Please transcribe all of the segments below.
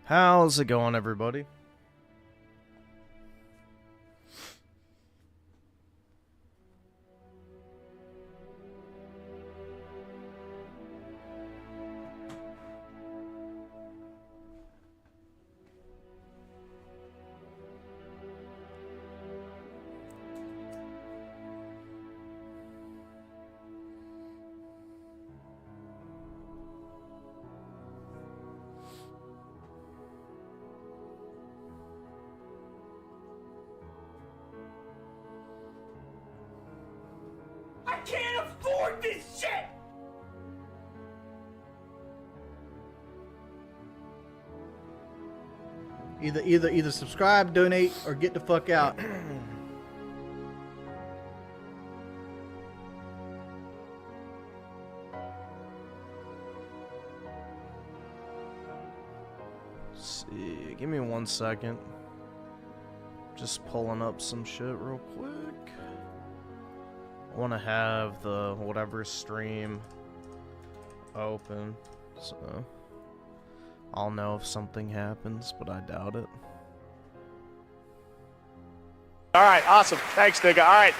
How's it going, everybody? I can't afford this shit! Either subscribe, donate, or get the fuck out. Let's see, give me 1 second. Just pulling up some shit real quick. I want to have the whatever stream open, so I'll know if something happens, but I doubt it. Alright, awesome. Thanks, nigga. Alright.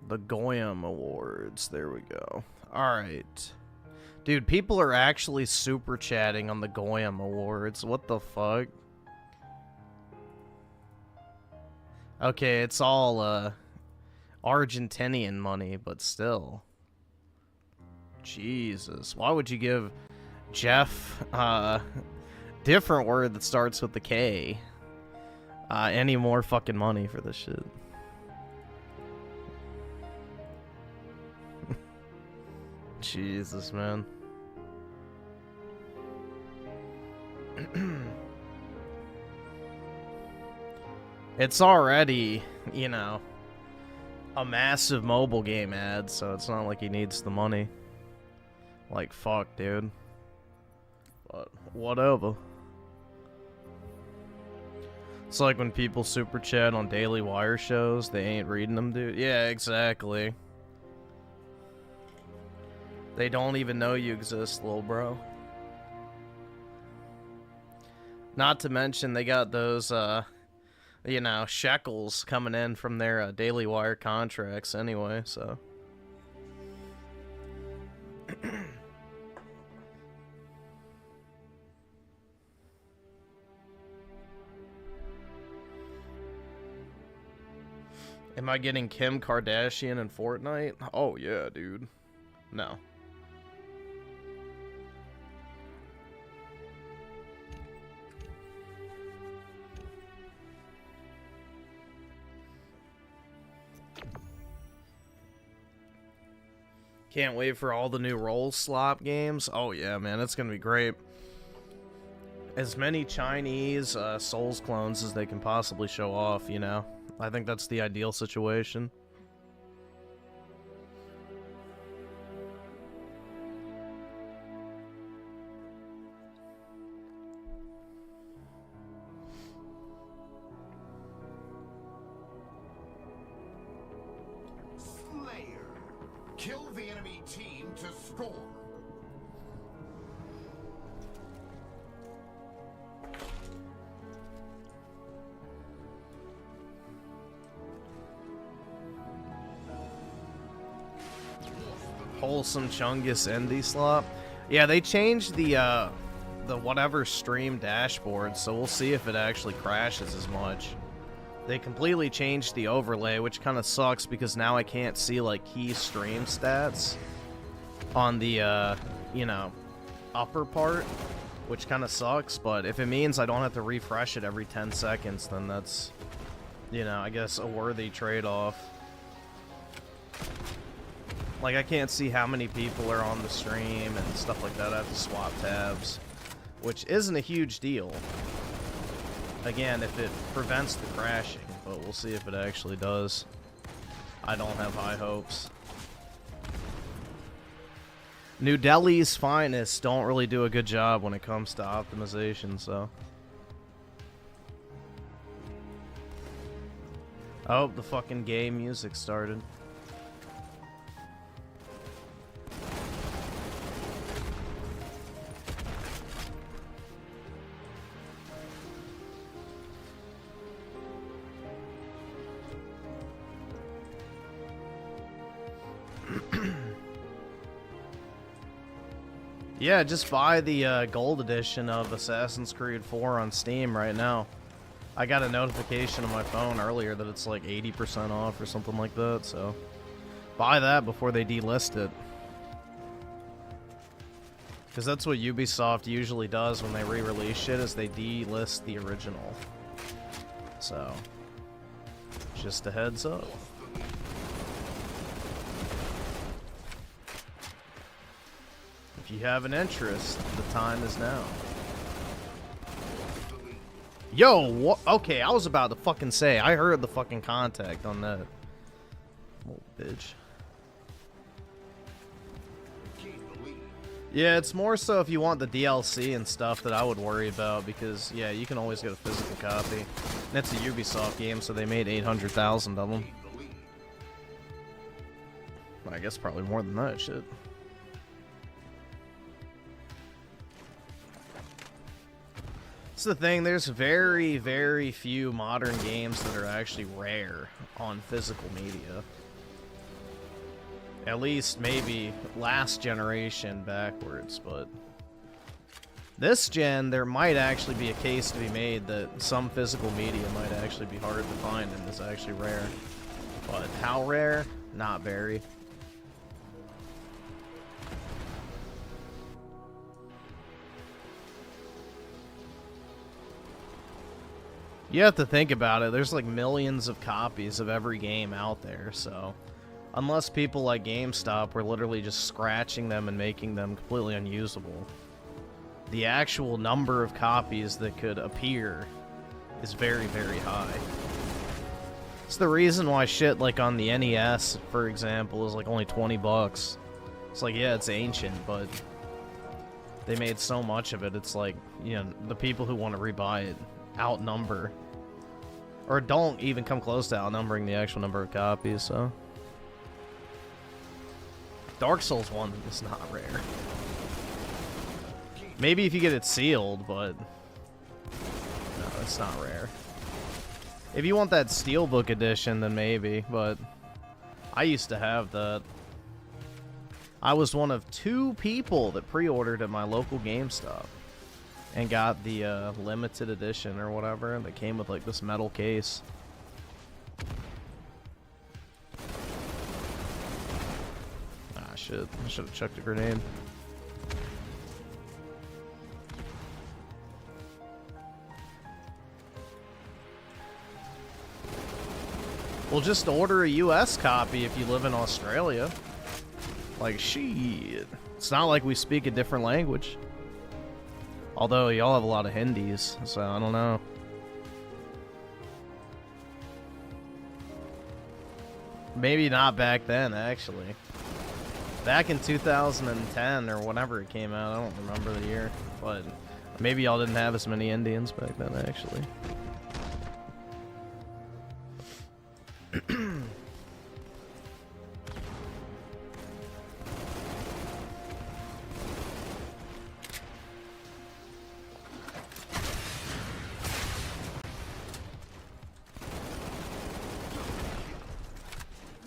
The Goyam Awards, there we go. Alright. Dude, people are actually super chatting on the Goyam Awards. What the fuck? Okay, it's all, Argentinian money, but still. Jesus. Why would you give Jeff, different word that starts with the K, any more fucking money for this shit? Jesus, man. It's already, you know, a massive mobile game ad, so it's not like he needs the money. Like, fuck, dude. But, whatever. It's like when people super chat on Daily Wire shows, they ain't reading them, dude. Yeah, exactly. They don't even know you exist, little bro. Not to mention, they got those, you know, shekels coming in from their Daily Wire contracts anyway, so. Am I getting Kim Kardashian in Fortnite? Oh yeah, dude. No. Can't wait for all the new roll slop games. Oh yeah, man, it's gonna be great. As many Chinese Souls clones as they can possibly show off, you know? I think that's the ideal situation. Kill the enemy team to score. Wholesome Chungus Indie Slop. Yeah, they changed the whatever stream dashboard, so we'll see if it actually crashes as much. They completely changed the overlay, which kind of sucks because now I can't see, like, key stream stats on the, you know, upper part, which kind of sucks, but if it means I don't have to refresh it every 10 seconds, then that's, you know, I guess a worthy trade-off. Like, I can't see how many people are on the stream and stuff like that. I have to swap tabs, which isn't a huge deal. Again, if it prevents the crashing, but we'll see if it actually does. I don't have high hopes. New Delhi's finest don't really do a good job when it comes to optimization, so. Oh, the fucking gay music started. Yeah, just buy the gold edition of Assassin's Creed 4 on Steam right now. I got a notification on my phone earlier that it's like 80% off or something like that, so buy that before they delist it. Because that's what Ubisoft usually does when they re-release shit, is they delist the original. So, just a heads up. If you have an interest, the time is now. Yo, what? Okay, I was about to fucking say, I heard the fucking contact on that. Little bitch. Yeah, it's more so if you want the DLC and stuff that I would worry about, because, yeah, you can always get a physical copy. And it's a Ubisoft game, so they made 800,000 of them. I guess probably more than that shit. It's the thing, there's very, very few modern games that are actually rare on physical media. At least maybe last generation backwards, but this gen, there might actually be a case to be made that some physical media might actually be hard to find and is actually rare. But how rare? Not very. You have to think about it, there's like millions of copies of every game out there, so unless people like GameStop were literally just scratching them and making them completely unusable, the actual number of copies that could appear is very, very high. It's the reason why shit like on the NES, for example, is like only 20 bucks. It's like, yeah, it's ancient, but they made so much of it, it's like, you know, the people who want to rebuy it outnumber, or don't even come close to outnumbering the actual number of copies, so. Dark Souls 1 is not rare. Maybe if you get it sealed, but no, it's not rare. If you want that Steelbook edition, then maybe, but I used to have that. I was one of 2 people that pre-ordered at my local GameStop and got the limited edition or whatever that came with like this metal case. Ah, shit. I should have chucked a grenade. Well, just order a US copy if you live in Australia. Like, shit. It's not like we speak a different language. Although, y'all have a lot of Hindis, so I don't know. Maybe not back then, actually. Back in 2010, or whenever it came out, I don't remember the year. But maybe y'all didn't have as many Indians back then, actually.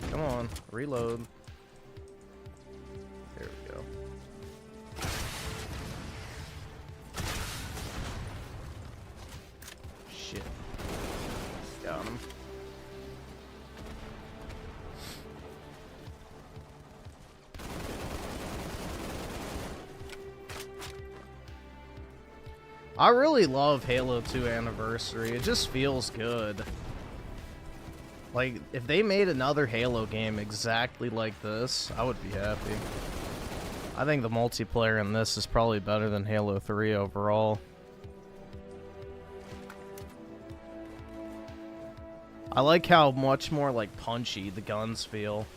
Come on, reload. There we go. Shit. Got him. I really love Halo 2 Anniversary. It just feels good. Like, if they made another Halo game exactly like this, I would be happy. I think the multiplayer in this is probably better than Halo 3 overall. I like how much more, like, punchy the guns feel.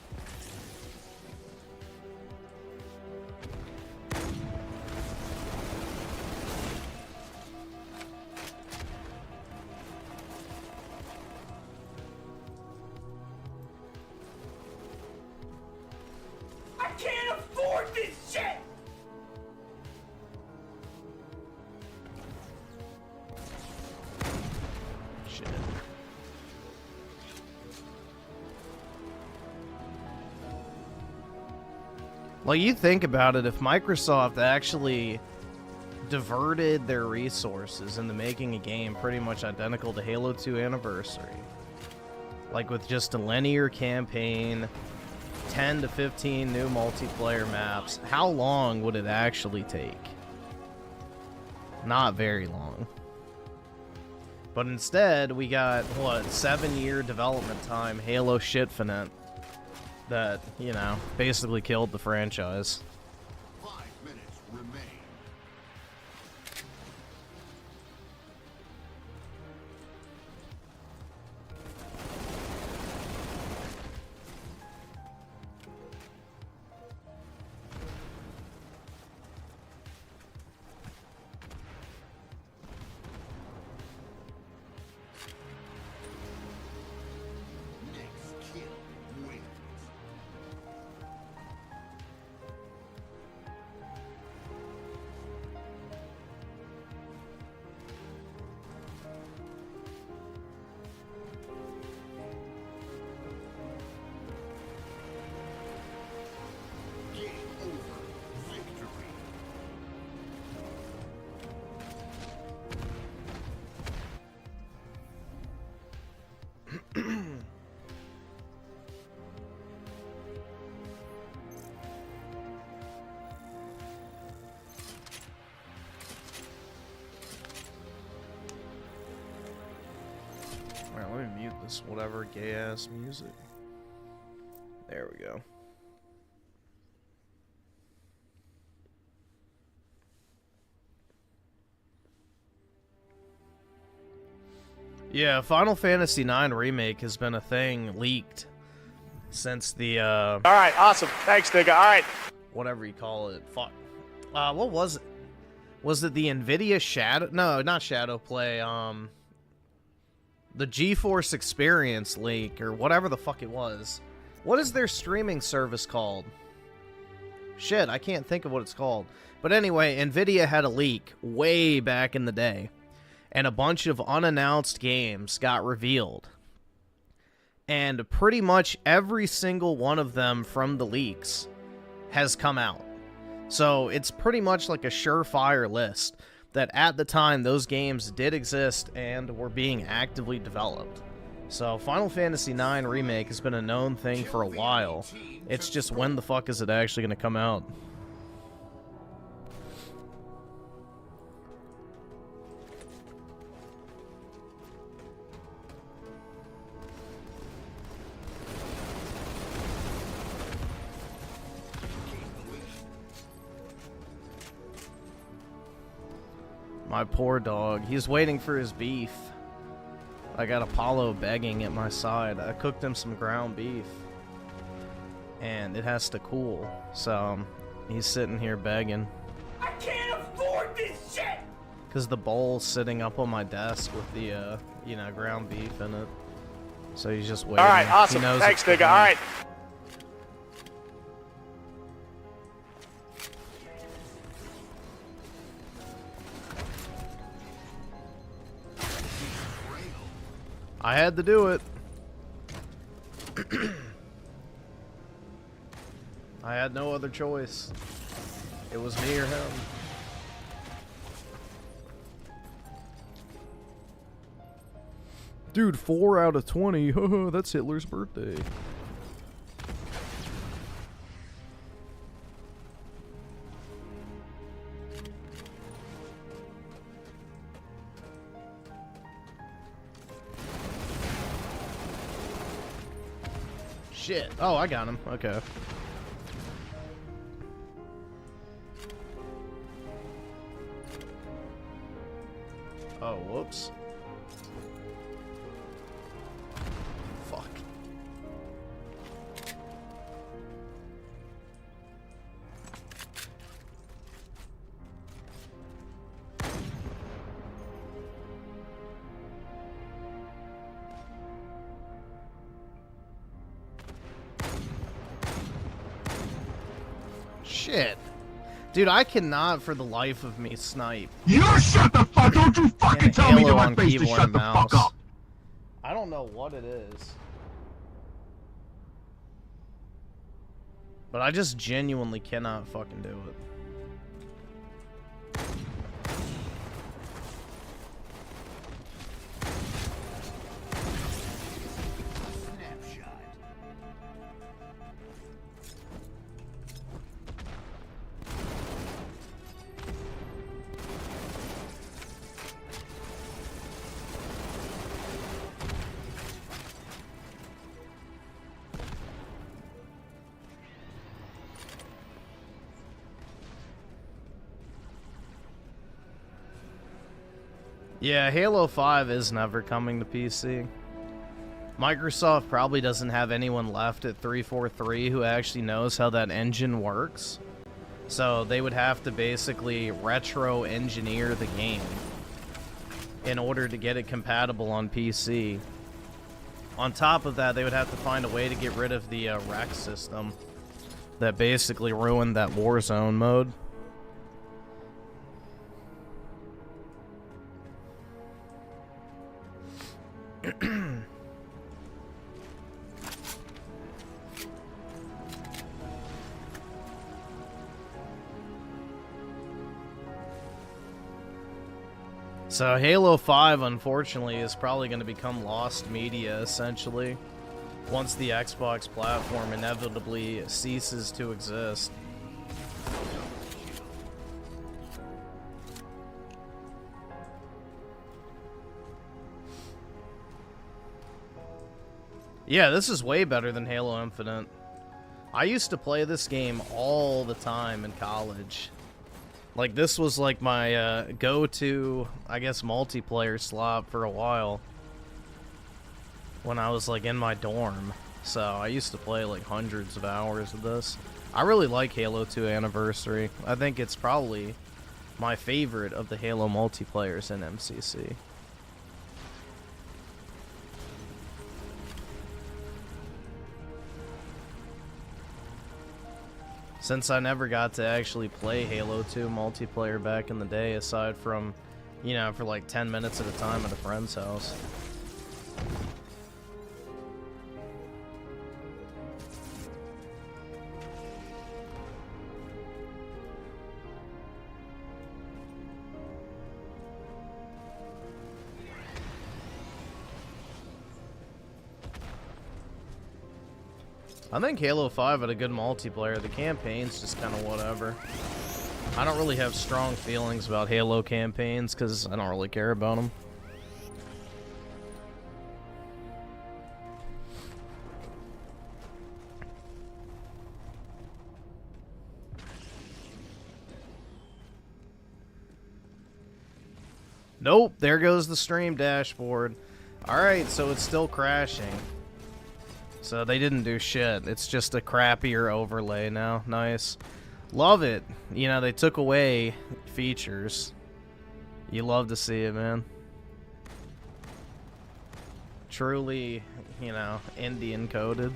Like, you think about it, if Microsoft actually diverted their resources into making a game pretty much identical to Halo 2 Anniversary, like with just a linear campaign, 10 to 15 new multiplayer maps, how long would it actually take? Not very long. But instead, we got, what, 7-year development time Halo shitfinette that, you know, basically killed the franchise. 5 minutes remain. Next kill wins. Game over. Victory. Alright, let me mute this whatever gay-ass music. There we go. Yeah, Final Fantasy IX Remake has been a thing leaked since the, All right, awesome. Thanks, nigga. All right. whatever you call it. Fuck. What was it? Was it the NVIDIA Shadow? No, not Shadow Play. The GeForce Experience leak, or whatever the fuck it was. What is their streaming service called? Shit, I can't think of what it's called. But anyway, NVIDIA had a leak way back in the day, and a bunch of unannounced games got revealed. And pretty much every single one of them from the leaks has come out. So it's pretty much like a surefire list that at the time those games did exist and were being actively developed. So Final Fantasy IX Remake has been a known thing for a while. It's just when the fuck is it actually going to come out? My poor dog. He's waiting for his beef. I got Apollo begging at my side. I cooked him some ground beef. And it has to cool. So, he's sitting here begging. I can't afford this shit! Because the bowl's sitting up on my desk with the, you know, ground beef in it. So he's just waiting. All right, awesome. He knows Thanks, it's nigga. coming. All right. I had to do it. I had no other choice. It was me or him. Dude, 4 out of 20. That's Hitler's birthday. Shit. Oh, I got him. Okay. Oh, whoops. Fuck. Shit. Dude, I cannot for the life of me snipe. You shut the fuck! Don't you fucking And tell me to Halo my on face to keyboard shut and the mouse. fuck up! I don't. I don't know what it is. But I just genuinely cannot fucking do it. Yeah, Halo 5 is never coming to PC. Microsoft probably doesn't have anyone left at 343 who actually knows how that engine works. So they would have to basically retro-engineer the game in order to get it compatible on PC. On top of that, they would have to find a way to get rid of the rec system that basically ruined that Warzone mode. So Halo 5, unfortunately, is probably going to become lost media, essentially, once the Xbox platform inevitably ceases to exist. Yeah, this is way better than Halo Infinite. I used to play this game all the time in college. Like, this was like my go-to, I guess, multiplayer slot for a while. When I was, like, in my dorm. So, I used to play, like, hundreds of hours of this. I really like Halo 2 Anniversary. I think it's probably my favorite of the Halo multiplayers in MCC. Since I never got to actually play Halo 2 multiplayer back in the day, aside from, you know, for like 10 minutes at a time at a friend's house. I think Halo 5 had a good multiplayer. The campaign's just kind of whatever. I don't really have strong feelings about Halo campaigns because I don't really care about them. Nope, there goes the stream dashboard. Alright, so it's still crashing. So they didn't do shit. It's just a crappier overlay now. Nice. Love it. You know, they took away features. You love to see it, man. Truly, you know, Indian coded.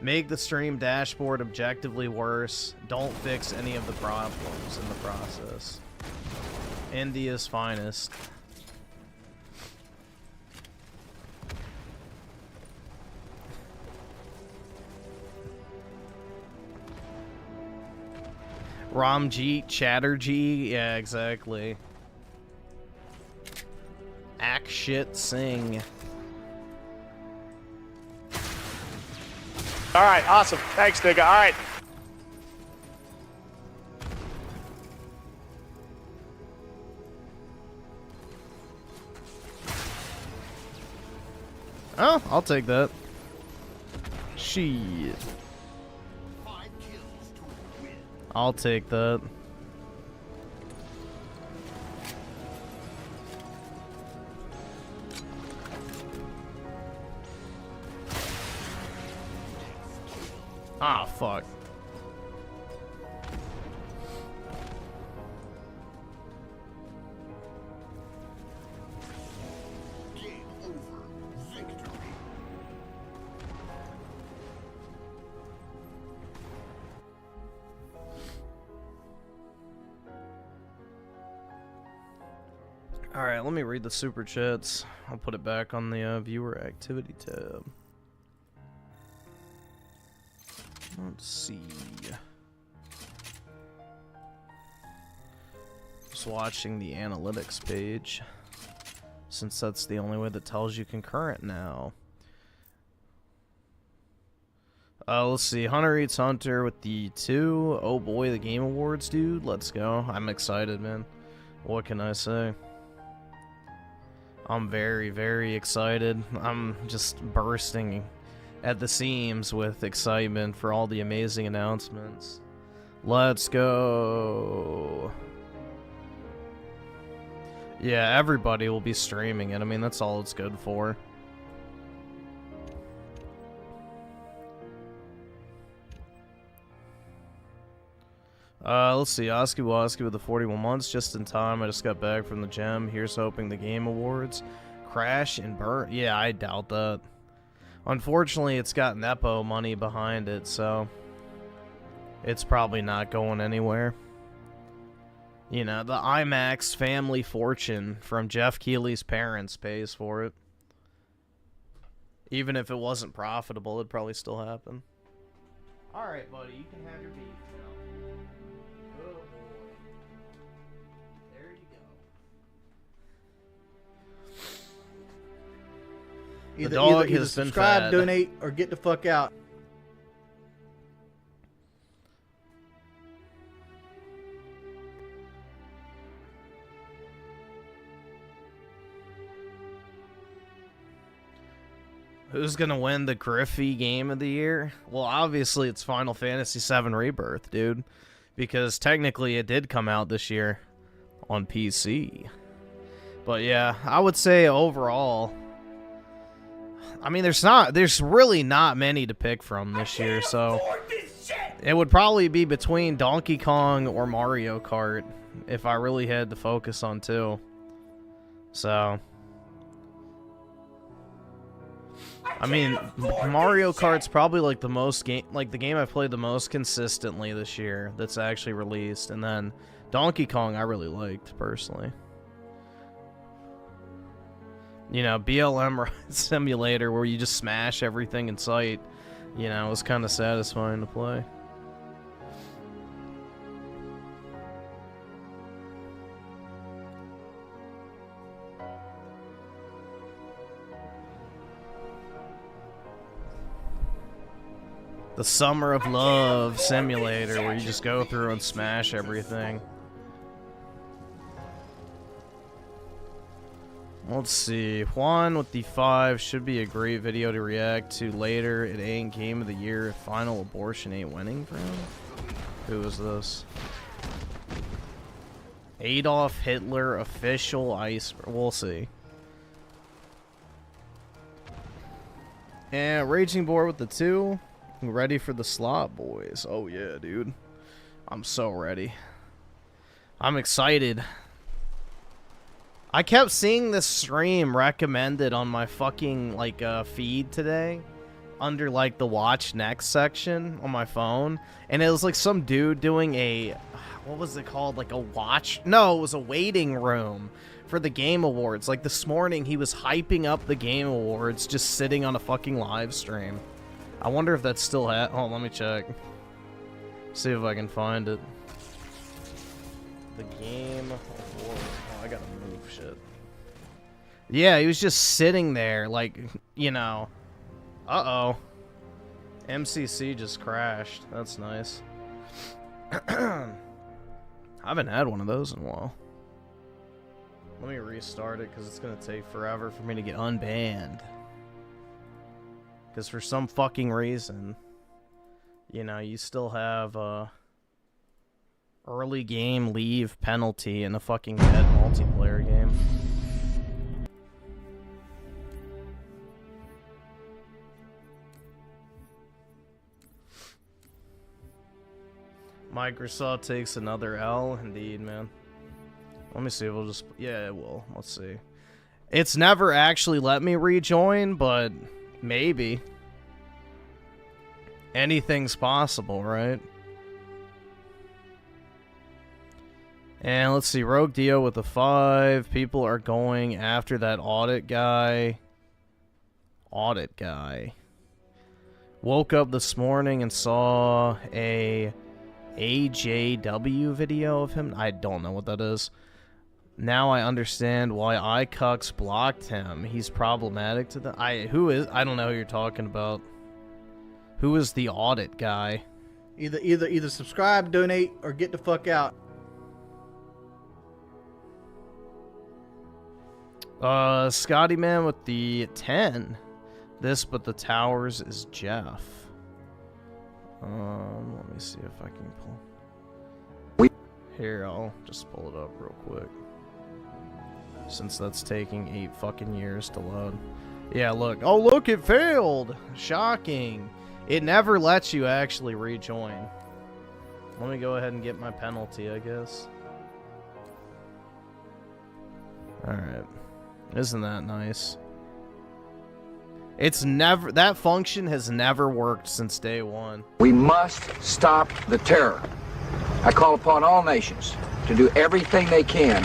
Make the stream dashboard objectively worse. Don't fix any of the problems in the process. India's finest. Ramjeet Chatterjee, yeah, exactly. Act shit sing. All right, awesome. Thanks, nigga. All right. Oh, I'll take that. Shit. I'll take that. Ah, fuck. Game over. Victory. Alright, let me read the super chats. I'll put it back on the viewer activity tab. Let's see. Just watching the analytics page, since that's the only way that tells you concurrent now. Let's see. Hunter Eats Hunter with the 2. Oh boy, the Game Awards, dude. Let's go. I'm excited, man. What can I say? I'm very, very excited. I'm just bursting at the seams with excitement for all the amazing announcements. Let's go. Yeah, everybody will be streaming it. I mean, that's all it's good for. Let's see. Oski Woski with the 41 months, just in time. I just got back from the gym. Here's hoping the Game Awards crash and burn. Yeah, I doubt that. Unfortunately, it's got Nepo money behind it, so it's probably not going anywhere. You know, the IMAX family fortune from Jeff Keighley's parents pays for it. Even if it wasn't profitable, it'd probably still happen. Alright, buddy, you can have your beef now. Oh boy. There you go. The dog either has been subscribe, fed. donate, or get the fuck out. Who's gonna win the Griffin game of the year? Well, obviously it's Final Fantasy VII Rebirth, dude. Because technically it did come out this year on PC. But yeah, I would say overall, I mean, there's really not many to pick from this year, so it would probably be between Donkey Kong or Mario Kart if I really had to focus on two. So, I mean, Mario Kart's probably like the game I've played the most consistently this year that's actually released, and then Donkey Kong I really liked personally. You know, BLM simulator where you just smash everything in sight, you know, it was kind of satisfying to play. The Summer of Love simulator where you just go through and smash everything. Let's see. Juan with the 5 should be a great video to react to later. It ain't Game of the Year if Final Abortion ain't winning for him. Who is this? Adolf Hitler official ice. We'll see. And Raging Boar with the 2. Ready for the slot, boys. Oh yeah, dude. I'm so ready. I'm excited. I kept seeing this stream recommended on my fucking, like, feed today. Under, like, the Watch Next section on my phone. And it was, like, some dude doing a... What was it called? Like, a watch... No, it was a waiting room for the Game Awards. Like, this morning, he was hyping up the Game Awards just sitting on a fucking live stream. I wonder if that's still oh, let me check. See if I can find it. The Game Awards. Oh, I gotta move shit. Yeah, he was just sitting there, like, you know. Uh-oh. MCC just crashed. That's nice. I haven't had one of those in a while. Let me restart it, because it's going to take forever for me to get unbanned. Because for some fucking reason, you know, you still have early game leave penalty in a fucking dead multiplayer game. Microsoft takes another L. Indeed, man. Let me see if we'll just... Yeah, it will. Let's see. It's never actually let me rejoin, but... Maybe. Anything's possible, right? And let's see, Rogue Dio with a 5. People are going after that audit guy. Audit guy. Woke up this morning and saw a AJW video of him. I don't know what that is. Now I understand why iCucks blocked him. He's problematic to the... I don't know who you're talking about. Who is the audit guy? Either subscribe, donate, or get the fuck out. Scotty Man with the 10. This, but the towers is Jeff. Let me see if I can pull. Here, I'll just pull it up real quick. Since that's taking 8 fucking years to load. Yeah, look. Oh, look, it failed! Shocking. It never lets you actually rejoin. Let me go ahead and get my penalty, I guess. Alright. Isn't that nice? It's never... That function has never worked since day one. We must stop the terror. I call upon all nations to do everything they can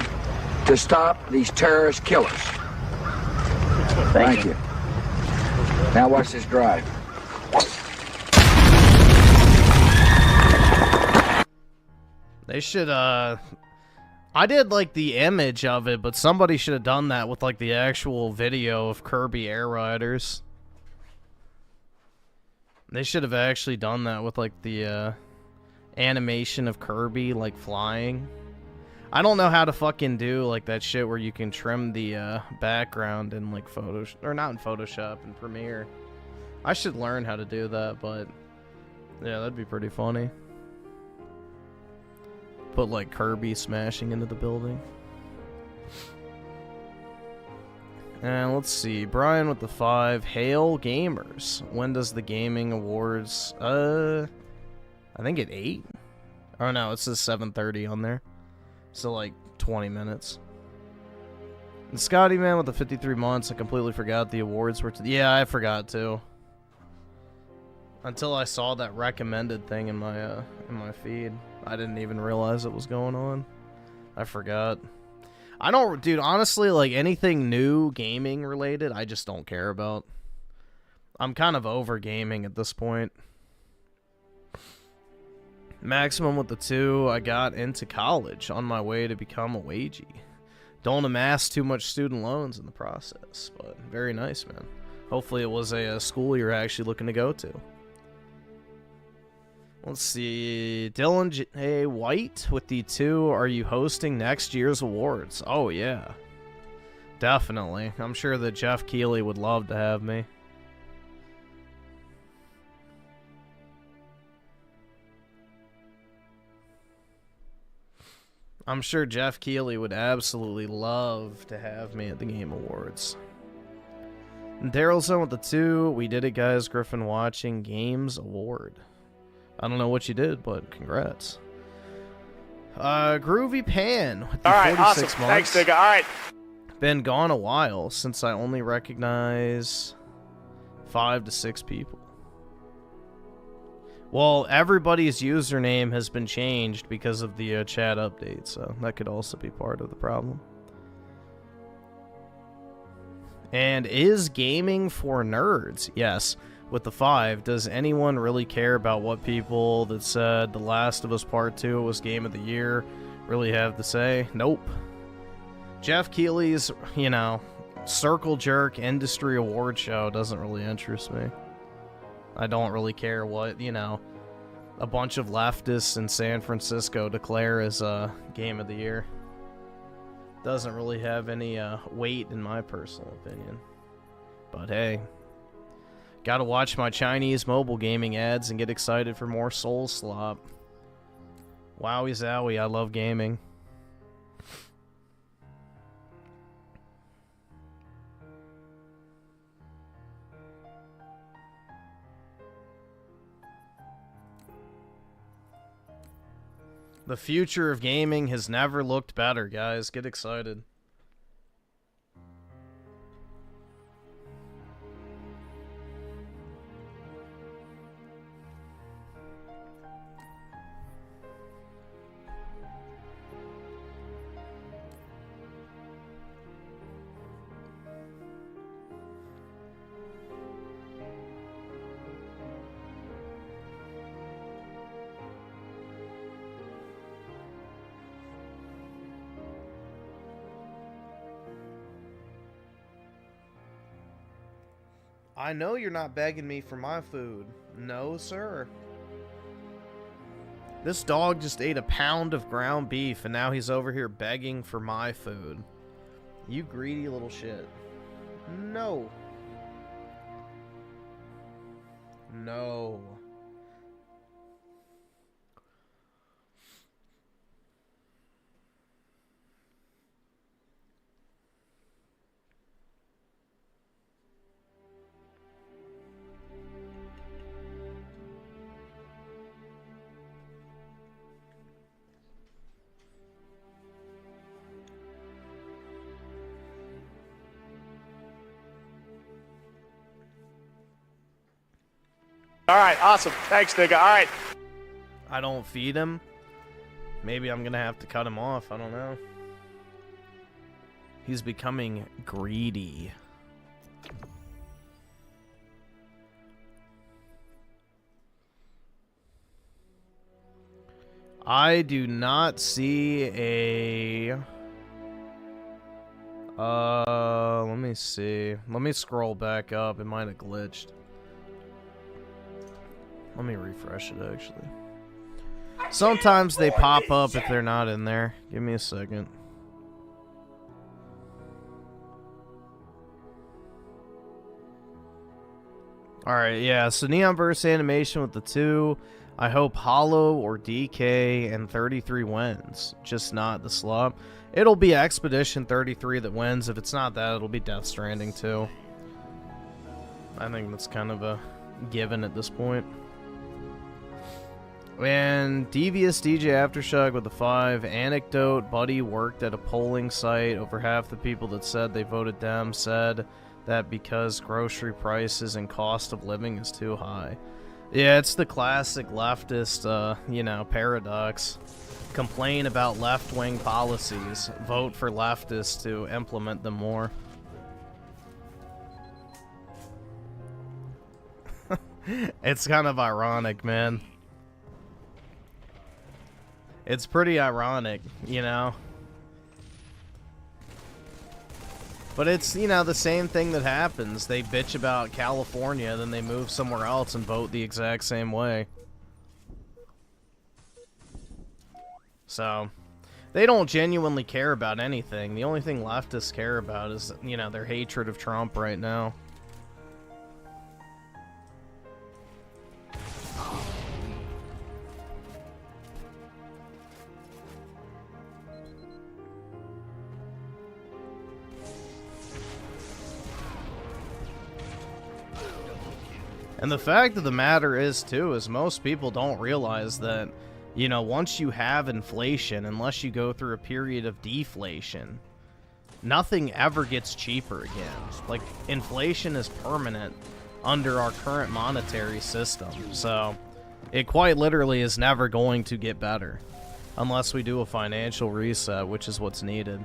to stop these terrorist killers. Thank you. Now watch this drive. They should, I did, like, the image of it, but somebody should have done that with, like, the actual video of Kirby Air Riders. They should have actually done that with, like, the, animation of Kirby, like, flying. I don't know how to fucking do, like, that shit where you can trim the, background in, like, Photoshop, or not in Photoshop, in Premiere. I should learn how to do that, but, yeah, that'd be pretty funny. Put, like, Kirby smashing into the building. And let's see. Brian with the 5. Hail Gamers. When does the Gaming Awards... I think at 8? Oh, no. It says 7:30 on there. So, like, 20 minutes. And Scotty Man with the 53 months. I completely forgot the awards were... Yeah, I forgot, too. Until I saw that recommended thing in my feed. I didn't even realize it was going on. I forgot. I don't, dude, honestly, like, anything new gaming related, I just don't care about. I'm kind of over gaming at this point. Maximum with the 2, I got into college on my way to become a wagee. Don't amass too much student loans in the process, but very nice, man. Hopefully it was a school you're actually looking to go to. Let's see, Dylan J. White with the 2. Are you hosting next year's awards? Oh, yeah. Definitely. I'm sure that Jeff Keighley would love to have me. I'm sure Jeff Keighley would absolutely love to have me at the Game Awards. Darylson with the 2. We did it, guys. Griffin watching Games Award. I don't know what you did, but congrats. Groovy Pan with the 46 awesome. months. Thanks, nigga. All right. Been gone a while since I only recognize 5 to 6 people. Well, everybody's username has been changed because of the chat update, so that could also be part of the problem. And is gaming for nerds? Yes. With the 5, does anyone really care about what people that said The Last of Us Part 2 was Game of the Year really have to say? Nope. Jeff Keighley's, you know, circle jerk industry award show doesn't really interest me. I don't really care what, you know, a bunch of leftists in San Francisco declare as Game of the Year. Doesn't really have any weight in my personal opinion. But hey... Gotta watch my Chinese mobile gaming ads and get excited for more Soul Slop. Wowie zowie, I love gaming. The future of gaming has never looked better, guys. Get excited. I know you're not begging me for my food. No, sir. This dog just ate a pound of ground beef, and now he's over here begging for my food. You greedy little shit. No. No. All right, awesome. Thanks, nigga. All right. I don't feed him. Maybe I'm gonna have to cut him off. I don't know. He's becoming greedy. I do not see a... let me see. Let me scroll back up. It might have glitched. Let me refresh it, actually. Sometimes they pop up if they're not in there. Give me a second. Alright, yeah, so Neonverse animation with the 2. I hope Hollow or DK and 33 wins. Just not the slop. It'll be Expedition 33 that wins. If it's not that, it'll be Death Stranding 2. I think that's kind of a given at this point. And Devious DJ Aftershock with a 5. Anecdote, Buddy worked at a polling site. Over half the people that said they voted Dem said that because grocery prices and cost of living is too high. Yeah, it's the classic leftist, you know, paradox. Complain about left-wing policies. Vote for leftists to implement them more. It's kind of ironic, man. It's pretty ironic, you know? But it's, you know, the same thing that happens. They bitch about California, then they move somewhere else and vote the exact same way. So, they don't genuinely care about anything. The only thing leftists care about is, you know, their hatred of Trump right now. And the fact of the matter is, too, is most people don't realize that, you know, once you have inflation, unless you go through a period of deflation, nothing ever gets cheaper again. Like, inflation is permanent under our current monetary system. So, it quite literally is never going to get better. Unless we do a financial reset, which is what's needed.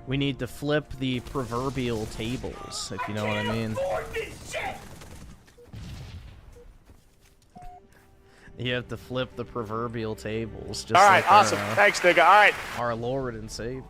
We need to flip the proverbial tables, if you know what I mean. You have to flip the proverbial tables. Just all right, like awesome. Thanks, nigga. All right. Our Lord and Savior.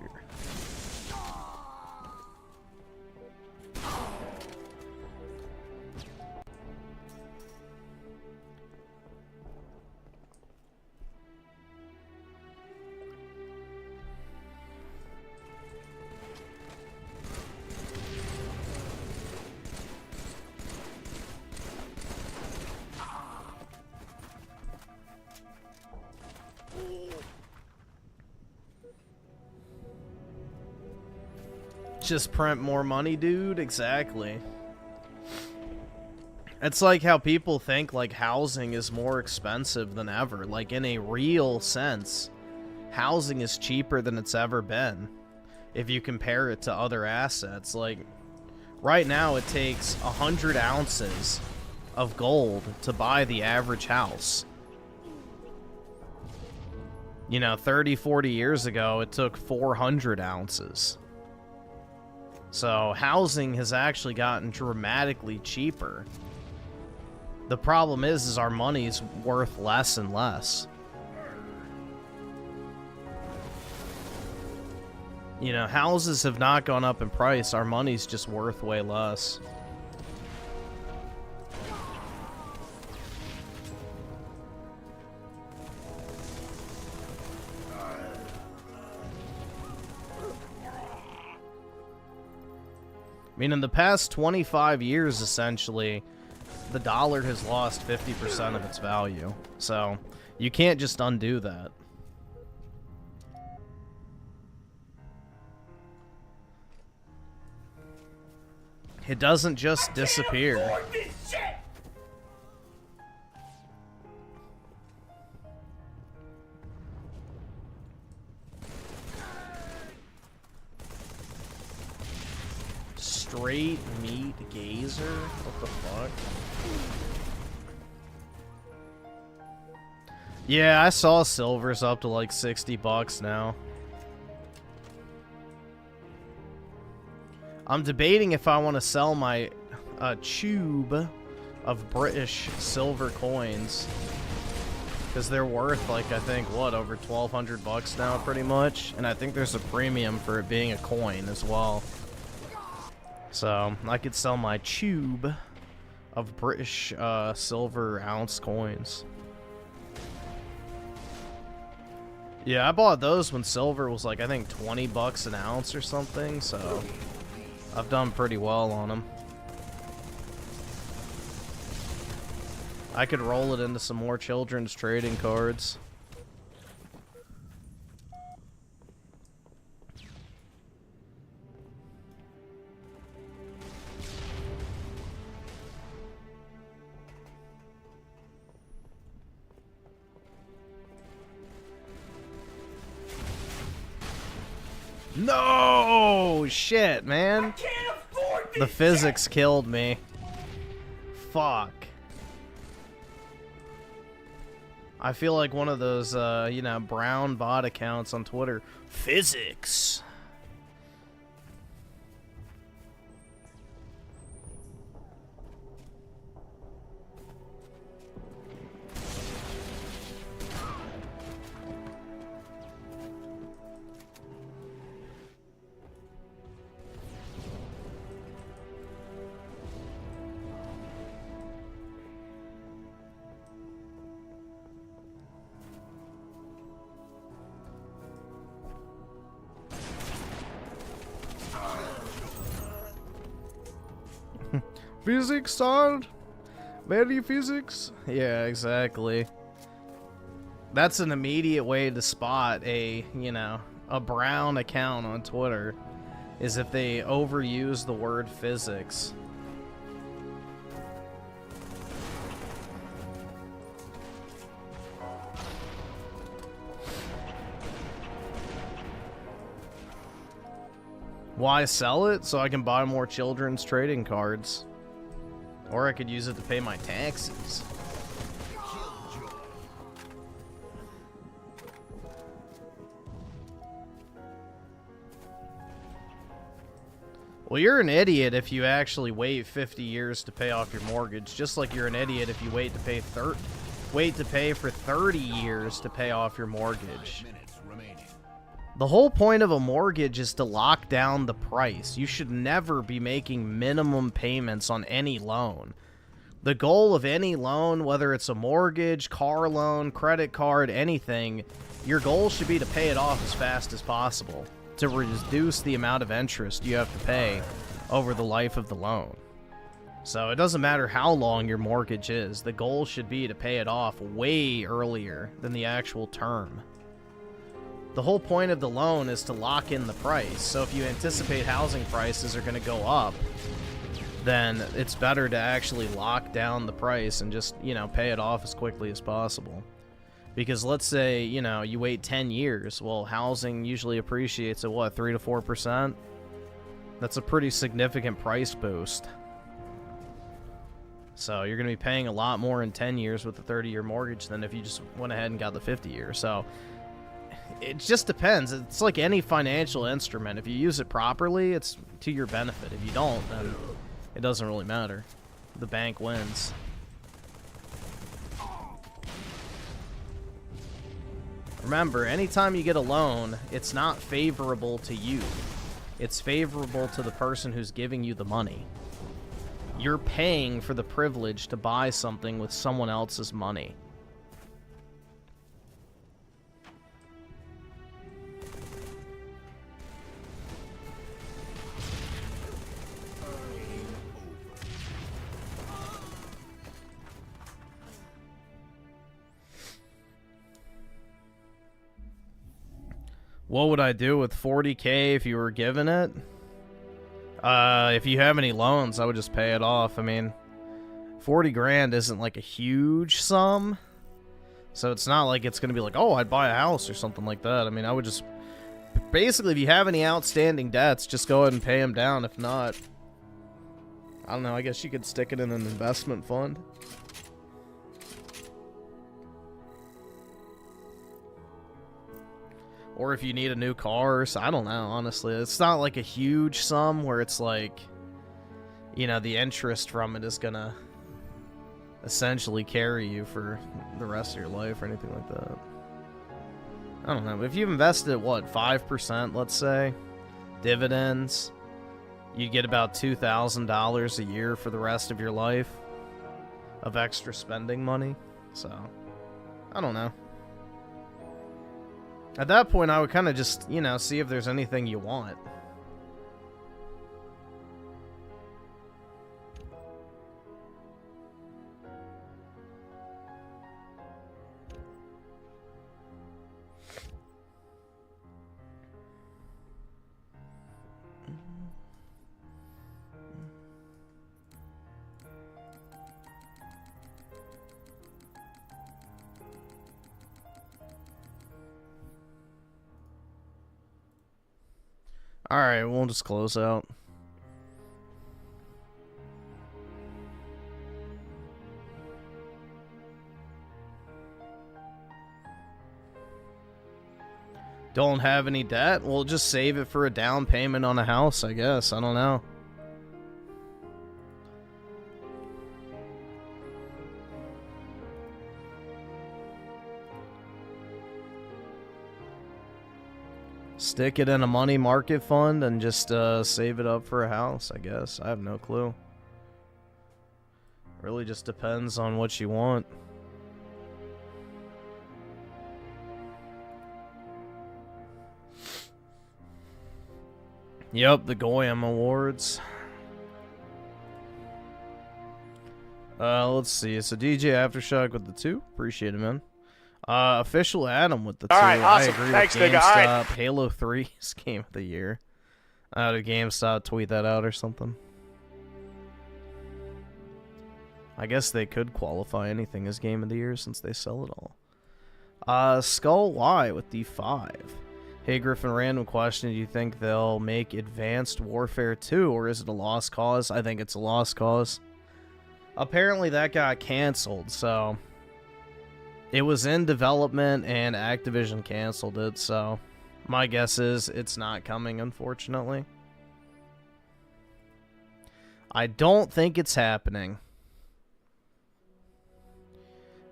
Just print more money, dude. Exactly. It's like how people think like housing is more expensive than ever. Like, in a real sense, housing is cheaper than it's ever been if you compare it to other assets. Like, right now it takes 100 ounces of gold to buy the average house. You know, 30, 40 years ago it took 400 ounces. So, housing has actually gotten dramatically cheaper. The problem is our money's worth less and less. You know, houses have not gone up in price. Our money's just worth way less. I mean, in the past 25 years, essentially, the dollar has lost 50% of its value. So, you can't just undo that. It doesn't just disappear. Straight meat gazer? What the fuck? Yeah, I saw silver's up to like 60 bucks now. I'm debating if I want to sell my tube of British silver coins. Because they're worth, like, I think, what, over 1,200 bucks now, pretty much? And I think there's a premium for it being a coin as well. So, I could sell my tube of British silver ounce coins. Yeah, I bought those when silver was like, I think 20 bucks an ounce or something, so I've done pretty well on them. I could roll it into some more children's trading cards. No shit, man. I can't afford this. The physics killed me. Fuck. I feel like one of those, you know, brown bot accounts on Twitter. Physics. Physics, son? Very physics? Yeah, exactly. That's an immediate way to spot a, you know, a brown account on Twitter, is if they overuse the word physics. Why sell it? So I can buy more children's trading cards. Or I could use it to pay my taxes. Well, you're an idiot if you actually wait 50 years to pay off your mortgage, just like you're an idiot if you wait to pay for 30 years to pay off your mortgage. The whole point of a mortgage is to lock down the price. You should never be making minimum payments on any loan. The goal of any loan, whether it's a mortgage, car loan, credit card, anything, your goal should be to pay it off as fast as possible, to reduce the amount of interest you have to pay over the life of the loan. So it doesn't matter how long your mortgage is, the goal should be to pay it off way earlier than the actual term. The whole point of the loan is to lock in the price, so if you anticipate housing prices are going to go up, then it's better to actually lock down the price and just, you know, pay it off as quickly as possible. Because let's say, you know, you wait 10 years, well, housing usually appreciates at what, 3 to 4%? That's a pretty significant price boost. So you're going to be paying a lot more in 10 years with the 30-year mortgage than if you just went ahead and got the 50-year. So it just depends. It's like any financial instrument. If you use it properly, it's to your benefit. If you don't, then it doesn't really matter. The bank wins. Remember, anytime you get a loan, it's not favorable to you. It's favorable to the person who's giving you the money. You're paying for the privilege to buy something with someone else's money. What would I do with 40K if you were given it? If you have any loans, I would just pay it off. I mean, 40 grand isn't like a huge sum. So it's not like it's going to be like, oh, I'd buy a house or something like that. I mean, I would just... Basically, if you have any outstanding debts, just go ahead and pay them down. If not, I don't know, I guess you could stick it in an investment fund. Or if you need a new car, so I don't know, honestly. It's not like a huge sum where it's like, you know, the interest from it is gonna essentially carry you for the rest of your life or anything like that. I don't know, but if you've invested at, what, 5%, let's say, dividends, you get about $2,000 a year for the rest of your life of extra spending money. So, I don't know. At that point, I would kind of just, you know, see if there's anything you want. Alright, we'll just close out. Don't have any debt? Well, just save it for a down payment on a house, I guess. I don't know. Stick it in a money market fund and just save it up for a house, I guess. I have no clue. Really just depends on what you want. Yep, the Goyam Awards. Let's see. So DJ Aftershock with the 2. Appreciate it, man. Official Adam with the 2. All right, awesome. I agree Thanks, with nigga. GameStop. All right. Halo 3 is Game of the Year. Did GameStop tweet that out or something? I guess they could qualify anything as Game of the Year since they sell it all. Skull Y with the 5. Hey Griffin, random question. Do you think they'll make Advanced Warfare 2 or is it a lost cause? I think it's a lost cause. Apparently that got canceled, so... It was in development and Activision canceled it, so my guess is it's not coming, unfortunately. I don't think it's happening.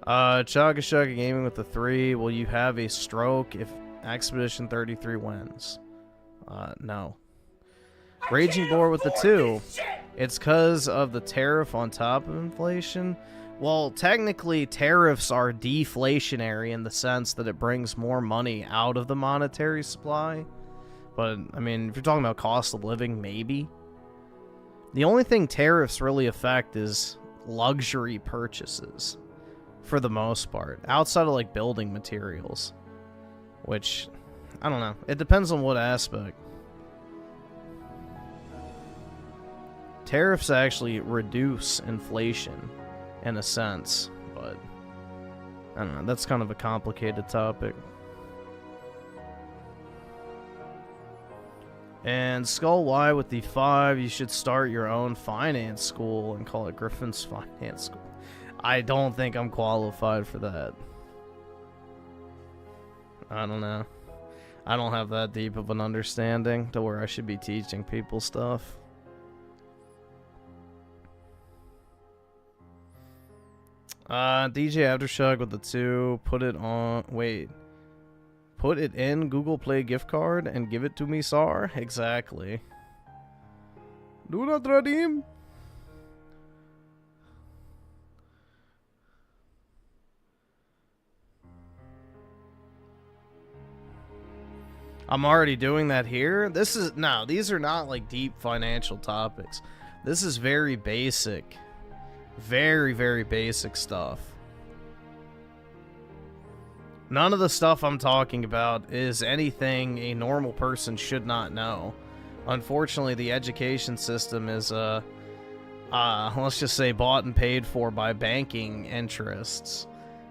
Chugga Chugga Gaming with the 3. Will you have a stroke if Expedition 33 wins? No. Raging Boar with the 2. It's because of the tariff on top of inflation. Well, technically, tariffs are deflationary in the sense that it brings more money out of the monetary supply. But, I mean, if you're talking about cost of living, maybe. The only thing tariffs really affect is luxury purchases, for the most part. Outside of, like, building materials. Which, I don't know. It depends on what aspect. Tariffs actually reduce inflation. In a sense, but I don't know, that's kind of a complicated topic. And Skull Y with the 5, you should start your own finance school and call it Griffin's Finance School. I don't think I'm qualified for that. I don't know. I don't have that deep of an understanding to where I should be teaching people stuff. DJ Aftershock with the 2. Put it on. Wait. put it in Google Play gift card and give it to me, sir. Exactly. Do not redeem. I'm already doing that here. These are not like deep financial topics. This is very basic. Very, very basic stuff. None of the stuff I'm talking about is anything a normal person should not know. Unfortunately, the education system is, let's just say bought and paid for by banking interests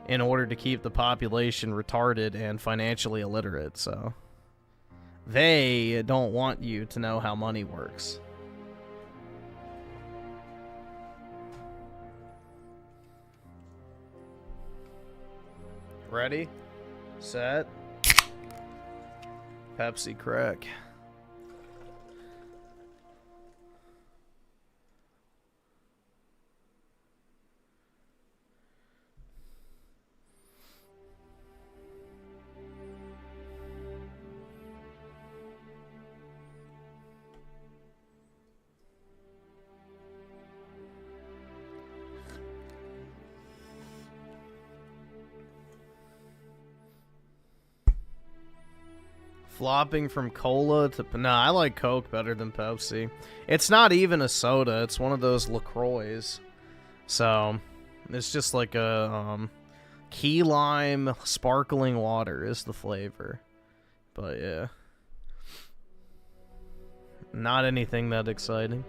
in order to keep the population retarded and financially illiterate, so... They don't want you to know how money works. Ready? Set. Pepsi crack. Flopping from cola to... Nah, I like Coke better than Pepsi. It's not even a soda. It's one of those LaCroix. So, it's just like a key lime sparkling water is the flavor. But, yeah. Not anything that exciting.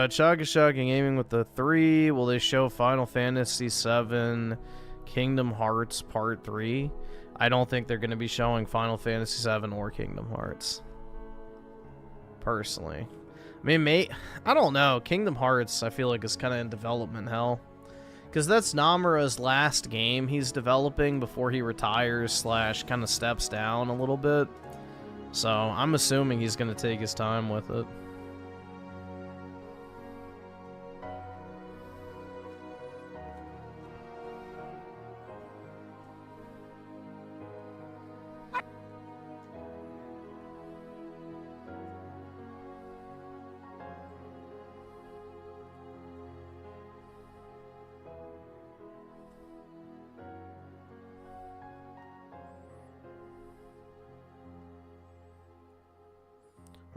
Chugga aiming with the 3. Will they show Final Fantasy VII Kingdom Hearts Part 3? I don't think they're going to be showing Final Fantasy VII or Kingdom Hearts. Personally. I mean, I don't know. Kingdom Hearts, I feel like, is kind of in development hell. Because that's Namura's last game he's developing before he retires / kind of steps down a little bit. So, I'm assuming he's going to take his time with it.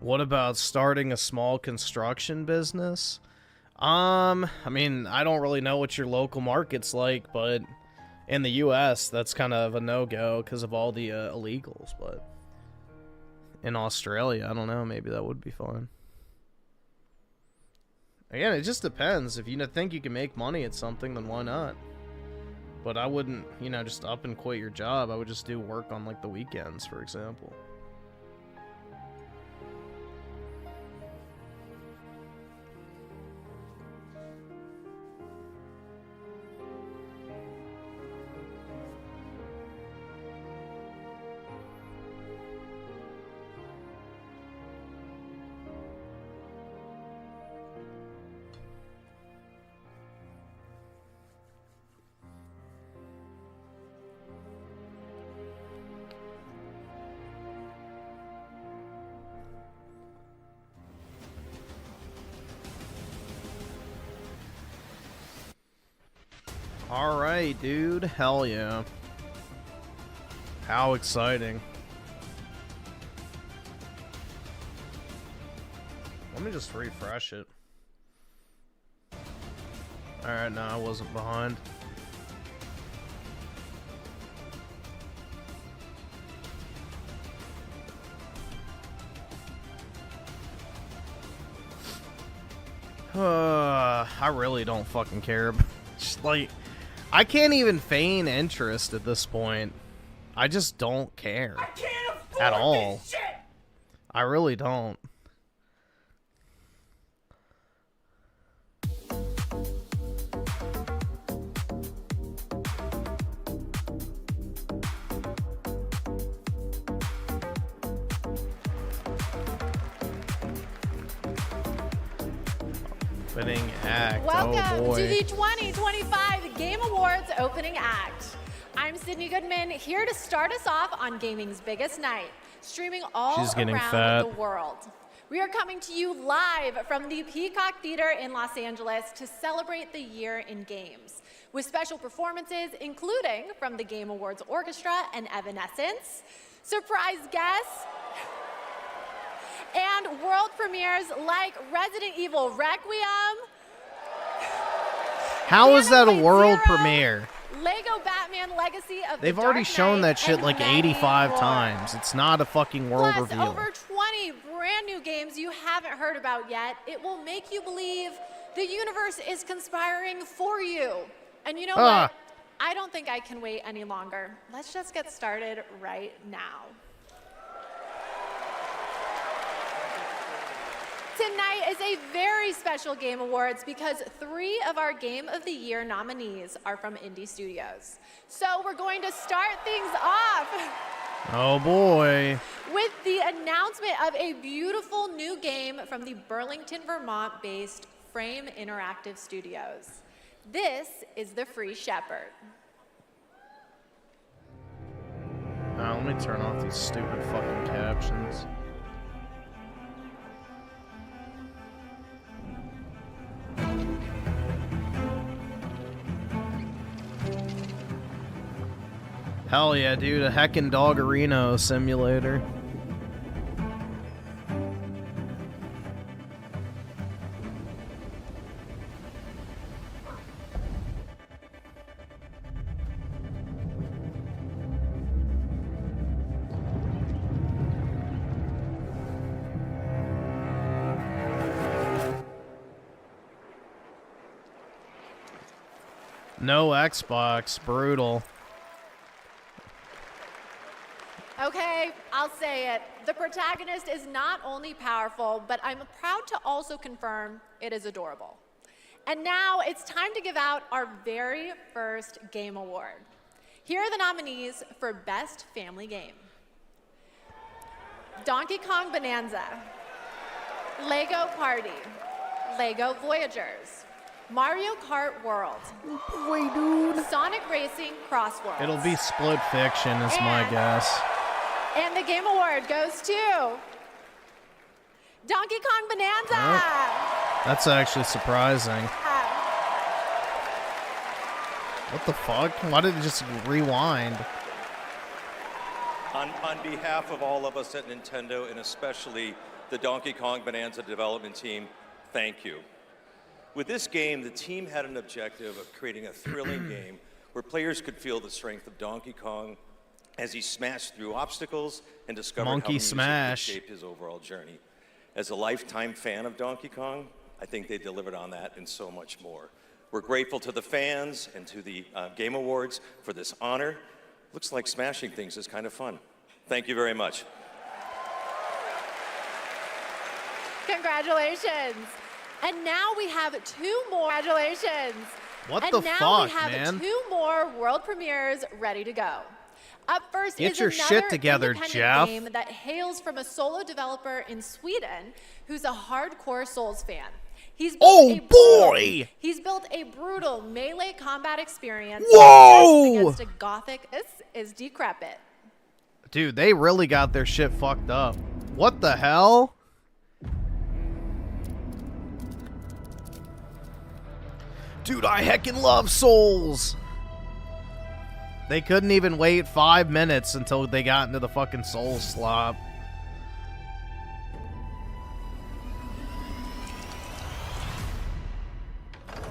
What about starting a small construction business? I mean, I don't really know what your local market's like, but in the US, that's kind of a no-go because of all the illegals, but in Australia, I don't know, maybe that would be fun. Again, it just depends. If you think you can make money at something, then why not? But I wouldn't, just up and quit your job. I would just do work on, like, the weekends, for example. Alright, dude. Hell yeah. How exciting. Let me just refresh it. Alright, no, I wasn't behind. I really don't fucking care. Just like, I can't even feign interest at this point. I just don't care. I can't afford at all. This shit. I really don't. Opening act. Welcome oh boy. to the 2025 Game Awards opening act. I'm Sydney Goodman, here to start us off on gaming's biggest night, streaming all She's getting around fat. the world. We are coming to you live from the Peacock Theater in Los Angeles to celebrate the year in games, with special performances including from the Game Awards Orchestra and Evanescence, surprise guests, and world premieres like Resident Evil Requiem. How is that a Xenoblade world Zero, premiere? Lego Batman Legacy of They've the already Dark shown Knight, that shit and like many 85 more. times. It's not a fucking world Plus, reveal. over 20 brand new games you haven't heard about yet. It will make you believe the universe is conspiring for you. And you know what? I don't think I can wait any longer. Let's just get started right now. Tonight is a very special Game Awards because 3 of our Game of the Year nominees are from indie studios. So we're going to start things off Oh boy. with the announcement of a beautiful new game from the Burlington, Vermont-based Frame Interactive Studios. This is The Free Shepherd. Let me turn off these stupid fucking captions. Hell yeah, dude, a heckin' Doggerino simulator. No Xbox, brutal. Okay, I'll say it. The protagonist is not only powerful, but I'm proud to also confirm it is adorable. And now it's time to give out our very first Game Award. Here are the nominees for Best Family Game. Donkey Kong Bonanza, Lego Party, Lego Voyagers, Mario Kart World, Wait, dude. Sonic Racing Crossworlds. It'll be Split Fiction, is my And- guess. And the Game Award goes to Donkey Kong Bonanza. That's actually surprising. What the fuck? Why did it just rewind? On behalf of all of us at Nintendo, and especially the Donkey Kong Bonanza development team, thank you. With this game, the team had an objective of creating a thrilling game where players could feel the strength of Donkey Kong as he smashed through obstacles and discovered Monkey how music smash. could shape his overall journey. As a lifetime fan of Donkey Kong, I think they delivered on that and so much more. We're grateful to the fans and to the Game Awards for this honor. Looks like smashing things is kind of fun. Thank you very much. Congratulations. And now we have 2 more. Congratulations. What and the now fuck, we have man? 2 more world premieres ready to go. Up first Get is your another shit together, independent Jeff. game that hails from a solo developer in Sweden who's a hardcore Souls fan. He's built boy! He's built a brutal melee combat experience Whoa! against a gothic is decrepit. Dude, they really got their shit fucked up. What the hell? Dude, I heckin' love Souls! They couldn't even wait 5 minutes until they got into the fucking Souls slop.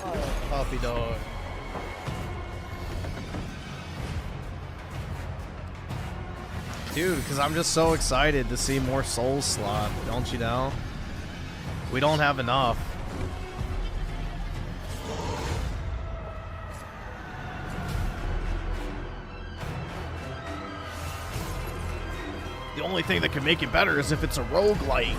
Oh, puppy dog. Dude, because I'm just so excited to see more Souls slop, don't you know? We don't have enough. The only thing that could make it better is if it's a roguelike.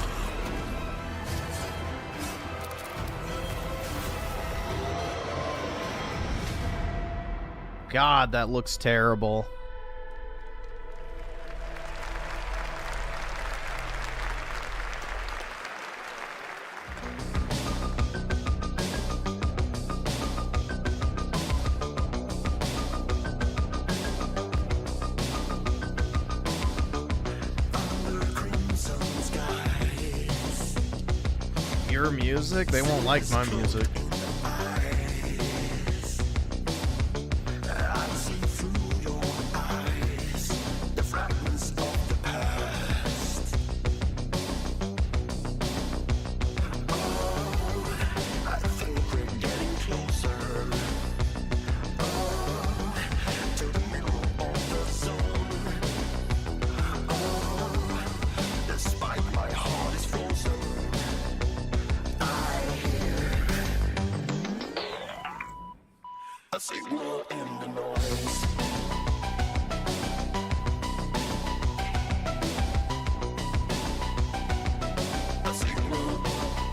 God, that looks terrible. your music? They won't like my music.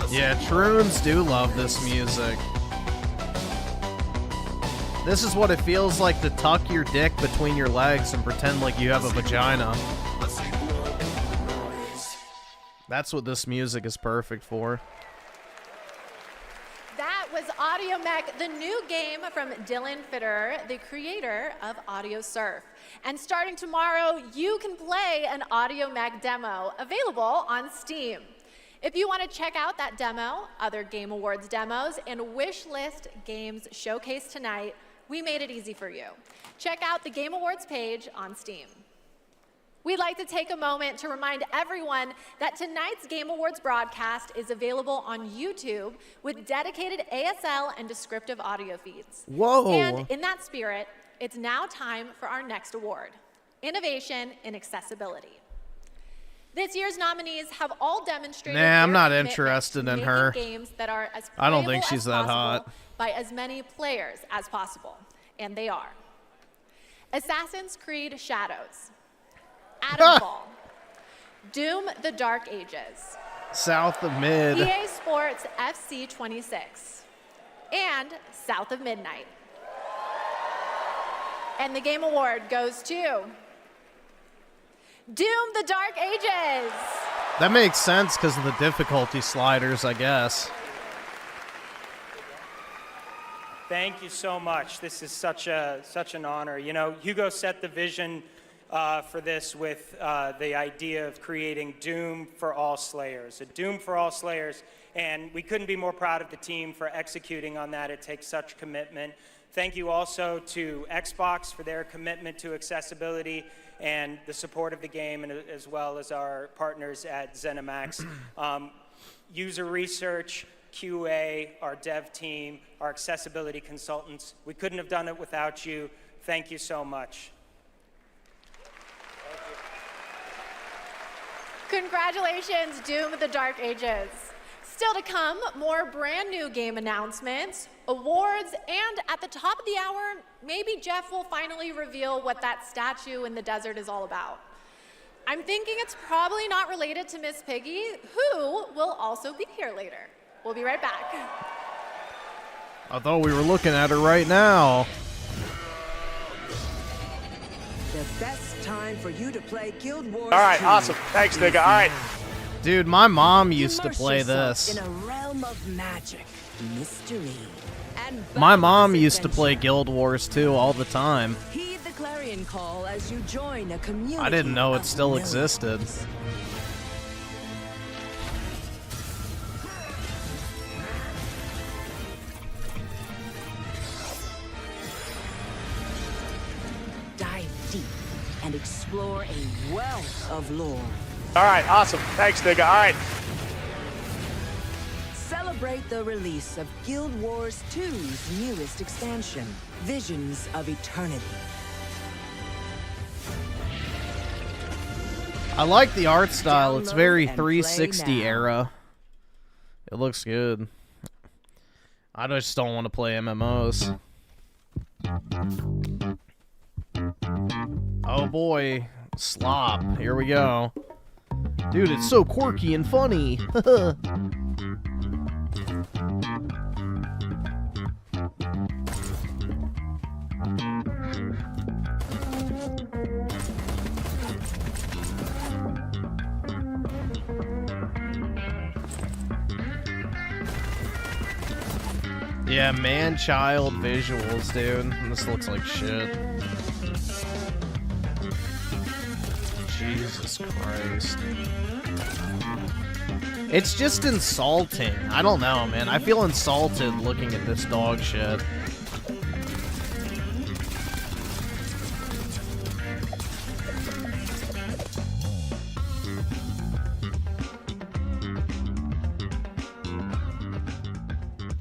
Yeah, Troons do love this music. This is what it feels like to tuck your dick between your legs and pretend like you have a vagina. That's what this music is perfect for. That was Audio Mech, the new game from Dylan Fitter, the creator of Audio Surf. And starting tomorrow, you can play an Audio Mech demo available on Steam. If you want to check out that demo, other Game Awards demos, and wishlist games showcased tonight, we made it easy for you. Check out the Game Awards page on Steam. We'd like to take a moment to remind everyone that tonight's Game Awards broadcast is available on YouTube with dedicated ASL and descriptive audio feeds. Whoa! And in that spirit, it's now time for our next award, Innovation in Accessibility. This year's nominees have all demonstrated Nah, I'm their not commitment interested to in making her. games that are as I don't think playable she's as that possible hot. by as many players as possible, and they are. Assassin's Creed Shadows, Atomfall, Doom: The Dark Ages, South of Mid. EA Sports FC 26, and South of Midnight. And the Game Award goes to Doom: The Dark Ages. That makes sense because of the difficulty sliders, I guess. Thank you so much. This is such an honor. You know, Hugo set the vision for this with the idea of creating Doom for all Slayers, a Doom for all Slayers, and we couldn't be more proud of the team for executing on that. It takes such commitment. Thank you also to Xbox for their commitment to accessibility and the support of the game, and as well as our partners at ZeniMax. User research, QA, our dev team, our accessibility consultants. We couldn't have done it without you. Thank you so much. Congratulations, Doom: The Dark Ages. Still to come, more brand new game announcements, awards, and at the top of the hour, maybe Jeff will finally reveal what that statue in the desert is all about. I'm thinking it's probably not related to Miss Piggy, who will also be here later. We'll be right back. I thought we were looking at her right now. The best time for you to play Guild Wars. All right, 2 awesome. Thanks, nigga. All right. Dude, my mom used to Immerse play yourself this. in a realm of magic, mystery, and My mom boundless used to play adventure. Guild Wars 2 all the time. Heed the clarion call as you join a community. I didn't know it of still millions. existed. Dive deep and explore a wealth of lore. All right, awesome. Thanks, nigga. All right. Celebrate the release of Guild Wars 2's newest expansion, Visions of Eternity. I like the art style. It's very Download and play 360 now. era. It looks good. I just don't want to play MMOs. Oh boy, slop. Here we go. Dude, it's so quirky and funny. Yeah, man-child visuals, dude. This looks like shit. Jesus Christ. It's just insulting. I don't know, man. I feel insulted looking at this dog shit.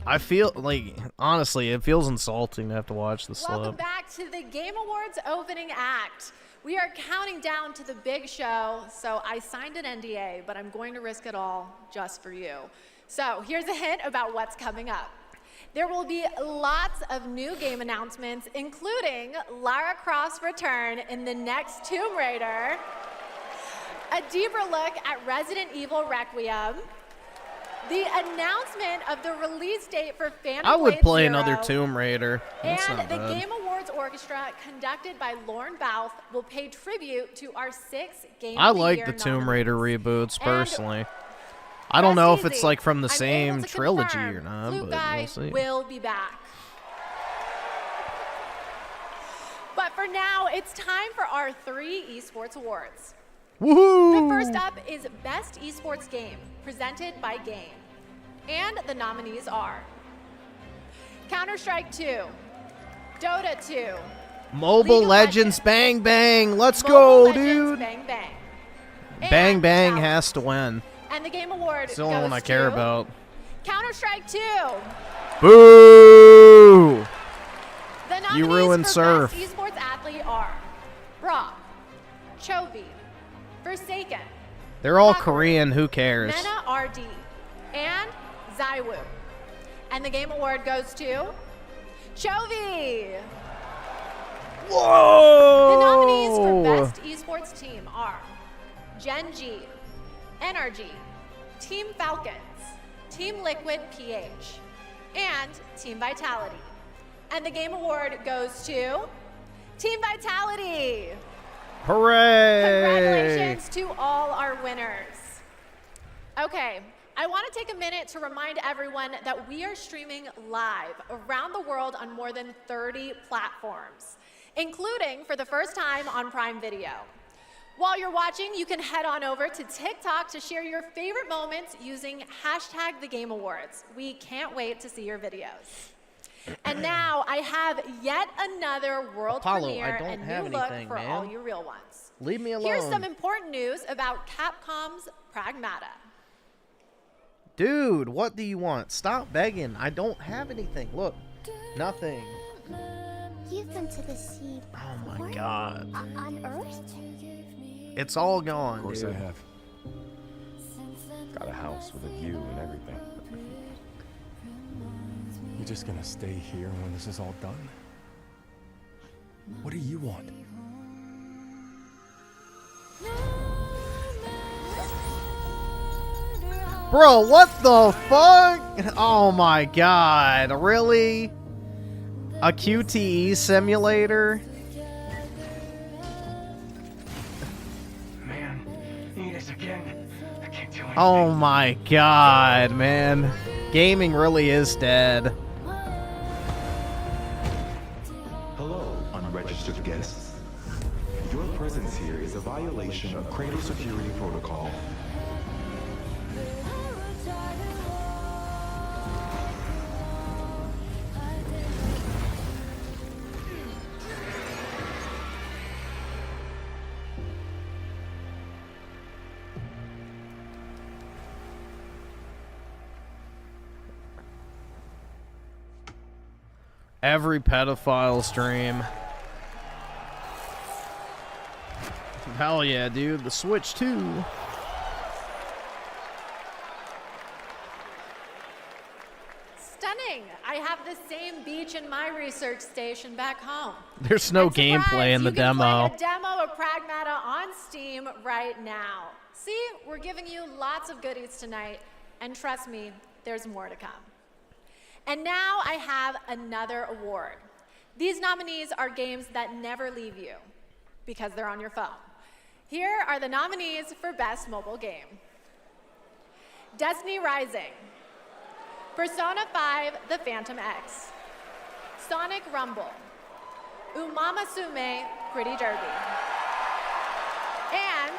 I feel like, honestly, it feels insulting to have to watch this Welcome slip. back to the Game Awards opening act. We are counting down to the big show, so I signed an NDA, but I'm going to risk it all just for you. So here's a hint about what's coming up. There will be lots of new game announcements, including Lara Croft's return in the next Tomb Raider, a deeper look at Resident Evil Requiem, the announcement of the release date for Phantom I would Blade play Zero, another Tomb Raider. That's and not the bad. Game Awards Orchestra, conducted by Lauren Bouth, will pay tribute to our 6 Game I of the like Year the Tomb Raider nominees. reboots, And personally. I don't know if it's easy. like from the I'm same able to trilogy confirm or not, Blue but Guy we'll see. will be back. But for now, it's time for our 3 esports awards. Woohoo! The first up is Best Esports Game, presented by Game. And the nominees are Counter-Strike 2, Dota 2, Mobile League of Legends, bang bang, let's Mobile go, Legends, dude. Bang Bang. Bang And bang Challenge. has to win. And the Game Award It's the only one I goes care to about. Counter-Strike 2. Boo! The nominees You ruined for Surf. Best Esports Athlete are Brock, Chovy, Forsaken, They're all Tucker, Korean, who cares? Mena RD, and Zywoo. And the Game Award goes to Chovy. Whoa! The nominees for Best Esports Team are Gen G, NRG, Team Falcons, Team Liquid PH, and Team Vitality. And the Game Award goes to Team Vitality. Hooray! Congratulations to all our winners. Okay, I want to take a minute to remind everyone that we are streaming live around the world on more than 30 platforms, including for the first time on Prime Video. While you're watching, you can head on over to TikTok to share your favorite moments using #TheGameAwards. We can't wait to see your videos. And now I have yet another world Apollo, premiere I don't and have new look anything, for man. all you real ones. Leave me alone. Here's some important news about Capcom's Pragmata. Dude, what do you want? Stop begging. I don't have anything. Look, nothing. You've been to the sea. Oh my before? god. On Earth? It's all gone, Of course dude. I have. Got a house with a view and everything. You're just gonna stay here when this is all done? What do you want? Bro, what the fuck? Oh my god, really? A QTE simulator? Man, Enos again. I can't do anything. Oh my god, man. Gaming really is dead. Hello, unregistered guests. Your presence here is a violation of Cradle Security Protocol. Every pedophile stream. Hell yeah, dude. The Switch too. Stunning. I have the same beach in my research station back home. There's no And surprise, gameplay in the you can demo. play a demo of Pragmata on Steam right now. See, we're giving you lots of goodies tonight, and trust me, there's more to come. And now I have another award. These nominees are games that never leave you because they're on your phone. Here are the nominees for Best Mobile Game. Destiny Rising, Persona 5 The Phantom X, Sonic Rumble, Umamasume Pretty Derby, And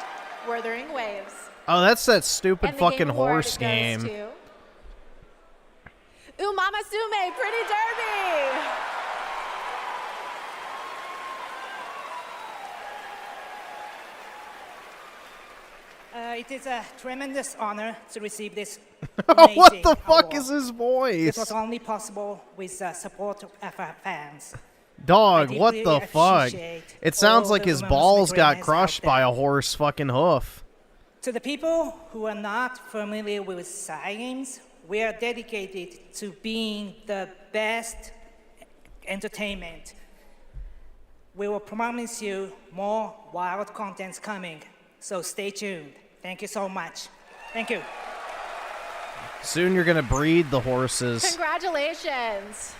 Wuthering Waves. Oh, that's that stupid And the fucking Game Award horse goes game. to Umamasume Pretty Derby. It is a tremendous honor to receive this What amazing the fuck award. is his voice? This was only possible with the support of our fans. Dog, I what deeply the fuck? appreciate It sounds all like the his Umamasume balls got trainers crushed out by there. a horse fucking hoof. To the people who are not familiar with science, we are dedicated to being the best entertainment. We will promise you more wild contents coming, so stay tuned. Thank you so much. Thank you. Soon you're gonna breed the horses. Congratulations.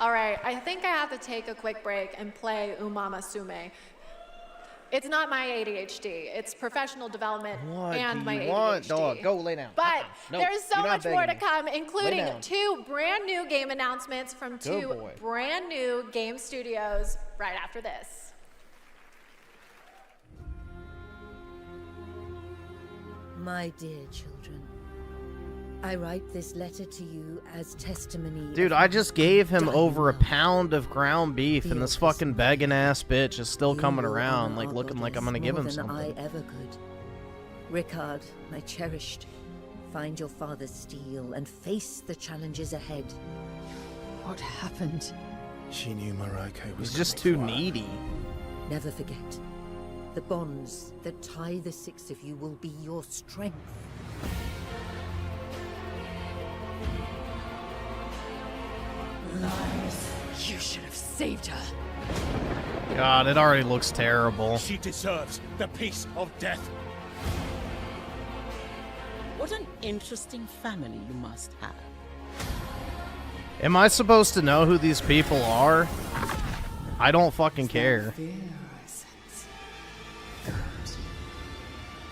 All right, I think I have to take a quick break and play Umamasume. It's not my ADHD. It's professional development and my ADHD. Dog, go lay down. But No, there's so you're not much more to begging me. come, including down. 2 brand new game announcements from Good 2 boy. brand new game studios right after this. My dear children, I write this letter to you as testimony. Dude, of I my just gave him dying over a love. pound of ground beef, and this fucking begging ass bitch is still You coming will around, honor like our looking like I'm gonna bodies give more him than something. I ever could. Ricard, my cherished, find your father's steel and face the challenges ahead. What happened? She knew Mariko was He's just coming too for her. needy. Never forget, the bonds that tie the 6 of you will be your strength. Lies. You should have saved her. God, it already looks terrible. She deserves the peace of death. What an interesting family you must have. Am I supposed to know who these people are? I don't fucking care.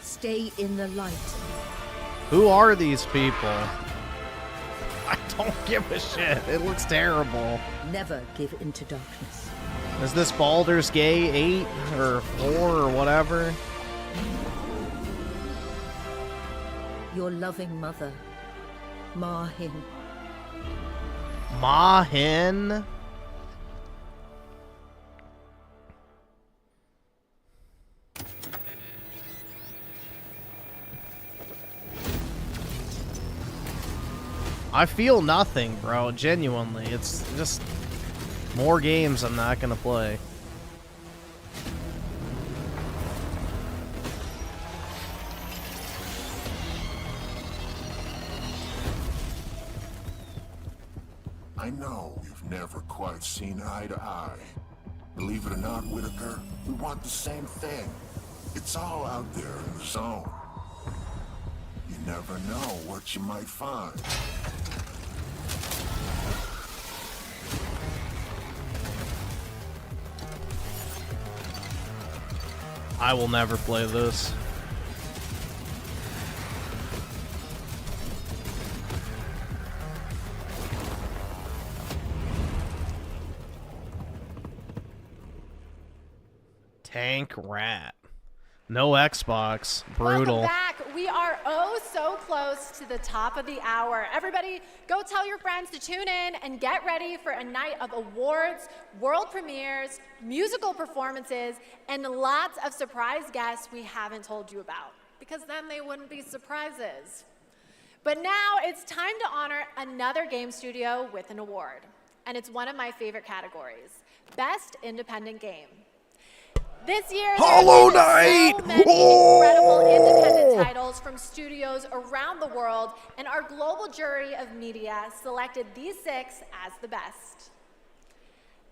Stay in the light. Who are these people? I don't give a shit. It looks terrible. Never give into darkness. Is this Baldur's Gate 8 or 4 or whatever? Your loving mother, Mahin. Mahin? I feel nothing, bro. Genuinely. It's just more games I'm not gonna play. I know we've never quite seen eye to eye. Believe it or not, Whitaker, we want the same thing. It's all out there in the zone. You never know what you might find. I will never play this. Tank Rat. No Xbox. Brutal. Welcome back. We are oh so close to the top of the hour. Everybody, go tell your friends to tune in and get ready for a night of awards, world premieres, musical performances, and lots of surprise guests we haven't told you about, because then they wouldn't be surprises. But now it's time to honor another game studio with an award, and it's one of my favorite categories, Best Independent Game. This year, Hollow there have been Knight! so many incredible independent titles from studios around the world, and our global jury of media selected these 6 as the best.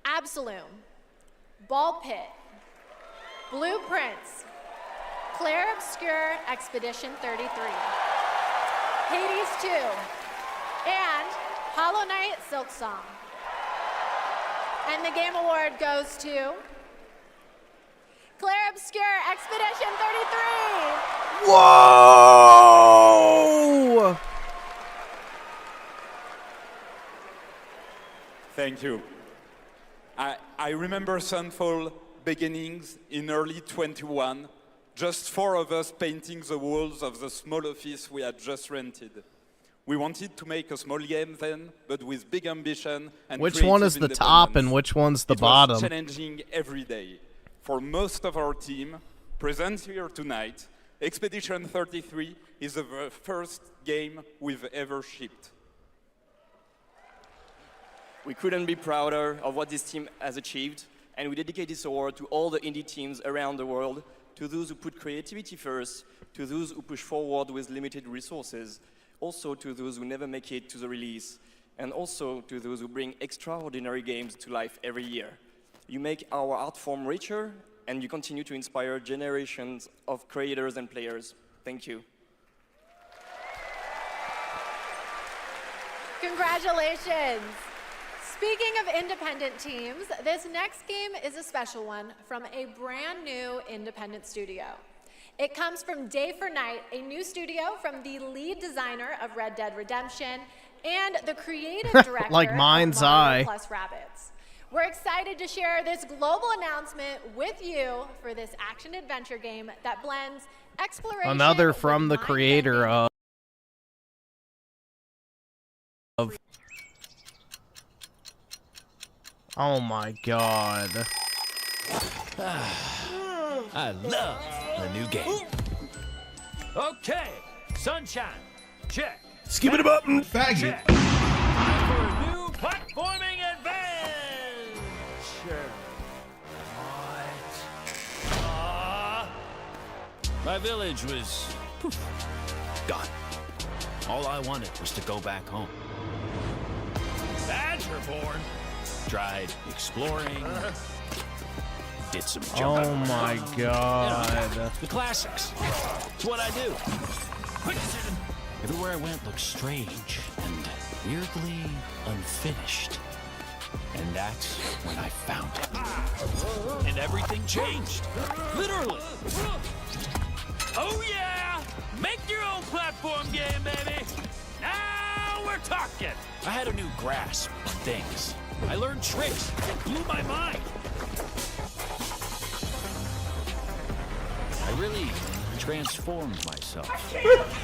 Absolum, Ball Pit, Blueprints, Claire Obscure Expedition 33, Hades 2, and Hollow Knight Silk Song. And the Game Award goes to Claire Obscure Expedition 33. Whoa! Thank you. I remember Sunfall beginnings in early 21, Just 4 of us painting the walls of the small office we had just rented. We wanted to make a small game then, but with big ambition and which one is the top and which one's the bottom? It was challenging every day. For most of our team, present here tonight, Expedition 33 is the first game we've ever shipped. We couldn't be prouder of what this team has achieved, and we dedicate this award to all the indie teams around the world, to those who put creativity first, to those who push forward with limited resources, also to those who never make it to the release, and also to those who bring extraordinary games to life every year. You make our art form richer, and you continue to inspire generations of creators and players. Thank you. Congratulations. Speaking of independent teams, this next game is a special one from a brand new independent studio. It comes from Day for Night, a new studio from the lead designer of Red Dead Redemption and the creative director like Mind's of Mario Eye. Plus Rabbids. We're excited to share this global announcement with you for this action-adventure game that blends exploration. Another from the creator of. Oh my god. I love the new game. Okay, sunshine, check. Skip it up and faggot. Check. Time for a new platforming adventure. What? My village was poof, gone. All I wanted was to go back home. Badgerborn. Tried exploring. Did some jumping. Oh my god. You know, the classics. It's what I do. Quick decision. Everywhere I went looked strange and weirdly unfinished. And that's when I found it. And everything changed. Literally. Oh yeah! Make your own platform game, baby! Now we're talking! I had a new grasp on things. I learned tricks that blew my mind. I really transformed myself.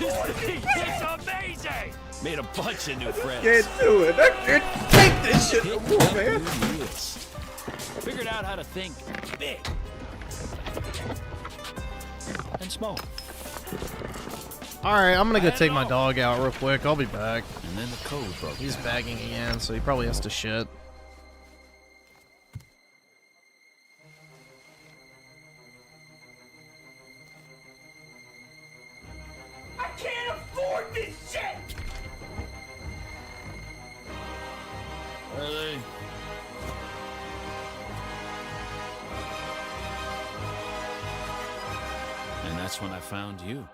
It's amazing! Made a bunch of new friends. Can't do it. I can't take this shit no more, man. Figured out how to think big and small. Alright, I'm gonna go take my dog out real quick. I'll be back. And then the code broke. He's bagging again, so he probably has to shit. I can't afford this shit! Really? And that's when I found you.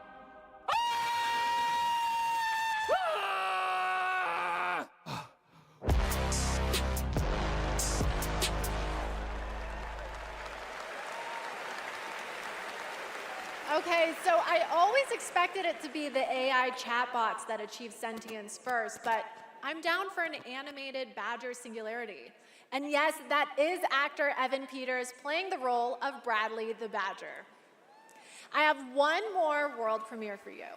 Okay, so I always expected it to be the AI chatbots that achieve sentience first, but I'm down for an animated Badger singularity. And yes, that is actor Evan Peters playing the role of Bradley the Badger. I have one more world premiere for you.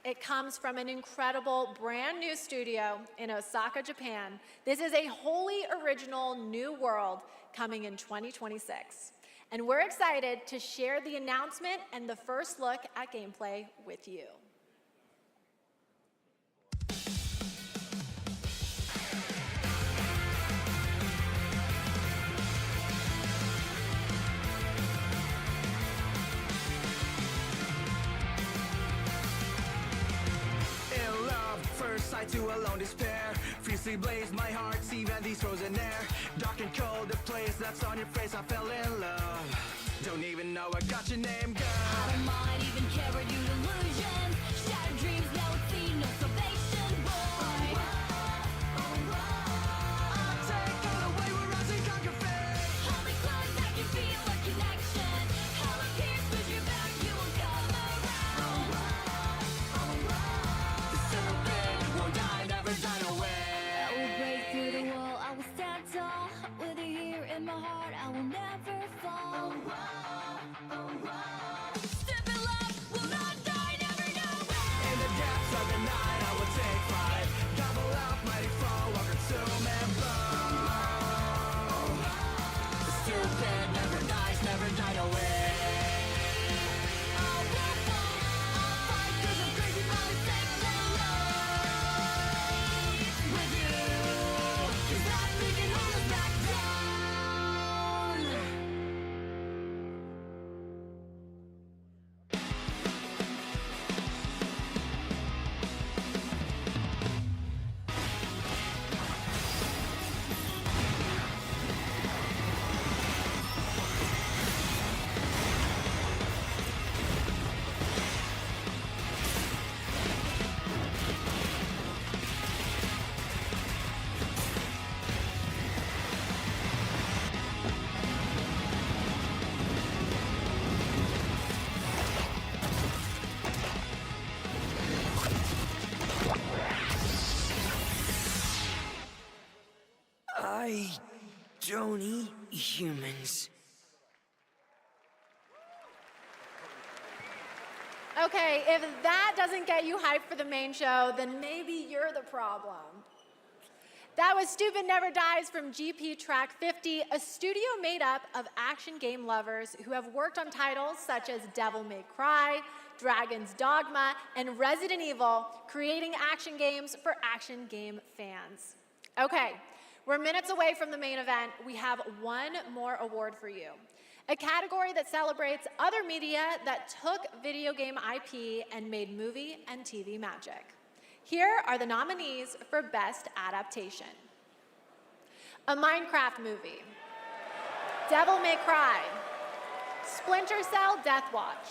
It comes from an incredible brand new studio in Osaka, Japan. This is a wholly original new world coming in 2026. And we're excited to share the announcement and the first look at gameplay with you. In love, first sight to alone despair. Fiercely blaze my heart, even these frozen air. Dark and cold, the place that's on your face, I fell in love. Don't even know I got your name, girl. I don't mind, even care about you illusions. Shattered dreams, no see, no salvation, boy. I'll take all the way, we're rising, conquer fate. Hold me close, I can feel a connection. Hell appears, push your back, you won't come around. This little bit won't die, never die away. I will break through the wall, I will stand tall. With you here in my heart, I will never fall. Step don't eat humans. Okay, if that doesn't get you hyped for the main show, then maybe you're the problem. That was Stupid Never Dies from GP Track 50, a studio made up of action game lovers who have worked on titles such as Devil May Cry, Dragon's Dogma, and Resident Evil, creating action games for action game fans. Okay, we're minutes away from the main event. We have one more award for you. A category that celebrates other media that took video game IP and made movie and TV magic. Here are the nominees for Best Adaptation. A Minecraft movie, Devil May Cry, Splinter Cell Death Watch,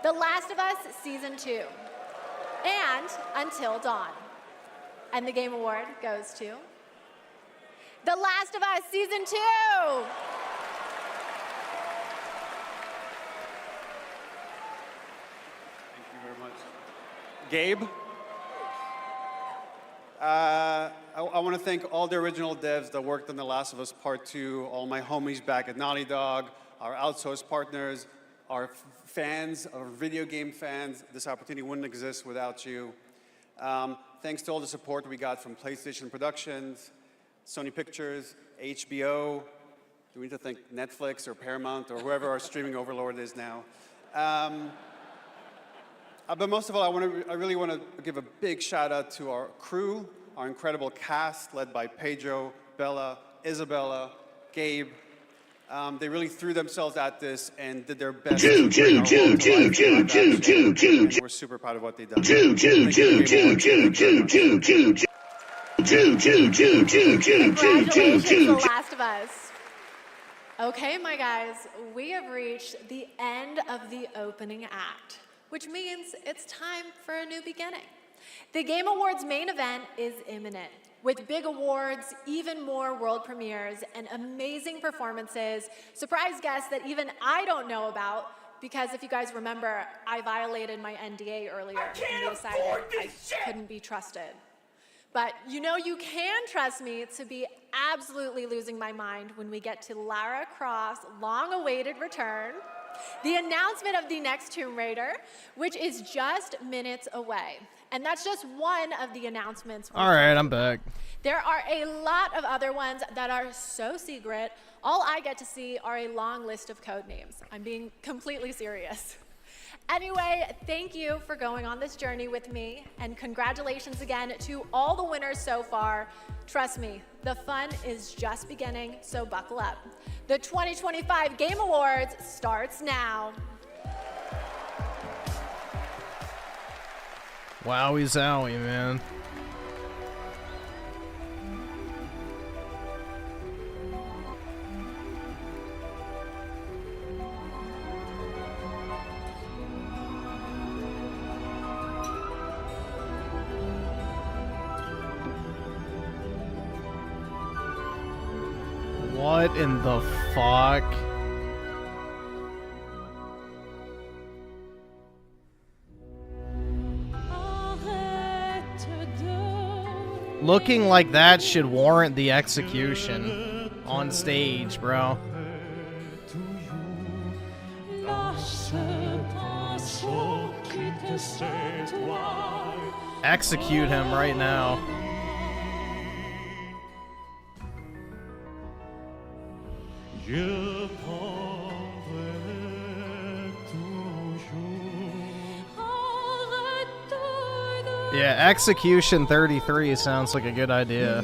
The Last of Us Season 2, and Until Dawn. And the Game Award goes to The Last of Us Season 2! Gabe. I want to thank all the original devs that worked on The Last of Us Part 2, all my homies back at Naughty Dog, our outsourced partners, our fans, our video game fans. This opportunity wouldn't exist without you. Thanks to all the support we got from PlayStation Productions, Sony Pictures, HBO. Do we need to thank Netflix or Paramount or whoever our streaming overlord is now? But most of all, I really want to give a big shout out to our crew, our incredible cast led by Pedro, Bella, Isabella, Gabe. They really threw themselves at this and did their best. We're super proud of what they've done. Congratulations to The Last of Us. Okay, my guys, we have reached the end of the opening act, which means it's time for a new beginning. The Game Awards main event is imminent, with big awards, even more world premieres, and amazing performances, surprise guests that even I don't know about, because if you guys remember, I violated my NDA earlier and they decided I couldn't be trusted. But you know you can trust me to be absolutely losing my mind when we get to Lara Croft's long-awaited return, the announcement of the next Tomb Raider, which is just minutes away. And that's just one of the announcements. All right, I'm back. There are a lot of other ones that are so secret, all I get to see are a long list of code names. I'm being completely serious. Anyway, thank you for going on this journey with me, and congratulations again to all the winners so far. Trust me, the fun is just beginning, so buckle up. The 2025 Game Awards starts now. Wowie zowie, man. What in the fuck? Looking like that should warrant the execution on stage, bro. Execute him right now. Yeah, Execution 33 sounds like a good idea.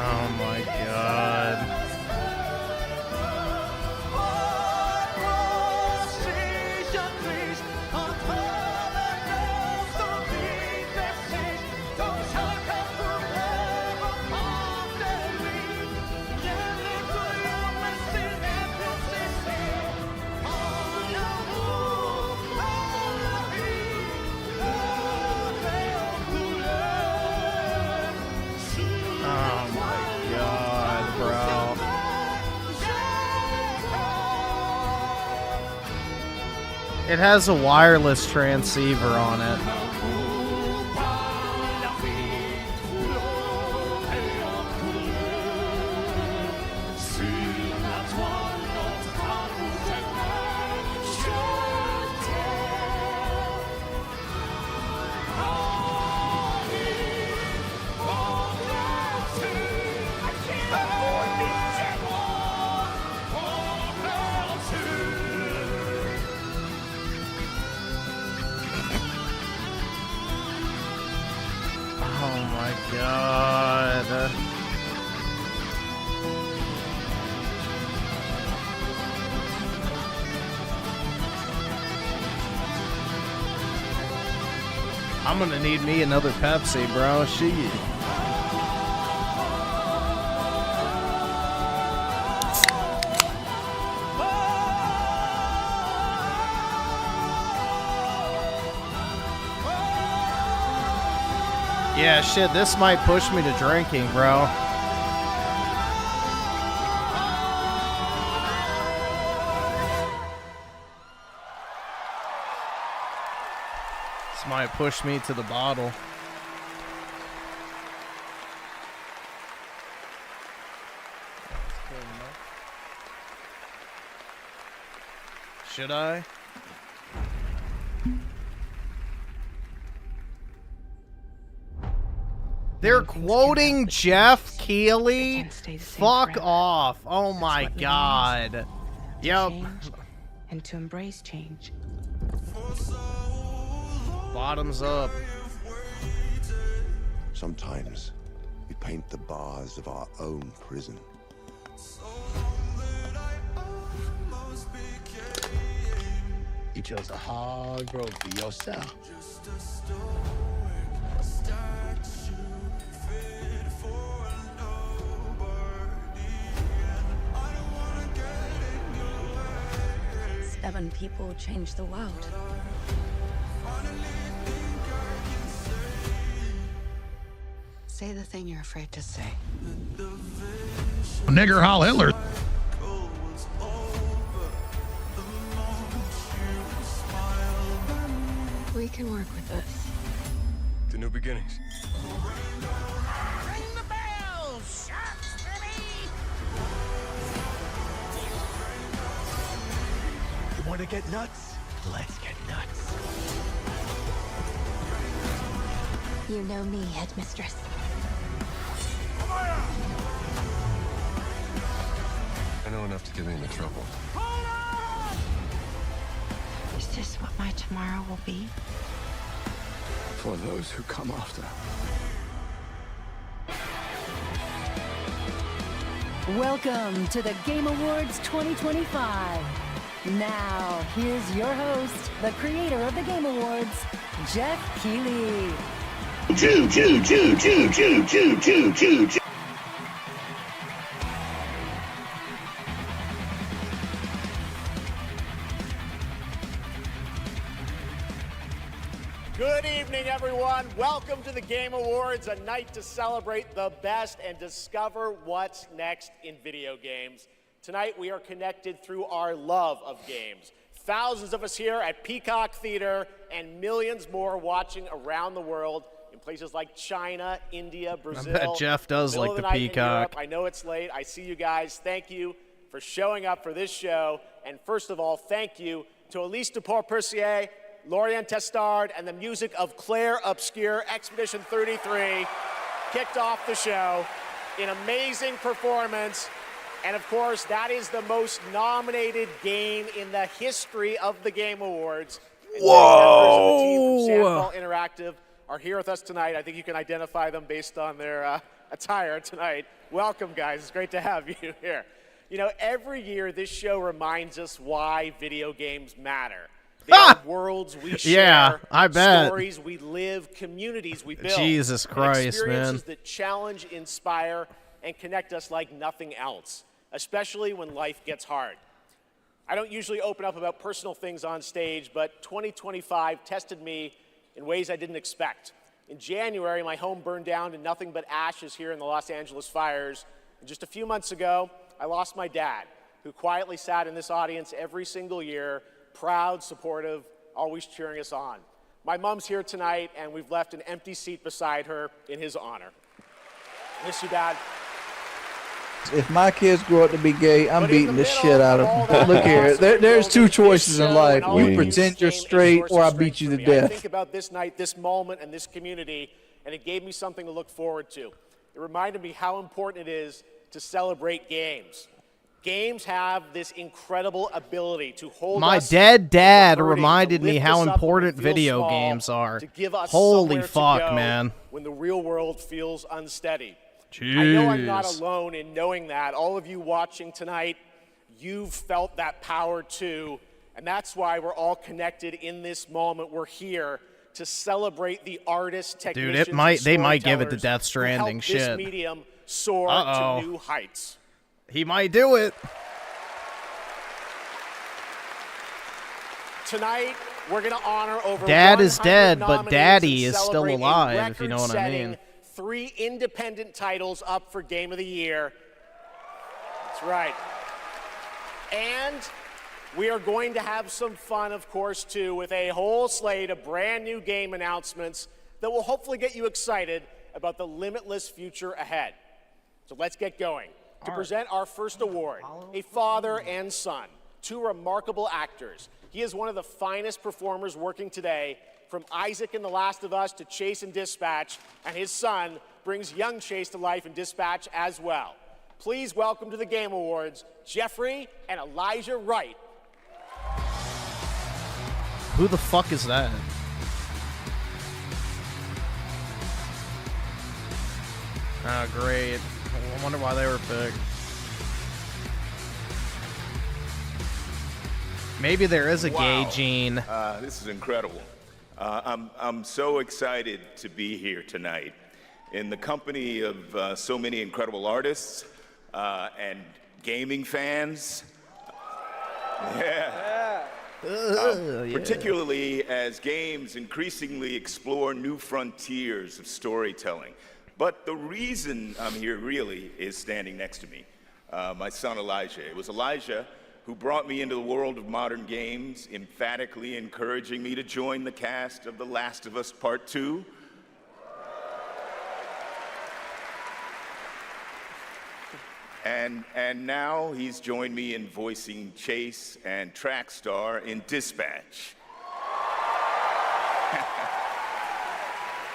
Oh my god. It has a wireless transceiver on it. Oh my god. I'm gonna need me another Pepsi, bro. Shit. Yeah, shit, this might push me to drinking, bro. This might push me to the bottle. Should I? They're quoting Jeff Keighley? Fuck off. Oh my god. Yep. And to embrace change. Bottoms up. Sometimes we paint the bars of our own prison. You chose a hard road for yourself. Seven people change the world. Say the thing you're afraid to say. Nigger Hall Hitler. We can work with this. The new beginnings. You want to get nuts? Let's get nuts. You know me, Headmistress. I know enough to get me into trouble. Is this what my tomorrow will be? For those who come after. Welcome to the Game Awards 2025. Now, here's your host, the creator of the Game Awards, Jeff Keighley. Choo, choo, choo, choo, choo, choo, choo, choo, choo. Good evening, everyone. Welcome to the Game Awards, a night to celebrate the best and discover what's next in video games. Tonight, we are connected through our love of games. Thousands of us here at Peacock Theater and millions more watching around the world in places like China, India, Brazil. I bet Jeff does middle like of the night in Peacock. Europe. I know it's late. I see you guys. Thank you for showing up for this show. And first of all, thank you to Elise Duport-Percier, Lorian Testard, and the music of Claire Obscure. Expedition 33 kicked off the show. An amazing performance. And of course, that is the most nominated game in the history of the Game Awards. Whoa! Members of the team from Sandfall Interactive are here with us tonight. I think you can identify them based on their attire tonight. Welcome, guys. It's great to have you here. You know, every year this show reminds us why video games matter. They are worlds we share, Yeah, I bet. stories we live, communities we build. Jesus Christ, experiences man. that challenge, inspire, and connect us like nothing else, especially when life gets hard. I don't usually open up about personal things on stage, but 2025 tested me in ways I didn't expect. In January, my home burned down to nothing but ashes here in the Los Angeles fires. And just a few months ago, I lost my dad, who quietly sat in this audience every single year proud, supportive, always cheering us on. My mom's here tonight, and we've left an empty seat beside her in his honor. Miss you, Dad. If my kids grow up to be gay, I'm beating the shit out of them. Look here, there's two choices in life. You pretend you're straight, or I beat you to I death. think about this night, this moment, and this community, and it gave me something to look forward to. It reminded me how important it is to celebrate games. Games have this incredible ability to hold My us dead dad from hurting, reminded to me lift how us up when we important feel video small, games are. to give us Holy somewhere to fuck, go man. when the real world feels unsteady. Jeez. I know I'm not alone in knowing that. All of you watching tonight, you've felt that power too, and that's why we're all connected in this moment. We're here to celebrate the artists, technicians, Dude, they might give it to storytellers Death Stranding who helped shit. this medium soar Uh-oh. to new heights. He might do it. Tonight, we're going to honor over Dad is 100 dead, but nominees Daddy and is still celebrate a alive, if you know what I record-setting mean. 3 independent titles up for Game of the Year. That's right. And we are going to have some fun, of course, too, with a whole slate of brand new game announcements that will hopefully get you excited about the limitless future ahead. So let's get going. To present our first award, a father and son, 2 remarkable actors. He is one of the finest performers working today, from Isaac in The Last of Us to Chase in Dispatch, and his son brings young Chase to life in Dispatch as well. Please welcome to the Game Awards, Jeffrey and Elijah Wright. Who the fuck is that? Oh, great. I wonder why they were picked. Maybe there is a gay gene. This is incredible. I'm so excited to be here tonight in the company of so many incredible artists and gaming fans. Yeah. Particularly as games increasingly explore new frontiers of storytelling. But the reason I'm here really is standing next to me, my son Elijah. It was Elijah who brought me into the world of modern games, emphatically encouraging me to join the cast of The Last of Us Part 2. And now he's joined me in voicing Chase and Trackstar in Dispatch.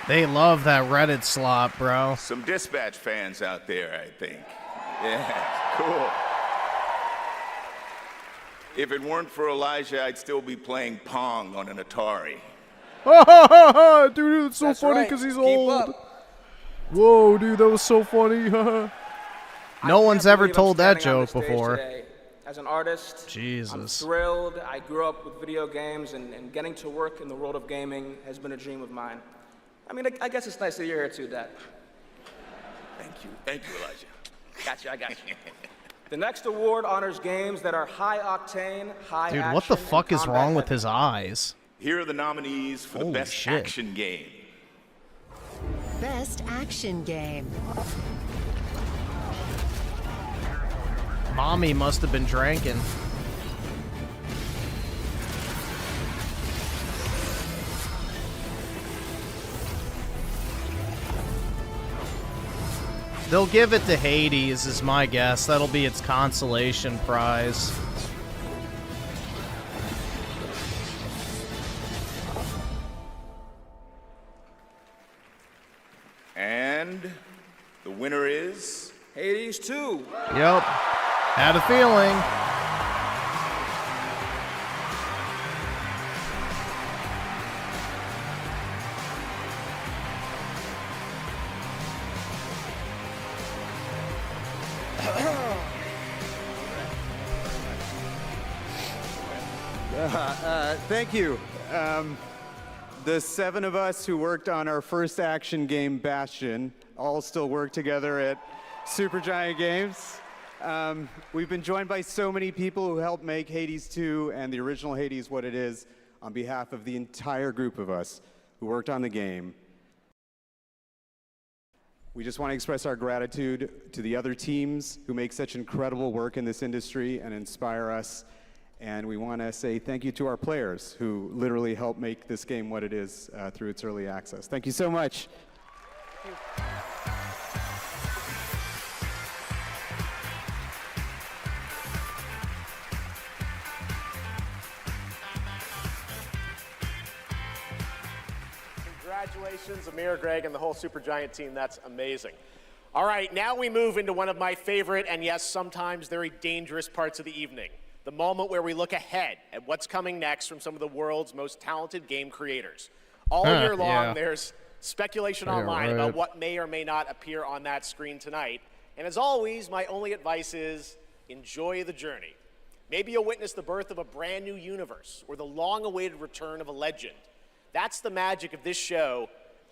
They love that Reddit slop, bro. Some Dispatch fans out there, I think. Yeah, cool. If it weren't for Elijah, I'd still be playing Pong on an Atari. Dude, it's so That's funny right. because he's Keep old. up. Whoa, dude, that was so funny. No one's ever told that joke before. Today. As an artist, Jesus. I'm thrilled. I grew up with video games, and getting to work in the world of gaming has been a dream of mine. I mean, I guess it's nice that you're here too, Dad. Thank you. Thank you, Elijah. Gotcha, I got you. The next award honors games that are high octane, high action. Dude, what the fuck and is wrong combat with his eyes? Here are the nominees for the Holy Best shit. Action Game. Best action game. Mommy must have been drinking. They'll give it to Hades, is my guess. That'll be its consolation prize. And the winner is... Hades 2. Yep. Had a feeling. Thank you. The 7 of us who worked on our first action game, Bastion, all still work together at Supergiant Games. We've been joined by so many people who helped make Hades 2 and the original Hades what it is. On behalf of the entire group of us who worked on the game, we just want to express our gratitude to the other teams who make such incredible work in this industry and inspire us. And we want to say thank you to our players who literally helped make this game what it is through its early access. Thank you so much. Congratulations, Amir, Greg, and the whole Supergiant team. That's amazing. All right, now we move into one of my favorite and, yes, sometimes very dangerous parts of the evening. The moment where we look ahead at what's coming next from some of the world's most talented game creators. All year long, there's speculation online about what may or may not appear on that screen tonight. And as always, my only advice is enjoy the journey. Maybe you'll witness the birth of a brand new universe or the long-awaited return of a legend. That's the magic of this show.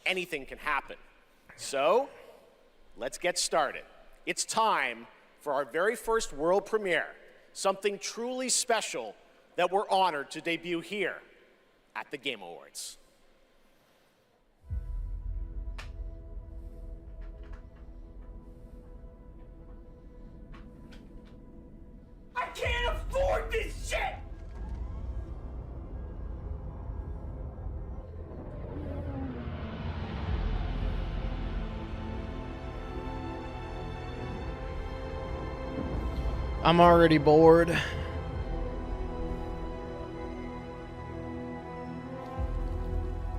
Anything can happen. So, let's get started. It's time for our very first world premiere, something truly special that we're honored to debut here at the Game Awards. I can't afford this shit! I'm already bored.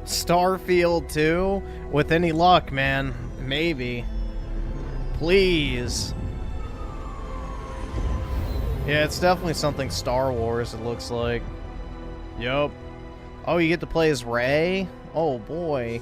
Starfield 2? With any luck, man. Maybe. Please. Yeah, it's definitely something Star Wars, it looks like. Yup. Oh, you get to play as Rey? Oh, boy.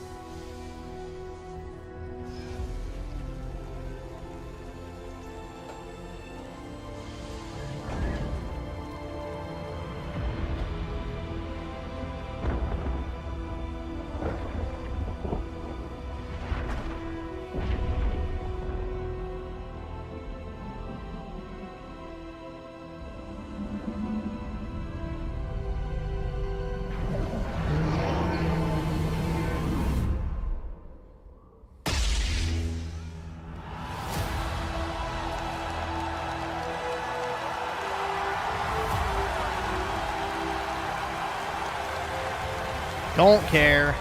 Don't care.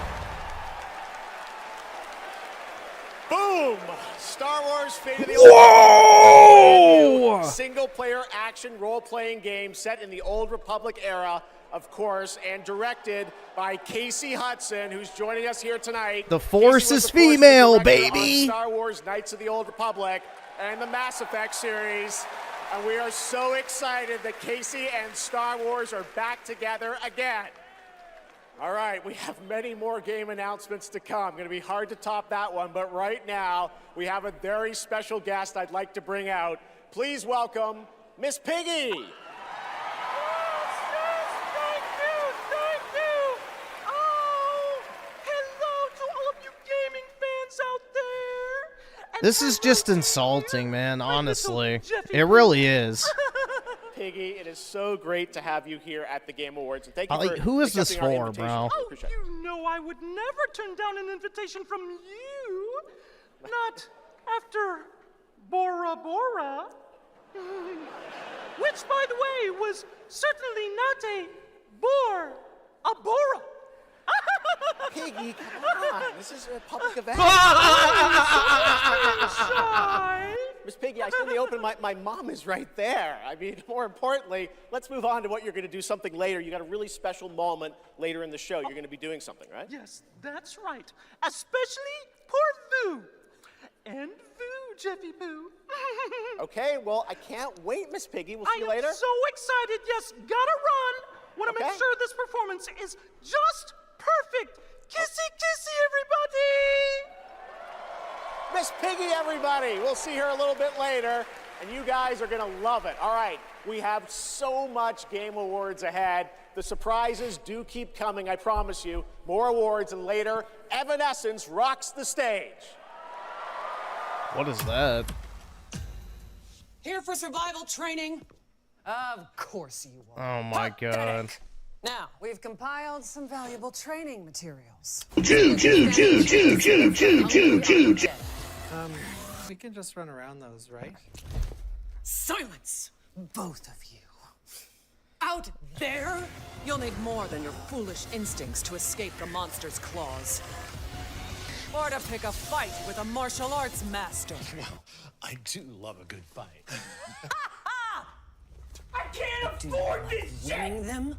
Boom! Star Wars Fate of the Whoa! Single-player action role-playing game set in the Old Republic era, of course, and directed by Casey Hudson, who's joining us here tonight. The Force is Casey was, female, the director baby! on Star Wars Knights of the Old Republic and the Mass Effect series. And we are so excited that Casey and Star Wars are back together again. All right, we have many more game announcements to come. Going to be hard to top that one, but right now we have a very special guest I'd like to bring out. Please welcome Miss Piggy. Thank you. Oh, hello to all of you gaming fans out there. And This is just insulting, man, honestly. It really is. Piggy, it is so great to have you here at the Game Awards, and thank you for who is this accepting our for, invitation. bro? Oh, you know I would never turn down an invitation from you. Not after Bora Bora. Which, by the way, was certainly not a bore, a Bora. Piggy, come on. This is a public event. Miss Piggy, I said in the open, my mom is right there. I mean, more importantly, let's move on to what you're going to do something later. You got a really special moment later in the show. You're going to be doing something, right? Yes, that's right. Especially poor Vu. And Vu, Jeffy Boo. Okay, well, I can't wait, Miss Piggy. We'll see you later. I am so excited. Yes, gotta run. Want to make sure this performance is just perfect. Kissy, kissy, everybody. Miss Piggy, everybody. We'll see her a little bit later, and you guys are going to love it. All right, we have so much Game Awards ahead. The surprises do keep coming, I promise you. More awards, and later, Evanescence rocks the stage. What is that? Here for survival training? Of course you are. Oh my god. Now, we've compiled some valuable training materials. We can just run around those, right? Silence, both of you. Out there? You'll need more than your foolish instincts to escape the monster's claws. Or to pick a fight with a martial arts master. Well, I do love a good fight. I can't afford this shit! Them?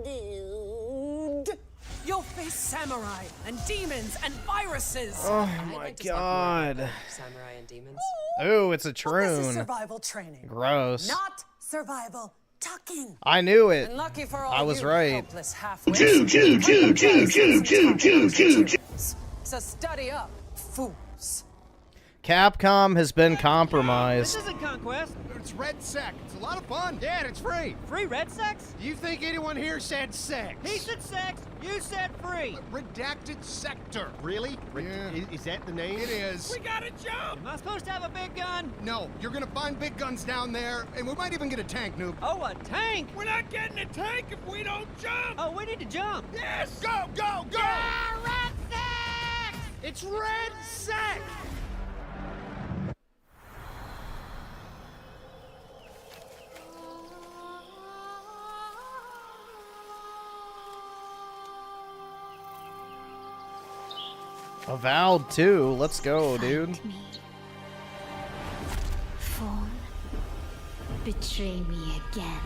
Dude. You'll face samurai and demons and viruses. Oh my god. Samurai and demons? Ooh, it's a Well, this is troon. survival training. Gross. Not survival tucking. I knew it. And lucky for all I was you right. helpless halfwits. So study up, fools. Capcom has been compromised. This isn't Conquest. It's Red Sec. It's a lot of fun. Yeah, and it's free. Free Red Sex? Do you think anyone here said sex? He said sex. You said free. Redacted Sector. Really? Yeah. Is that the name? It is. We gotta jump. Am I supposed to have a big gun? No, you're gonna find big guns down there, and we might even get a tank, noob. Oh, a tank? We're not getting a tank if we don't jump. Oh, we need to jump. Yes. Go, go, go. Yeah, Red Sex. It's Red Sex. Avowed too. Let's go, dude. Phone. Betray me again.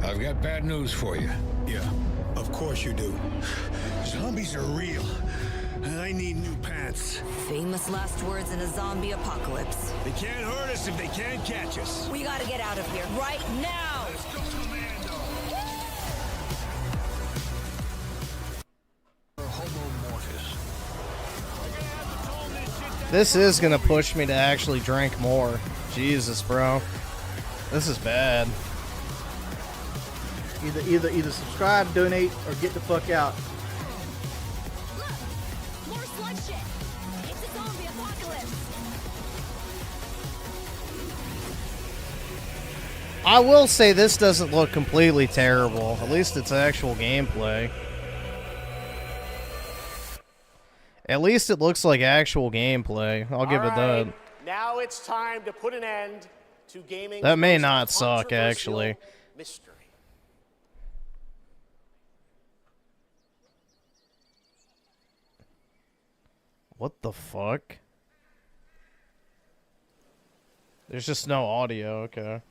I've got bad news for you. Yeah, of course you do. Zombies are real. And I need new pants. Famous last words in a zombie apocalypse. They can't hurt us if they can't catch us. We gotta get out of here right now! Let's go, Commando! Homo mortis. This is gonna push me to actually drink more. Jesus, bro. This is bad. Either subscribe, donate, or get the fuck out. More slug shit. It's a zombie apocalypse. I will say this doesn't look completely terrible. At least it's actual gameplay. At least it looks like actual gameplay. I'll give it that. Now it's time to put an end to gaming. That may not suck, actually. Mystery. What the fuck? There's just no audio, okay.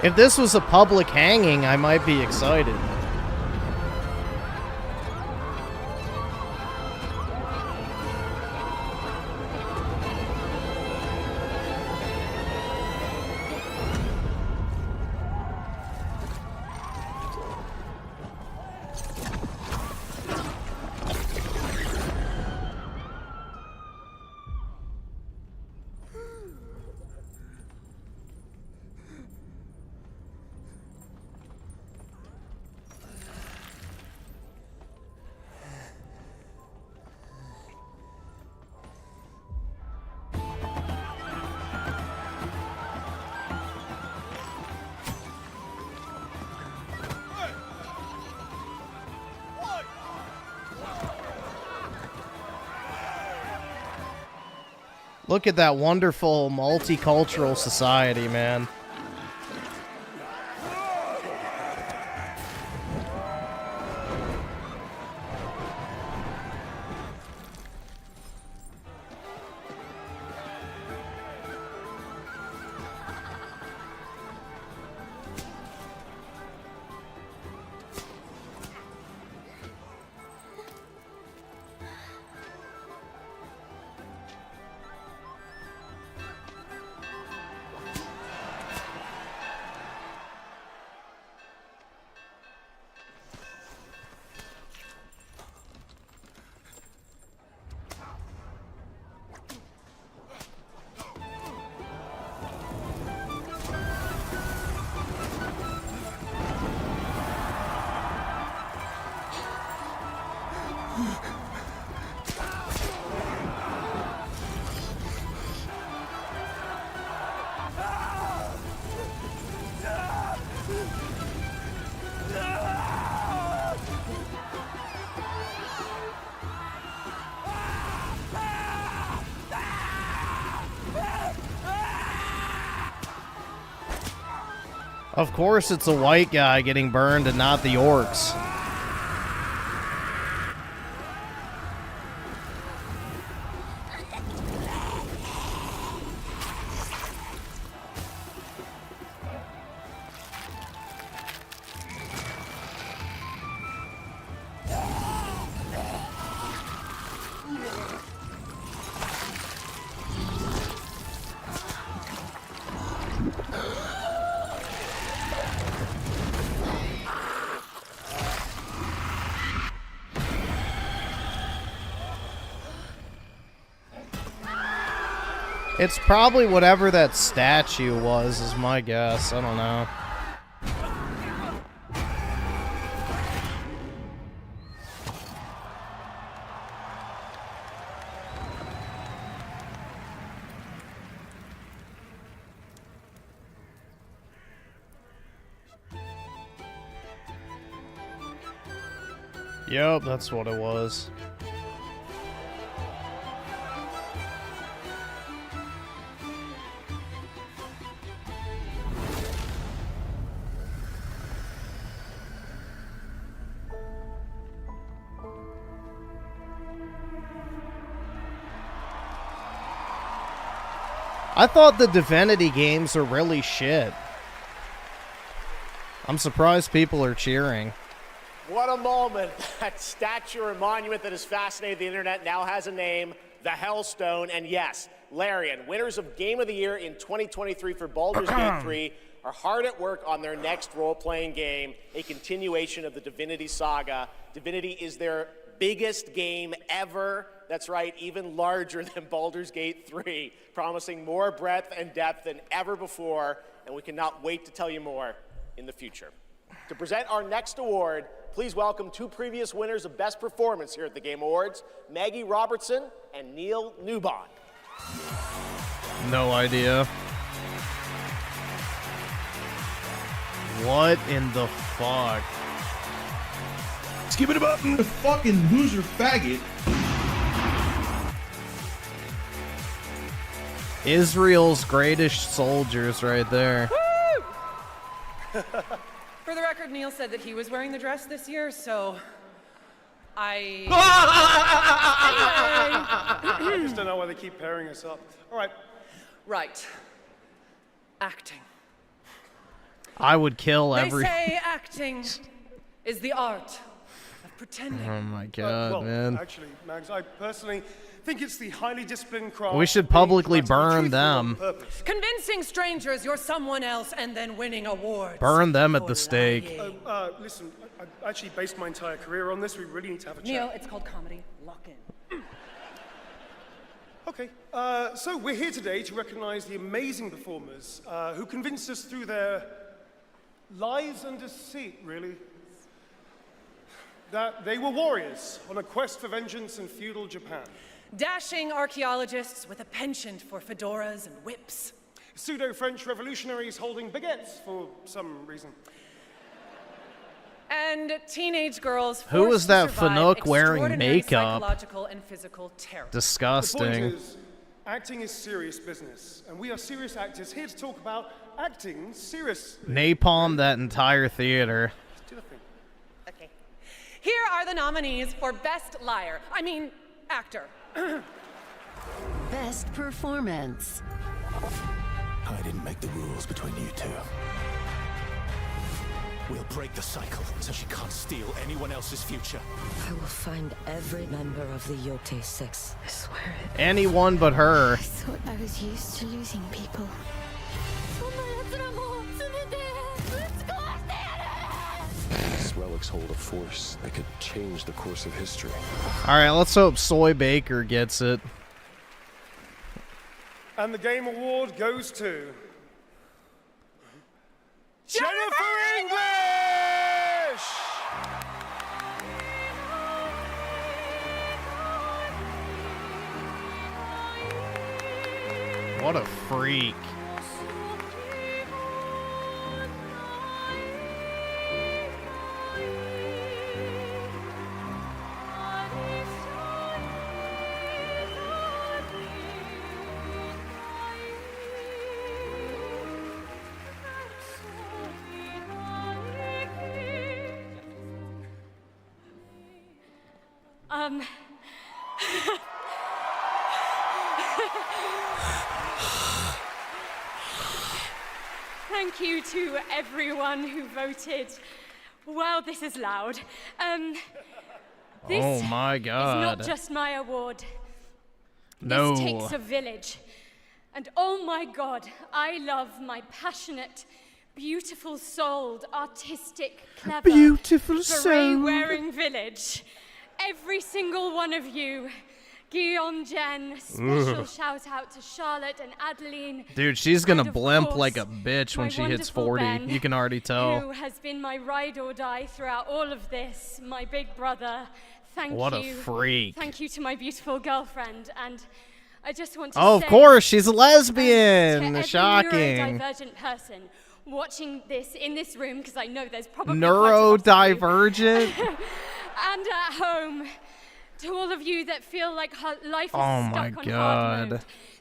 If this was a public hanging, I might be excited. Look at that wonderful multicultural society, man. Of course it's a white guy getting burned and not the orcs. It's probably whatever that statue was, is my guess. I don't know. Yep, that's what it was. I thought the Divinity games are really shit. I'm surprised people are cheering. What a moment. That statue or monument that has fascinated the internet now has a name, the Hellstone. And yes, Larian, winners of Game of the Year in 2023 for Baldur's Gate 3, are hard at work on their next role-playing game, a continuation of the Divinity saga. Divinity is their biggest game ever. That's right, even larger than Baldur's Gate 3, promising more breadth and depth than ever before, and we cannot wait to tell you more in the future. To present our next award, please welcome two previous winners of Best Performance here at the Game Awards, Maggie Robertson and Neil Newbon. No idea. What in the fuck? Skip it up. The fucking loser faggot. Israel's greatest soldiers right there. For the record, Neil said that he was wearing the dress this year, so I just don't know why they keep pairing us up. All right. Right. Acting. I would kill every... They say acting is the art of pretending. Oh my god, man. Actually, Mags, I personally think it's the highly disciplined craft. We should publicly burn them. Convincing strangers you're someone else and then winning awards. Burn them at the stake. Listen, I actually based my entire career on this. We really need to have a chat. Neil, it's called comedy. Lock in. Okay, so we're here today to recognize the amazing performers who convinced us through their lies and deceit, really, that they were warriors on a quest for vengeance in feudal Japan. Dashing archaeologists with a penchant for fedoras and whips. Pseudo-French revolutionaries holding baguettes for some reason. And teenage girls Who was that Fanook wearing extraordinary makeup? Psychological and physical terror. Disgusting. The point is, acting is serious business, and we are serious actors here to talk about acting seriously. Napalm that entire theater. Do the thing. Okay. Here are the nominees for Best Liar. I mean, actor. Best performance. I didn't make the rules between you two. We'll break the cycle so she can't steal anyone else's future. I will find every member of the Yote Six. I swear it. Anyone but her. I thought I was used to losing people. These relics hold a force that could change the course of history. Alright, let's hope Soy Baker gets it. And the Game Award goes to... Jennifer English! What a freak. Thank you to everyone who voted. Wow, this is loud. This Oh my God. is not just my award. No. This takes a village. And oh my God, I love my passionate, beautiful-souled, artistic, clever, beret-wearing village. Every single one of you. Guillaume, Jen, special shout out to Charlotte and Adeline. Dude, she's gonna and of blimp course, like a bitch when my she hits wonderful 40. Ben, You can already tell. Who has been my ride or die throughout all of this, my big brother. Thank What you. a freak. Thank you to my beautiful girlfriend. And I just want to Oh, say, of course, she's a to lesbian. every Shocking. neurodivergent person watching this in this room, because I know there's probably quite a lot of you, Neurodivergent? and at home, to all of you that feel like life is Oh stuck my on hard God. mode,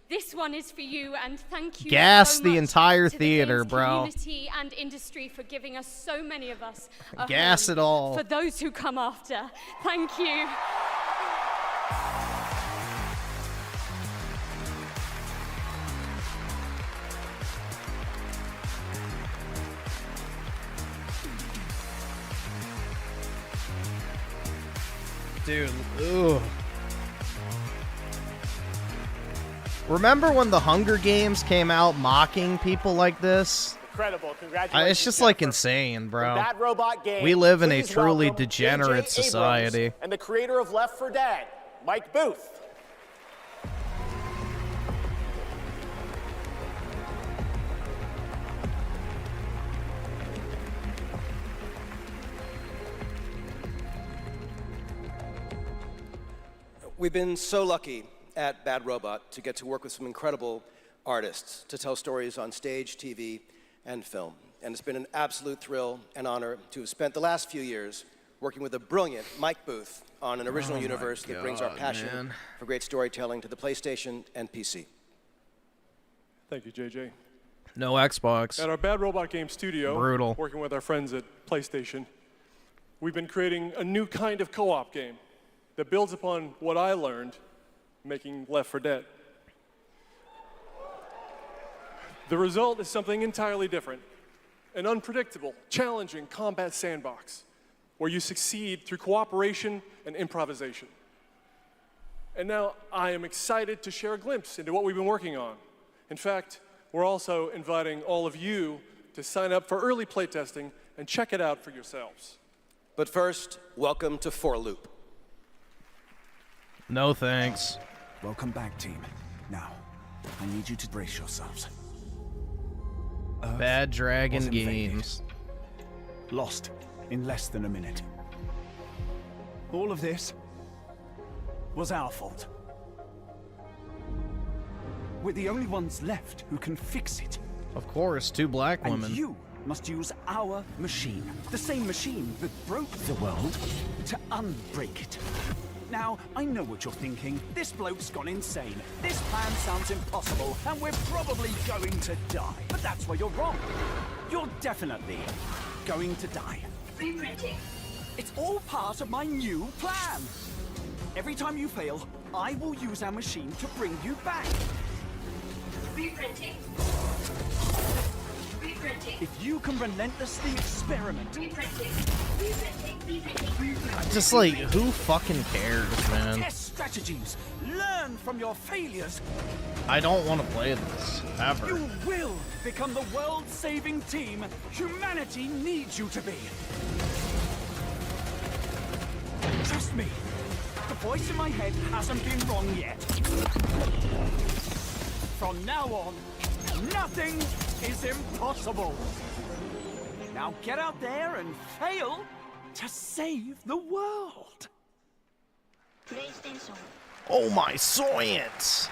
this one is for you, and thank you Gas so the much entire to the theater, games bro. community and industry for giving us so many of us a Gas home. it all. For those who come after, thank you. Dude, ugh. Remember when the Hunger Games came out mocking people like this? Incredible. Congratulations. It's just like insane, bro. From Bad Robot Games, We live in a please truly welcome degenerate J.J. Abrams society. and the creator of Left 4 Dead, Mike Booth. We've been so lucky at Bad Robot to get to work with some incredible artists to tell stories on stage, TV, and film. And it's been an absolute thrill and honor to have spent the last few years working with the brilliant Mike Booth on an original Oh my universe that brings our God, passion man. for great storytelling to the PlayStation and PC. Thank you, JJ. No Xbox. At our Bad Robot Game studio, Brutal. working with our friends at PlayStation, we've been creating a new kind of co-op game that builds upon what I learned making Left 4 Dead. The result is something entirely different, an unpredictable, challenging combat sandbox where you succeed through cooperation and improvisation. And now I am excited to share a glimpse into what we've been working on. In fact, we're also inviting all of you to sign up for early playtesting and check it out for yourselves. But first, welcome to 4 Loop. No thanks. Welcome back, team. Now, I need you to brace yourselves. Bad Dragon was invaded. Games. Lost in less than a minute. All of this was our fault. We're the only ones left who can fix it. Of course, 2 black And women. you must use our machine, the same machine that broke the world, to unbreak it. Now, I know what you're thinking. This bloke's gone insane. This plan sounds impossible, and we're probably going to die. But that's where you're wrong. You're definitely going to die. Reprinting. It's all part of my new plan. Every time you fail, I will use our machine to bring you back. Reprinting. Reprinting. If you can relentlessly experiment. Reprinting. Just like, who fucking cares, man? Test strategies. Learn from your failures. I don't want to play this, ever. You will become the world-saving team humanity needs you to be. Trust me, the voice in my head hasn't been wrong yet. From now on, nothing is impossible. Now get out there and fail to save the world. Oh my science!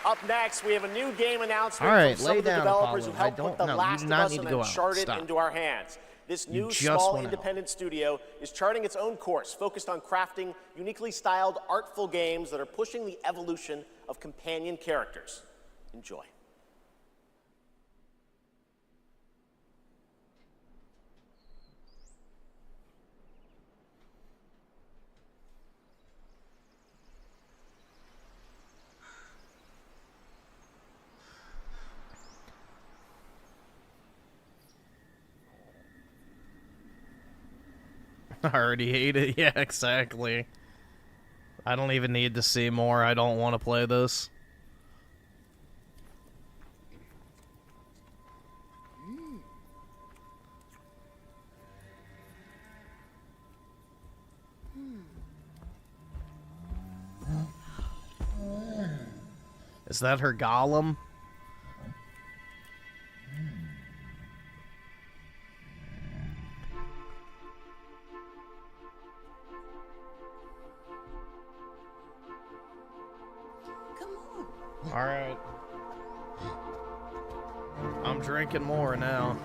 Up next, we have a new game announcement All right, from some lay of the down, developers Apollo. who helped I put don't The know. Last You of not Us need and to go out. Uncharted Stop. into our hands. This You new just small went out. independent studio is charting its own course, focused on crafting uniquely styled, artful games that are pushing the evolution of companion characters. Enjoy. I already hate it. Yeah, exactly. I don't even need to see more. I don't want to play this. Is that her golem? Alright. I'm drinking more now.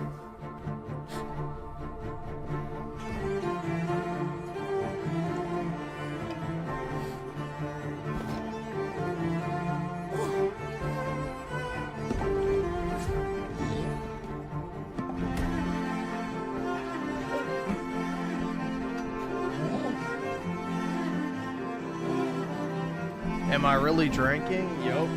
Am I really drinking? Yup.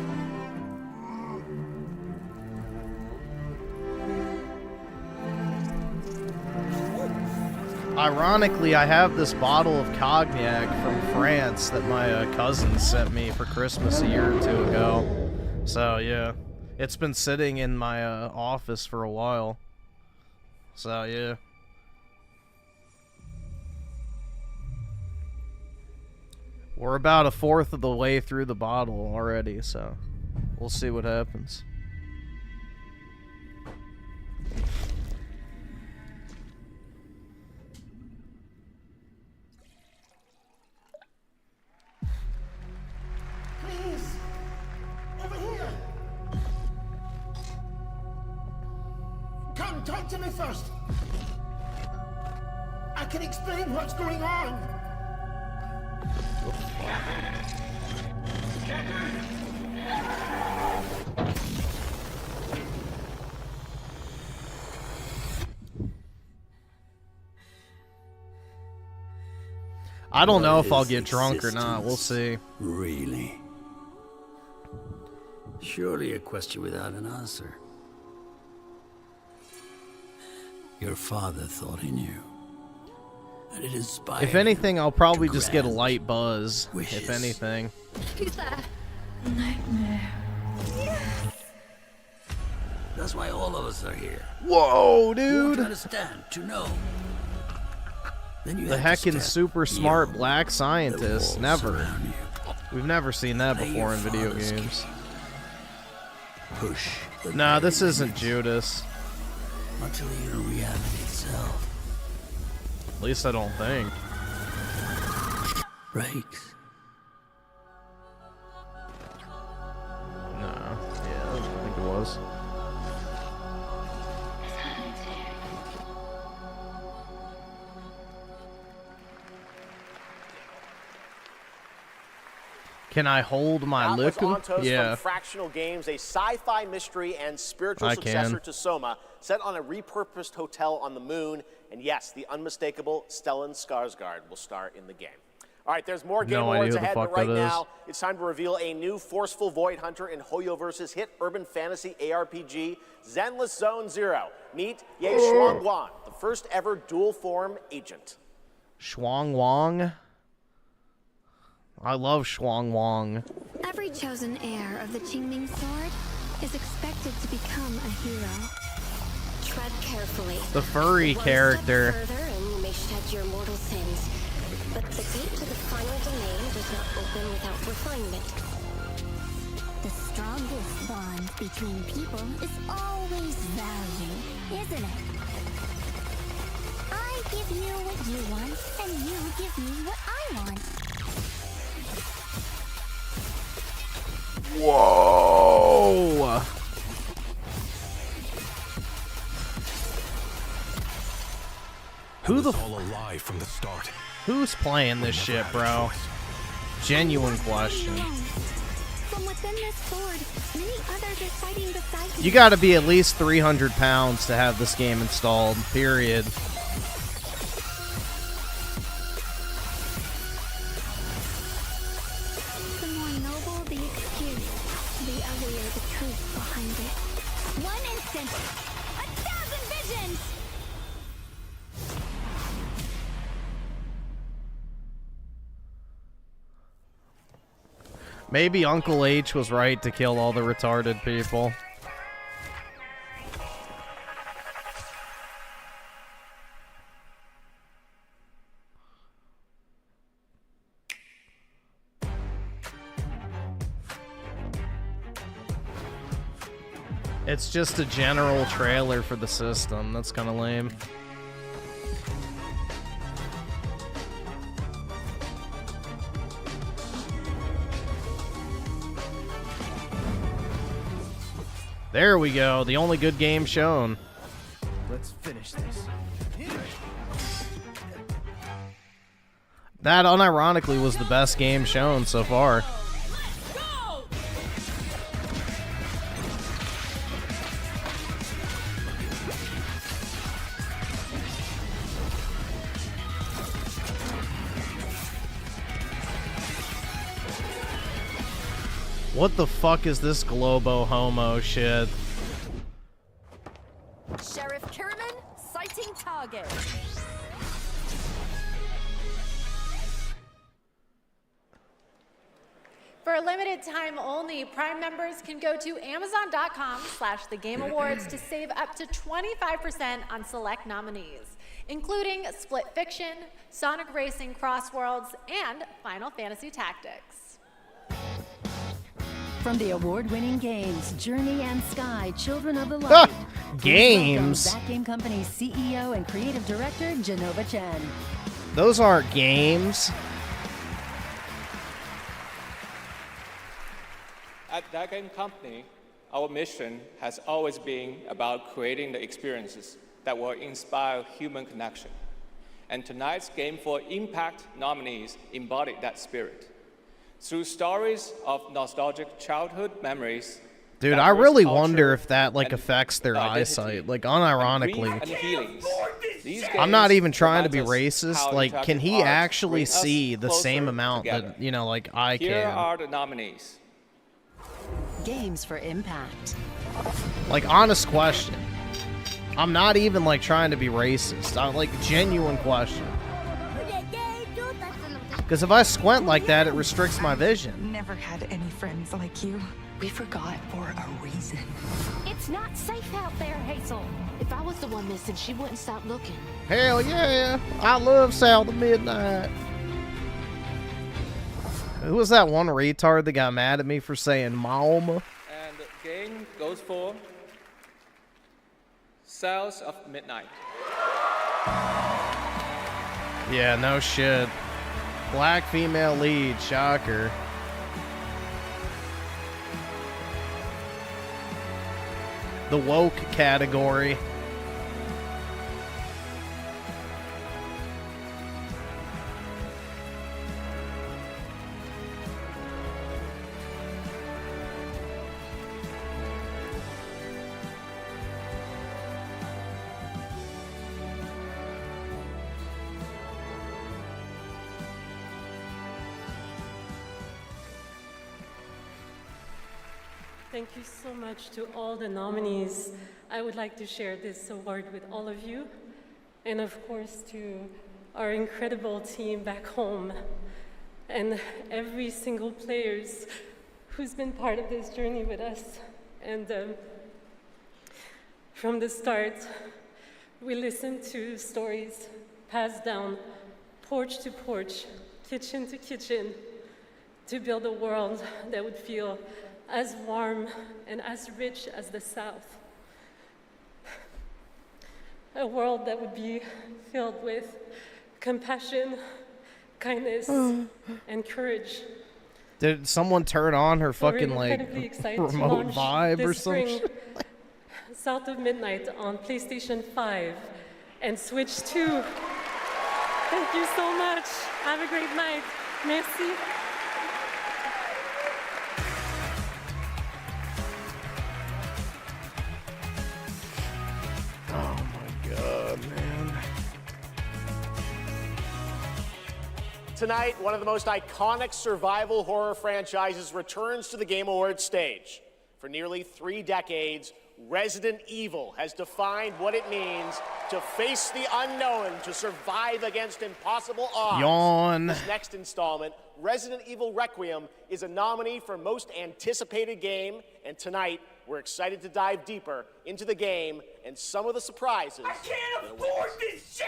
Ironically, I have this bottle of cognac from France that my cousin sent me for Christmas a year or two ago. So, yeah. It's been sitting in my office for a while. So, yeah. We're about a fourth of the way through the bottle already, so we'll see what happens. Please! Over here! Come, talk to me first! I can explain what's going on! I don't know if I'll get drunk or not. We'll see. Really? Surely a question without an answer. Your father thought he knew. And it inspired If anything, I'll probably to just get a grant light buzz. wishes. If anything. Who's there? Nightmare. That's why all of us are here. Whoa, You dude! to understand, to know. Then you The have to heckin' step super smart beyond black the scientist. walls Never. around you. We've never seen that Play before your in video father's games. game. Push. the Nah, this very isn't limits Judas. Until you're reality itself. At least I don't think. Breaks. No. Yeah, I don't think it was. Can I hold my Atlas liquor? Ontos Yeah. from Fractional Games, a sci-fi mystery and spiritual I successor can. to Soma, set on a repurposed hotel on the moon. And yes, the unmistakable Stellan Skarsgård will star in the game. All right, there's more Game No Awards idea who the ahead, but fuck right that is. now it's time to reveal a new forceful Void Hunter in Hoyoverse's hit urban fantasy ARPG, Zenless Zone Zero. Meet Ye Shuangguan, the first ever dual form agent. Shuang Wang. I love Shuang Wang. Every chosen heir of the Qingming sword is expected to become a hero. Tread carefully. The furry One character. step further and you may shed your mortal sins. But the gate to the final domain does not open without refinement. The strongest bond between people is always value, isn't it? I give you what you want, and you give me what I want. Whoa! Who the all a lie from the start. Who's playing this shit, bro? Genuine question. From within this sword, many others are fighting beside You gotta be at least 300 pounds to have this game installed, period. The more noble the excuse, the uglier the truth behind it. One instant, 1,000 visions! Maybe Uncle H was right to kill all the retarded people. It's just a general trailer for the system. That's kind of lame. There we go. The only good game shown. Let's finish this. That, unironically, was the best game shown so far. What the fuck is this Globo homo shit? Sheriff Kiriman, sighting target. For a limited time only, Prime members can go to Amazon.com/thegameawards to save up to 25% on select nominees, including Split Fiction, Sonic Racing Crossworlds, and Final Fantasy Tactics. From the award-winning games Journey and Sky, Children of the Light. Games? That Game Company's CEO and creative director, Genova Chen. Those aren't games. At that game company, our mission has always been about creating the experiences that will inspire human connection. And tonight's Game for Impact nominees embody that spirit. Through stories of nostalgic childhood memories. Dude, I really wonder if that like affects their eyesight. Like, unironically. I'm not even trying to be racist. Like, can he actually see the same amount that, you know, like I can? Here are the nominees. Games for Impact. Like, honest question. I'm not even like trying to be racist. I'm like, genuine question. Because if I squint like that, it restricts my vision. Never had any friends like you. We forgot for a reason. It's not safe out there, Hazel. If I was the one missing, she wouldn't stop looking. Hell yeah. I love South of Midnight. Who was that one retard that got mad at me for saying Mom? And the game goes for South of Midnight. Yeah, no shit. Black female lead, shocker. The woke category. Thank you so much to all the nominees. I would like to share this award with all of you, and of course to our incredible team back home, and every single players who's been part of this journey with us. And from the start, we listened to stories passed down porch to porch, kitchen to kitchen, to build a world that would feel as warm and as rich as the South. A world that would be filled with compassion, kindness, and courage. Did someone turn on her fucking We're like incredibly excited remote to launch vibe or this spring something? South of Midnight on PlayStation 5 and Switch 2. Thank you so much. Have a great night. Merci. Oh my god, man. Tonight, one of the most iconic survival horror franchises returns to the Game Awards stage. For nearly 3 decades, Resident Evil has defined what it means to face the unknown, to survive against impossible odds. Yawn. This next installment, Resident Evil Requiem, is a nominee for Most Anticipated Game, and tonight we're excited to dive deeper into the game and some of the surprises. I can't afford this shit!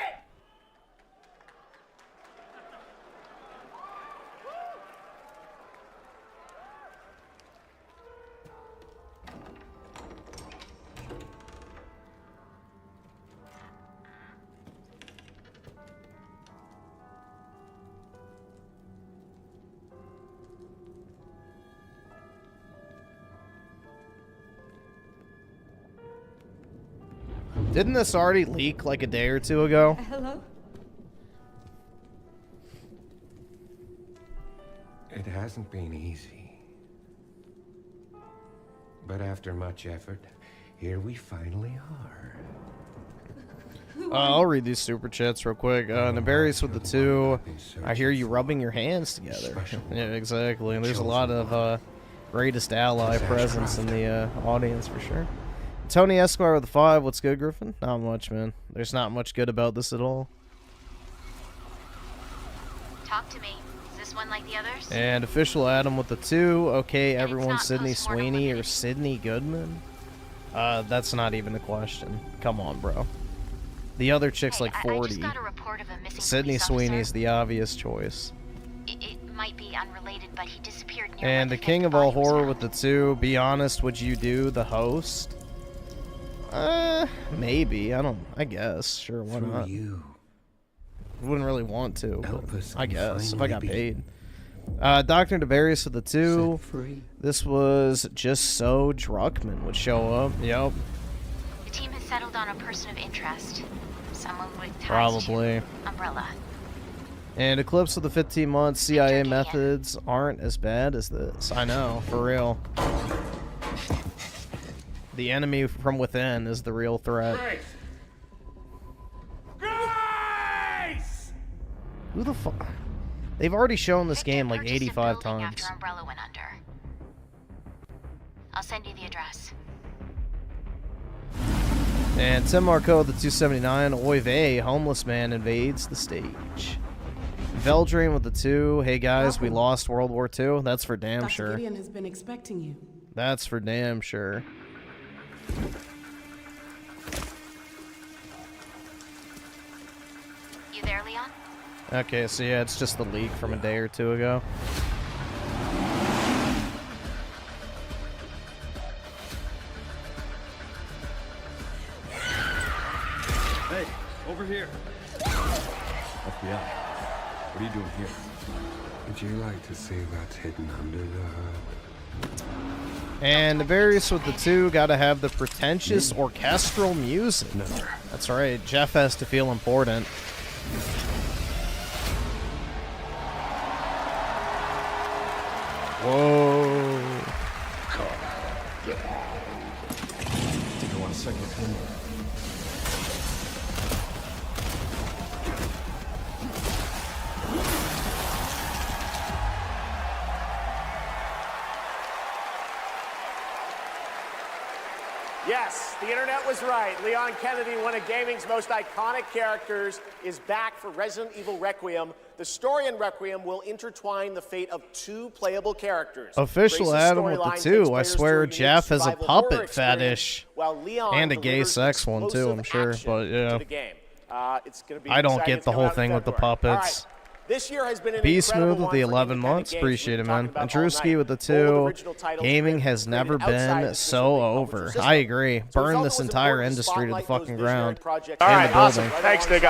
Didn't this already leak like a day or two ago? Hello? It hasn't been easy. But after much effort, here we finally are. I'll read these super chats real quick. Nefarious with the 2. I hear you rubbing your hands together. Yeah, exactly. And there's a lot of greatest ally presence in the audience for sure. Tony Esquire with the 5. What's good, Griffin? Not much, man. There's not much good about this at all. Talk to me. Is this one like the others? And Official Adam with the 2. Okay, everyone, Sydney Sweeney or Sydney Goodman? That's not even a question. Come on, bro. The other chick's like 40. I just got a report of a missing Sydney police Sweeney's officer. the obvious choice. It might be unrelated, but he disappeared near And the King of All Horror with the 2. Be honest, would you do the host? Maybe. I guess. Sure, why Through not? you. Wouldn't really want to, but I guess, if I got finally paid. Dr. Devarius with the 2. This was just so Druckmann would show up. Yep. The team has settled on a person of interest. Someone with ties Probably. to Umbrella. And Eclipse with the 15 months. CIA methods aren't as bad as this. I know, for real. The enemy from within is the real threat. Grace! Who the fuck? They've already shown this game like 85 times. After Umbrella went under. I'll send you the address. And Tim Marco with the 279. Oy vey, homeless man invades the stage. Veldream with the 2. Hey guys, we lost World War II. That's for damn Dr. sure. Gideon has been expecting you. That's for damn sure. You there, Leon? Okay, so yeah, it's just the leak from a day or two ago. Hey, over here. FBI, what are you doing here? Would you like to see what's hidden under the hood? And Nefarious with the 2. Gotta have the pretentious orchestral music. That's right, Jeff has to feel important. Whoa. Think I want a second opinion. Yes, the internet was right. Leon Kennedy, one of gaming's most iconic characters, is back for Resident Evil Requiem. The story in Requiem will intertwine the fate of 2 playable characters. Official Grace's Adam with the storyline 2. takes I players swear through a unique Jeff has a survival horror puppet experience, fetish. while Leon And a gay delivers sex one too, I'm sure. explosive But action yeah. to the game. It's gonna be I don't exciting. get It's the coming whole out in thing with the February. All puppets. right. This year has been an Be incredible Smooth with the one for 11 independent months. games. Appreciate it, We've man. talked about And all Drewski night. with the All 2. original titles Gaming have has been never created outside been of so over. I agree. Burn this entire industry to the fucking ground. All And right, the awesome. building. Thanks, nigga.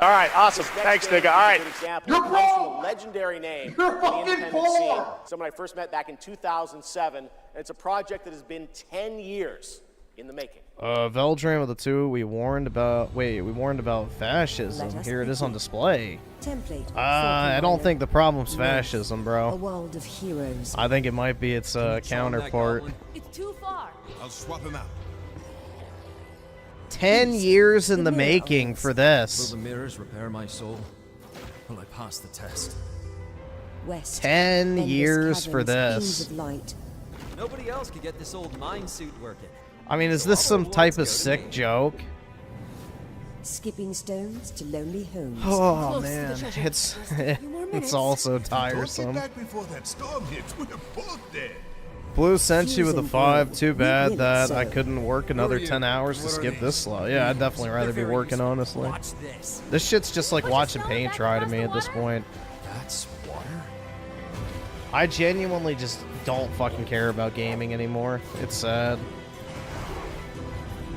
All right, awesome. Thanks, nigga. All right. You're a legendary name in the independent scene. Someone I first met back in 2007, and it's a project that has been 10 years in the making. Veldream with the 2. We warned about fascism. Here it is on display. I don't think the problem's fascism, A bro. world of heroes. I think it might be its counterpart. It's too far. I'll swap him out. 10 years in the making for this. Will the mirrors repair my soul? Will I pass the test? West. 10 years for caverns, this. kings of light. Nobody else could get this old mine suit working. I mean, is this some type of sick joke? Skipping stones to lonely homes. Oh man, it's also tiresome. Don't get back before that storm hits. We're both dead. Blue sent you with a 5. Too bad that I couldn't work another 10 hours to skip this slot. Yeah, I'd definitely rather be working, honestly. This shit's just like watching paint dry to me at this point. That's water? I genuinely just don't fucking care about gaming anymore. It's sad.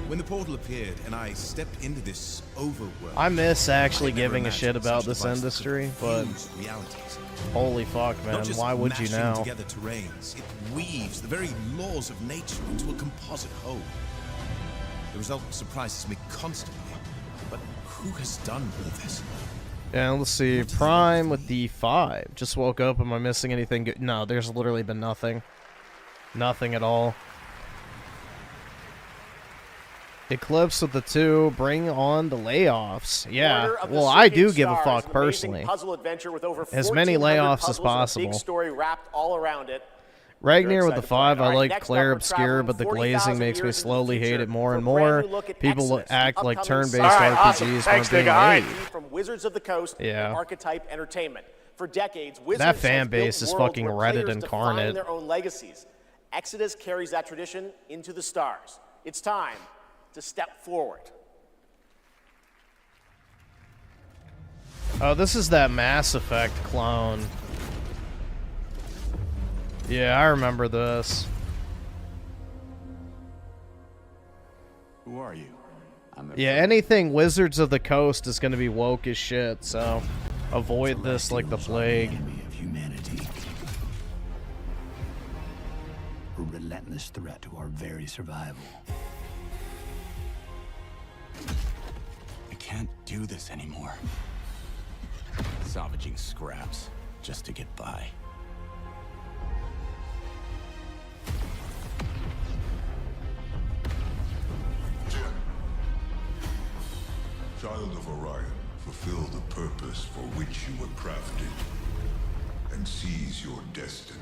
When the portal appeared and I stepped into this overworld, I miss actually giving a shit about this industry, but holy fuck, man, why would you now? Together terrains, it weaves the very laws of nature into a composite whole. The result surprises me constantly, but who has done all this? Yeah, let's see. Prime with the 5. Just woke up. Am I missing anything good? No, there's literally been nothing. Nothing at all. Eclipse with the 2. Bring on the layoffs. Yeah, well, I do give a fuck personally. As many layoffs as possible. Big story wrapped all around it. Ragnar with the 5. I like Claire Obscure, but the glazing makes me slowly hate it more and more. People act like turn-based RPGs when being made. From Wizards of the Coast and Archetype Entertainment. For decades, Wizards that fan base is fucking Reddit incarnate. Their own legacies. Exodus carries that tradition into the stars. It's time to step forward. Oh, this is that Mass Effect clone. Yeah, I remember this. Who are you? Yeah, anything Wizards of the Coast is going to be woke as shit, so avoid this like the plague. Of humanity. A relentless threat to our very survival. I can't do this anymore. Salvaging scraps just to get by. Child of Orion, fulfill the purpose for which you were crafted, and seize your destiny.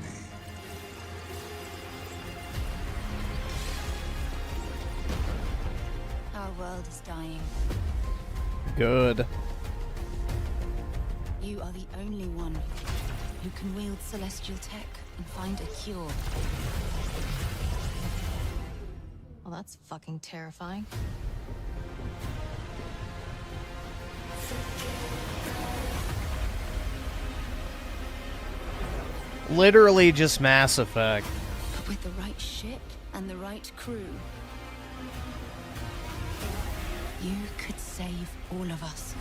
Our world is dying. Good. You are the only one who can wield celestial tech and find a cure. Well, that's fucking terrifying. Literally just Mass Effect. But with the right ship and the right crew, you could save all of us.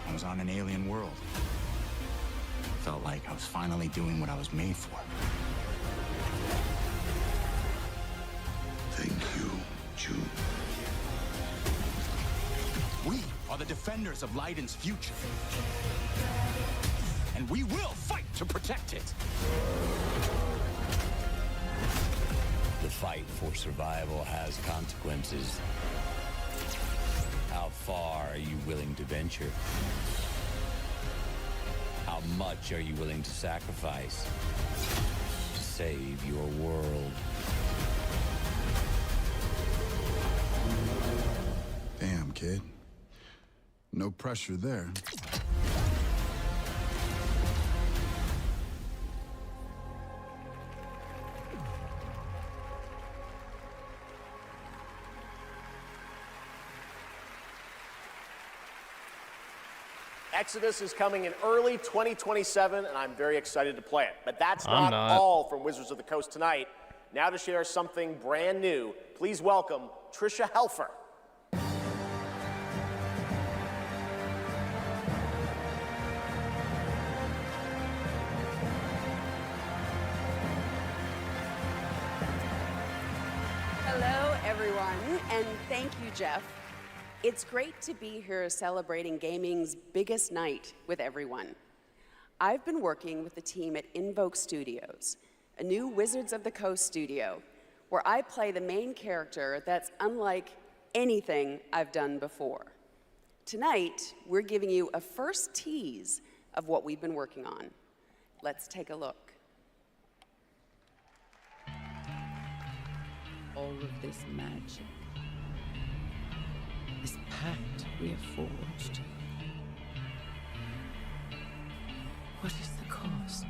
I was on an alien world. Felt like I was finally doing what I was made for. Thank you, June. We are the defenders of Leiden's future. And we will fight to protect it. The fight for survival has consequences. How far are you willing to venture? How much are you willing to sacrifice to save your world? Damn, kid. No pressure there. Exodus is coming in early 2027, and I'm very excited to play it. But that's not all from Wizards of the Coast tonight. Now to share something brand new, please welcome Trisha Helfer. Hello, everyone, and thank you, Jeff. It's great to be here celebrating gaming's biggest night with everyone. I've been working with the team at Invoke Studios, a new Wizards of the Coast studio, where I play the main character that's unlike anything I've done before. Tonight, we're giving you a first tease of what we've been working on. Let's take a look. all of this magic, this pact we have forged? What is the cost?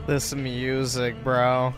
This music, bro.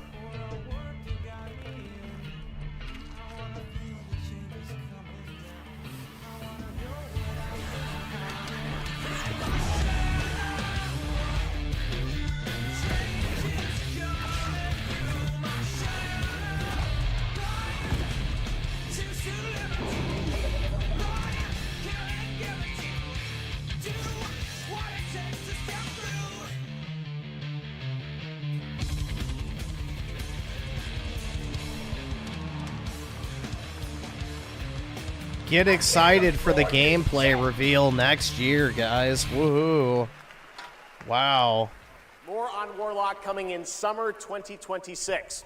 Get excited for the gameplay reveal next year, guys. Woohoo. Wow. More on Warlock coming in summer 2026.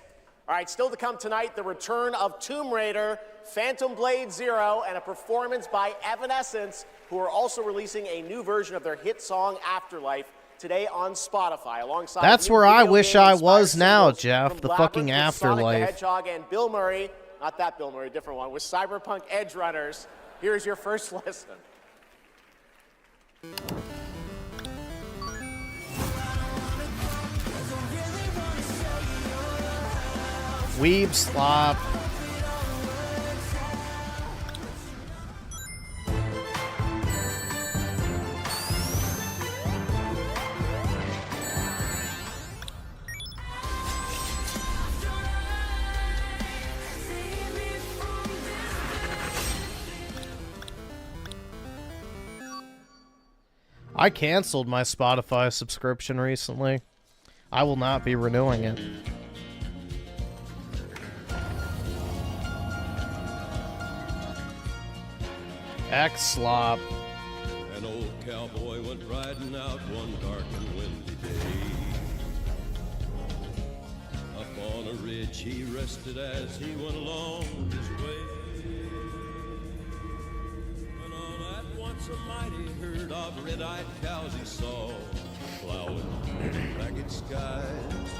All right, still to come tonight, the return of Tomb Raider, Phantom Blade Zero, and a performance by Evanescence, who are also releasing a new version of their hit song Afterlife today on Spotify. Alongside That's where I wish I was now, Jeff. The fucking Labyrinth, Sonic the Afterlife. Hedgehog and Bill Murray, not that Bill Murray, different one, with Cyberpunk Edge Runners. Here's your first listen. Weeb slop. I canceled my Spotify subscription recently. I will not be renewing it. X-Slop. An old cowboy went riding out one dark and windy day. Up on a ridge he rested as he went along his way. When all at once a mighty herd of red-eyed cows he saw plowing through ragged skies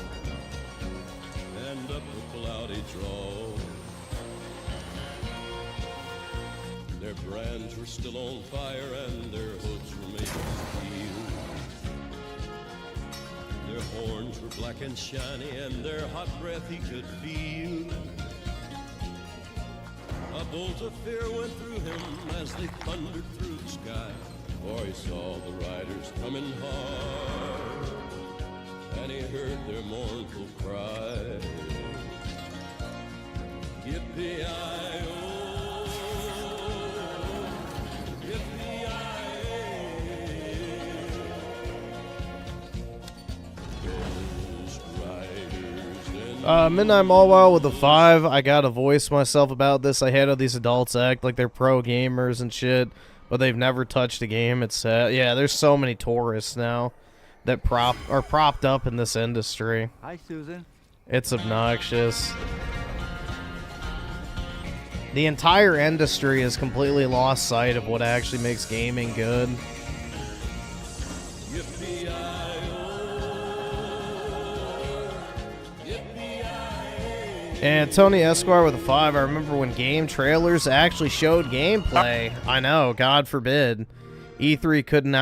and up a cloudy draw. Their brands were still on fire and their hoods were made of steel. Their horns were black and shiny and their hot breath he could feel. A bolt of fear went through him as they thundered through the sky, for he saw the riders coming hard and he heard their mournful cry. Yippee-i-oh. Midnight Mallwell with a 5. I gotta voice myself about this. I hate how these adults act like they're pro gamers and shit, but they've never touched a game. It's yeah, there's so many tourists now that are propped up in this industry. Hi, Susan. It's obnoxious. The entire industry has completely lost sight of what actually makes gaming good. And Tony Esquire with a 5. I remember when game trailers actually showed gameplay. I know, God forbid. E3 couldn't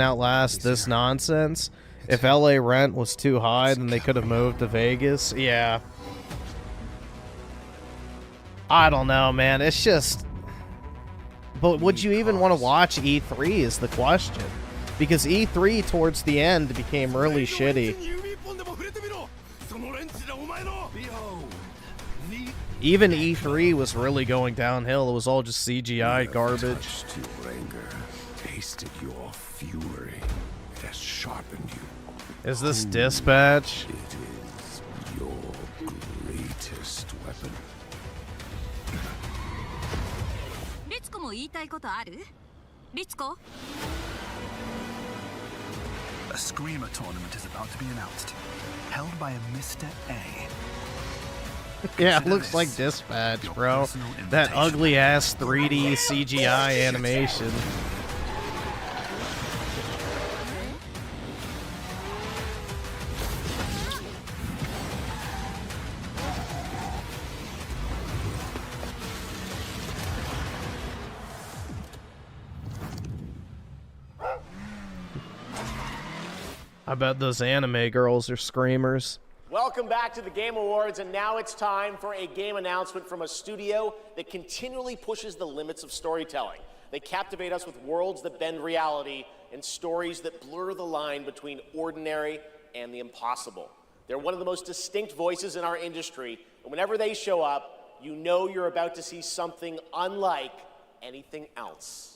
outlast this nonsense. If LA rent was too high, then they could have moved to Vegas. Yeah. I don't know, man. It's just... But would you even want to watch E3 is the question. Because E3 towards the end became really shitty. Even E3 was really going downhill. It was all just CGI garbage. Your anger, tasted your fury. It has sharpened you. Is this Dispatch? It is your greatest も言いたいことある？リツコ？ A Screamer tournament is about to be announced, held by a Mr. A. Yeah, it looks like Dispatch, bro. That ugly-ass 3D CGI animation. I bet those anime girls are screamers. Welcome back to the Game Awards, and now it's time for a game announcement from a studio that continually pushes the limits of storytelling. They captivate us with worlds that bend reality and stories that blur the line between ordinary and the impossible. They're one of the most distinct voices in our industry, and whenever they show up, you know you're about to see something unlike anything else.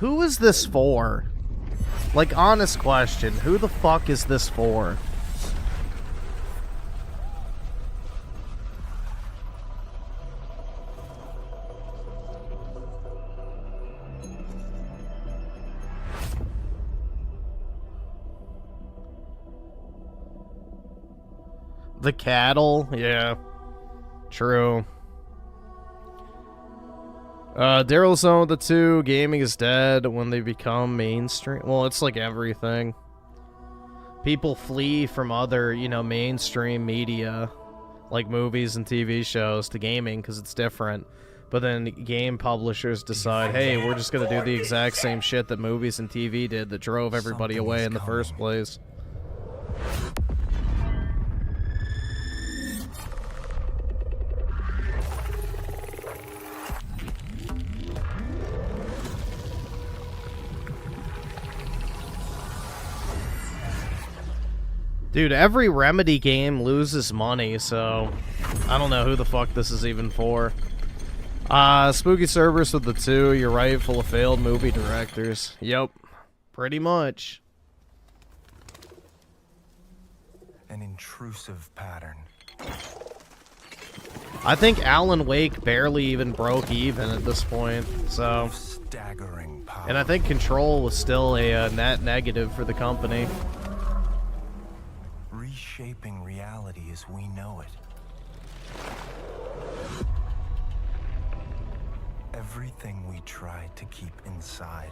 Who is this for? Like, honest question, who the fuck is this for? The cattle? Yeah. True. Daryl's on with the 2. Gaming is dead when they become mainstream. Well, it's like everything. People flee from other, you know, mainstream media, like movies and TV shows, to gaming because it's different. But then game publishers decide, hey, we're just going to do the exact same shit that movies and TV did that drove everybody away in the first place. Dude, every Remedy game loses money, so I don't know who the fuck this is even for. Spooky Cerberus with the 2, you're right, full of failed movie directors. Yep, pretty much. An intrusive pattern. I think Alan Wake barely even broke even at this point, so... Staggering power. And I think Control was still a net negative for the company. Reshaping reality as we know it. Everything we tried to keep inside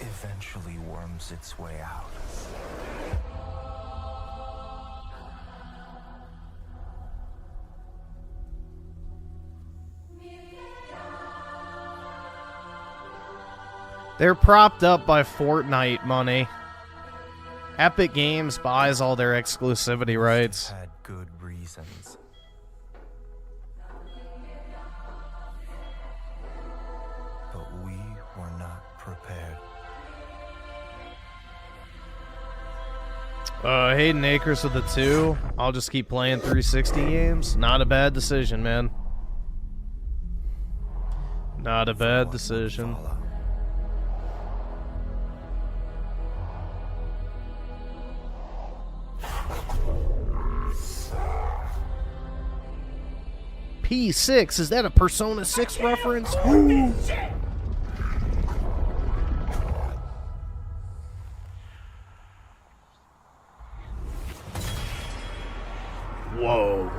eventually worms its way out. They're propped up by Fortnite money. Epic Games buys all their exclusivity rights. Had good reasons. But we were not prepared. Hayden Akers with the 2. I'll just keep playing 360 games. Not a bad decision, man. Not a bad decision. P6, is that a Persona 6 reference? Ooh. Whoa.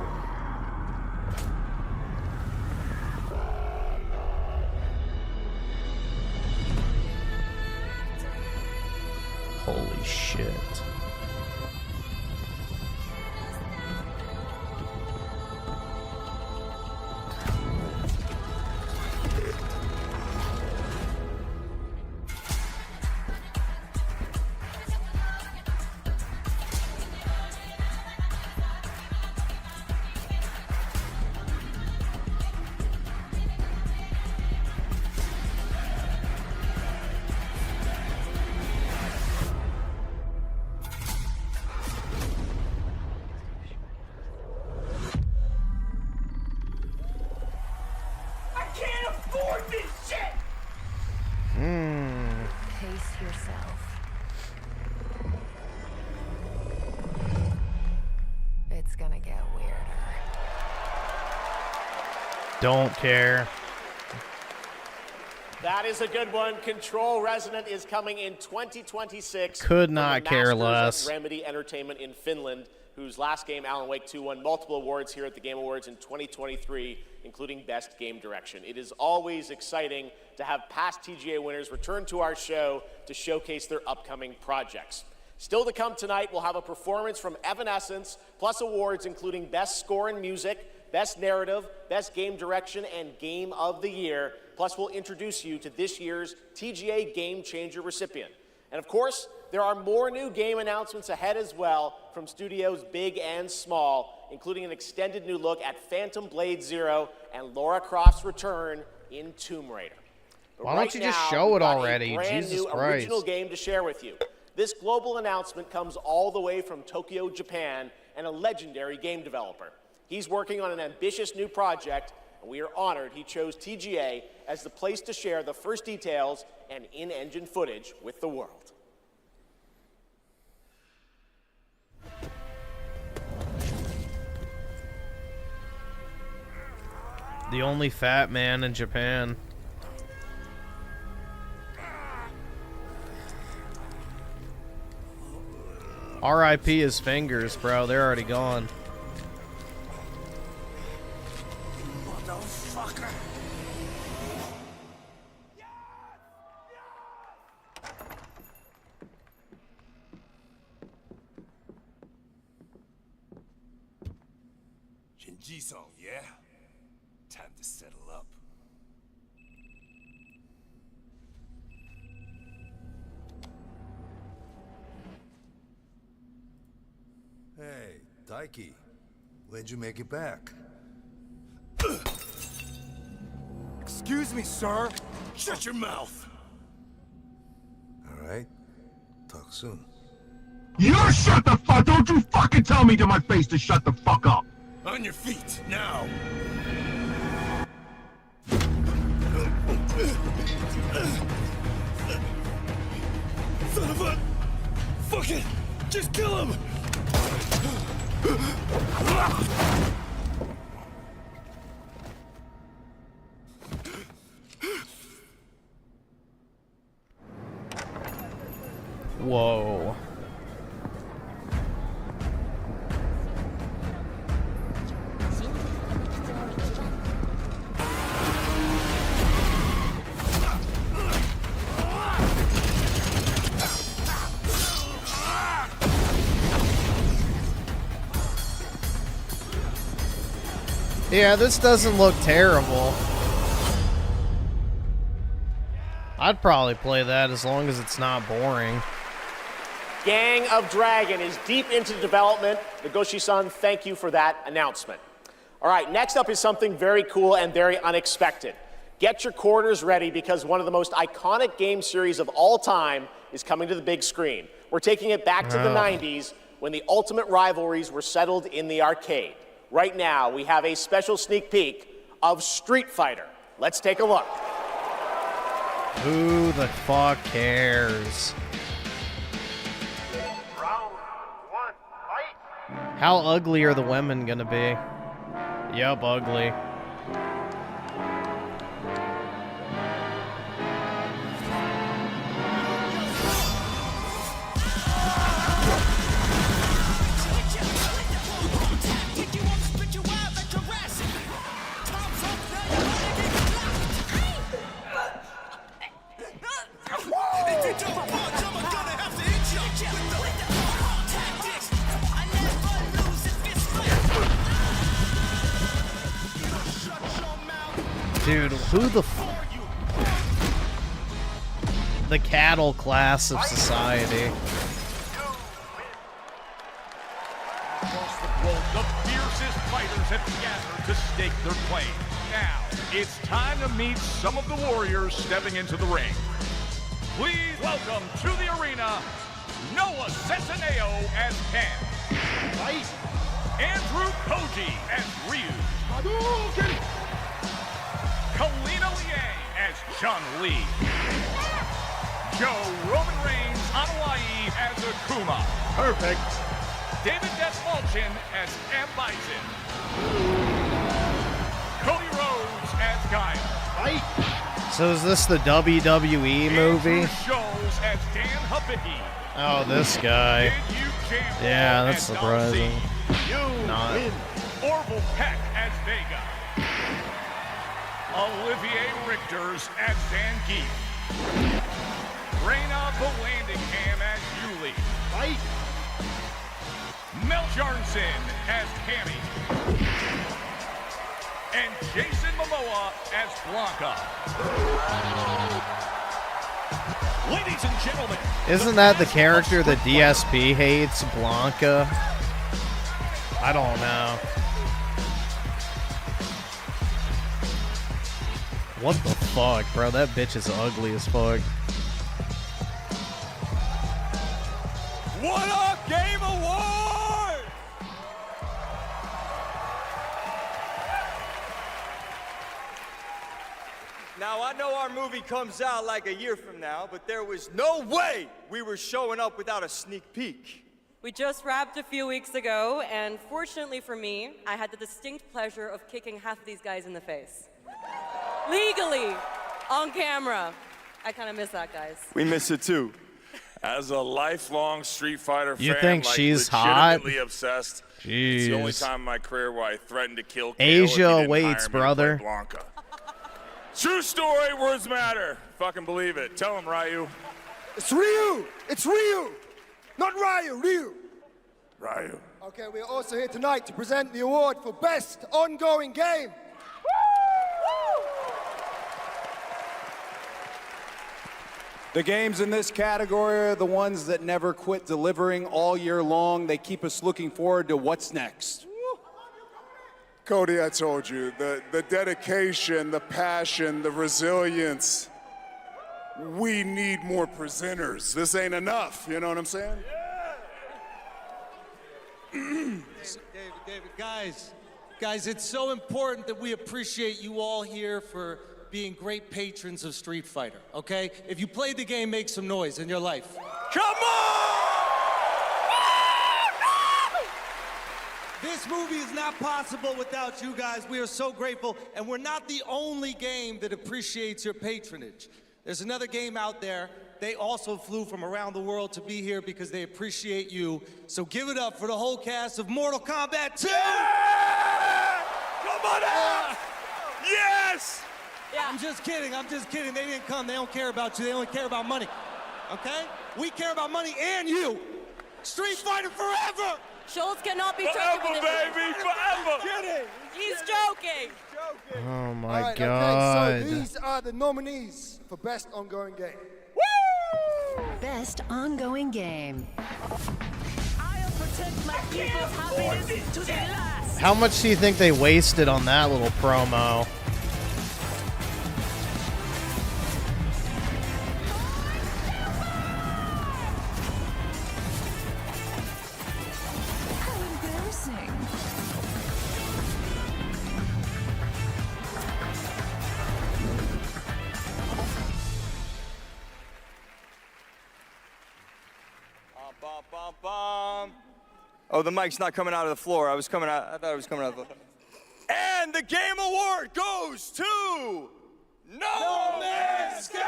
Holy shit. yourself. It's gonna get weirder. Don't care. That is a good one. Control Resonant is coming in 2026. Could not care less. Of Remedy Entertainment in Finland, whose last game, Alan Wake 2, won multiple awards here at the Game Awards in 2023, including Best Game Direction. It is always exciting to have past TGA winners return to our show to showcase their upcoming projects. Still to come tonight, we'll have a performance from Evanescence, plus awards including Best Score in Music, Best Narrative, Best Game Direction, and Game of the Year. Plus, we'll introduce you to this year's TGA Game Changer recipient. And of course, there are more new game announcements ahead as well from studios big and small, including an extended new look at Phantom Blade Zero and Lara Croft's return in Tomb Raider. But Why don't you just now, show we've it got already? A brand Jesus new Christ. original game to share with you. This global announcement comes all the way from Tokyo, Japan, and a legendary game developer. He's working on an ambitious new project, and we are honored he chose TGA as the place to share the first details and in-engine footage with the world. The only fat man in Japan. RIP his fingers, bro. They're already gone. Motherfucker. Shinji-san, yeah? Time to settle up. Hey, Daiki. When'd you make it back? Excuse me, sir. Shut your mouth. All right. Talk soon. You shut the fuck! Don't you fucking tell me to my face to shut the fuck up! On your feet, now. Son of a... Fuck it! Just kill him! Whoa. Yeah, this doesn't look terrible. I'd probably play that as long as it's not boring. Gang of Dragon is deep into development. Nagoshi-san, thank you for that announcement. All right, next up is something very cool and very unexpected. Get your quarters ready because one of the most iconic game series of all time is coming to the big screen. We're taking it back to the 90s when the ultimate rivalries were settled in the arcade. Right now, we have a special sneak peek of Street Fighter. Let's take a look. Who the fuck cares? How ugly are the women gonna be? Yup, ugly. Dude, who the the cattle class of society. Across the globe, the fiercest fighters have gathered to stake their claim. Now, it's time to meet some of the warriors stepping into the ring. Please welcome to the arena, Noah Centineo as Ken. Fight! Andrew Koji as Ryu. Hadouken! Kalina Liang as Chun-Li. Joe Roman Reigns on Hawaii as Akuma. Perfect. David Desmalchin as M. Bison. Cody Rhodes as Guile. Right. So is this the WWE movie? Shows as Dan Hupicki. Oh, this guy. Yeah, that's surprising. Not. Orville Peck as Vega. Olivier Richters as Zangief. Reyna Volandingham as Yuli. Right. Mel Jarnson as Cammy. And Jason Momoa as Blanca. Ladies and gentlemen. Isn't that the character that DSP hates, Blanca? I don't know. What the fuck, bro? That bitch is ugly as fuck. What a Game Award! Now, I know our movie comes out like a year from now, but there was no way we were showing up without a sneak peek. We just wrapped a few weeks ago, and fortunately for me, I had the distinct pleasure of kicking half of these guys in the face. Legally, on camera. I kind of miss that, guys. We miss it too. As a lifelong Street Fighter fan, You think like, she's hot? legitimately obsessed. Jeez. It's the only time in my career where I threatened to kill KO Asia if he didn't awaits, hire me to brother. play Blanca. True story, words matter. Fucking believe it. Tell him, Ryu. It's Ryu! It's Ryu! Not Ryu, Ryu! Ryu. Okay, we're also here tonight to present the award for Best Ongoing Game. The games in this category are the ones that never quit delivering all year long. They keep us looking forward to what's next. Cody, I told you, the dedication, the passion, the resilience. We need more presenters. This ain't enough, you know what I'm saying? David, guys, it's so important that we appreciate you all here for being great patrons of Street Fighter, okay? If you played the game, make some noise in your life. Come on! This movie is not possible without you guys. We are so grateful, and we're not the only game that appreciates your patronage. There's another game out there. They also flew from around the world to be here because they appreciate you. So give it up for the whole cast of Mortal Kombat 2! Yeah! Come on out! Yes! Yeah. I'm just kidding. They didn't come. They don't care about you. They only care about money. Okay? We care about money and you. Street Fighter forever! Schultz cannot be Forever, joking. baby, forever! Kidding. He's joking. Oh my All right, god. Okay, so these are the nominees for Best Ongoing Game. Best ongoing game. I'll protect my people's happiness to the last. How much do you think they wasted on that little promo? How embarrassing. Bum, bum, bum. Oh, the mic's not coming out of the floor. I thought it was coming out of the floor. And the Game Award goes to No Man's Sky!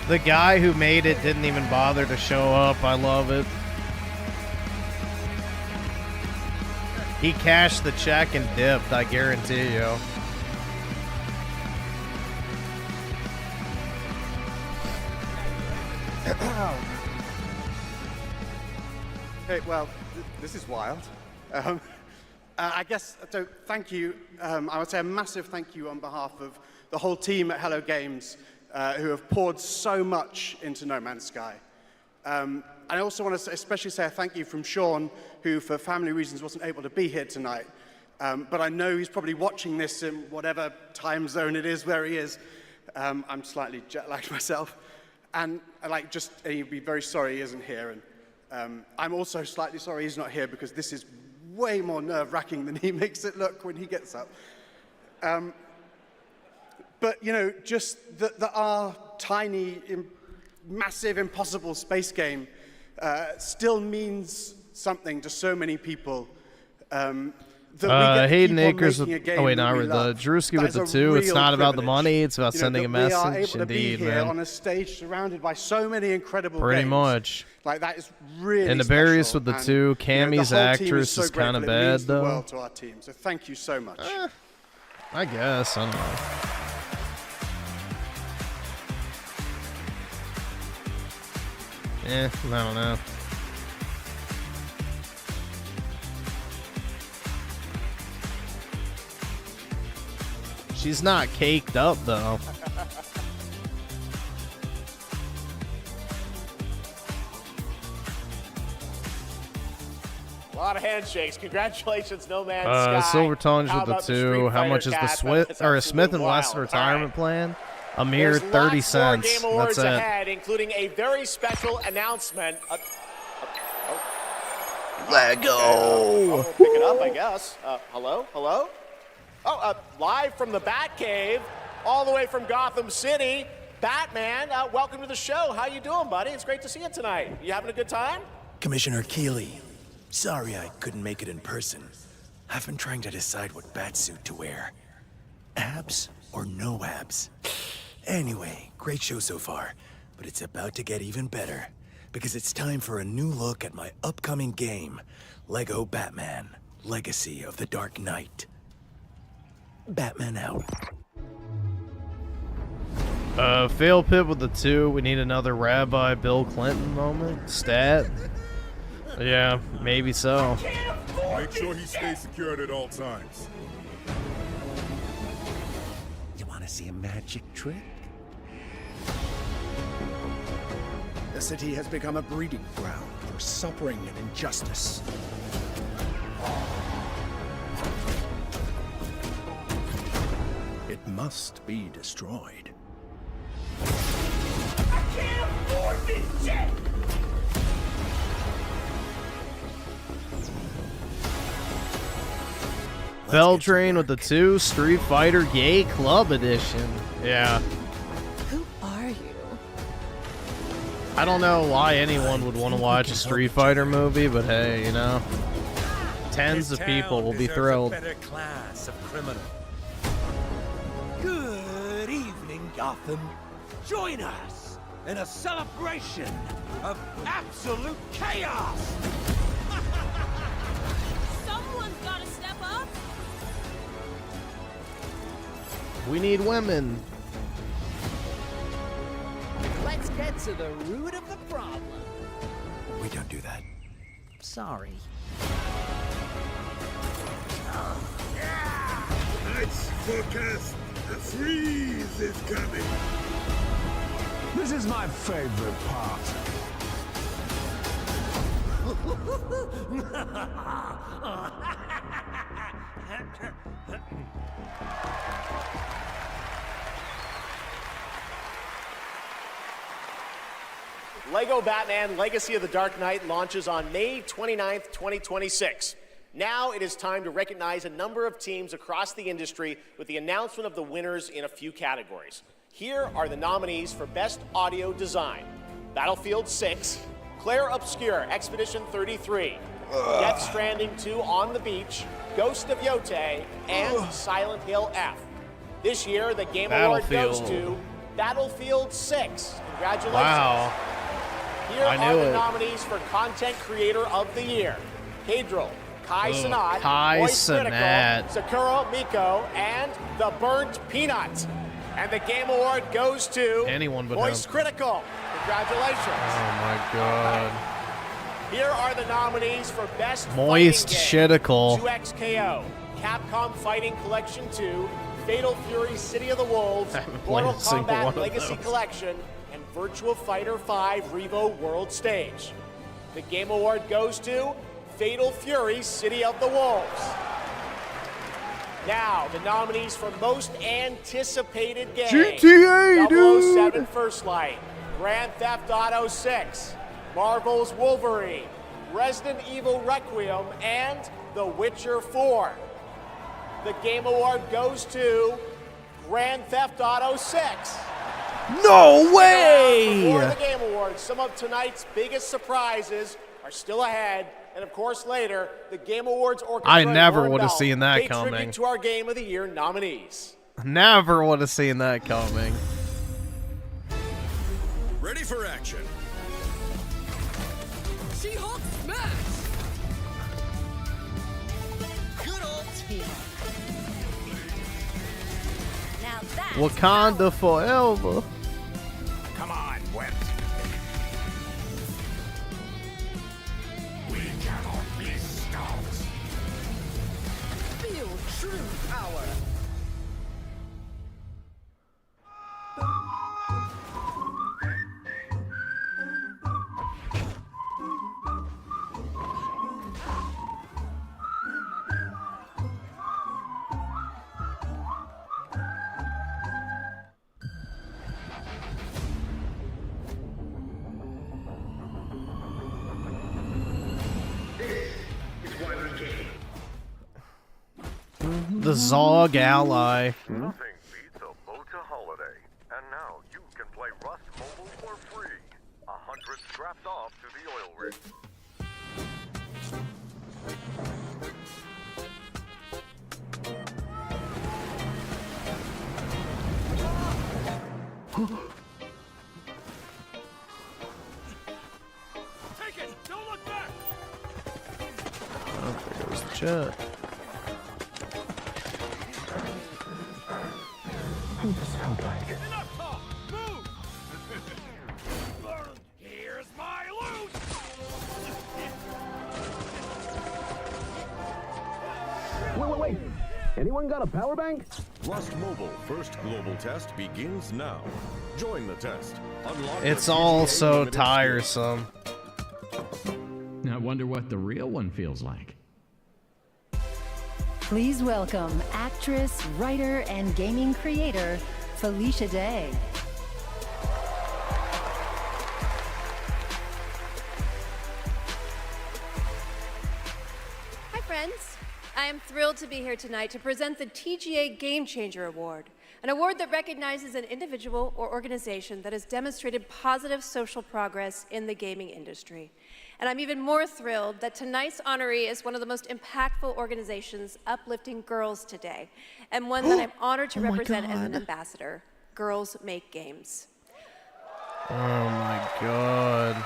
The guy who made it didn't even bother to show up. I love it. He cashed the check and dipped, I guarantee you. Okay, well, this is wild. I guess, so thank you. I would say a massive thank you on behalf of the whole team at Hello Games who have poured so much into No Man's Sky. I also want to especially say a thank you from Sean, who for family reasons wasn't able to be here tonight. But I know he's probably watching this in whatever time zone it is where he is. I'm slightly jet-lagged myself. And he'd be very sorry he isn't here. And I'm also slightly sorry he's not here because this is way more nerve-wracking than he makes it look when he gets up. But, you know, just that our tiny, massive, impossible space game still means something to so many people. Hayden Akers with, oh wait, no, the Drewski with the 2. It's not about the money, it's about sending a message. We are able to be Indeed, here man. on a stage surrounded by so many incredible Pretty games. much. Like, that is really And the special. Barrios with the 2. You know, Cammy's the whole team actress so is kind of grateful. It bad, means the though. world to our team. So thank you so much. I guess. I don't know. I don't know. She's not caked up, though. A lot of handshakes. Congratulations, No Man's Sky. Silver Tonge How with the about 2. Street How much is Fighter the cast? Smith That's or Smith and absolutely Wesson wild. retirement plan? A mere There's 30 lots cents. more Game Awards That's it. ahead, including a very special announcement. Lego. We'll pick it up, I guess. Hello? Hello? Oh, live from the Batcave, all the way from Gotham City, Batman, welcome to the show. How you doing, buddy? It's great to see you tonight. You having a good time? Commissioner Keeley, sorry I couldn't make it in person. I've been trying to decide what batsuit to wear. Abs or no abs? Anyway, great show so far, but it's about to get even better because it's time for a new look at my upcoming game, Lego Batman, Legacy of the Dark Knight. Batman out. Fail Pip with the 2. We need another Rabbi Bill Clinton moment. Stat. Yeah, maybe so. Make sure he stays secured at all times. You want to see a magic trick? The city has become a breeding ground for suffering and injustice. It must be destroyed. I can't afford this shit! Beltrain with the 2. Street Fighter Gay Club Edition. Yeah. Who are you? I don't know why anyone would want to watch a Street Fighter movie, but hey, you know. Tens of people will be thrilled. Better class of criminal. Good evening, Gotham. Join us in a celebration of absolute chaos. Someone's gotta step up. We need women. Let's get to the root of the problem. We don't do that. Sorry. Let's forecast. A freeze is coming. This is my favorite part. Lego Batman Legacy of the Dark Knight launches on May 29th, 2026. Now it is time to recognize a number of teams across the industry with the announcement of the winners in a few categories. Here are the nominees for Best Audio Design: Battlefield 6, Claire Obscure, Expedition 33, Death Stranding 2 On the Beach, Ghost of Yotei, and Silent Hill F. This year, the Game Award goes to Battlefield 6. Congratulations. Wow. Here I are knew the it. nominees for Content Creator of the Year: Cadril, Kai Ugh, Cenat, Kai Voice Critical, Cenat. Sakura Miko, and The Burnt Peanut. And the Game Award goes to Anyone but Voice him. Critical. Congratulations. Oh my god. Here are the nominees for Best Moist Fighting Game: Shitticle. 2XKO, Capcom Fighting Collection 2, Fatal Fury City of the Wolves, haven't Mortal played a single one Kombat of Legacy those. Collection, and Virtua Fighter 5 Revo World Stage. The Game Award goes to Fatal Fury City of the Wolves. Now, the nominees for Most Anticipated Game: GTA, 007 dude. First Light, Grand Theft Auto 6, Marvel's Wolverine, Resident Evil Requiem, and The Witcher 4. The Game Award goes to Grand Theft Auto 6. No way! For the Game Awards, some of tonight's biggest surprises are still ahead. And of course, later, the Game Awards orchestra. I never Lauren would have Bell seen that pay coming. tribute to our Game of the Year nominees. Never would have seen that coming. Ready for action. She-Hulk smash! Good old team. Now that's Wakanda forever. Come on, Wet. We cannot be stopped. feel true power. The Zog ally. Nothing beats a Bota holiday. And now you can play Rust Mobile for free. 100 strapped off to the oil rig. Take it! Don't look back! Oh, there goes the jet. Who does sound like? Enough talk! Move! Here's my loot! Wait. Anyone got a power bank? Rust Mobile first global test begins now. Join the test. Unlock It's the all GTA so limited tiresome. I wonder what the real one feels like. Please welcome actress, writer, and gaming creator, Felicia Day. Hi, friends. I am thrilled to be here tonight to present the TGA Game Changer Award, an award that recognizes an individual or organization that has demonstrated positive social progress in the gaming industry. And I'm even more thrilled that tonight's honoree is one of the most impactful organizations uplifting girls today, and one that I'm honored to represent as an ambassador, Girls Make Games. Oh my god.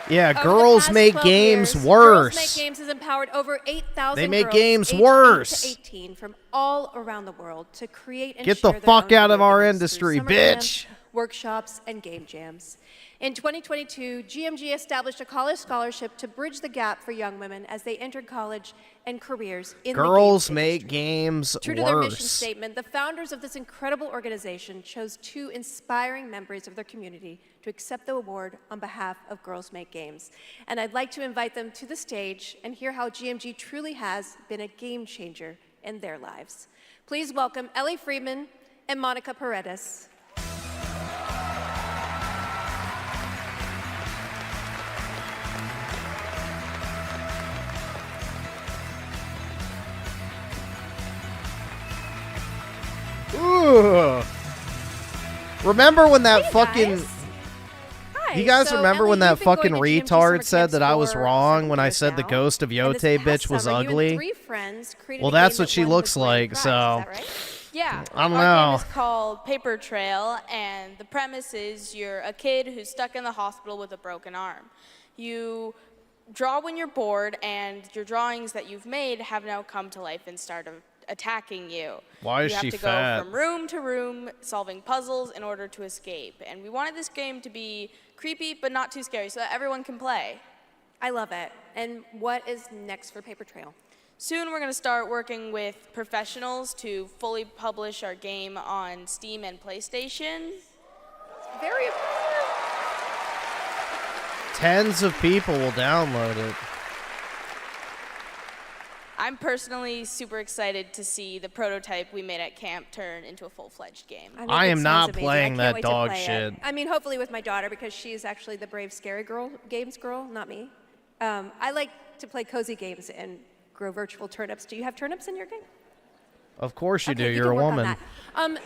Yeah, Over the girls past make 12 games years, worse. Girls Make Games has empowered over 8,000 They make girls games aged worse. 8 to 18 from all around the world to create and Get the share their fuck own out of video our games industry, through summer camps, bitch. workshops, and game jams. In 2022, GMG established a college scholarship to bridge the gap for young women as they enter college and careers in Girls the make games True to their mission worse. statement, the founders of this incredible organization chose 2 inspiring members of their community to accept the award on behalf of Girls Make Games. And I'd like to invite them to the stage and hear how GMG truly has been a game changer in their lives. Please welcome Ellie Friedman and Monica Paredes. Ugh. Remember when that fucking... Hi, You guys so remember Ellie, when that you've been going fucking to GMG retard summer said camps that I was for wrong some when I years said the now. ghost of And this Yote past bitch was summer, you and ugly? 3 friends created Well, a that's game what that she won the looks grand like, prize, so... is that right? Yeah, I don't our know. game is called Paper Trail, and the premise is you're a kid who's stuck in the hospital with a broken arm. You draw when you're bored, and your drawings that you've made have now come to life and start attacking you. Why is you have she to fat? go from room to room, solving puzzles in order to escape. And we wanted this game to be creepy, but not too scary, so that everyone can play. I love it. And what is next for Paper Trail? Soon we're going to start working with professionals to fully publish our game on Steam and PlayStation. Very impressive. Tens of people will download it. I'm personally super excited to see the prototype we made at camp turn into a full-fledged game. I am not amazing. playing I can't that wait to dog play it. shit. I mean, hopefully with my daughter, because she's actually the brave, scary games girl, not me. I like to play cozy games, and grow virtual turnips. Do you have turnips in your game? Of course you do. Okay, You're a can work on woman. that.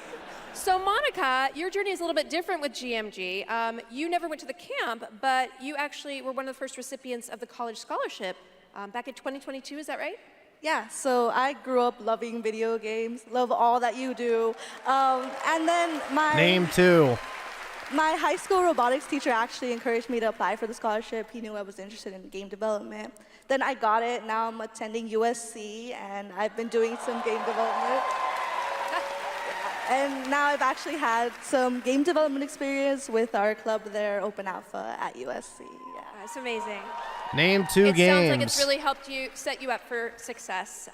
So Monica, your journey is a little bit different with GMG. You never went to the camp, but you actually were one of the first recipients of the college scholarship back in 2022, is that right? Yeah, so I grew up loving video games, love all that you do. And then Name two. my high school robotics teacher actually encouraged me to apply for the scholarship. He knew I was interested in game development. Then I got it. Now I'm attending USC, and I've been doing some game development. And now I've actually had some game development experience with our club there, Open Alpha at USC. Yeah. That's amazing. Name two It games. sounds like it's really helped you, set you up for success.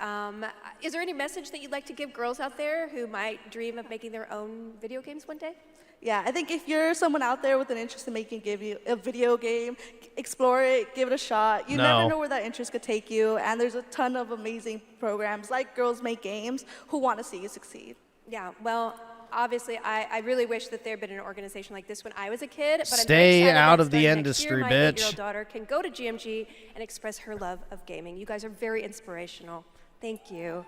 Is there any message that you'd like to give girls out there who might dream of making their own video games one day? Yeah, I think if you're someone out there with an interest in making a video game, explore it, give it a shot. You never know where that interest could take you, and there's a ton of amazing programs like Girls Make Games who want to see you succeed. Yeah, well, obviously, I really wish that there had been an organization like this when I was a kid. But Stay I'm out of the starting industry, next year, my bitch. 8-year-old daughter can go to GMG and express her love of gaming. You guys are very inspirational. Thank you.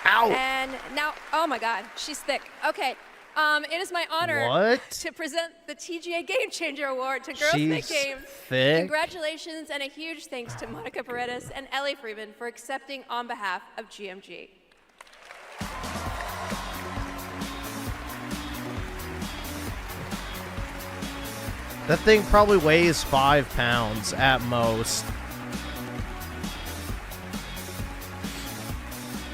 Ow! And now, oh my God, she's thick. Okay. It is my honor to present the TGA Game Changer Award to Girls Make Games. Thick. Congratulations and a huge thanks to Monica Paredes and Ellie Freeman for accepting on behalf of GMG. That thing probably weighs 5 pounds at most.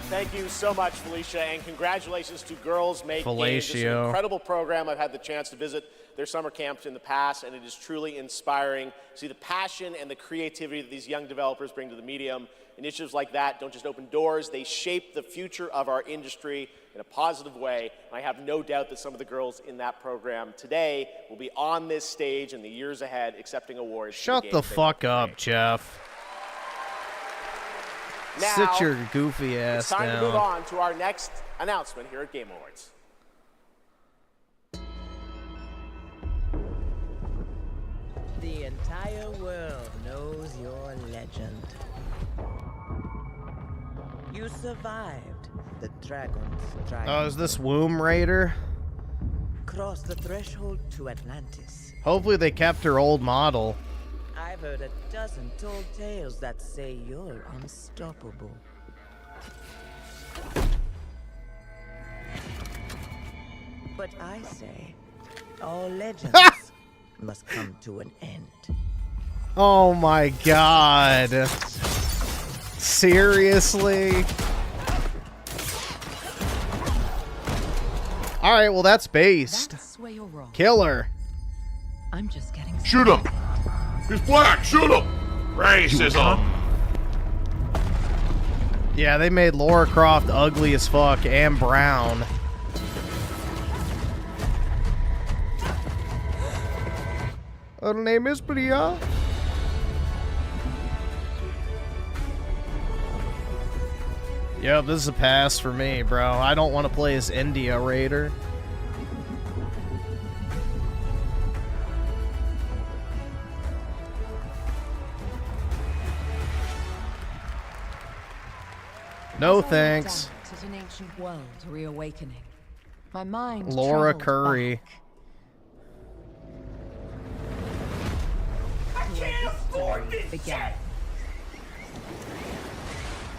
Thank you so much, Felicia, and congratulations to Girls Make Games. It's an Fellatio. incredible program. I've had the chance to visit their summer camps in the past, and it is truly inspiring to see the passion and the creativity that these young developers bring to the medium. Initiatives like that don't just open doors, they shape the future of our industry in a positive way. And I have no doubt that some of the girls in that program today will be on this stage in the years ahead accepting awards. Shut the fuck up, Jeff. Now, Sit your goofy it's ass time down. to move on to our next announcement here at Game Awards. The entire world knows your legend. You survived the Dragon's Strike. Oh, is this Womb Raider? Crossed the threshold to Atlantis. Hopefully they kept her old model. I've heard a dozen tall tales that say you're unstoppable. But I say, all legends must come to an end. Oh my god. Seriously? Alright, well that's based. That's where you're wrong. Killer. I'm just getting Shoot him! He's black! Shoot him! Racism! Yeah, they made Lara Croft ugly as fuck and brown. Her name is Priya. Yep, this is a pass for me, bro. I don't want to play as India Raider. No thanks. At an ancient world reawakening. My mind Laura traveled Curry. back. Where the story began.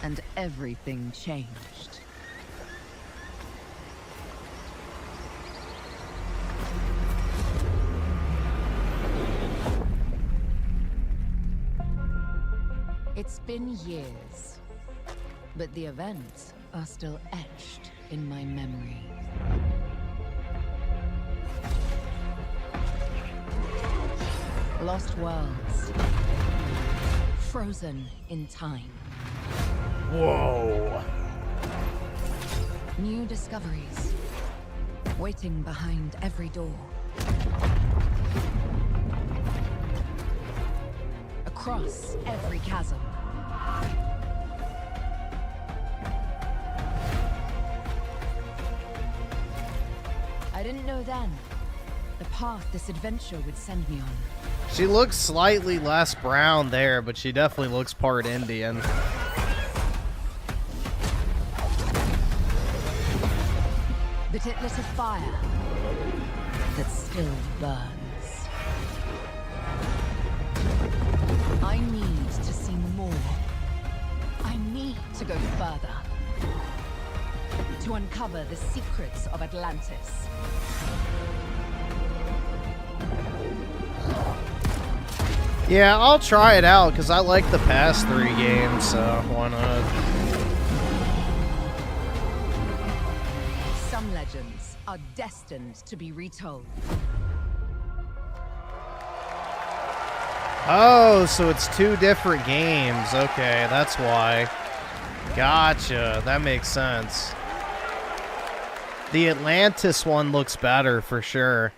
And everything changed. It's been years, but the events are still etched in my memory. Lost worlds, frozen in time. Whoa. New discoveries, waiting behind every door. Across every chasm. I didn't know then the path this adventure would send me on. She looks slightly less brown there, but she definitely looks part Indian. The titlet of fire that still burns. I need to see more. I need to go further. To uncover the secrets of Atlantis. Yeah, I'll try it out because I like the past 3 games, so why not? Some legends are destined to be retold. Oh, so it's 2 different games. Okay, that's why. Gotcha. That makes sense. The Atlantis one looks better for sure.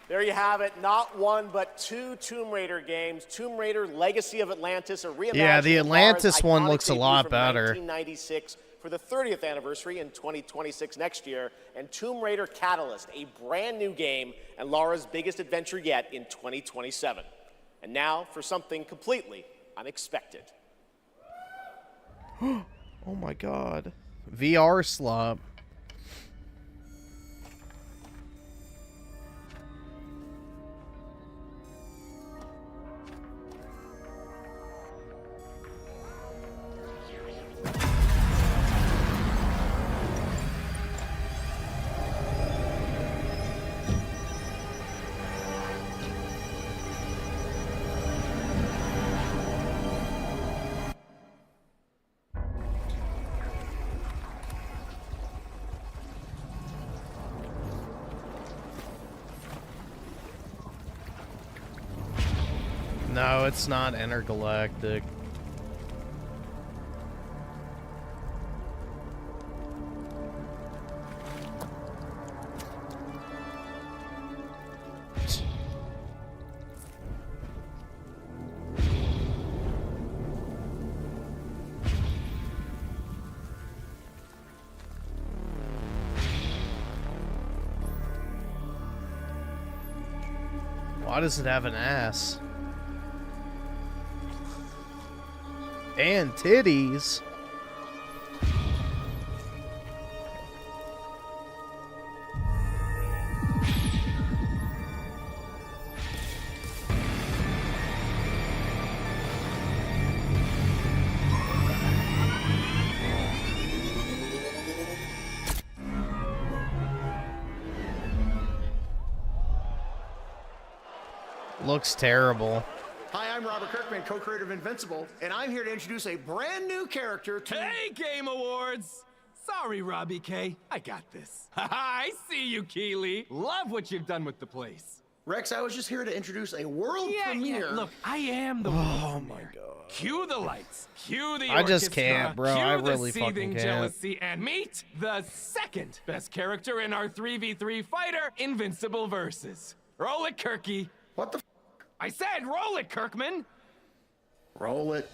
There you have it. Not 1, but 2 Tomb Raider games. Tomb Raider Legacy of Atlantis, a reimagining Yeah, the of Atlantis Lara's one iconic looks a debut lot from better. 1996 for the 30th anniversary in 2026 next year, and Tomb Raider Catalyst, a brand new game and Lara's biggest adventure yet in 2027. And now for something completely unexpected. Oh my god. VR slop. No, it's not intergalactic. Why does it have an ass? And titties. Looks terrible. Hi, I'm Robert Kirkman, co-creator of Invincible, and I'm here to introduce a brand new character to... Hey, Game Awards! Sorry, Robbie K. I got this. I see you, Keeley. Love what you've done with the place. Rex, I was just here to introduce a world premiere. Yeah, look, I am the Oh my god. Cue the lights. Cue the I just orchestra, can't, bro. Cue I the really fucking seething can't. jealousy, and meet the second best character in our 3v3 fighter, Invincible Versus. Roll it, Kirky. What the f? I said roll it, Kirkman. Roll it.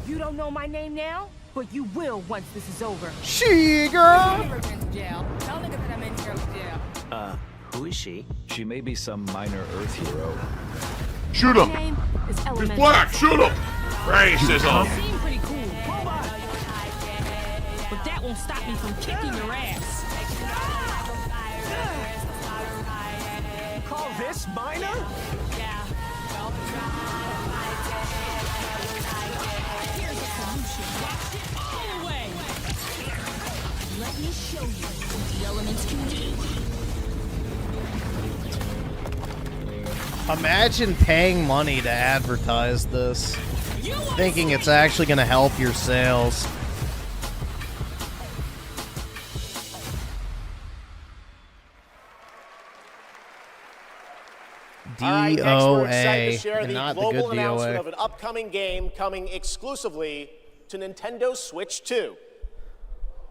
You don't know my name now, but you will once this is over. She, girl. Who is she? She may be some minor Earth hero. Shoot him! Name is He's Elemental. black! Shoot him! Racism! Seem pretty cool. But that won't stop me from kicking your ass. You call this minor? Here's a solution. Watch it all away. Let me show you what the elements can do. Imagine paying money to advertise this, thinking it's actually going to help your sales. All right, next we're excited to DOA, share and the not the global good announcement DOA. of an upcoming game coming exclusively to Nintendo Switch 2.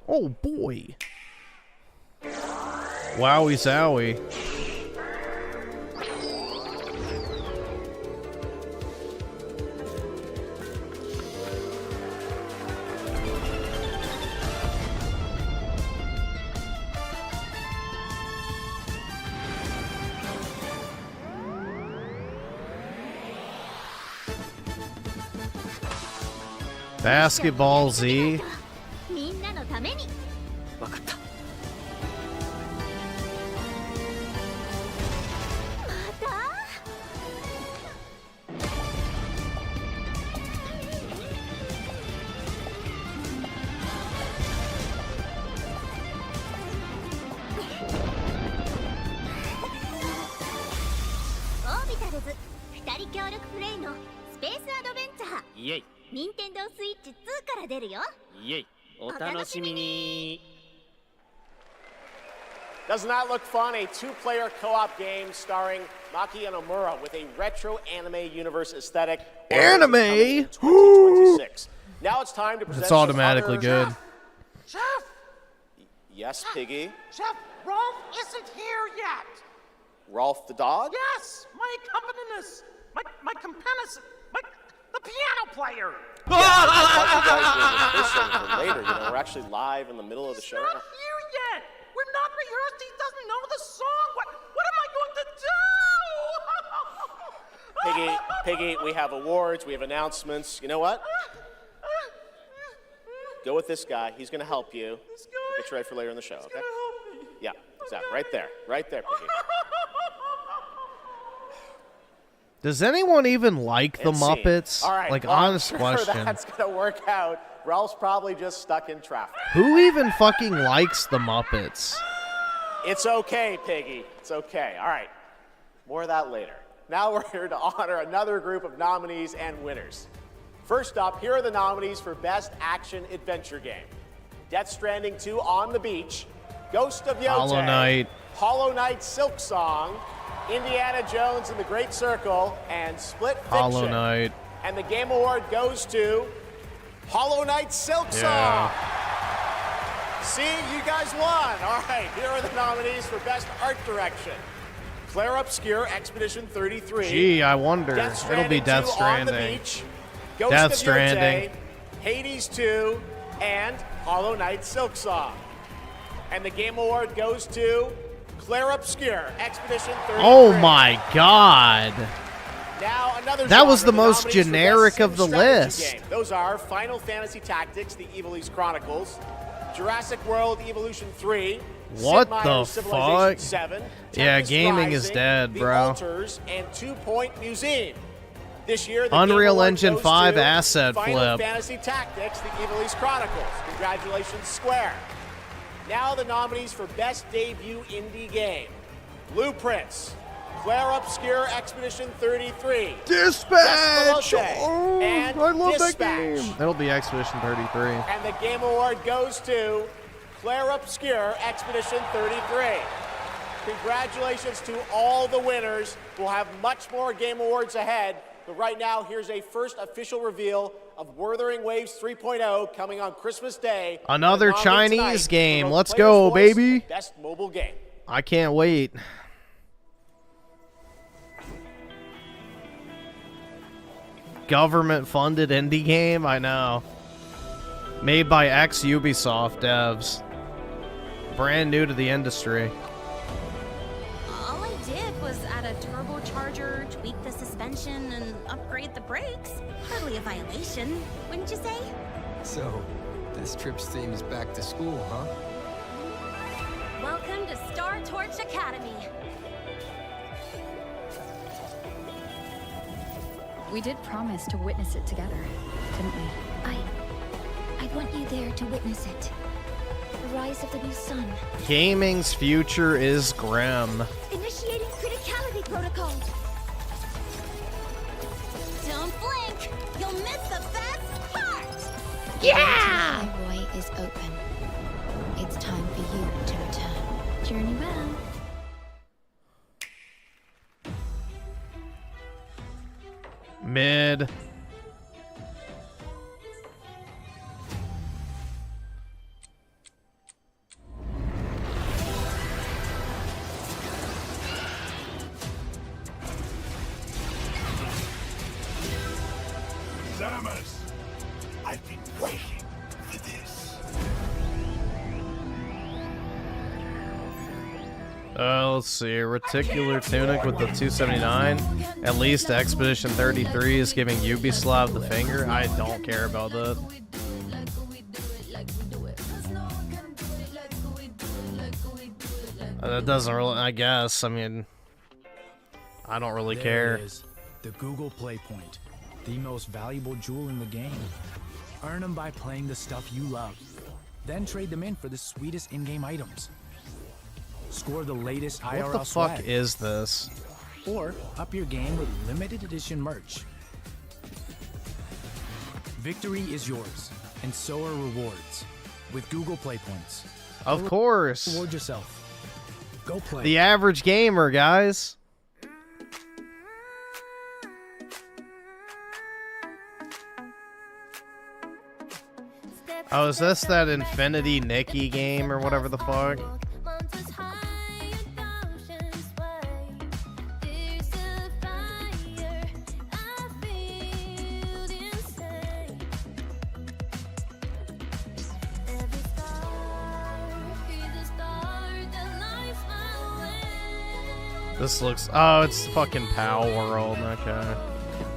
Oh boy. Wowie zowie. Basketball Z. みんなのために。わかった。オービタルズ2人協力プレイのスペースアドベンチャー。イエイ。任天堂スイッチ2から出るよ。イエイ。お楽しみに。 Doesn't that look fun? A two-player co-op game starring Maki and Omura with a retro anime universe aesthetic. Anime? 2026. Now it's time to present. It's automatically good. Chef! Yes, Piggy. Chef, Rolf isn't here yet. Rolf the dog? Yes, my accompanist, my companion, the piano player. Yeah, I thought you guys were rehearsing for later. You know, we're actually live in the middle of the show. He's not here yet. We're not rehearsed. He doesn't know the song. What am I going to do? Piggy, we have awards, we have announcements. You know what? Go with this guy. He's going to help you. Get you ready for later in the show, okay? Yeah, exactly. Right there, Piggy. Does anyone even like the And scene. Muppets? All right, Like, well, honest I'm sure question. that's going to work out. Ralph's probably just stuck in traffic. Who even fucking likes the Muppets? It's okay, Piggy. It's okay. All right. More of that later. Now we're here to honor another group of nominees and winners. First up, here are the nominees for Best Action Adventure Game. Death Stranding 2 On the Beach, Ghost of Yote, Hollow Knight Silk Song, Indiana Jones and the Great Circle, and Split Fiction. Hollow Knight. And the Game Award goes to Hollow Knight Silk Song. See, you guys won. All right, here are the nominees for Best Art Direction. Claire Obscure, Expedition 33. Gee, I wonder. It'll be Death 2 Stranding. On the Beach, Ghost Death of Stranding. Yote, Hades 2, and Hollow Knight Silk Song. And the Game Award goes to Claire Obscure, Expedition 33. Oh my god. Now another That was genre, the most nominees for generic Best of the Sim Strategy list. Game. Those are Final Fantasy Tactics, The Evil East Chronicles, Jurassic World Evolution 3, What Sid the Meier's Civilization fuck? 7, Yeah, Tempest gaming is Rising, dead, The bro. Alters, and 2 Point Museum. This year, the Unreal Game Award Engine goes 5 to asset Final flip. Fantasy Tactics, The Evil East Chronicles. Congratulations, Square. Now the nominees for Best Debut Indie Game. Blueprints, Claire Obscure Expedition 33, Dispatch! Despelote, and I love Dispatch. that game. That'll be Expedition 33. And the Game Award goes to Claire Obscure Expedition 33. Congratulations to all the winners. We'll have much more Game Awards ahead, but right now, here's a first official reveal of Wuthering Waves 3.0 coming on Christmas Day. Another Nominated Chinese tonight for game. both Let's Player's go, Voice baby. and Best Mobile Game. I can't wait. Government-funded indie game? I know. Made by ex-Ubisoft devs. Brand new to the industry. All I did was add a turbocharger, tweak the suspension, and upgrade the brakes. Hardly a violation, wouldn't you say? So, this trip's theme is back to school, huh? Welcome to Star Torch Academy. We did promise to witness it together, didn't we? I want you there to witness it. The rise of the new sun. Gaming's future is grim. Initiating criticality protocol. Don't blink! You'll miss the best part! Yeah! The highway is open. It's time for you to return. Journey well. Mid. Samus, I've been waiting for this. Let's see. Reticular tunic with the 279. At least Expedition 33 is giving Ubisoft the finger. I don't care about that. That doesn't really, I guess. I mean, I don't really care. There it is. The Google Play Point. The most valuable jewel in the game. Earn them by playing the stuff you love. Then trade them in for the sweetest in-game items. Score the latest IRL What the fuck is this? Or up your game with limited edition merch. Victory is yours, and so are rewards. With Google Play Points. Of course. Reward yourself. Go play. The average gamer, guys. Oh, is this that Infinity Nikki game or whatever the fuck? This looks... Oh, it's fucking Pow World. Okay.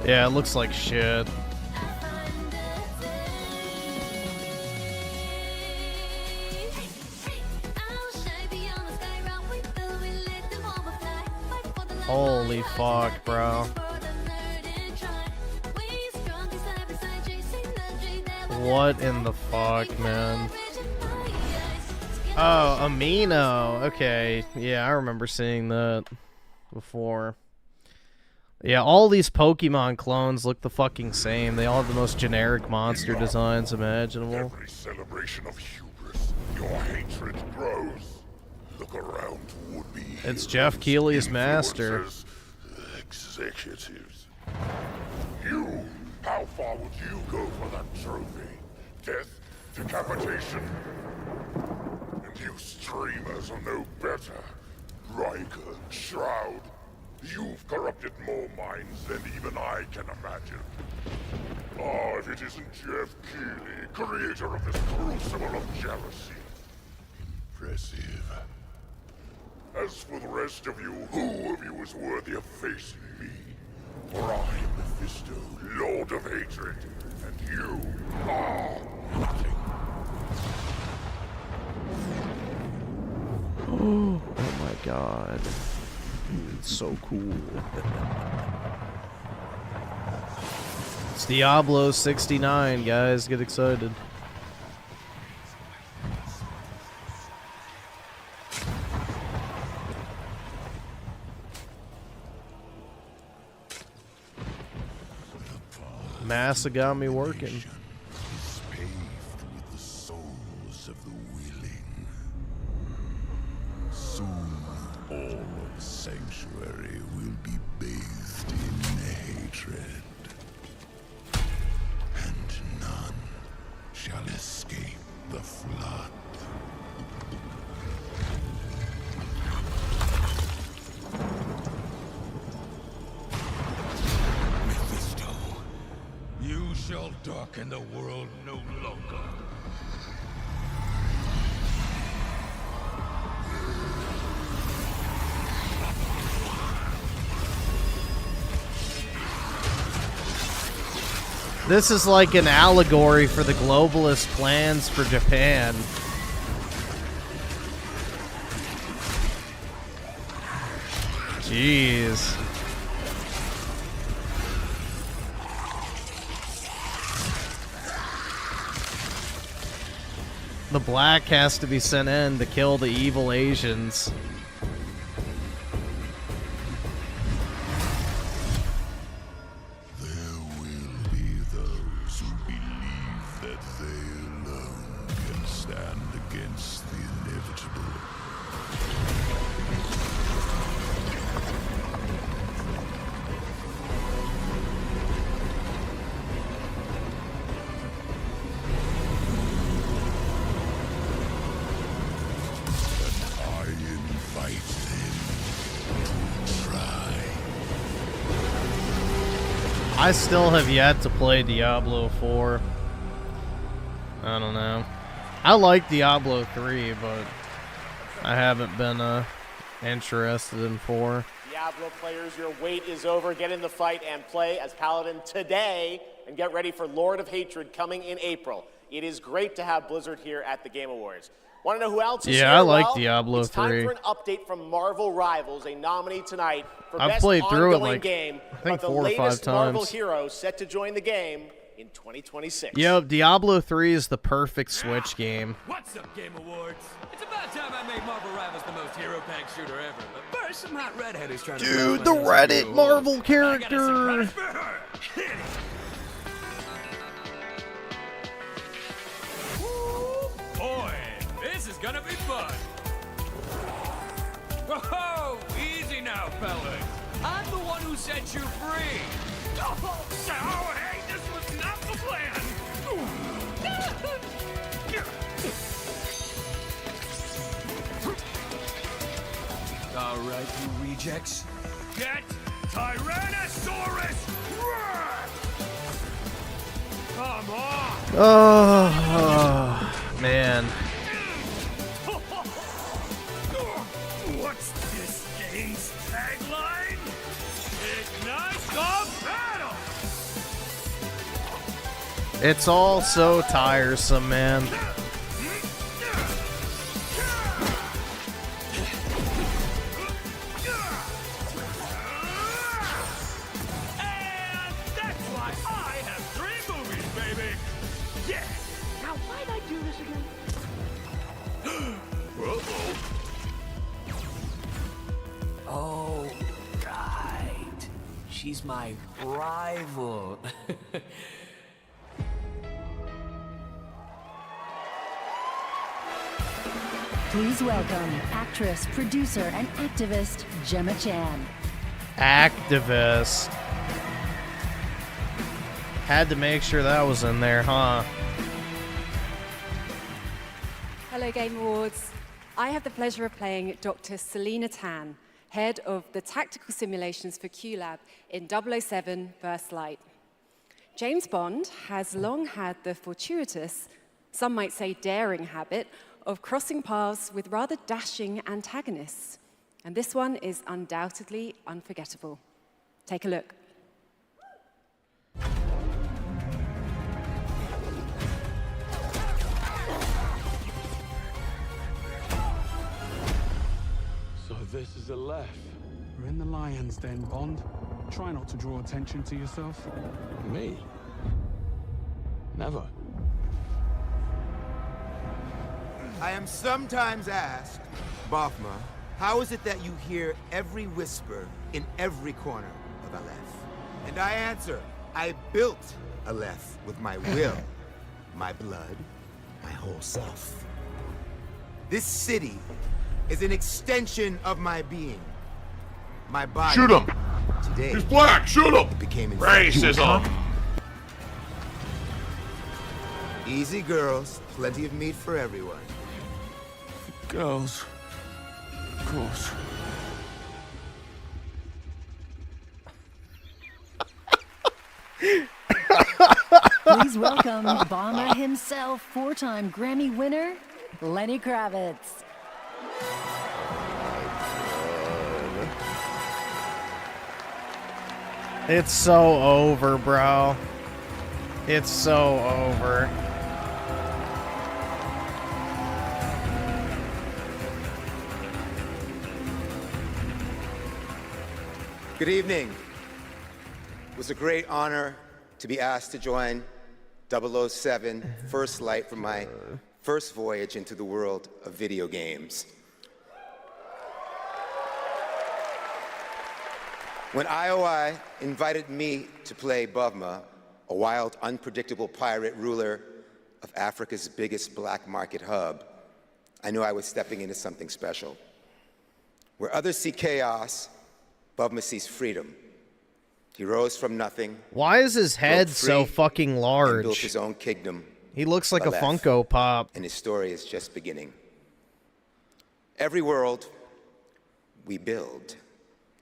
Yeah, it looks like shit. Holy fuck, bro. What in the fuck, man? Oh, Amino. Okay. Yeah, I remember seeing that before. Yeah, all these Pokemon clones look the fucking same. They all have the most generic monster designs imaginable. Every celebration of hubris, your hatred grows. Look around, would-be. It's Jeff Keighley's master. Executives. You, how far would you go for that trophy? Death, decapitation? And you streamers are no better. Riker, Shroud, you've corrupted more minds than even I can imagine. Oh, if it isn't Jeff Keighley, creator of this crucible of jealousy. Impressive. As for the rest of you, who of you is worthy of facing me? For I am Mephisto, Lord of Hatred, and you are nothing. Oh my god. It's so cool. It's Diablo 69, guys. Get excited. Massa got me working. Is paved with the souls of the willing. Soon, all of Sanctuary will be bathed in hatred. And none shall escape the flood. You shall darken the world no longer. This is like an allegory for the globalist plans for Japan. Jeez. The black has to be sent in to kill the evil Asians. There will be those who believe that they alone can stand against the inevitable. I invite them to try. I still have yet to play Diablo 4. I don't know. I like Diablo 3, but I haven't been interested in 4. Diablo players, your wait is over. Get in the fight and play as Paladin today, and get ready for Lord of Hatred coming in April. It is great to have Blizzard here at the Game Awards. Want to know who else is here? Yeah, I like well, Diablo it's time 3. for an update from Marvel Rivals, a nominee tonight for I've best played through it ongoing like, game. I think but 4 or 5 the latest Marvel times. hero set to join the game in 2026. Yep, Diablo 3 is the perfect Switch game. What's up, Game Awards? It's about time I made Marvel Rivals the most hero-packed shooter ever. But first, some hot redhead who's trying to... Dude, the Reddit Marvel character! Boy, this is gonna be fun. Whoa, easy now, fellas. I'm the one who set you free. Oh, hey, this was not the plan. All right, you rejects. Get Tyrannosaurus Rex! Come on! Oh, man. What's this game's tagline? Ignite the battle! It's all so tiresome, man. And that's why I have 3 movies, baby! Yeah! Now why'd I do this again? Oh, right. She's my rival. Please welcome actress, producer, and activist Gemma Chan. Activist. Had to make sure that was in there, huh? Hello, Game Awards. I have the pleasure of playing Dr. Selena Tan, head of the tactical simulations for QLab in 007 First Light. James Bond has long had the fortuitous, some might say daring habit, of crossing paths with rather dashing antagonists. And this one is undoubtedly unforgettable. Take a look. So this is a left. We're in the Lions Den, Bond. Try not to draw attention to yourself. Me? Never. I am sometimes asked, Bafma, how is it that you hear every whisper in every corner of Aleph? And I answer, I built Aleph with my will, my blood, my whole self. This city is an extension of my being. My body. Shoot him! Today, He's black! Shoot him! it became Racism! Easy, girls. Plenty of meat for everyone. Girls. Of course. Please welcome Bomber himself, 4-time Grammy winner, Lenny Kravitz. It's so over, bro. It's so over. Good evening. It was a great honor to be asked to join 007 First Light for my first voyage into the world of video games. When IOI invited me to play Bavma, a wild, unpredictable pirate ruler of Africa's biggest black market hub, I knew I was stepping into something special. Where others see chaos, Bavma sees freedom. He rose from nothing. Why is his head so fucking large? Built his own kingdom. He looks like a Aleph, Funko Pop. and his story is just beginning. Every world we build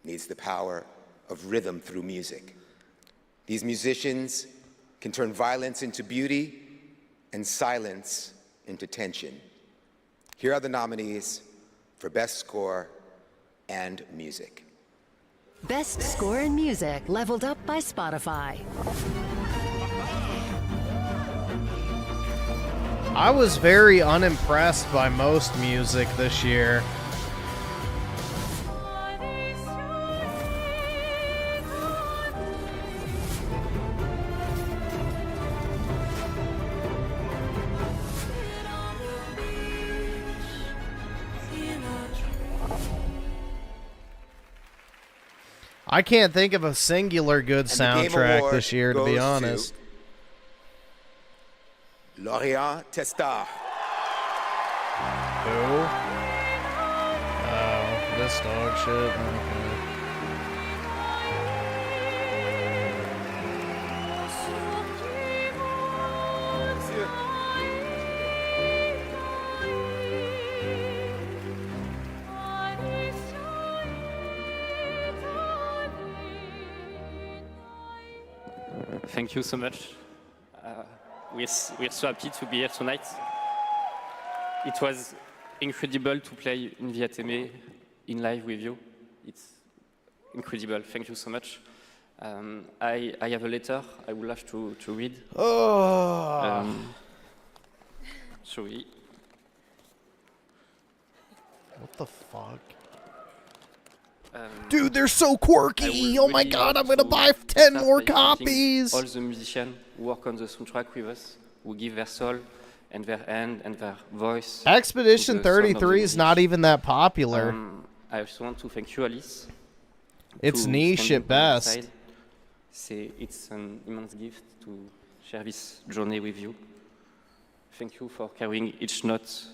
needs the power of rhythm through music. These musicians can turn violence into beauty and silence into tension. Here are the nominees for Best Score and music. Best score in music leveled up by Spotify. I was very unimpressed by most music this year. I can't think of a singular good soundtrack this year, to be honest. Laureat Testar. Who? Oh, this dog shit. Okay. Thank you so much. We're so happy to be here tonight. It was incredible to play in the ATM in live with you. It's incredible. Thank you so much. I have a letter I would love to read. Oh. Sorry. What the fuck? Dude, they're so quirky! Oh my god, I'm gonna buy 10 more copies! All the musicians who work on the soundtrack with us, who give their soul and their hand and their voice. Expedition 33 is not even that popular. I also want to thank you, Alice. It's niche at best. It's an immense gift to share this journey with you. Thank you for carrying each note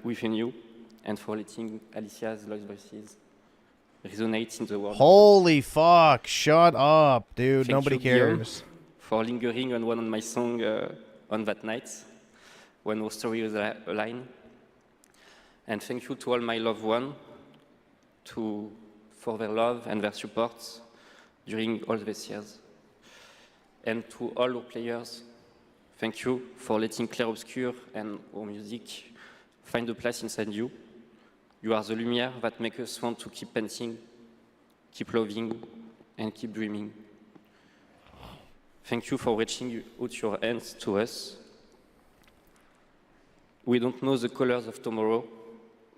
within you, and for letting Alicia's lost voices resonate in the world. Holy fuck, shut up, dude. Thank Nobody you, Guillaume, cares. for lingering on one of my songs on that night, when our story was aligned. And thank you to all my loved ones for their love and their support during all these years. And to all our players, thank you for letting Clair Obscur and our music find a place inside you. You are the lumière that makes us want to keep painting, keep loving, and keep dreaming. Thank you for reaching out your hands to us. We don't know the colors of tomorrow,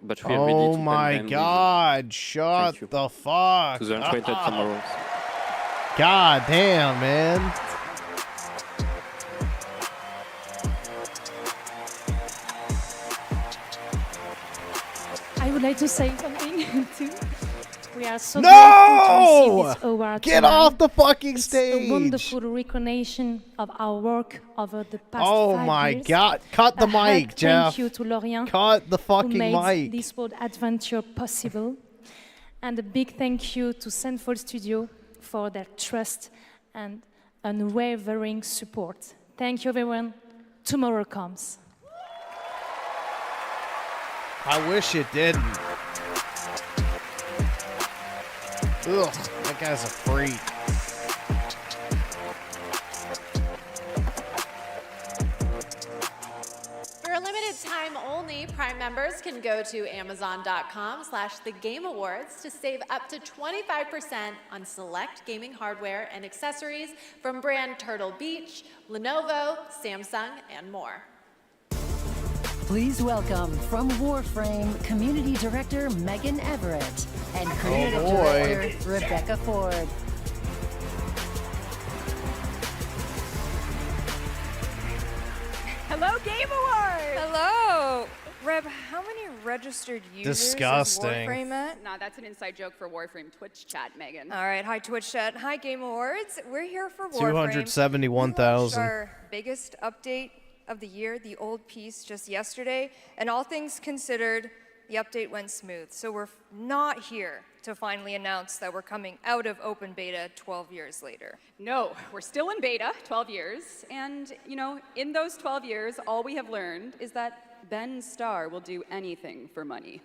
but we are ready to Oh paint my them god, shut the fuck to the enchanted up. tomorrows. God damn, man. I would like to say something too. We are so No! grateful to receive this award Get tonight. off the fucking It's stage. a wonderful recognition of our work over the past Oh 5 my years. god. Cut the A hug mic, Jeff. Thank you to Lorient, Cut the fucking who made mic. this world adventure possible. And a big thank you to Sandfall Studio for their trust and unwavering support. Thank you, everyone. Tomorrow comes. I wish it didn't. Ugh, that guy's a freak. For a limited time only, Prime members can go to Amazon.com/thegameawards to save up to 25% on select gaming hardware and accessories from brand Turtle Beach, Lenovo, Samsung, and more. Please welcome from Warframe Community Director Megan Everett and Creative Director Rebecca Ford. Hello, Game Awards! Hello! Reb, how many registered users Disgusting. is Warframe at? Nah, that's an inside joke for Warframe Twitch chat, Megan. All right, hi Twitch chat. Hi Game Awards. We're here for Warframe. 271,000. We launched our biggest update of the year, the old piece, just yesterday, and all things considered, the update went smooth. So we're not here to finally announce that we're coming out of open beta 12 years later. No, we're still in beta, 12 years, and, you know, in those 12 years, all we have learned is that Ben Starr will do anything for money.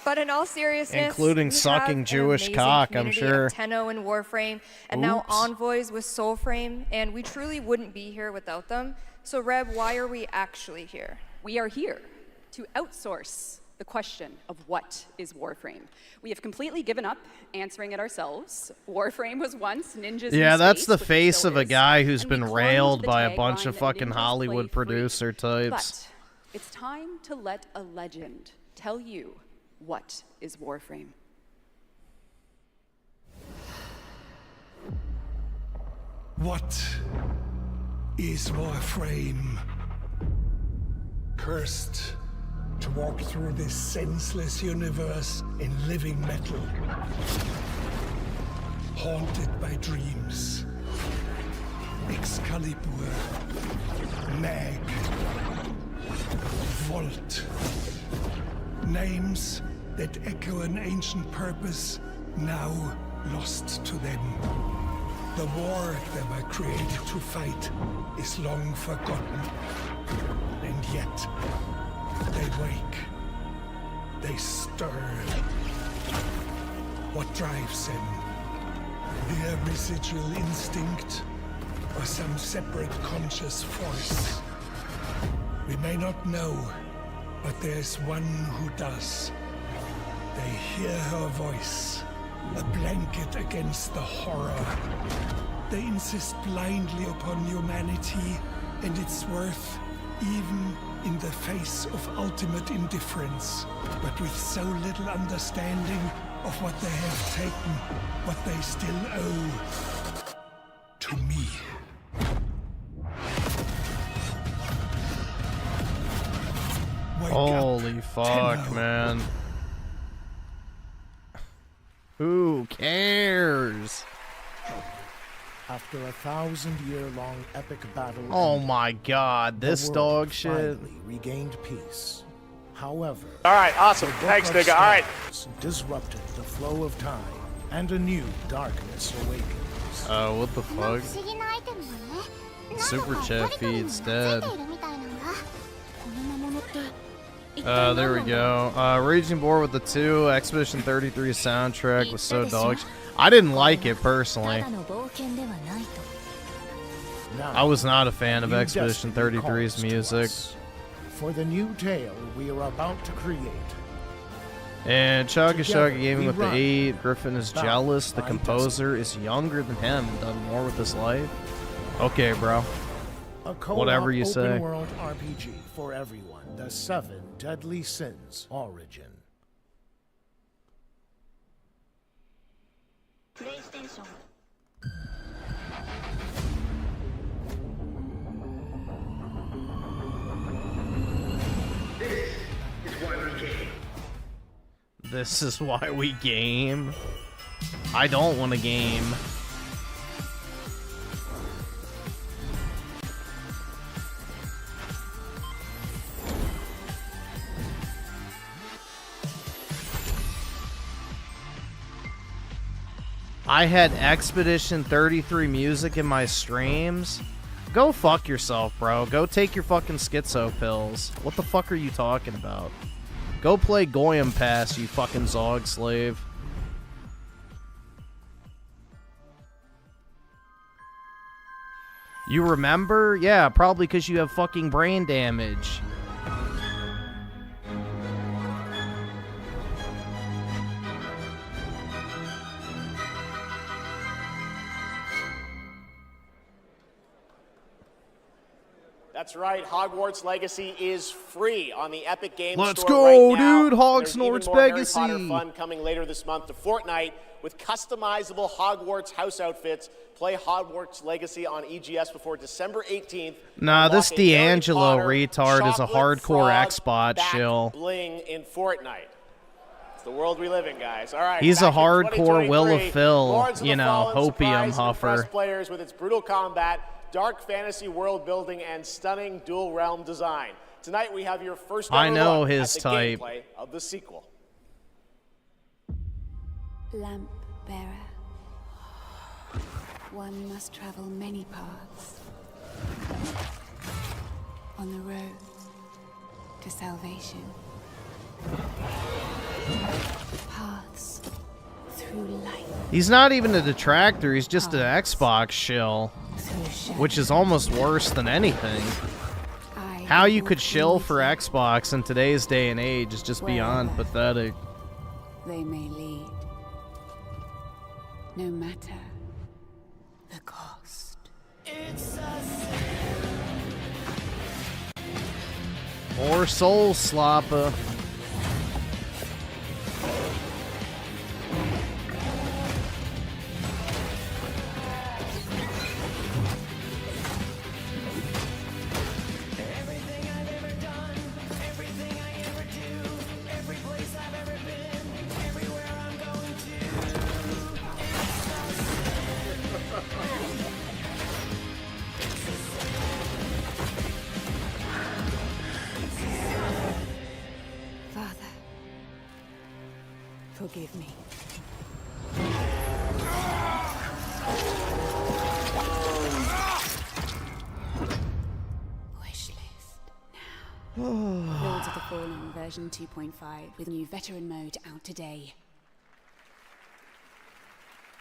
But in all seriousness, Including we sucking have Jewish an amazing cock, I'm community sure. of Tenno and Warframe, and now Oops. Envoys with Soulframe, and we truly wouldn't be here without them. So Reb, why are we actually here? We are here to outsource the question of what is Warframe. We have completely given up answering it ourselves. Warframe was once ninjas Yeah, in that's space, the which face still of a is, guy who's and we been clung to railed the by a bunch of tagline that fucking ninjas Hollywood play free. producer types. But it's time to let a legend tell you what is Warframe. What is Warframe? Cursed to walk through this senseless universe in living metal. Haunted by dreams. Excalibur. Mag. Volt. Names that echo an ancient purpose, now lost to them. The war they were created to fight is long forgotten. And yet, they wake. They stir. What drives them? Their residual instinct or some separate conscious force? We may not know, but there's one who does. They hear her voice, a blanket against the horror. They insist blindly upon humanity and its worth, even in the face of ultimate indifference, but with so little understanding of what they have taken, what they still owe to me. Holy fuck, man. Who cares? After a 1,000-year-long epic battle, Oh my god, this the world dog shit. finally regained peace. However, All right, awesome. the book Thanks, of nigga. All right. stars disrupted the flow of time, and a new darkness awakens. Oh, what the fuck? Super chat feed's dead. There we go. Raging Boar with the 2. Expedition 33 soundtrack was so dog shit. I didn't like it personally. I was not a fan of You Expedition destiny 33's calls to music. us. For the new tale we are about to create. And Chugga Together Chugga Gaming we with the run, 8. Griffin is bound jealous. The by composer is younger than him and done more with his life. Okay, bro. A co-op Whatever you say. open-world RPG for everyone. The 7 Deadly Sins Origin. PlayStation. This is why we game. I don't want to game. I had Expedition 33 music in my streams. Go fuck yourself, bro. Go take your fucking schizo pills. What the fuck are you talking about? Go play Goyim Pass, you fucking Zog slave. You remember? Yeah, probably because you have fucking brain damage. That's right, Hogwarts Legacy is free on the Epic Games Let's Store go, right now. dude! Hogwarts There's even more Legacy. Harry Potter fun coming later this month to Fortnite with customizable Hogwarts house outfits. Play Hogwarts Legacy on EGS before December 18th. Nah, this Unlock a Harry D'Angelo Potter retard is a chocolate hardcore frog Xbox back shill. bling in Fortnite. It's the world we live in, guys. All right. He's a back in hardcore Will of 2023, Phil, Lords of you the know, Fallen hopium surprise and impress huffer. players with its brutal combat, dark fantasy world building, and stunning dual realm design. Tonight we have your first ever I know look his at the type. gameplay of the sequel. Lamp bearer. One must travel many paths. On the road to salvation. Paths through light. He's not even a detractor, he's just an Xbox shill. Which is almost worse than anything. I How you could shill for Xbox in today's day and age is just beyond pathetic. They may lead, no matter the cost. More soul slopper. Father, forgive me. Wishlist now. Lords of the Fallen version 2.5 with new veteran mode out today.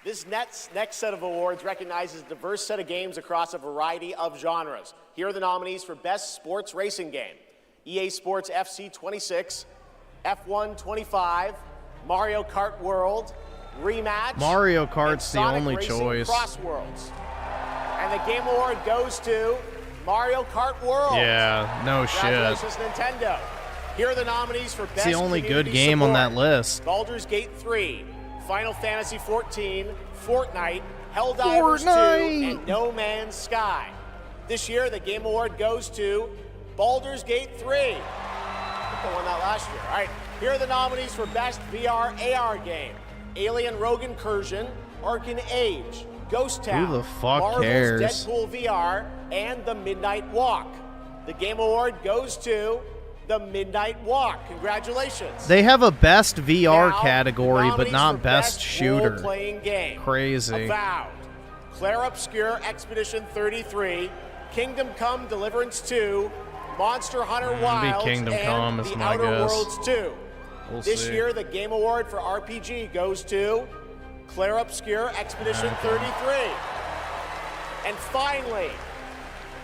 This next set of awards recognizes a diverse set of games across a variety of genres. Here are the nominees for Best Sports Racing Game: EA Sports FC 26, F1 25, Mario Kart World, Rematch, Mario Kart's the Sonic only Racing choice. Cross Worlds. And the Game Award goes to Mario Kart World. Yeah, no shit. Congratulations, Nintendo. Here are the nominees for Best It's the only good Community game on that Support: list. Baldur's Gate 3, Final Fantasy 14, Fortnite, Helldivers 2, and No Man's Sky. This year, the Game Award goes to Baldur's Gate 3. I think they won that last year. All right, here are the nominees for Best VR AR Game: Alien Rogue Incursion, Arcane Age, Ghost Town, Who the fuck Marvel's cares? Deadpool VR, and The Midnight Walk. The Game Award goes to The Midnight Walk. Congratulations. They have a best VR Now, category, but nominees not for best shooter. Role-playing game: Crazy. Avowed, Claire Obscure Expedition 33, Kingdom Come Deliverance 2, Monster Hunter It'd be Wilds, Kingdom and Come is The my Outer guess. Worlds 2. We'll This see. year, the Game Award for RPG goes to Claire Obscure Expedition 33. And finally,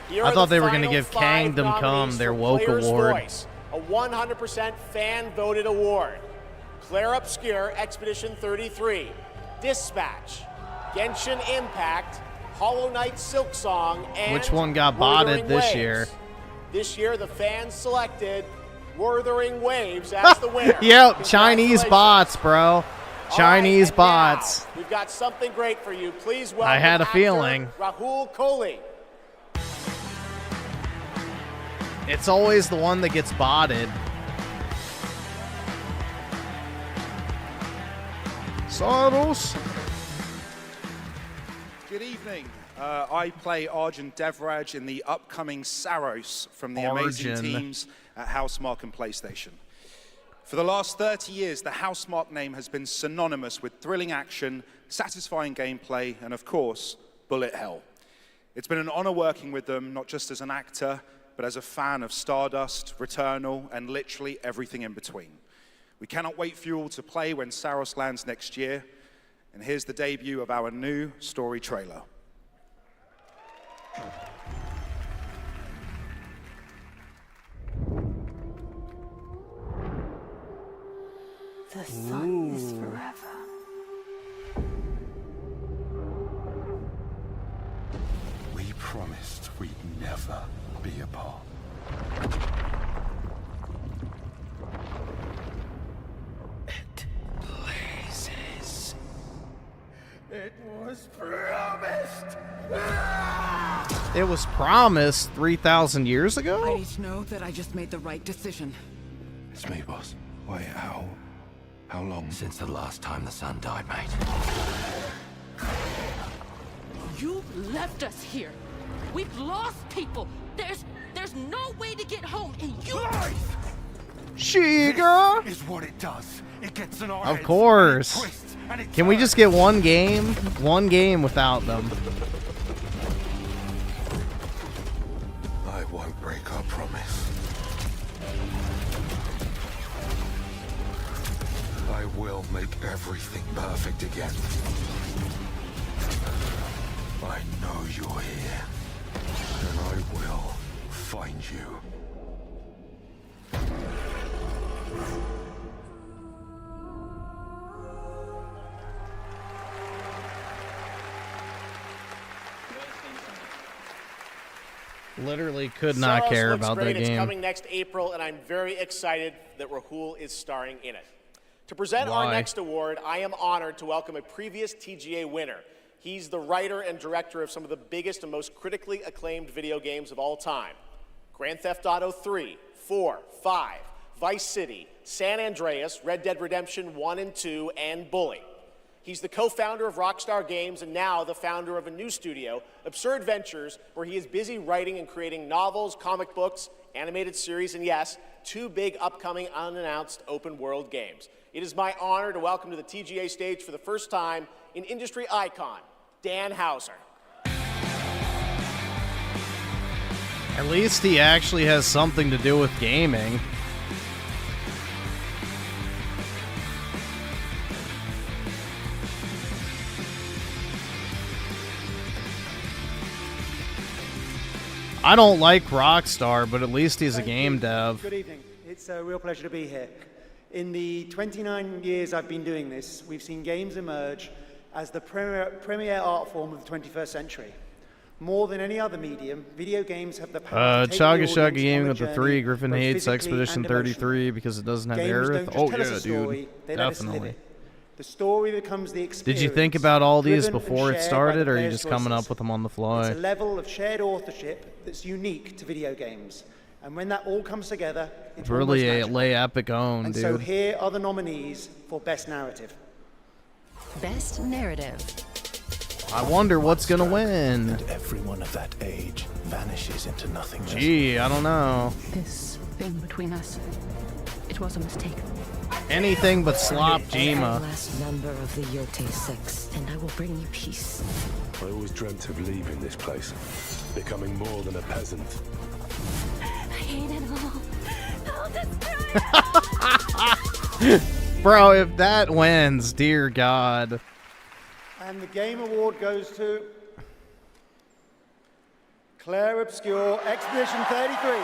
here I are thought the they were gonna final give 5 Kingdom Come nominees their for woke Player's award. Voice, a 100% fan-voted award. Claire Obscure Expedition 33, Dispatch, Genshin Impact, Hollow Knight Silksong, and Which one got Wuthering botted this Waves. year? This year, the fans selected Wuthering Waves as the winner. Yep, Chinese Congratulations. bots, bro. Chinese and bots. now, we've got something great for you. Please welcome I had a actor feeling. Rahul Kohli. It's always the one that gets botted. Saros. Good evening. I play Arjun Devraj in the upcoming Saros from the amazing Arjun. teams at Housemarque and PlayStation. For the last 30 years, the Housemarque name has been synonymous with thrilling action, satisfying gameplay, and of course, bullet hell. It's been an honor working with them, not just as an actor, but as a fan of Stardust, Returnal, and literally everything in between. We cannot wait for you all to play when Saros lands next year. And here's the debut of our new story trailer. The sun is forever. We promised we'd never be apart. Blazes. It was promised. It was promised 3,000 years ago? I need to know that I just made the right decision. It's me, boss. Wait, how long? Since the last time the sun died, mate. You left us here. We've lost people. There's no way to get home, and you. Shiga! Is what it does. It gets in our Of heads, course. and it twists, and it Can we turns. just get one game? One game without them. I won't break our promise. I will make everything perfect again. I know you're here, and I will find you. Literally could not care looks about great. that It's game. coming next April, and I'm very excited that Rahul is starring in it. To present our Why? next award, I am honored to welcome a previous TGA winner. He's the writer and director of some of the biggest and most critically acclaimed video games of all time. Grand Theft Auto 3, 4, 5, Vice City, San Andreas, Red Dead Redemption 1 and 2, and Bully. He's the co-founder of Rockstar Games and now the founder of a new studio, Absurd Ventures, where he is busy writing and creating novels, comic books, animated series, and yes, 2 big upcoming unannounced open world games. It is my honor to welcome to the TGA stage for the first time an industry icon, Dan Houser. At least he actually has something to do with gaming. I don't like Rockstar, but at least he's a game dev. Good evening. It's a real pleasure to be here. In the 29 years I've been doing this, we've seen games emerge as the premier art form of the 21st century. More than any other medium, video games have the power to take the Chugga audience Shugga Gaming on a with the journey, 3. Griffin both hates physically Expedition and 33 because it doesn't have Games Aerith. don't just Oh tell us yeah, a story, dude. they let us live Definitely. it. The story becomes the experience. Did you think about all these driven and before it shared by started, the or are you player's just coming choices. up with them on the It's fly? a level of shared authorship that's unique to video games. And when that all comes together, it's Really almost a magical. lay epic own, And dude. so here are the nominees for Best Narrative. Best Narrative. I wonder what's gonna win. Everyone of that age vanishes into nothingness. Gee, I don't know. This thing between us, it was a mistake. Anything but slop Every Jima. last member of the Yote Six, and I will bring you peace. I always dreamt of leaving this place, becoming more than a peasant. I hate it all. I'll destroy Bro, if that wins, dear God. And the Game Award goes to Claire Obscure, Expedition 33.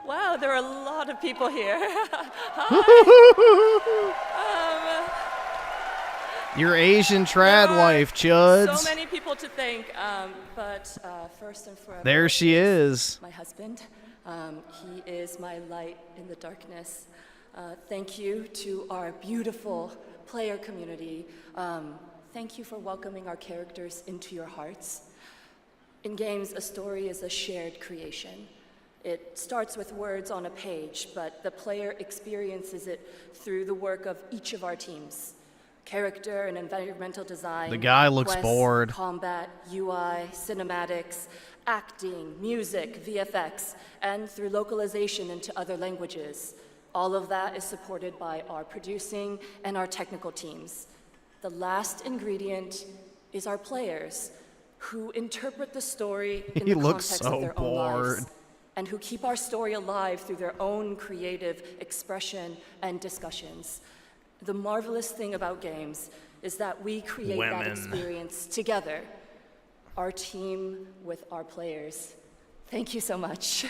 Wow, there are a lot of people here. Your Asian trad wife, Chuds. So many people to thank, but first and foremost, There she is. my husband. He is my light in the darkness. Thank you to our beautiful player community. Thank you for welcoming our characters into your hearts. In games, a story is a shared creation. It starts with words on a page, but the player experiences it through the work of each of our teams. Character and environmental design. The guy looks quests, bored. Combat, UI, cinematics, acting, music, VFX, and through localization into other languages. All of that is supported by our producing and our technical teams. The last ingredient is our players, who interpret the story in He the looks context so of their own lives, bored. and who keep our story alive through their own creative expression and discussions. The marvelous thing about games is that we create that Women. experience together, our team with our players. Thank you so much.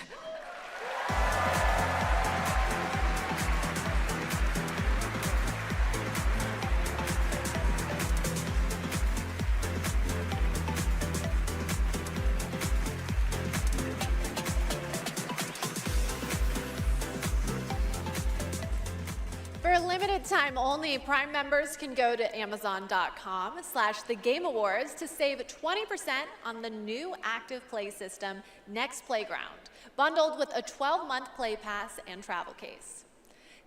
For a limited time only, Prime members can go to Amazon.com/thegameawards to save 20% on the new active play system, Next Playground, bundled with a 12-month play pass and travel case.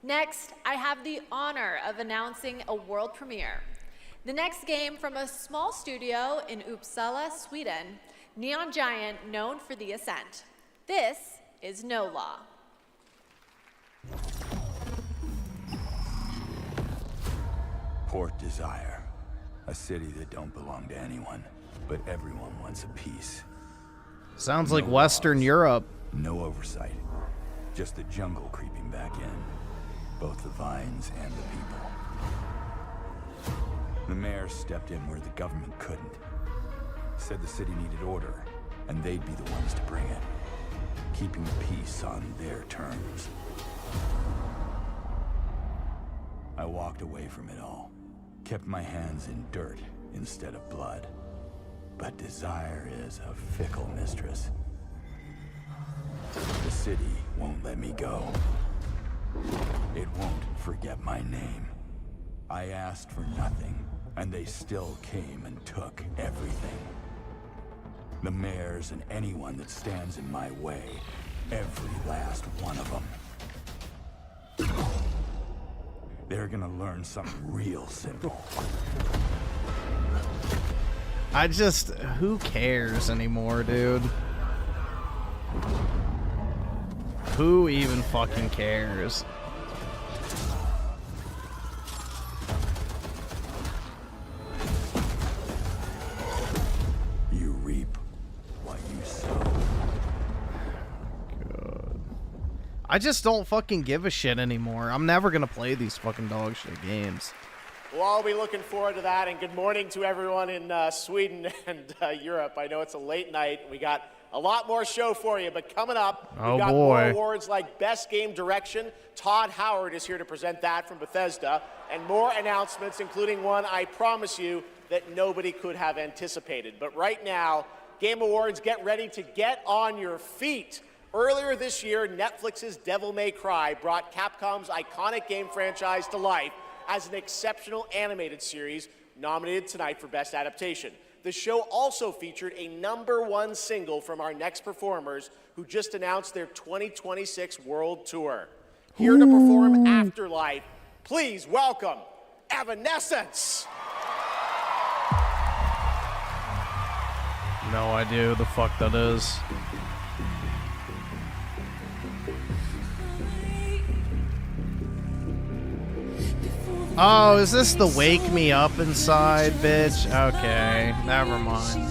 Next, I have the honor of announcing a world premiere. The next game from a small studio in Uppsala, Sweden, Neon Giant, known for The Ascent. This is No Law. Port Desire, a city that don't belong to anyone, but everyone wants a piece. Sounds like Western Europe. No oversight. Just the jungle creeping back in. Both the vines and the people. The mayor stepped in where the government couldn't. Said the city needed order, and they'd be the ones to bring it. Keeping the peace on their terms. I walked away from it all. Kept my hands in dirt instead of blood. But desire is a fickle mistress. The city won't let me go. It won't forget my name. I asked for nothing, and they still came and took everything. The mayors and anyone that stands in my way. Every last one of them. They're gonna learn something real simple. Who cares anymore, dude? Who even fucking cares? You reap what you sow. God. I just don't fucking give a shit anymore. I'm never gonna play these fucking dog shit games. We'll all be looking forward to that, and good morning to everyone in Sweden and Europe. I know it's a late night. We got a lot more show for you, but coming up, we've got more awards like Best Game Direction. Todd Howard is here to present that from Bethesda, and more announcements, including one I promise you that nobody could have anticipated. But right now, Game Awards, get ready to get on your feet. Earlier this year, Netflix's Devil May Cry brought Capcom's iconic game franchise to life as an exceptional animated series nominated tonight for Best Adaptation. The show also featured a #1 single from our next performers who just announced their 2026 world tour. Here to perform Afterlife, please welcome Evanescence. No idea who the fuck that is. Oh, is this the Wake Me Up Inside, bitch? Okay, never mind.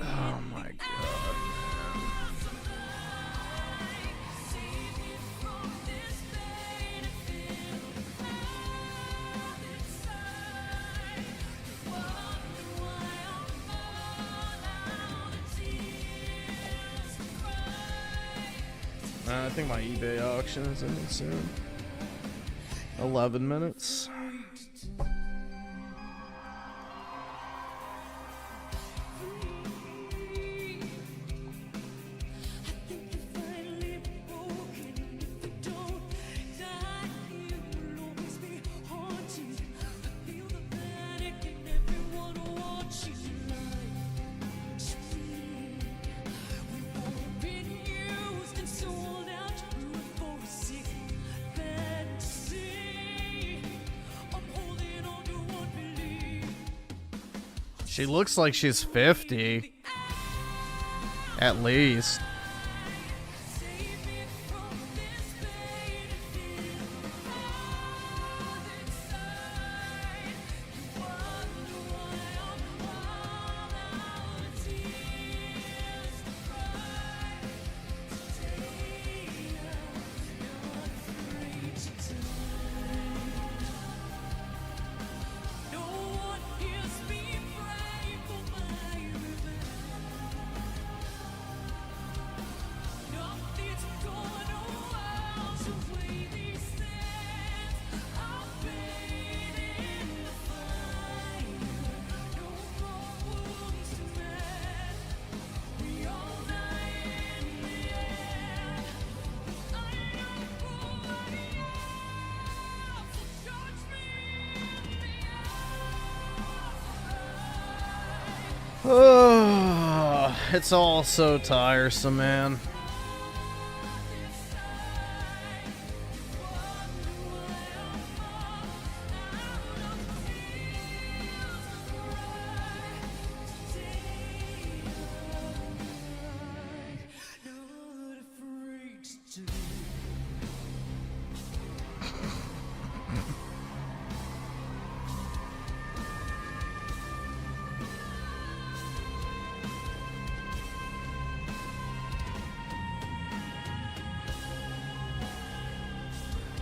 Oh my god. I think my eBay auction is ending soon. 11 minutes. She looks like she's 50. At least. Oh, it's all so tiresome, man.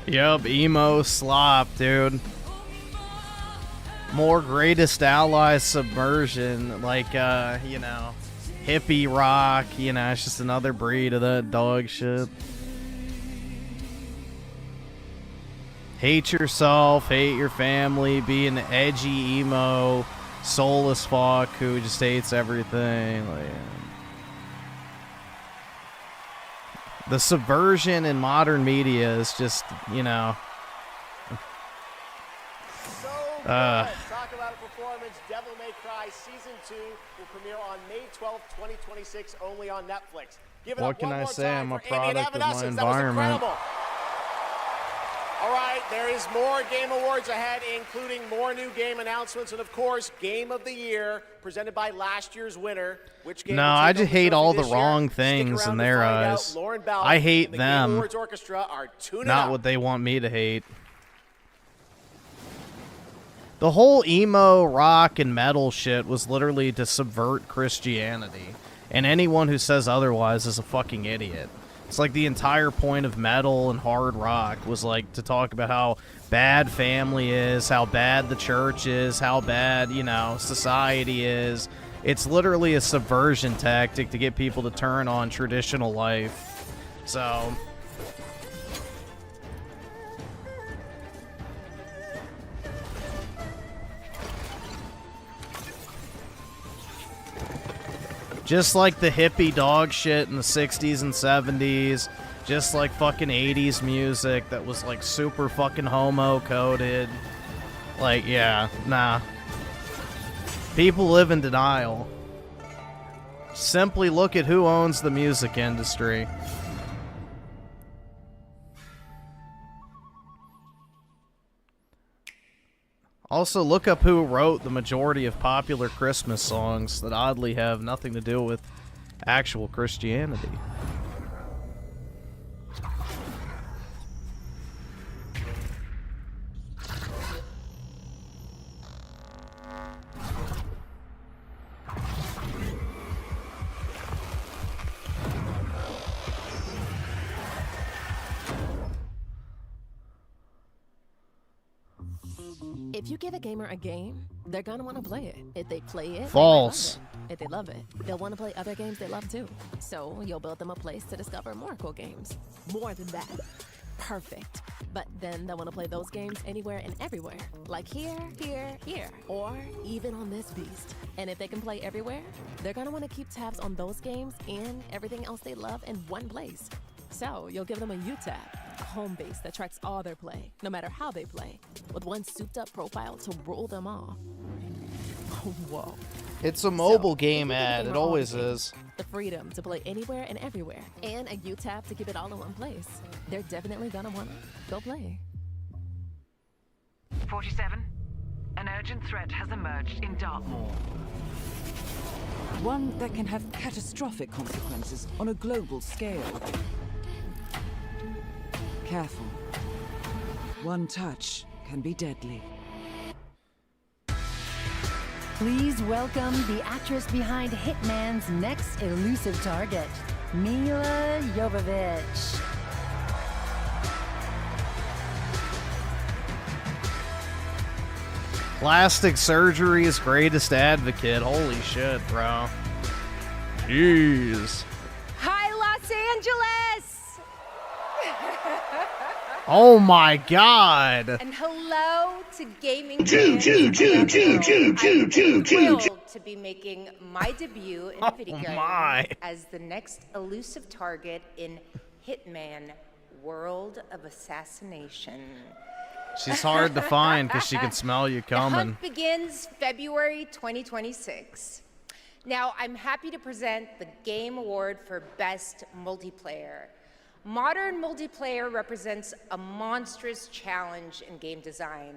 Yup, emo slop, dude. More greatest allies subversion, like, you know, hippie rock, you know, it's just another breed of that dog shit. Hate yourself, hate your family, be an edgy emo, soulless fuck who just hates everything. Like, the subversion in modern media is just, you know. Talk about a performance. Devil May Cry Season 2 will premiere on May 12th, 2026, only on Netflix. Give it What up can one I more say? time I'm a for Amy and product of my Evanescence. That was environment. incredible. All right, there is more Game Awards ahead, including more new game announcements and, of course, Game of the Year, presented by last year's winner. Which game No, will I take just home the hate trophy all the this year? wrong Stick things around in to their find out. eyes. Lauren Bell I hate and the Game them. Awards Orchestra are tuning Not up. what they want me to hate. The whole emo, rock, and metal shit was literally to subvert Christianity. And anyone who says otherwise is a fucking idiot. It's like the entire point of metal and hard rock was like to talk about how bad family is, how bad the church is, how bad, you know, society is. It's literally a subversion tactic to get people to turn on traditional life. So... just like the hippie dog shit in the 60s and 70s. Just like fucking 80s music that was like super fucking homo-coded. Like, yeah, nah. People live in denial. Simply look at who owns the music industry. Also, look up who wrote the majority of popular Christmas songs that oddly have nothing to do with actual Christianity. If you give a gamer a game, they're gonna want to play it. If they play it, False. they might love it. If they love it, they'll want to play other games they love too. So you'll build them a place to discover more cool games. More than that. Perfect. But then they'll want to play those games anywhere and everywhere. Like here, here, here. Or even on this beast. And if they can play everywhere, they're gonna want to keep tabs on those games and everything else they love in one place. So you'll give them a U-tab, a home base that tracks all their play, no matter how they play, with one souped-up profile to rule them all. Whoa. It's a mobile So, game if you give ad. the It gamer all always the games, is. The freedom to play anywhere and everywhere, and a U-tab to keep it all in one place. They're definitely gonna wanna go play. 47. An urgent threat has emerged in Dartmoor. One that can have catastrophic consequences on a global scale. Careful. One touch can be deadly. Please welcome the actress behind Hitman's next elusive target, Mila Jovovich. Plastic surgery's greatest advocate. Holy shit, bro. Jeez. Hi, Los Angeles! Oh my god. And hello to gaming Choo, fans choo, choo, around the choo, world. choo, choo, I'm choo, choo, thrilled to be making my debut in Oh video game my. as the next elusive target in Hitman World of Assassination. She's hard to find because she can smell you The coming. hunt begins February 2026. Now, I'm happy to present the Game Award for Best Multiplayer. Modern multiplayer represents a monstrous challenge in game design.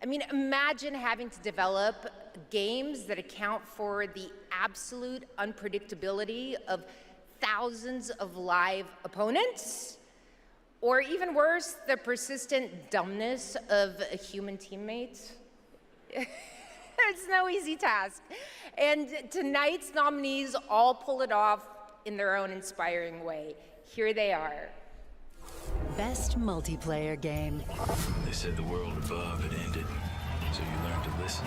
I mean, imagine having to develop games that account for the absolute unpredictability of thousands of live opponents. Or even worse, the persistent dumbness of a human teammate. It's no easy task. And tonight's nominees all pull it off in their own inspiring way. Here they are. best multiplayer game. They said the world above had ended, so you learned to listen.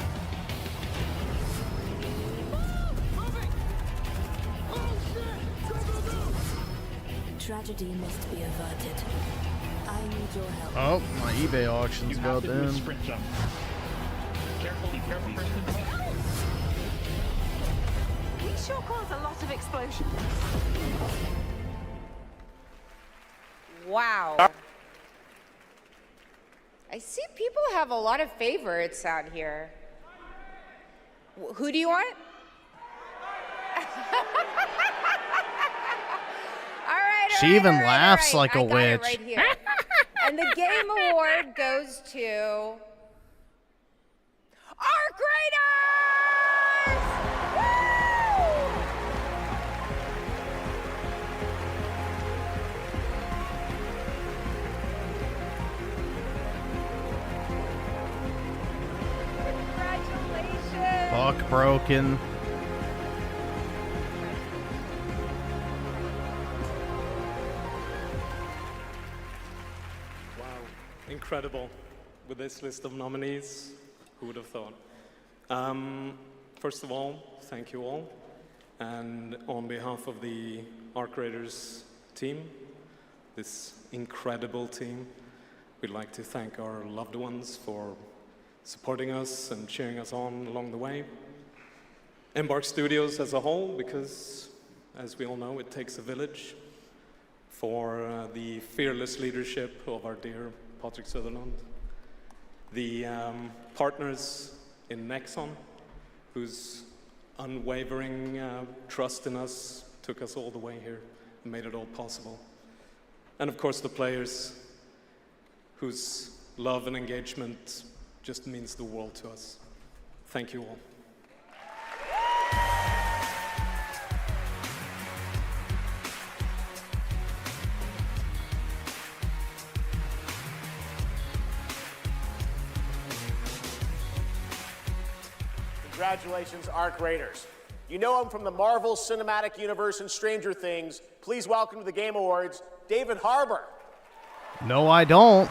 Tragedy must be averted. I need your help. Oh, my eBay auction's about done. He sure caused a lot of explosions. Wow. I see people have a lot of favorites out here. Who do you want? She even laughs like a witch. Right here. And the game award goes to Arc Raiders! Woo! Congratulations! Buck broken. Incredible with this list of nominees. Who would have thought? First of all, thank you all. And on behalf of the Arc Raiders team, this incredible team, we'd like to thank our loved ones for supporting us and cheering us on along the way. Embark Studios as a whole, because as we all know, it takes a village, for the fearless leadership of our dear Patrick Sutherland, the partners in Nexon, whose unwavering trust in us took us all the way here and made it all possible. And of course the players, whose love and engagement just means the world to us. Thank you all. Congratulations, Arc Raiders. You know him from the Marvel Cinematic Universe and Stranger Things. Please welcome to the Game Awards, David Harbour. No, I don't.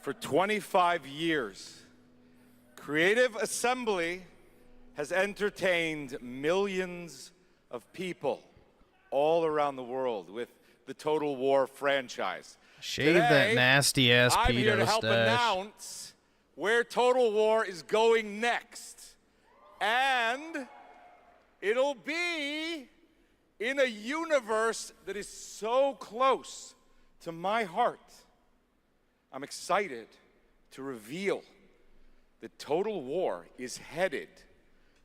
For 25 years, Creative Assembly has entertained millions of people all around the world with the Total War franchise. Shave Today, that nasty ass I'm here to pedo help stash. announce where Total War is going next. And it'll be in a universe that is so close to my heart. I'm excited to reveal that Total War is headed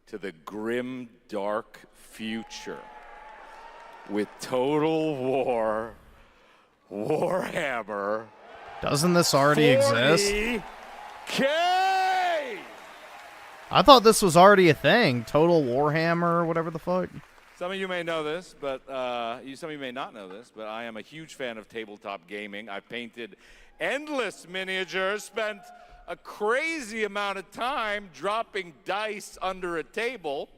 to the grim, dark future with Total War Warhammer. Doesn't this already exist? 40K! I thought this was already a thing. Total Warhammer or whatever the fuck. Some of you may know this, but some of you may not know this, but I am a huge fan of tabletop gaming. I've painted endless miniatures, spent a crazy amount of time dropping dice under a table.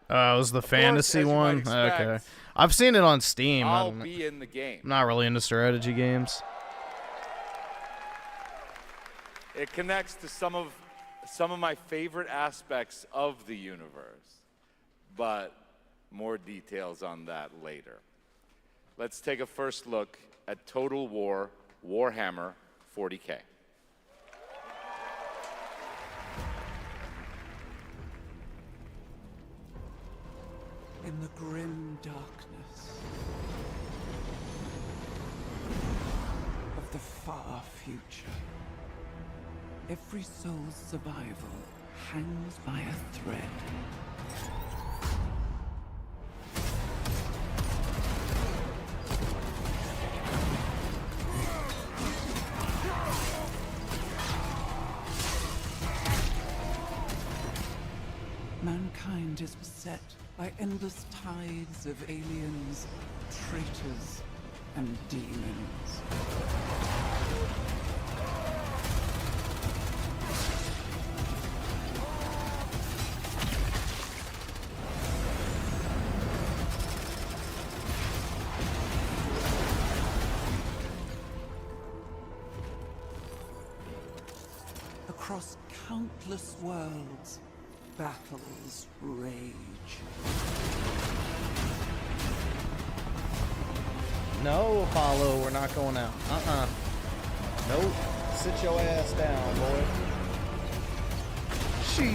It was the fantasy as you might one? expect, Okay. I've seen it on Steam. I'll be in the game. I'm not really into strategy games. It connects to some of my favorite aspects of the universe, but more details on that later. Let's take a first look at Total War Warhammer 40K. In the grim darkness of the far future, every soul's survival hangs by a thread. Mankind is beset by endless tides of aliens, traitors, and demons. Across countless worlds, battles rage. No, Apollo, we're not going out. Nope. Sit your ass down, boy. Shit.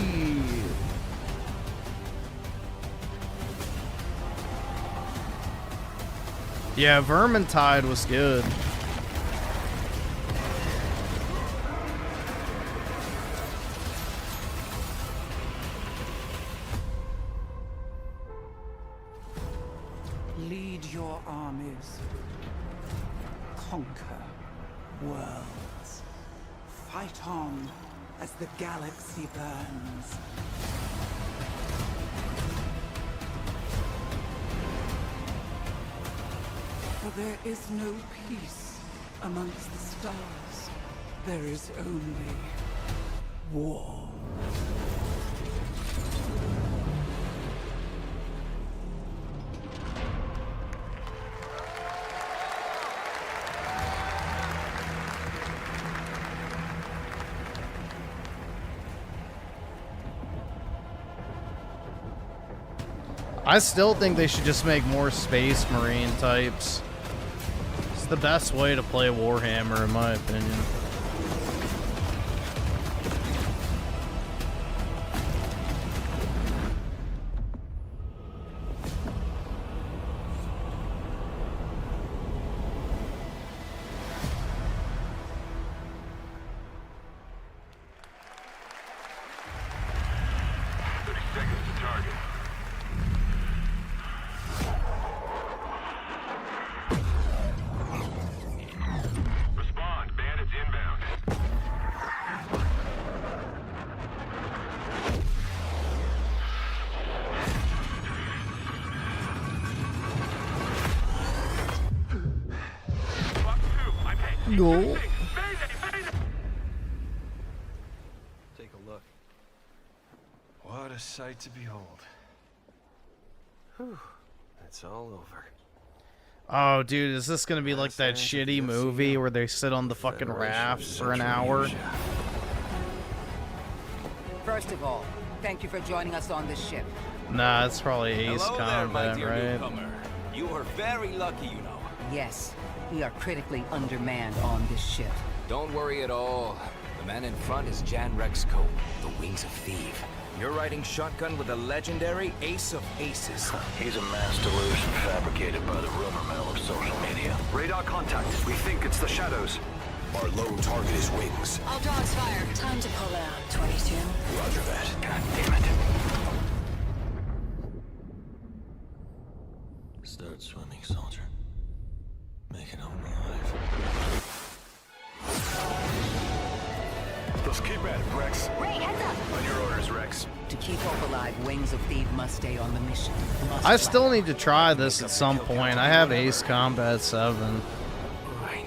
Yeah, Vermintide was good. Lead your armies. Conquer worlds. Fight on as the galaxy burns. For there is no peace amongst the stars. There is only war. I still think they should just make more Space Marine types. It's the best way to play Warhammer, in my opinion. Go. Take a look. What a sight to behold. Whew. It's all over. Oh, dude, is this gonna be like that shitty movie where they sit on the fucking raft for an hour? First of all, thank you for joining us on this ship. Nah, it's probably Ace Hello there, my Combat, dear right? newcomer. You are very lucky, you know. Yes, we are critically undermanned on this ship. Don't worry at all. The man in front is Jan Rexco, the Wings of Thief. You're riding shotgun with the legendary Ace of Aces. He's a mass delusion fabricated by the rumor mill of social media. Radar contact. We think it's the shadows. Our lone target is Wings. All dogs fire. Time to pull out, 22. Roger that. God damn it. Start swimming, soldier. Make it home alive. Let's keep at it, Rex. Ray, heads up! On your orders, Rex. To keep hope alive, Wings of Thief must stay on the mission. I still need to try this at some point. I have Ace Combat 7. Right.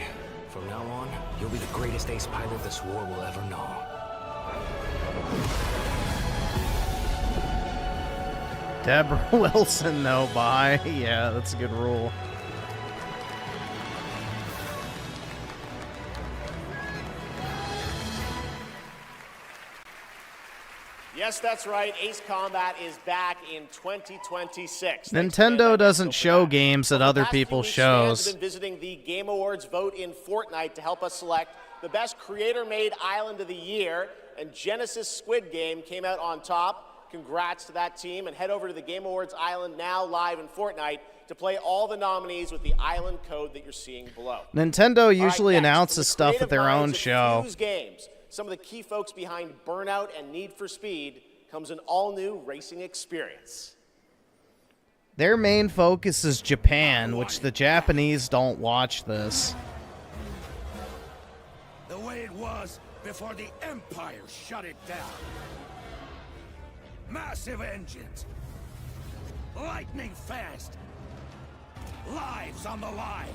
From now on, you'll be the greatest ace pilot this war will ever know. Deborah Wilson, no bye. Yeah, that's a good rule. Yes, that's right. Ace Combat is back in 2026. Nintendo doesn't show games at other people's Fans shows. have been visiting the Game Awards vote in Fortnite to help us select the best creator-made island of the year, and Genesis Squid Game came out on top. Congrats to that team, and head over to the Game Awards island now live in Fortnite to play all the nominees with the island code that you're seeing below. Nintendo usually All right, next, announces from the stuff at their own creative show. minds at Fuse Games, some of the key folks behind Burnout and Need for Speed comes an all-new racing experience. Their main focus is Japan, which the Japanese don't watch this. The way it was before the Empire shut it down. Massive engines. Lightning fast. Lives on the line.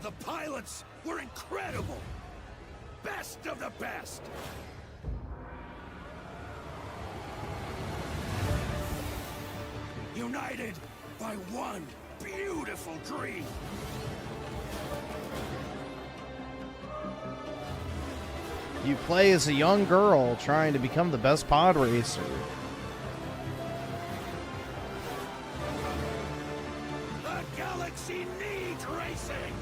The pilots were incredible. Best of the best. United by one beautiful dream. You play as a young girl trying to become the best pod racer. The galaxy needs racing.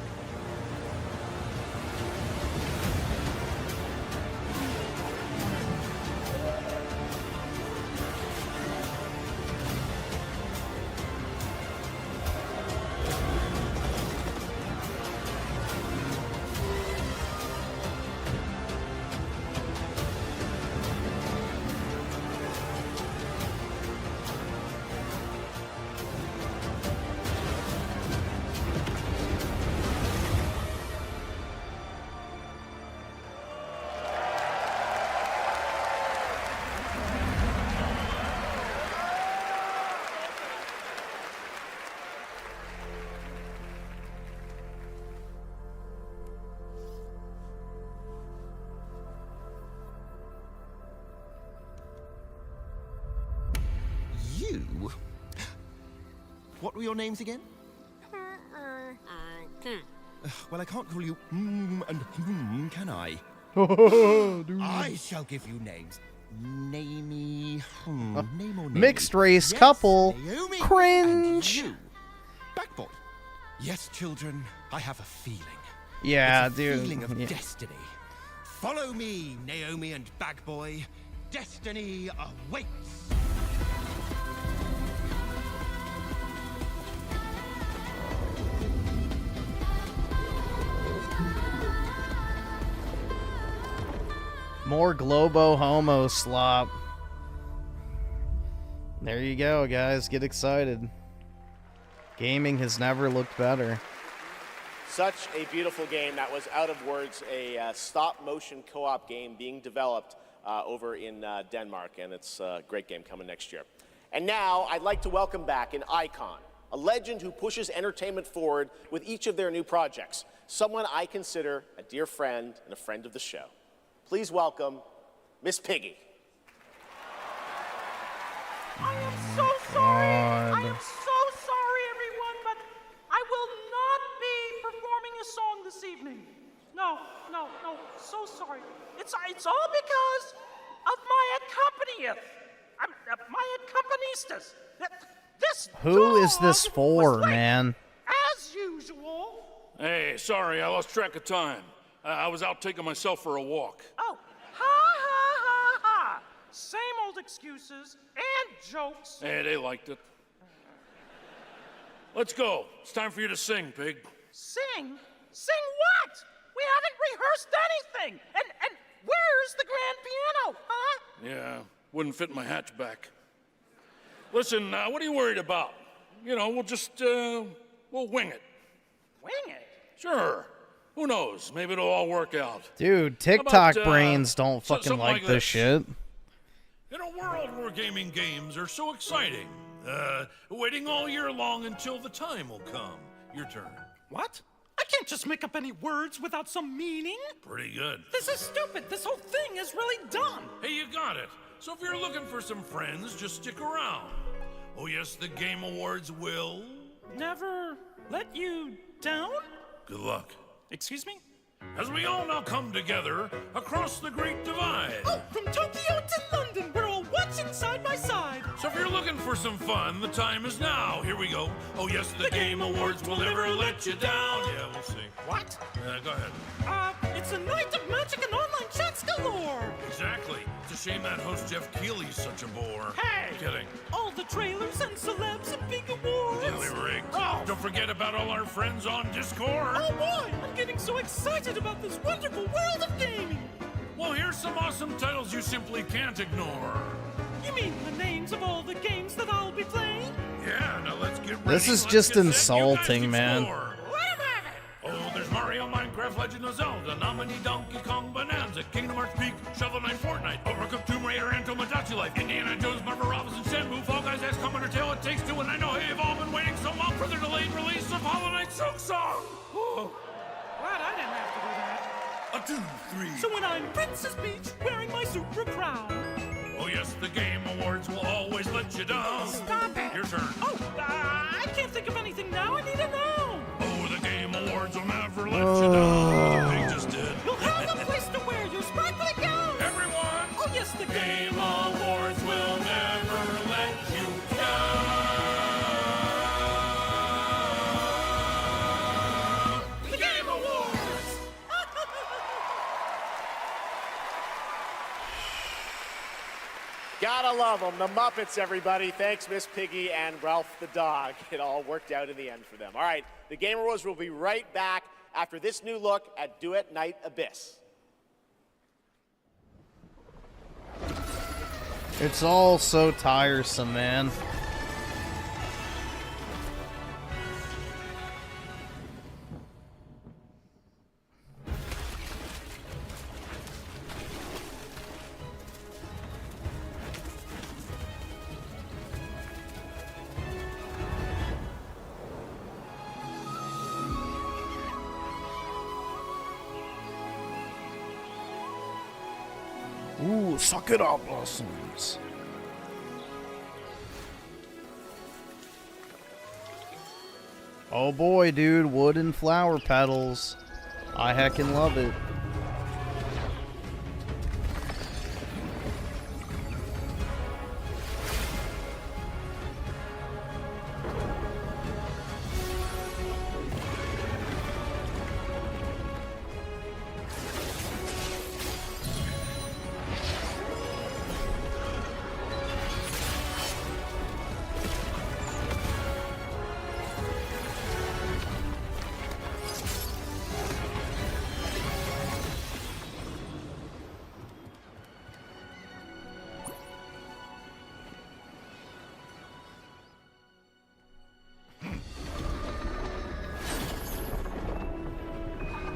What were your names again? Well, I can't call you and can I? I shall give you names. Namey, name or name. Mixed race Yes, couple. Naomi. Cringe. And you, Backboy. Yes, children, I have a feeling. Yeah, it's a dude. feeling of Yeah. destiny. Follow me, Naomi and Bagboy. Destiny awaits. More Globo Homo slop. There you go, guys. Get excited. Gaming has never looked better. Such a beautiful game. That was out of words, a stop-motion co-op game being developed over in Denmark, and it's a great game coming next year. And now I'd like to welcome back an icon, a legend who pushes entertainment forward with each of their new projects, someone I consider a dear friend and a friend of the show. Please welcome Miss Piggy. I am so sorry. I am so sorry, everyone, but I will not be performing a song this evening. No. So sorry. It's all because of my accompanist. My accompanisters. Who is this for, man? As usual. Hey, sorry, I lost track of time. I was out taking myself for a walk. Oh, ha. Same old excuses and jokes. Hey, they liked it. Let's go. It's time for you to sing, Pig. Sing? Sing what? We haven't rehearsed anything. And where's the grand piano, huh? Yeah, wouldn't fit in my hatchback. Listen, what are you worried about? You know, we'll just, we'll wing it. Wing it? Sure. Who knows? Maybe it'll all work out. Dude, TikTok about, brains don't fucking something like like this this. shit. In a world where gaming games are so exciting, waiting all year long until the time will come. Your turn. What? I can't just make up any words without some meaning. Pretty good. This is stupid. This whole thing is really dumb. Hey, you got it. So if you're looking for some friends, just stick around. Oh yes, the Game Awards will... Never let you down? Good luck. Excuse me? As we all now come together across the Great Divide. Oh, from Tokyo to London, we're all watching side by side. So if you're looking for some fun, the time is now. Here we go. Oh yes, the Game Awards will never let you down. Yeah, we'll see. What? Go ahead. It's a night of magic and online chats galore. Exactly. It's a shame that host Jeff Keighley's such a bore. Hey! Kidding. All the trailers and celebs and big awards. Really rigged. Oh. Don't forget about all our friends on Discord. Oh boy, I'm getting so excited about this wonderful world of gaming. Well, here's some awesome titles you simply can't ignore. You mean the names of all the games that I'll be playing? Yeah, now let's get ready. This is Let's just get set. insulting, You guys man. explore. Oh, there's Mario, Minecraft, Legend of Zelda, Nominee, Donkey Kong, Bonanza, Kingdom Hearts Peak, Shovel Knight, Fortnite, Overcooked, Tomb Raider, and Tomodachi Nazi life. Indiana Jones, Marvel Robinson, Shenmue, Fall Guys, XCOM, Undertale, It Takes Two, and I know you've all been waiting so long for the delayed release of Hollow Knight Silk Song. Oh. Glad I didn't have to do that. A 2, 3. So when I'm Princess Peach wearing my super crown. Oh yes, the Game Awards will always let you down. Stop it. Your turn. Oh, I can't think of anything now. I need to know. Oh, the Game Awards will never let you down. They just did. You'll have a place to wear your sparkly gown. Everyone. Oh yes, the Game Awards will never let you down. The Game Awards. Gotta love them. The Muppets, everybody. Thanks, Miss Piggy and Ralph the dog. It all worked out in the end for them. All right, the Game Awards will be right back after this new look at Duet Night Abyss. It's all so tiresome, man. Ooh, suck it up, Blossoms. Oh boy, dude, wood and flower petals. I heckin' love it.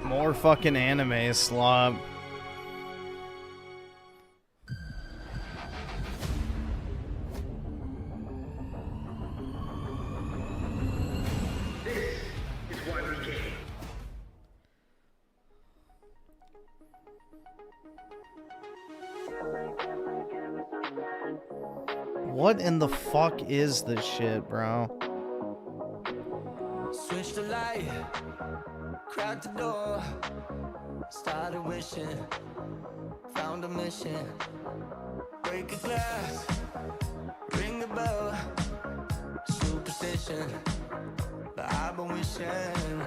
More fucking anime slop. What in the fuck is this shit, bro? Switch the light, crack the door, started wishing, found a mission, break a glass, ring the bell, superstition, but I've been wishing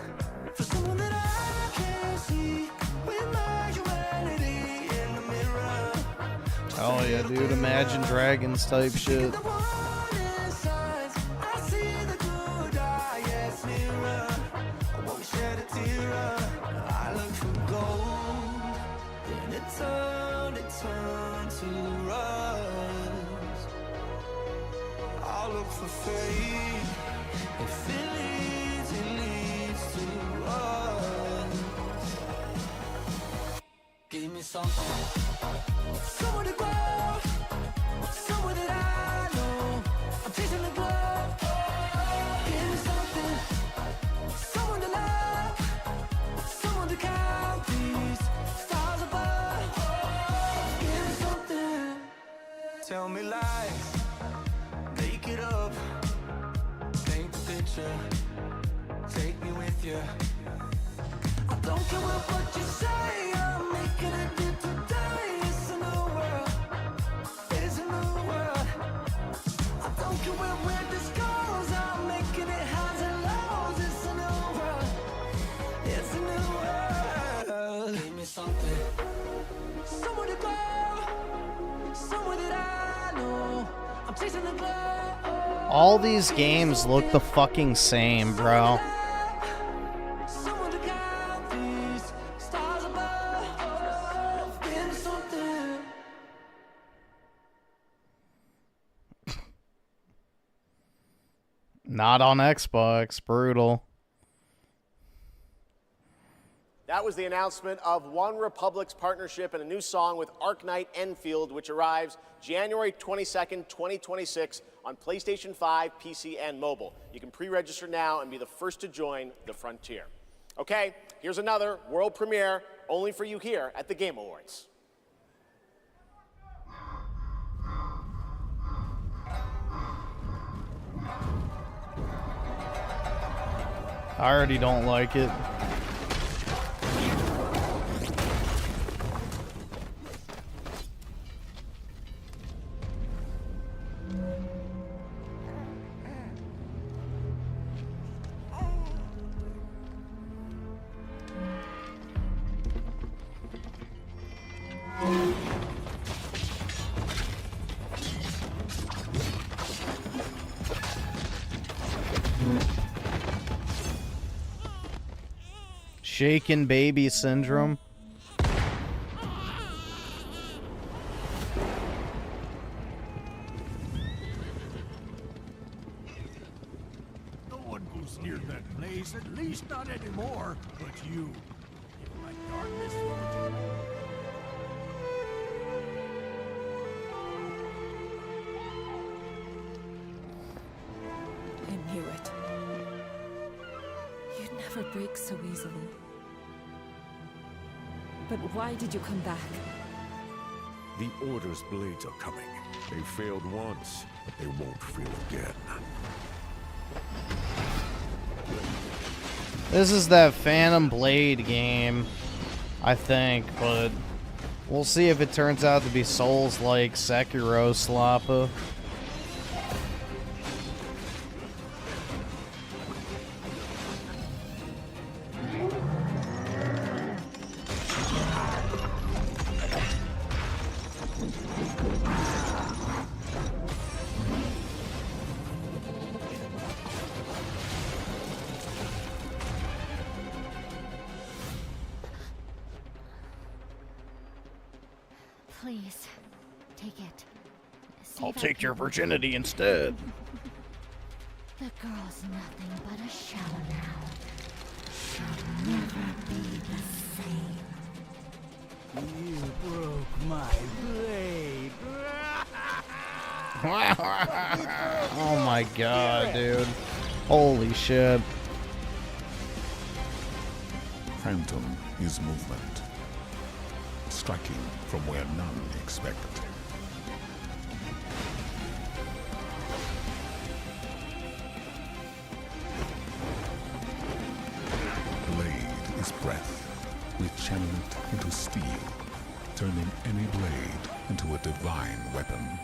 for someone that I can see with my humanity in the mirror. Oh yeah, dude, Imagine Dragons type shit. For faith, if it leads to us. Give me something, somewhere to go, somewhere that I know. I'm chasing the glow. Give me something, someone to love, someone to count these stars above. Give me something, tell me lies. Make it up, paint the picture, take me with you. I don't care what you say, I'm making it here today. It's a new world, it's a new world. I don't care where this goes, I'm making it highs and lows. It's a new world, it's a new world. Give me something, somewhere to go, somewhere that I know. I'm chasing the glow. All these games look the fucking same, bro. Someone to count these stars above. Give me something. Not on Xbox, brutal. That was the announcement of One Republic's partnership and a new song with Arknight Enfield, which arrives January 22nd, 2026 on PlayStation 5, PC, and mobile. You can pre-register now and be the first to join the frontier. Okay, here's another world premiere only for you here at the Game Awards. I already don't like it. Shaken baby syndrome. No one goes near that place, at least not anymore. But you, like darkness. I knew it. You'd never break so easily. But why did you come back? The Order's blades are coming. They failed once, but they won't fail again. This is that Phantom Blade game, I think, but we'll see if it turns out to be Souls-like Sekiro Slappa. Please, take it. I'll take your virginity instead. The girl's nothing but a shell now. She'll never be the same. You broke my blade. Oh my god, dude. Holy shit. Phantom is movement. Striking from where none expect. Blade is breath. We channel it into steel, turning any blade into a divine weapon.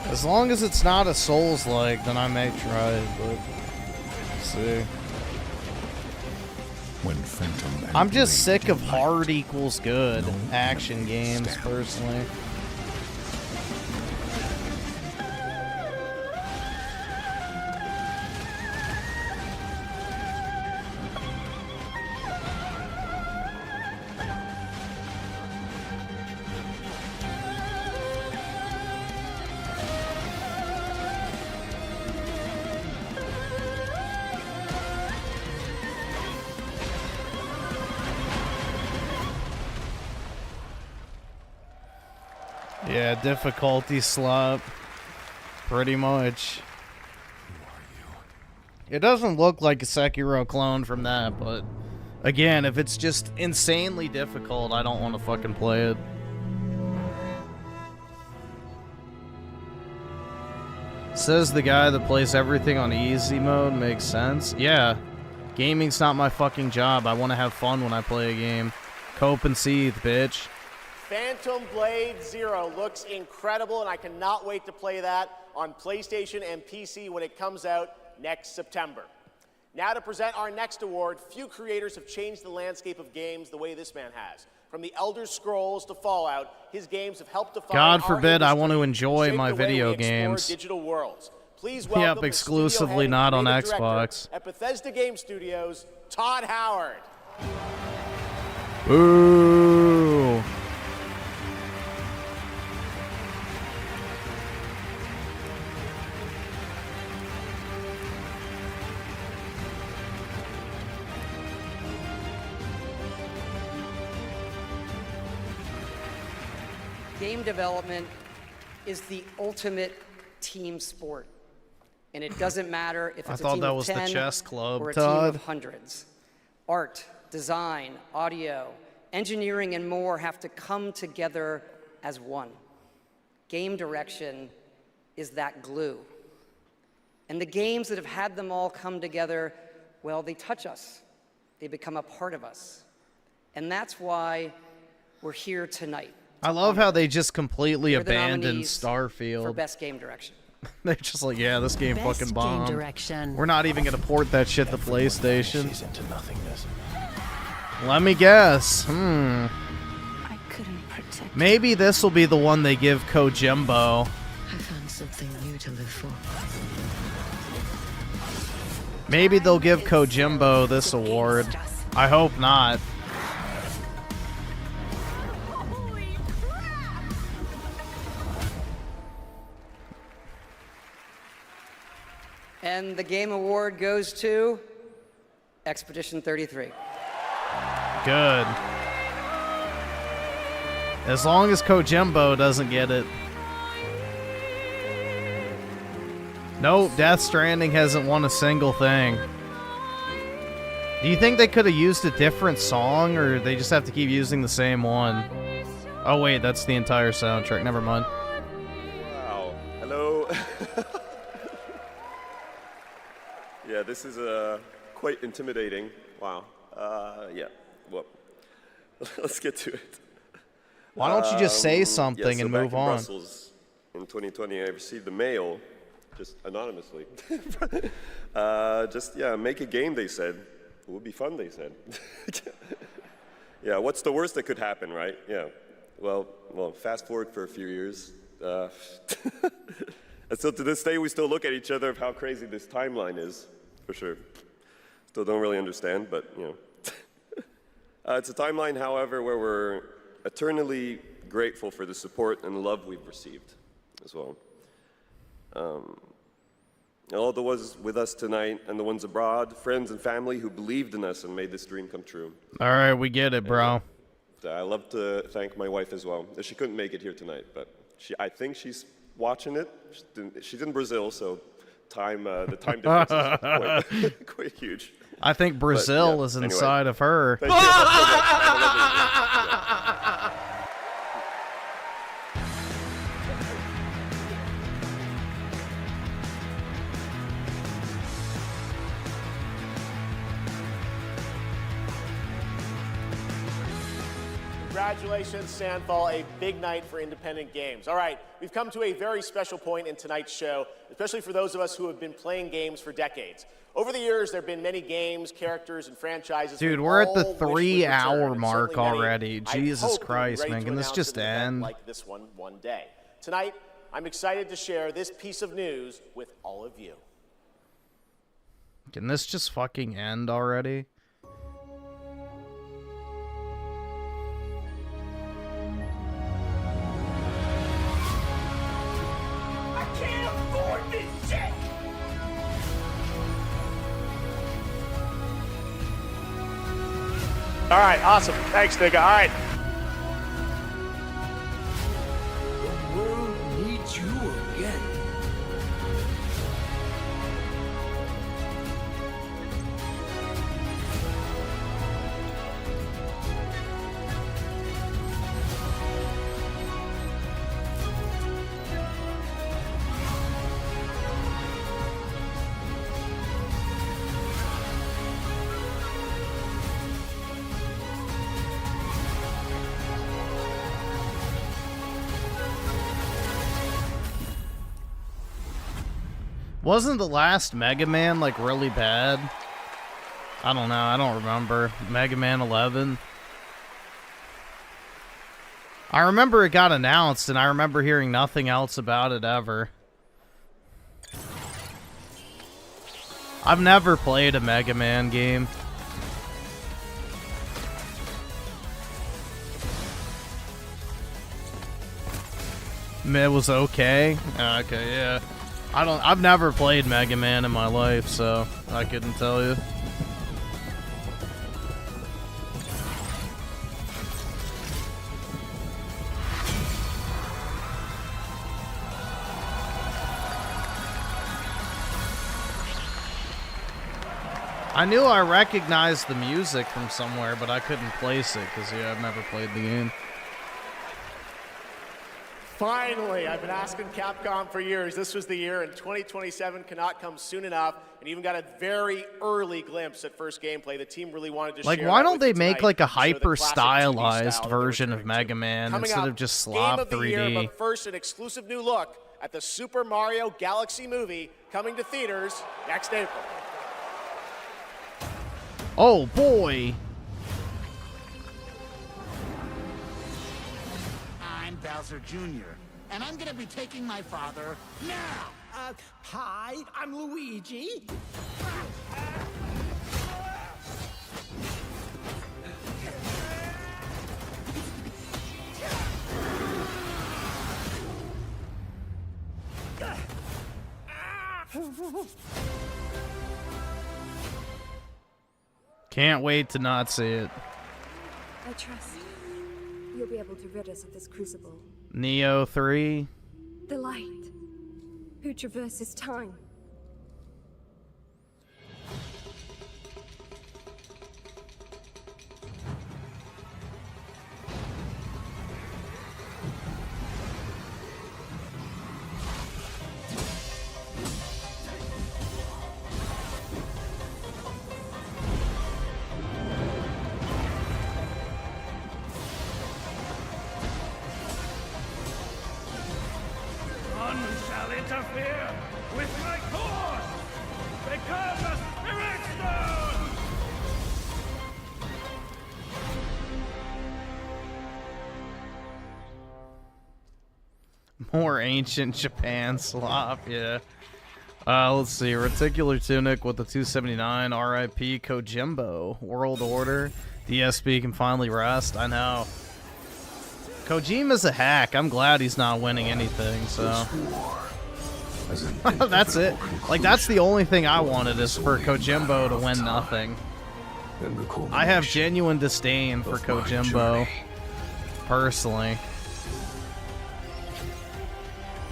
As long as it's not a Souls-like, then I may try it, but see. When Phantom I'm just sick of hard equals good action games, personally. Yeah, difficulty slop. Pretty much. It doesn't look like a Sekiro clone from that, but again, if it's just insanely difficult, I don't want to fucking play it. Says the guy that plays everything on easy mode. Makes sense. Yeah. Gaming's not my fucking job. I want to have fun when I play a game. Cope and seethe, bitch. Phantom Blade Zero looks incredible, and I cannot wait to play that on PlayStation and PC when it comes out next September. Now to present our next award, few creators have changed the landscape of games the way this man has. From the Elder Scrolls to Fallout, his games have helped define God our forbid I industry want to enjoy and my shape the way video we explore games. digital worlds. Please welcome Yep, the exclusively studio head not on and creative Xbox. director at Bethesda Game Studios, Todd Howard. Ooh. Game development is the ultimate team sport. And it doesn't matter if it's a team of 10 or a team of hundreds. Art, design, audio, engineering, and more have to come together as one. Game direction is that glue. And the games that have had them all come together, well, they touch us. They become a part of us. And that's why we're here tonight. I love how they just completely Here are the abandoned nominees for Starfield. Best Game Direction. They're just like, yeah, this game Best fucking game bombed. direction. We're not even gonna port that shit to PlayStation. She's into nothingness. Let me guess. I couldn't protect. Maybe this will be the one they give Kojimbo. I found something new to live for. Maybe they'll give Kojimbo this award. I hope not. And the game award goes to Expedition 33. Good. As long as Kojimbo doesn't get it. Nope, Death Stranding hasn't won a single thing. Do you think they could have used a different song, or they just have to keep using the same one? Oh wait, that's the entire soundtrack. Never mind. Wow. Hello. Yeah, this is quite intimidating. Wow. Yeah. Well, let's get to it. Why don't you just say Yeah, something so and back move in on? Brussels in 2020, I received a mail, just anonymously. Make a game, they said. It would be fun, they said. Yeah, what's the worst that could happen, right? Yeah. Well, fast forward for a few years. And so to this day, we still look at each other of how crazy this timeline is, for sure. Still don't really understand, but, you know. It's a timeline, however, where we're eternally grateful for the support and love we've received as well. All the ones with us tonight and the ones abroad, friends and family who believed in us and made this dream come true. All right, we get it, bro. I love to thank my wife as well. She couldn't make it here tonight, but I think she's watching it. She's in Brazil, so the time difference is quite huge. I think Brazil is inside of her. Thank you so much. Have a lovely evening. Congratulations, Sandfall, a big night for independent games. All right, we've come to a very special point in tonight's show, especially for those of us who have been playing games for decades. Over the years, there have been many games, characters, and franchises. Dude, we're at the 3-hour mark already. Jesus Christ, man. Can this just end? Like this one day. Tonight, I'm excited to share this piece of news with all of you. Can this just fucking end already? All right, awesome. Thanks, Nigga. All right. The world needs you again. Wasn't the last Mega Man like really bad? I don't know. I don't remember. Mega Man 11. I remember it got announced, and I remember hearing nothing else about it ever. I've never played a Mega Man game. It was okay. Okay, yeah. I've never played Mega Man in my life, so I couldn't tell you. I knew I recognized the music from somewhere, but I couldn't place it because, yeah, I've never played the game. Finally, I've been asking Capcom for years. This was the year, and 2027 cannot come soon enough. And even got a very early glimpse at first gameplay. The team really wanted to Like, share why that don't with they you make, tonight like, a to show the classic 2D hyper-stylized style that they were version of returning Mega to. Man Coming instead up, of just Game slop of the 3D? Year, but first, an exclusive new look at the Super Mario Galaxy movie coming to theaters next April. Oh, boy. I'm Bowser Jr., and I'm gonna be taking my father now. Hi, I'm Luigi. Can't wait to not see it. I trust you'll be able to rid us of this crucible. Neo 3. The light, who traverses time. None shall interfere with my course! Become a spirit stone! More ancient Japan slop, yeah. Let's see. Reticular Tunic with the 279. RIP Kojimbo. World Order. DSP can finally rest. I know. Kojima's a hack. I'm glad he's not winning anything, so. That's it. Like, that's the only thing I wanted is for Kojimbo to win nothing. I have genuine disdain for Kojimbo. Personally.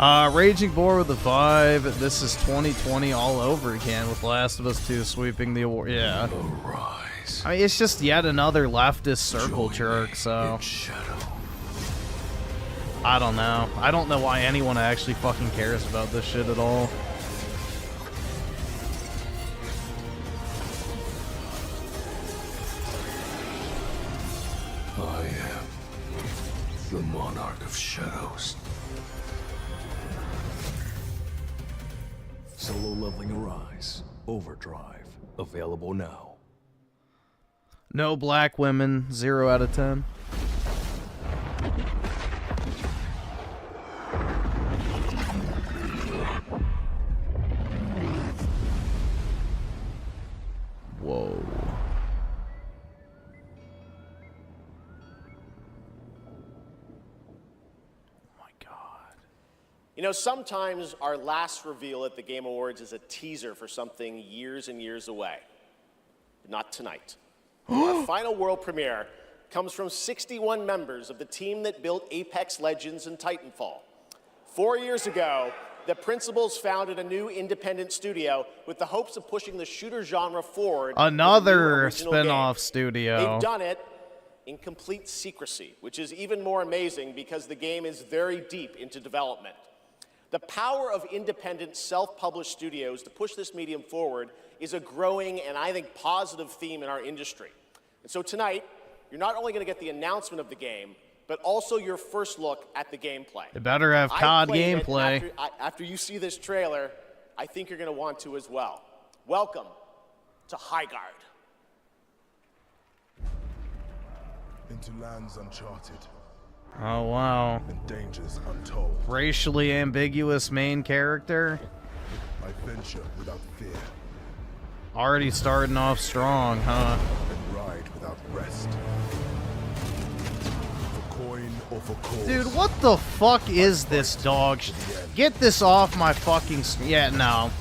Raging Boar with a 5. This is 2020 all over again with Last of Us 2 sweeping the award. Yeah. I mean, it's just yet another leftist circle jerk, so. I don't know. I don't know why anyone actually fucking cares about this shit at all. I am the Monarch of Shadows. Solo leveling Arise. Overdrive. Available now. No black women. 0 out of 10. Whoa. You know, sometimes our last reveal at the Game Awards is a teaser for something years and years away. But not tonight. Our final world premiere comes from 61 members of the team that built Apex Legends and Titanfall. 4 years ago, the principals founded a new independent studio with the hopes of pushing the shooter genre forward. Another spin-off studio. They've done it in complete secrecy, which is even more amazing because the game is very deep into development. The power of independent, self-published studios to push this medium forward is a growing and I think positive theme in our industry. And so tonight, you're not only going to get the announcement of the game, but also your first look at the gameplay. It better have COD gameplay. After you see this trailer, I think you're going to want to as well. Welcome to Highguard. Into lands uncharted. Oh, wow. And dangers untold. Racially ambiguous main character. I venture without fear. Already starting off strong, huh? And ride without rest. For coin or for cause. Dude, what the fuck is this dog? Get this off my fucking... Yeah, no.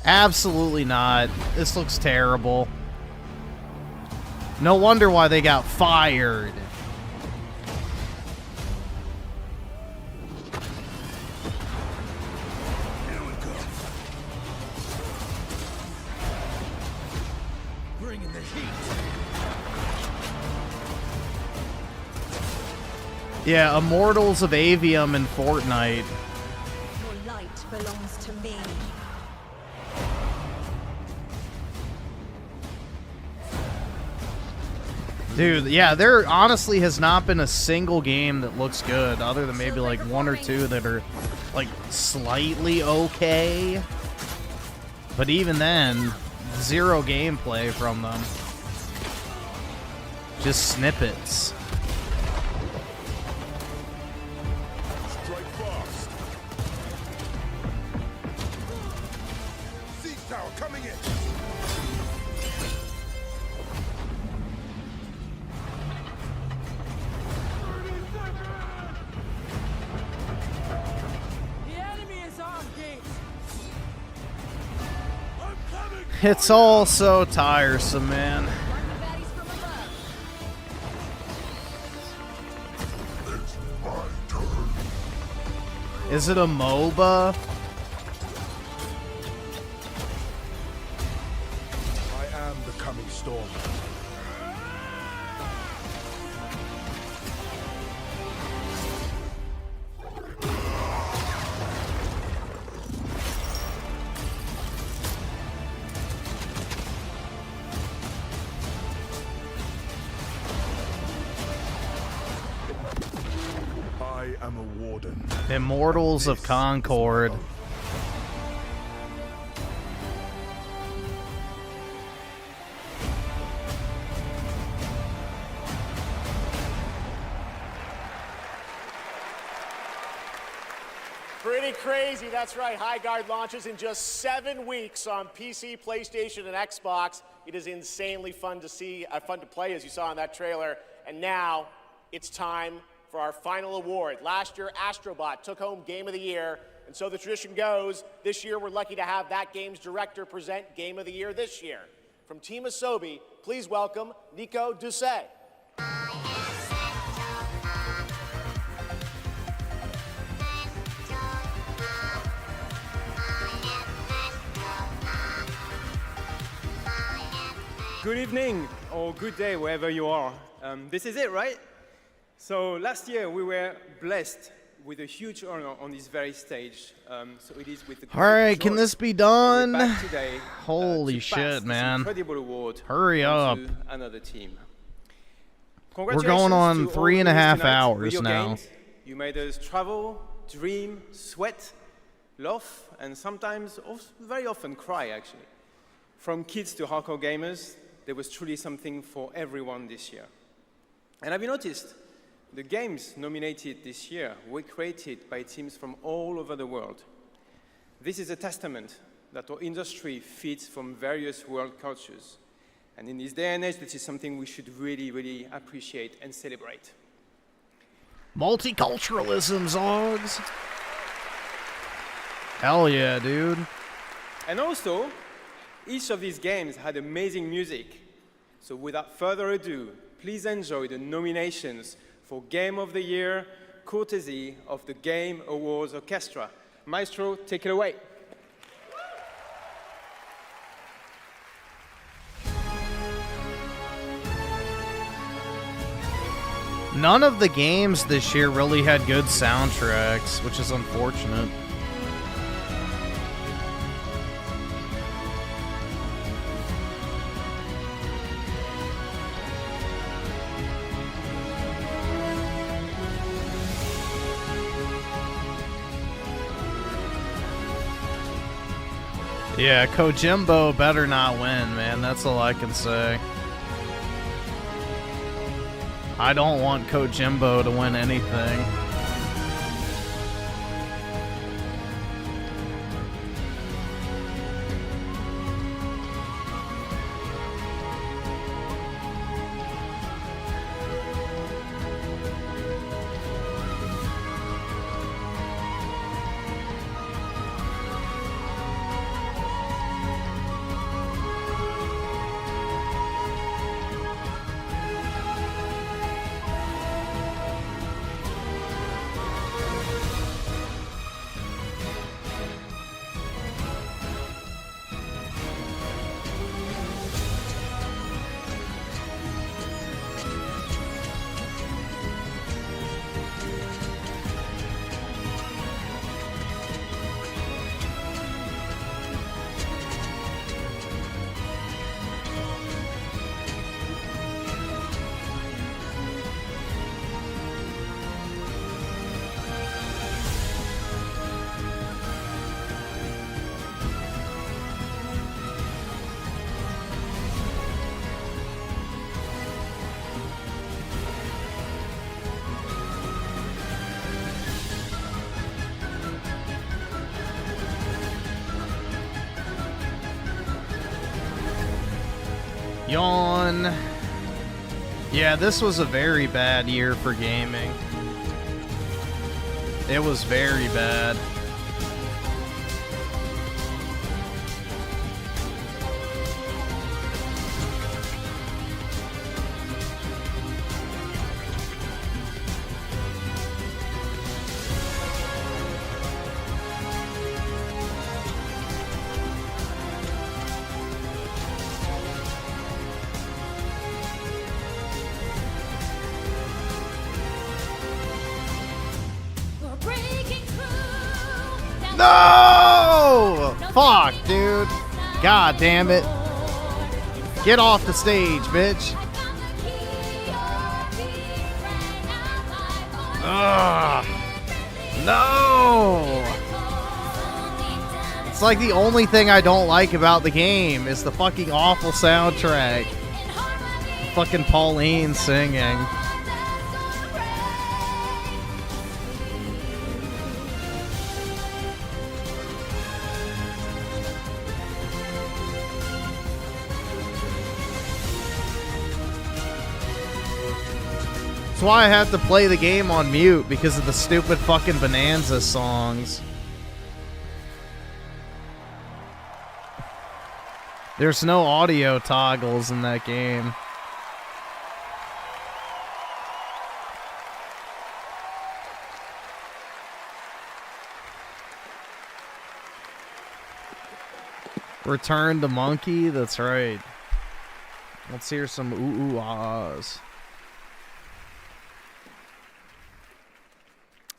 Absolutely not. This looks terrible. No wonder why they got fired. Yeah, Immortals of Avium in Fortnite. Your light belongs to me. Dude, yeah, there honestly has not been a single game that looks good, other than maybe like one or two that are like slightly okay. But even then, zero gameplay from them. Just snippets. Strike fast. Siege tower coming in. It's all so tiresome, man. Is it a MOBA? I am the coming storm. I am a warden. Immortals of Concord. Pretty crazy, that's right. High Guard launches in just 7 weeks on PC, PlayStation, and Xbox. It is insanely fun to see, fun to play, as you saw in that trailer. And now it's time for our final award. Last year, Astrobot took home Game of the Year, and so the tradition goes, this year we're lucky to have that game's director present Game of the Year this year. From Team Asobi, please welcome Nico Doucet. Good evening, or good day, wherever you are. This is it, right? So last year we were blessed with a huge honor on this very stage. So it is with the All right, can this be done? back today, Holy to pass shit, this man. incredible award Hurry up. onto another team. We're going on Congratulations to all 3.5 of you tonight hours with your now. games. You made us travel, dream, sweat, laugh, and sometimes, also very often, cry, actually. From kids to hardcore gamers, there was truly something for everyone this year. And have you noticed? The games nominated this year were created by teams from all over the world. This is a testament that our industry feeds from various world cultures. And in this day and age, this is something we should really, really appreciate and celebrate. Multiculturalism, Zogs. Hell yeah, dude. And also, each of these games had amazing music. So without further ado, please enjoy the nominations for Game of the Year, courtesy of the Game Awards Orchestra. Maestro, take it away. None of the games this year really had good soundtracks, which is unfortunate. Yeah, Kojimbo better not win, man. That's all I can say. I don't want Kojimbo to win anything. Yawn. Yeah, this was a very bad year for gaming. It was very bad. No! Fuck, dude. God damn it. Get off the stage, bitch. Ugh. No! It's like the only thing I don't like about the game is the fucking awful soundtrack. Fucking Pauline singing. That's why I have to play the game on mute, because of the stupid fucking Bonanza songs. There's no audio toggles in that game. Return the monkey? That's right. Let's hear some ooh-ooh-ahs.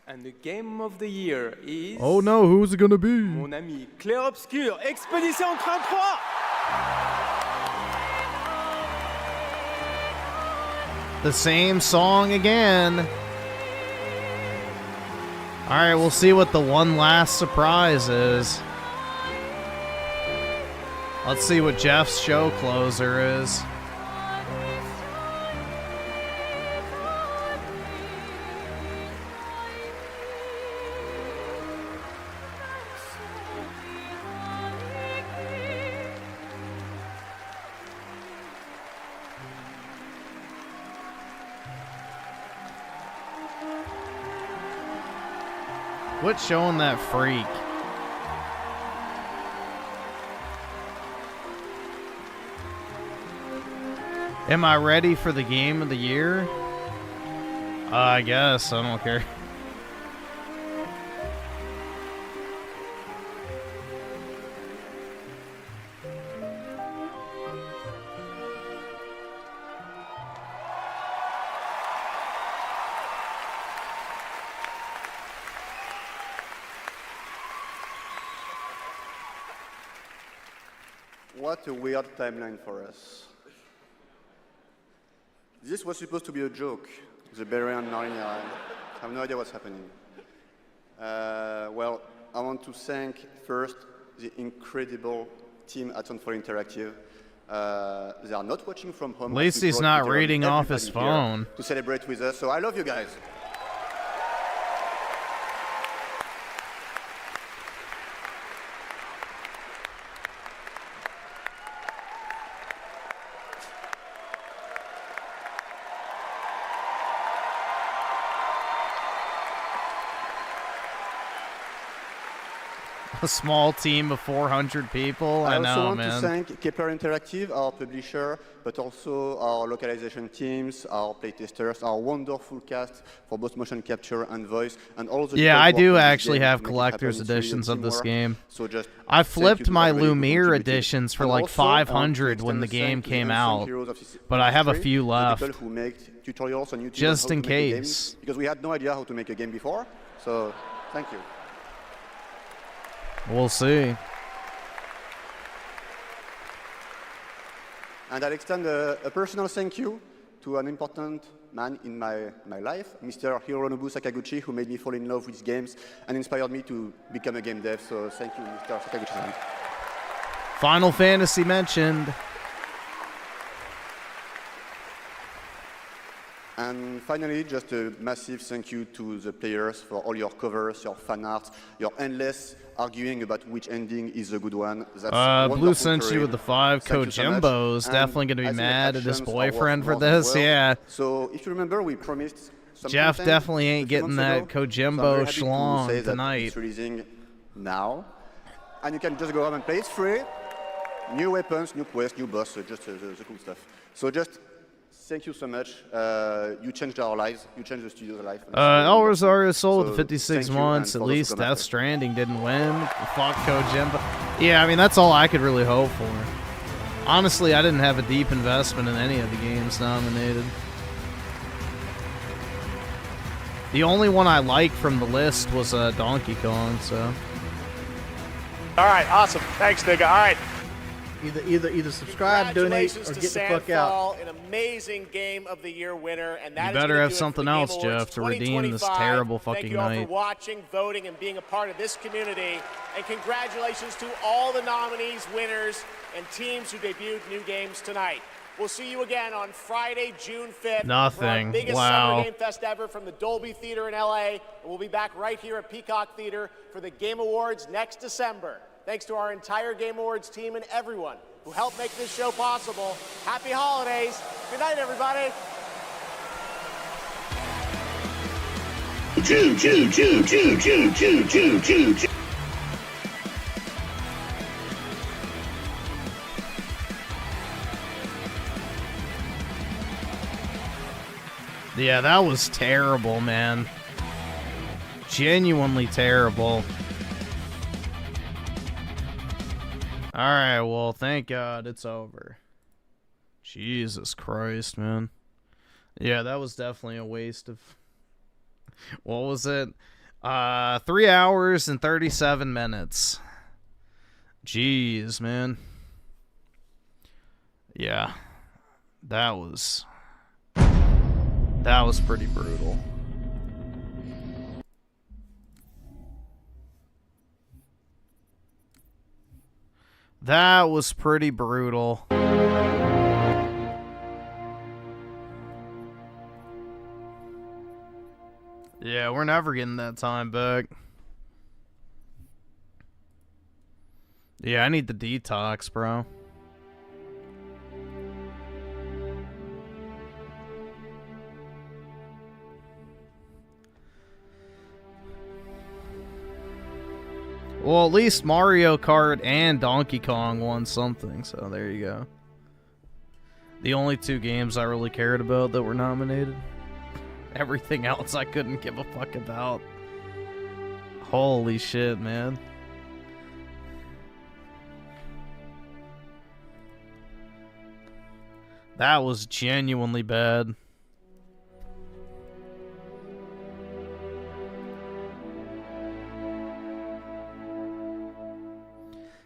And the game of the year is... Oh no, who's it gonna be? Mon ami Clair Obscur, Expédition 33! The same song again. Alright, we'll see what the one last surprise is. Let's see what Jeff's show closer is. Quit showing that freak. Am I ready for the game of the year? I guess. I don't care. What a weird timeline for us. This was supposed to be a joke, the Berian Narnia. I have no idea what's happening. Well, I want to thank first the incredible team at Soundfall Interactive. They are not watching from home. At least he's not reading off his phone. To celebrate with us, so I love you guys. A small team of 400 people. I know, also want man. to thank Kepler Interactive, our publisher, but also our localization teams, our playtesters, our wonderful cast for both motion capture and voice, and all the Yeah, I do actually game have to make it collector's happen. It's really editions of this teamwork. game. So just I thank flipped you to my everybody who Lumiere contributed. editions for And like also, I want to 500 when the extend a game thank you to came the out, heroes of this but I have a industry, few the left. people who make tutorials on YouTube Just on in how to make a case. game, because we had no idea how to make a game before. So thank you. We'll see. And I'll extend a personal thank you to an important man in my life, Mr. Hironobu Sakaguchi, who made me fall in love with games and inspired me to become a game dev. So thank you, Mr. Sakaguchi. Final Fantasy mentioned. And finally, just a massive thank you to the players for all your covers, your fan art, your endless arguing about which ending is a good one. That's Blue sent you with the 5. Kojimbo's definitely going to be mad at his boyfriend for this. Yeah. So if you remember, we promised Jeff definitely ain't getting that Kojimbo schlong tonight. It's releasing now. And you can just go home and play. It's free. New weapons, new quests, new boss, just the cool stuff. So just thank you so much. You changed our lives. You changed the studio's life. El Rosario sold so 56 months. At least Death Stranding didn't win. Fuck Kojimbo. Yeah, I mean, that's all I could really hope for. Honestly, I didn't have a deep investment in any of the games nominated. The only one I liked from the list was Donkey Kong, so. All right, awesome. Thanks, nigga. All right. Either subscribe, donate, or get the fuck out. An amazing Game of the Year winner, and that you better have something else, Jeff, to redeem this terrible fucking night. Thank you all for watching, voting, and being a part of this community. And congratulations to all the nominees, winners, and teams who debuted new games tonight. We'll see you again on Friday, June 5th. Nothing. For our biggest Wow. Summer Game Fest ever from the Dolby Theater in LA. And we'll be back right here at Peacock Theater for the Game Awards next December. Thanks to our entire Game Awards team and everyone who helped make this show possible. Happy holidays. Good night, everybody. Choo, choo, choo, choo, choo, choo, choo, choo, choo. Yeah, that was terrible, man. Genuinely terrible. Alright, well, thank God it's over. Jesus Christ, man. Yeah, that was definitely a waste of... What was it? 3 hours and 37 minutes. Jeez, man. Yeah. That was pretty brutal. That was pretty brutal. Yeah, we're never getting that time back. Yeah, I need the detox, bro. Well, at least Mario Kart and Donkey Kong won something, so there you go. The only 2 games I really cared about that were nominated. Everything else I couldn't give a fuck about. Holy shit, man. That was genuinely bad.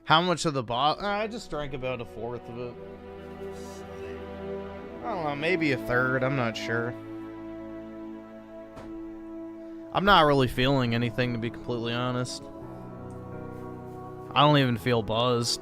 How much of the bottle? I just drank about 1/4 of it. I don't know, maybe 1/3. I'm not sure. I'm not really feeling anything, to be completely honest. I don't even feel buzzed.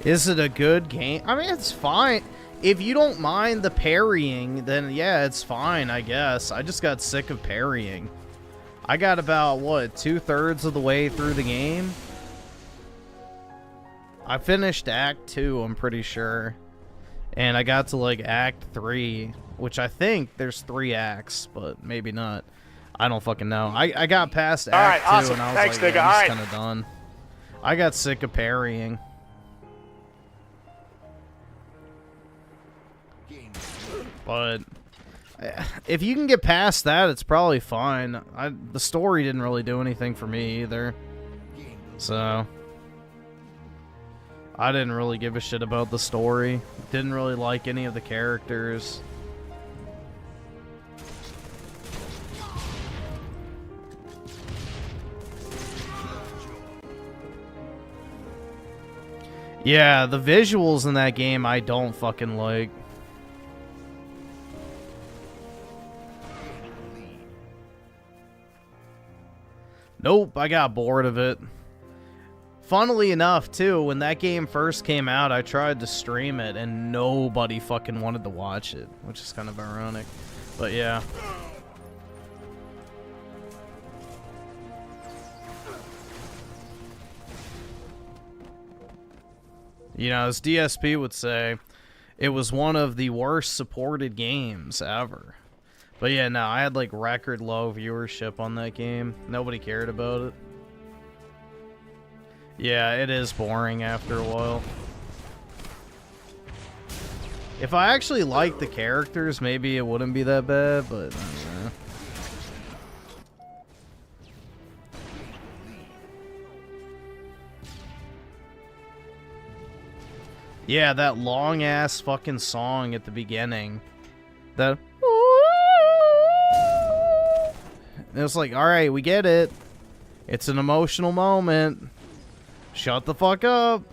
Is it a good game? I mean, it's fine. If you don't mind the parrying, then yeah, it's fine, I guess. I just got sick of parrying. I got about, what, 2/3 of the way through the game? I finished Act 2, I'm pretty sure. And I got to, like, Act 3, which I think there's 3 acts, but maybe not. I don't fucking know. I got past Act 2, awesome. and I was Thanks, like, nigga. yeah, All I'm right. just kind of done. I got sick of parrying. But if you can get past that, it's probably fine. The story didn't really do anything for me either. So I didn't really give a shit about the story. Didn't really like any of the characters. Yeah, the visuals in that game I don't fucking like. Nope, I got bored of it. Funnily enough, too, when that game first came out, I tried to stream it, and nobody fucking wanted to watch it, which is kind of ironic. But yeah. You know, as DSP would say, it was one of the worst supported games ever. But yeah, no, I had like record low viewership on that game. Nobody cared about it. Yeah, it is boring after a while. If I actually liked the characters, maybe it wouldn't be that bad, but I don't know. Yeah, that long-ass fucking song at the beginning. That... It was like, alright, we get it. It's an emotional moment. Shut the fuck up.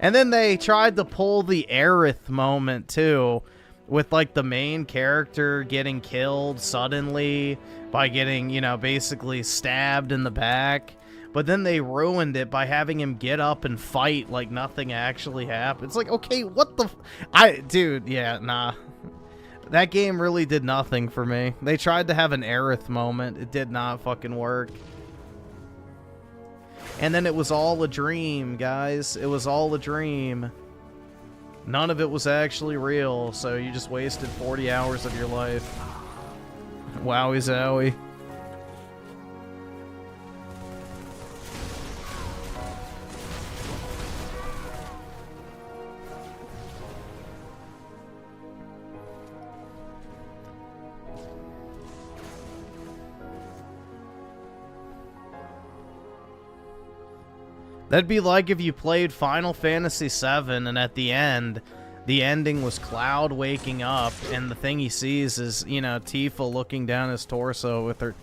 And then they tried to pull the Aerith moment, too. With, like, the main character getting killed suddenly by getting, you know, basically stabbed in the back. But then they ruined it by having him get up and fight like nothing actually happened. It's like, okay, what the... Dude, yeah, nah. That game really did nothing for me. They tried to have an Aerith moment. It did not fucking work. And then it was all a dream, guys. It was all a dream. None of it was actually real, so you just wasted 40 hours of your life. Wowie zowie. That'd be like if you played Final Fantasy VII and at the end, the ending was Cloud waking up and the thing he sees is, you know, Tifa looking down his torso with her...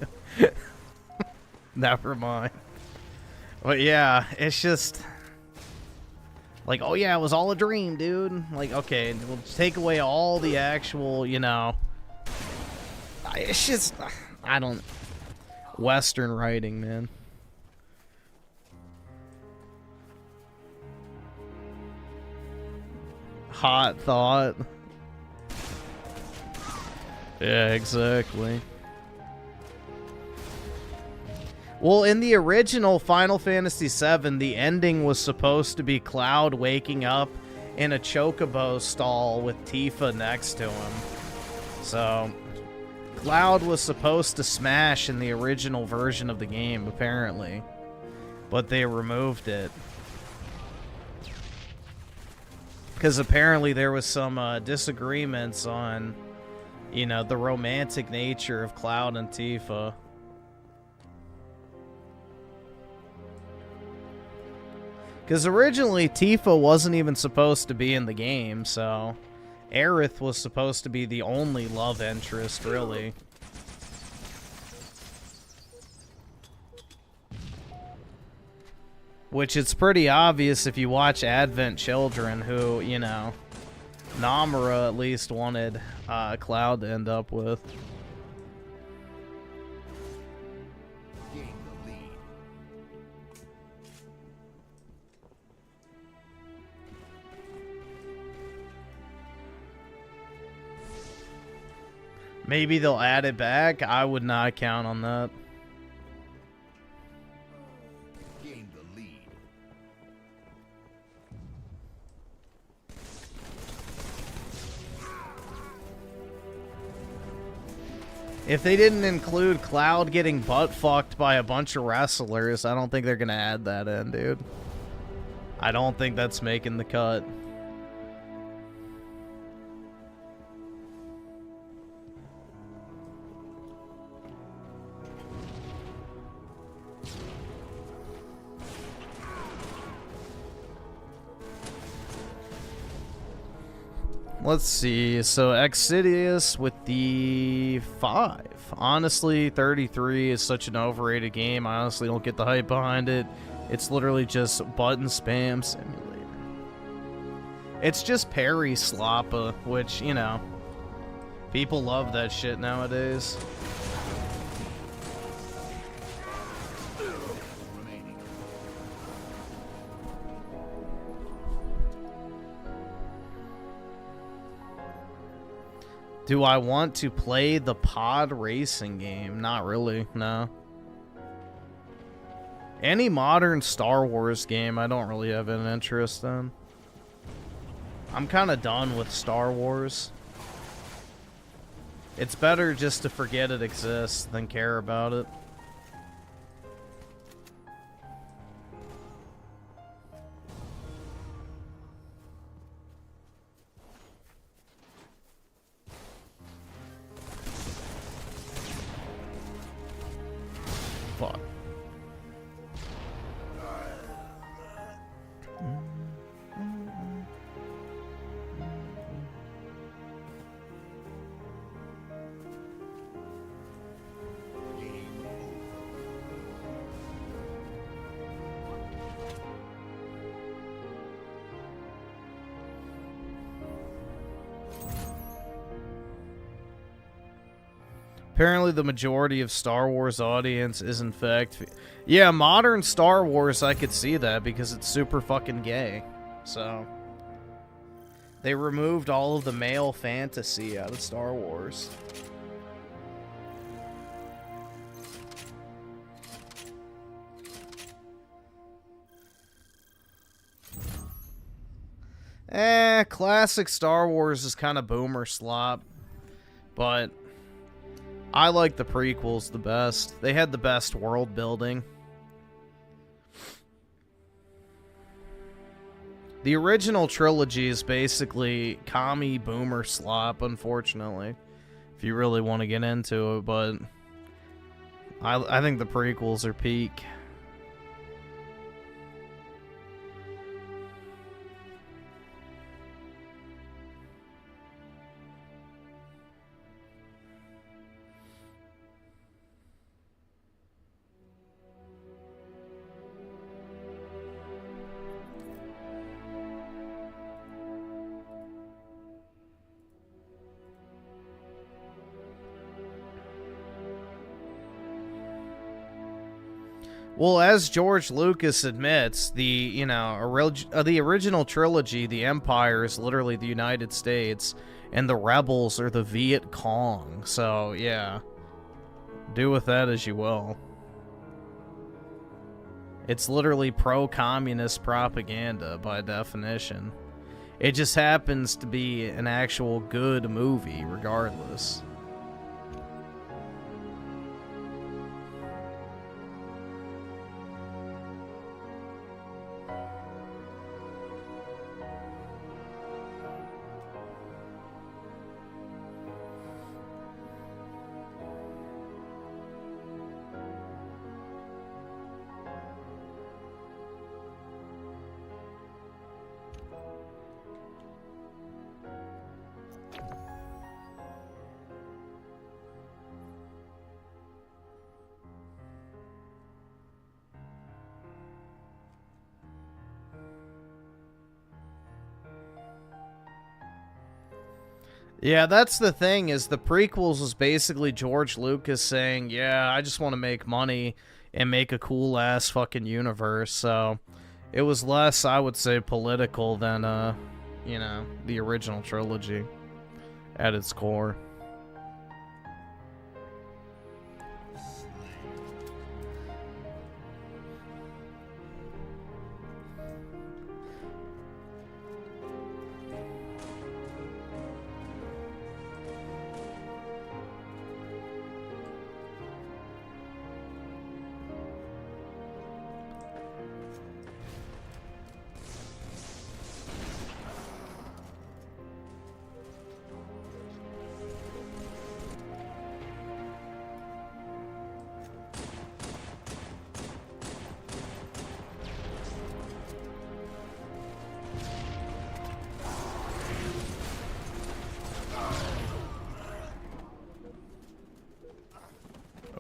Never mind. But yeah, it's just... Like, oh yeah, it was all a dream, dude. Like, okay, we'll take away all the actual, you know... It's just... I don't... Western writing, man. Hot thought. Yeah, exactly. Well, in the original Final Fantasy VII, the ending was supposed to be Cloud waking up in a chocobo stall with Tifa next to him. So, Cloud was supposed to smash in the original version of the game, apparently. But they removed it. Because apparently there was some disagreements on, you know, the romantic nature of Cloud and Tifa. Because originally Tifa wasn't even supposed to be in the game, so Aerith was supposed to be the only love interest, really. Which it's pretty obvious if you watch Advent Children, who, you know, Namura at least wanted Cloud to end up with. Maybe they'll add it back. I would not count on that. If they didn't include Cloud getting butt-fucked by a bunch of wrestlers, I don't think they're gonna add that in, dude. I don't think that's making the cut. Let's see. So Exsidious with the 5. Honestly, 33 is such an overrated game. I honestly don't get the hype behind it. It's literally just button spam simulator. It's just parry slappa, which, you know, people love that shit nowadays. Do I want to play the pod racing game? Not really, no. Any modern Star Wars game I don't really have an interest in. I'm kind of done with Star Wars. It's better just to forget it exists than care about it. Fuck. Apparently the majority of Star Wars audience is in fact... Yeah, modern Star Wars, I could see that because it's super fucking gay. So... They removed all of the male fantasy out of Star Wars. Classic Star Wars is kind of boomer slop. But... I like the prequels the best. They had the best world building. The original trilogy is basically commie boomer slop, unfortunately. If you really want to get into it, but I think the prequels are peak. Well, as George Lucas admits, the original trilogy, the Empire is literally the United States, and the rebels are the Viet Cong. So, yeah. Do with that as you will. It's literally pro-communist propaganda by definition. It just happens to be an actual good movie, regardless. Yeah, that's the thing, is the prequels was basically George Lucas saying, yeah, I just want to make money and make a cool-ass fucking universe, so it was less, I would say, political than, you know, the original trilogy at its core.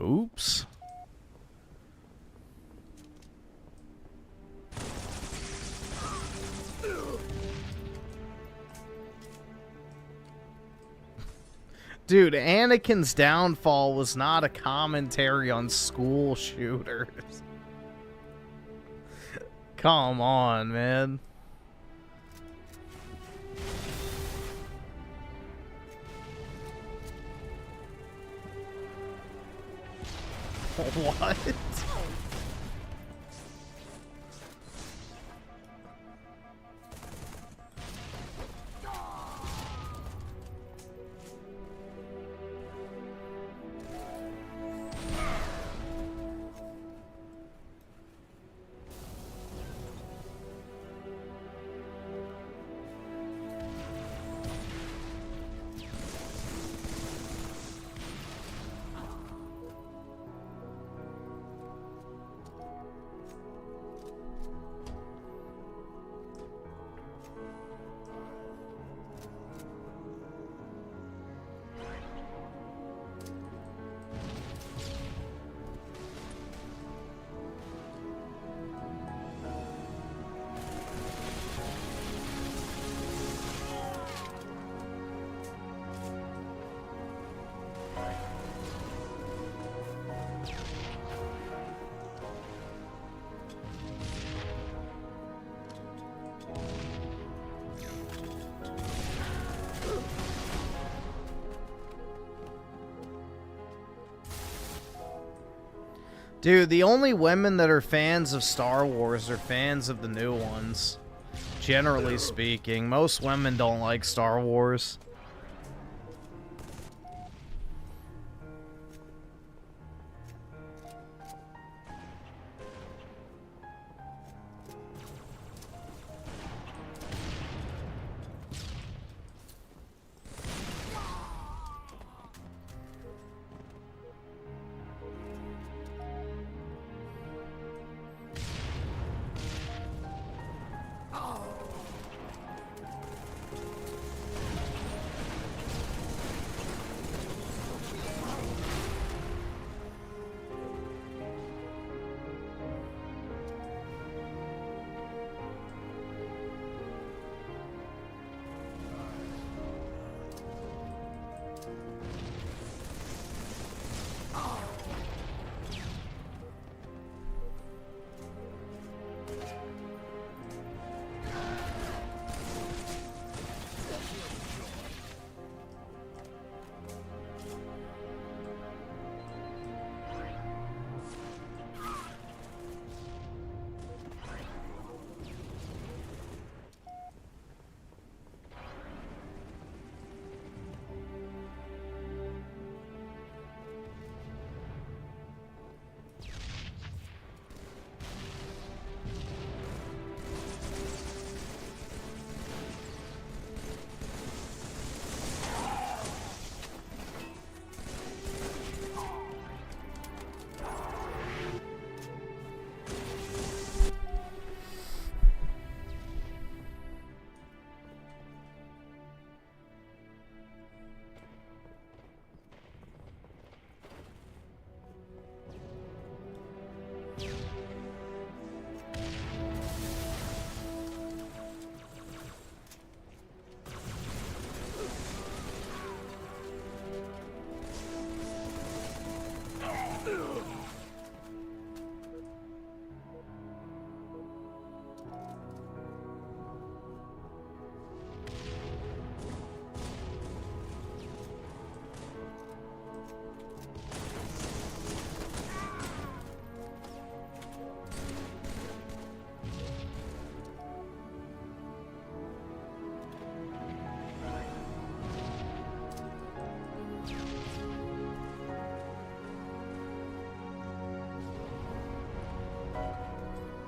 Oops. Dude, Anakin's downfall was not a commentary on school shooters. Come on, man. What? Dude, the only women that are fans of Star Wars are fans of the new ones. Generally speaking, most women don't like Star Wars.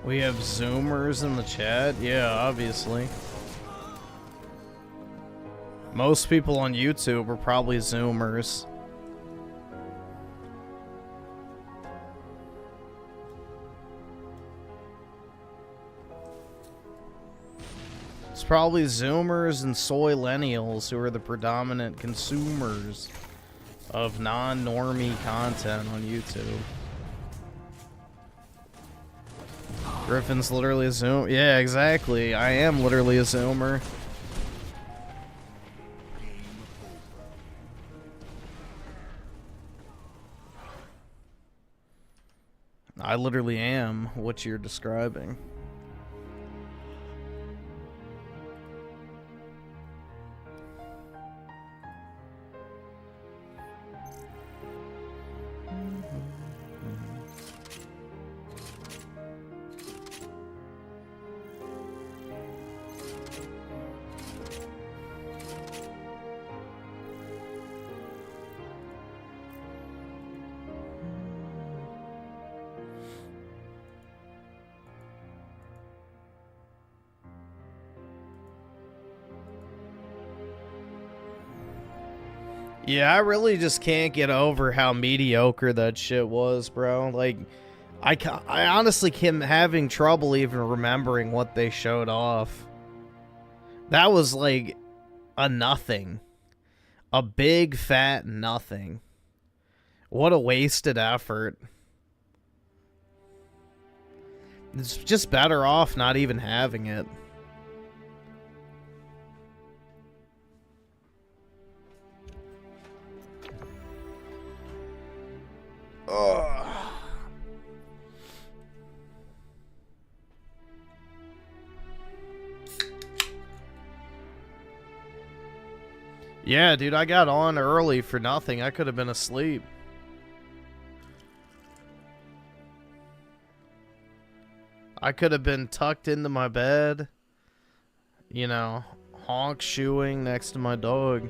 We have Zoomers in the chat? Yeah, obviously. Most people on YouTube are probably Zoomers. It's probably Zoomers and Soy-Lennials who are the predominant consumers of non-normie content on YouTube. Griffin's literally a Zoom. Yeah, exactly. I am literally a Zoomer. I literally am what you're describing. Yeah, I really just can't get over how mediocre that shit was, bro. Like, I honestly am having trouble even remembering what they showed off. That was like a nothing. A big, fat nothing. What a wasted effort. It's just better off not even having it. Ugh. Yeah, dude, I got on early for nothing. I could have been asleep. I could have been tucked into my bed, you know, honk shoeing next to my dog.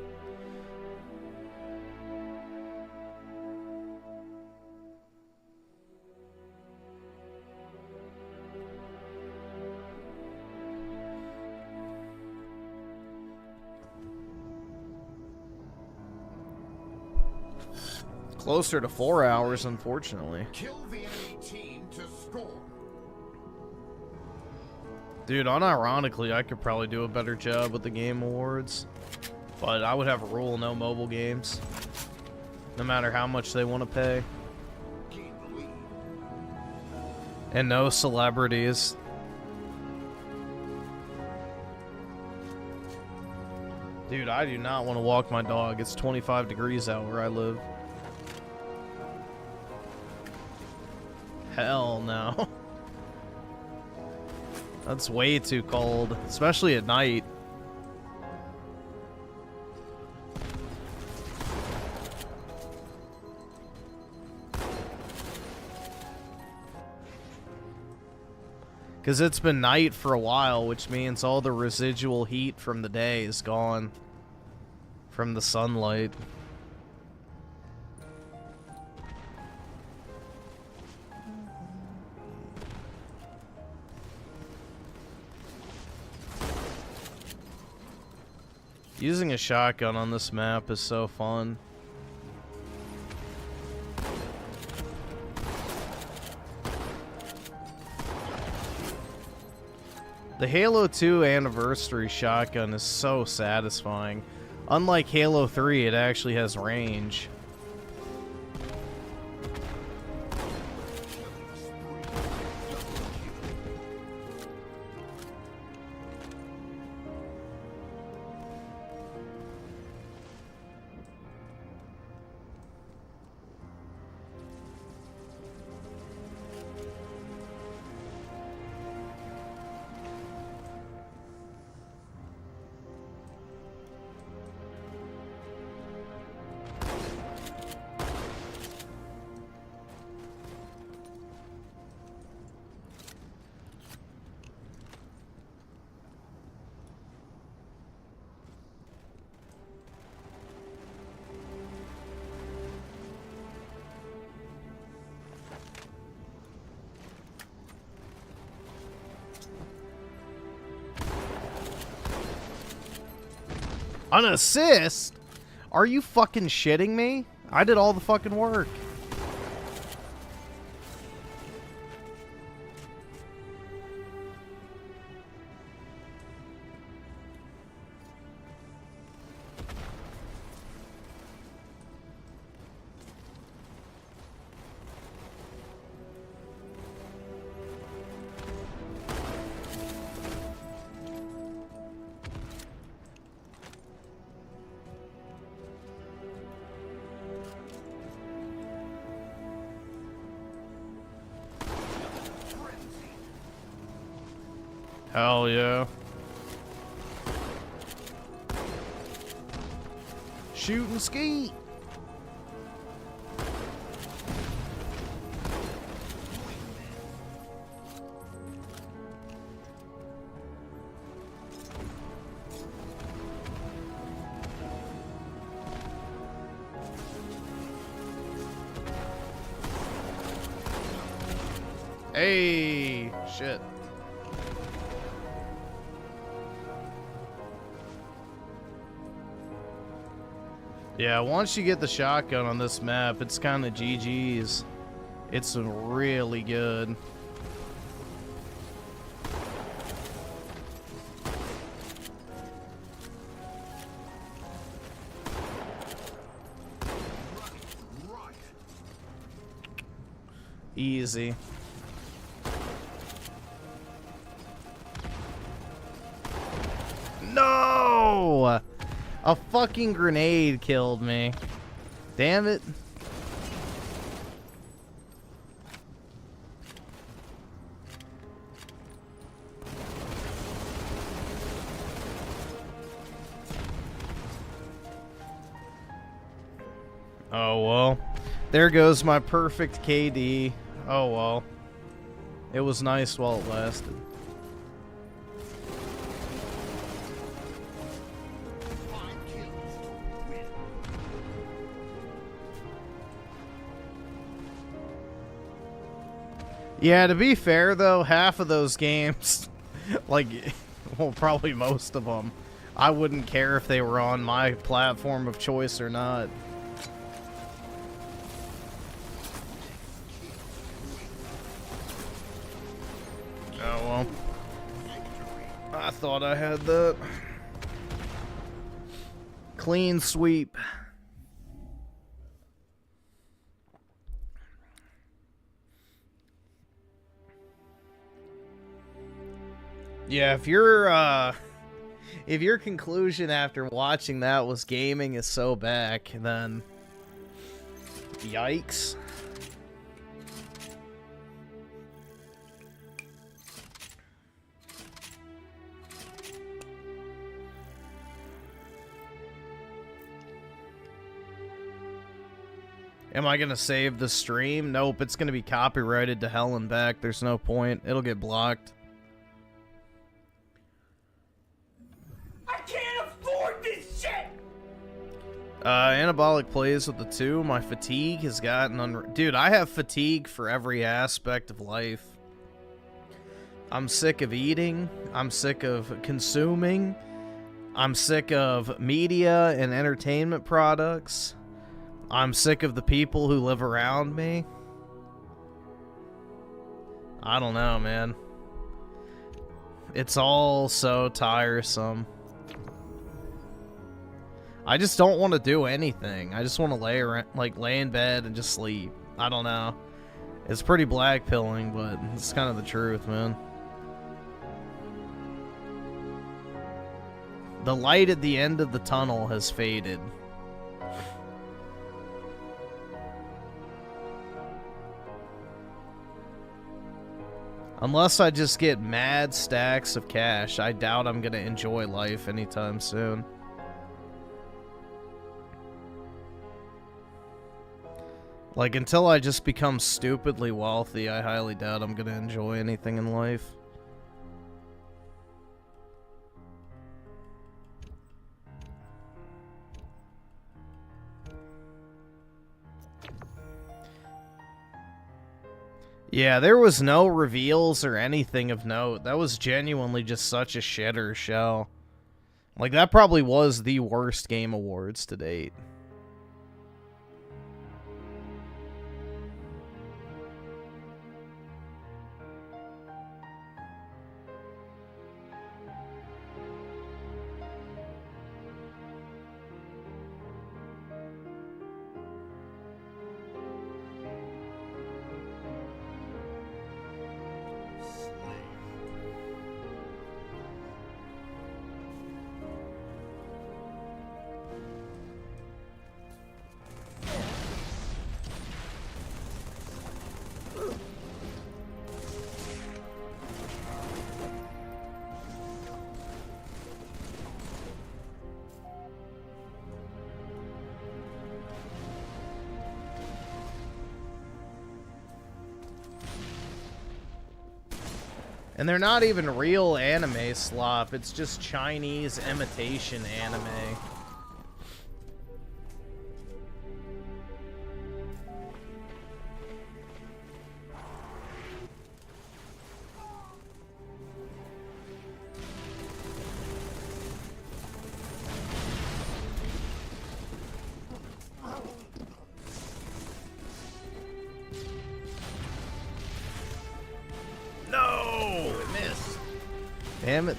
Closer to 4 hours, unfortunately. Kill the enemy team to score. Dude, unironically, I could probably do a better job with the Game Awards. But I would have a rule, no mobile games. No matter how much they want to pay. And no celebrities. Dude, I do not want to walk my dog. It's 25 degrees out where I live. Hell no. That's way too cold, especially at night. Because it's been night for a while, which means all the residual heat from the day is gone from the sunlight. Using a shotgun on this map is so fun. The Halo 2 Anniversary shotgun is so satisfying. Unlike Halo 3, it actually has range. An assist? Are you fucking shitting me? I did all the fucking work. Hell yeah. Shoot and ski. Hey, shit. Yeah, once you get the shotgun on this map, it's kind of GG's. It's really good. Easy. No! A fucking grenade killed me. Damn it. Oh well. There goes my perfect KD. Oh well. It was nice while it lasted. Yeah, to be fair though, half of those games, like, well, probably most of them, I wouldn't care if they were on my platform of choice or not. Oh well. I thought I had that. Clean sweep. Yeah, if your conclusion after watching that was gaming is so back, then yikes. Am I gonna save the stream? Nope, it's gonna be copyrighted to hell and back. There's no point. It'll get blocked. I can't afford this shit! Anabolic plays with the 2. My fatigue has gotten Dude, I have fatigue for every aspect of life. I'm sick of eating. I'm sick of consuming. I'm sick of media and entertainment products. I'm sick of the people who live around me. I don't know, man. It's all so tiresome. I just don't want to do anything. I just want to lay around, like, lay in bed and just sleep. I don't know. It's pretty black pilling, but it's kind of the truth, man. The light at the end of the tunnel has faded. Unless I just get mad stacks of cash, I doubt I'm gonna enjoy life anytime soon. Like, until I just become stupidly wealthy, I highly doubt I'm gonna enjoy anything in life. Yeah, there was no reveals or anything of note. That was genuinely just such a shitter show. Like, that probably was the worst Game Awards to date. And they're not even real anime slop, it's just Chinese imitation anime. No! It missed. Damn it.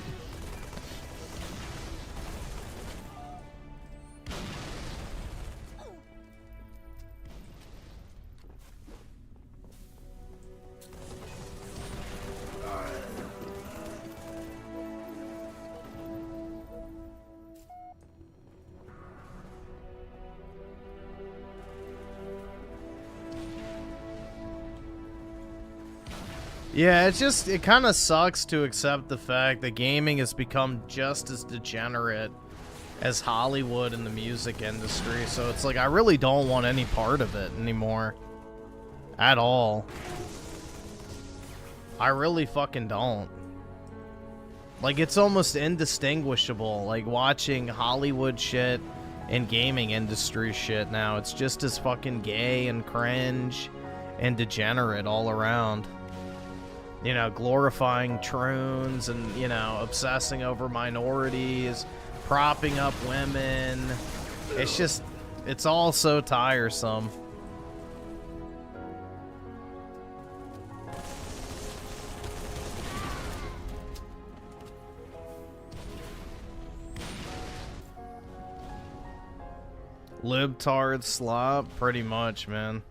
Yeah, it kind of sucks to accept the fact that gaming has become just as degenerate as Hollywood and the music industry. So it's like, I really don't want any part of it anymore. At all. I really fucking don't. Like, it's almost indistinguishable, like, watching Hollywood shit and gaming industry shit now. It's just as fucking gay and cringe and degenerate all around. You know, glorifying troons and, you know, obsessing over minorities, propping up women. It's just, it's all so tiresome. Libtard slop, pretty much, man.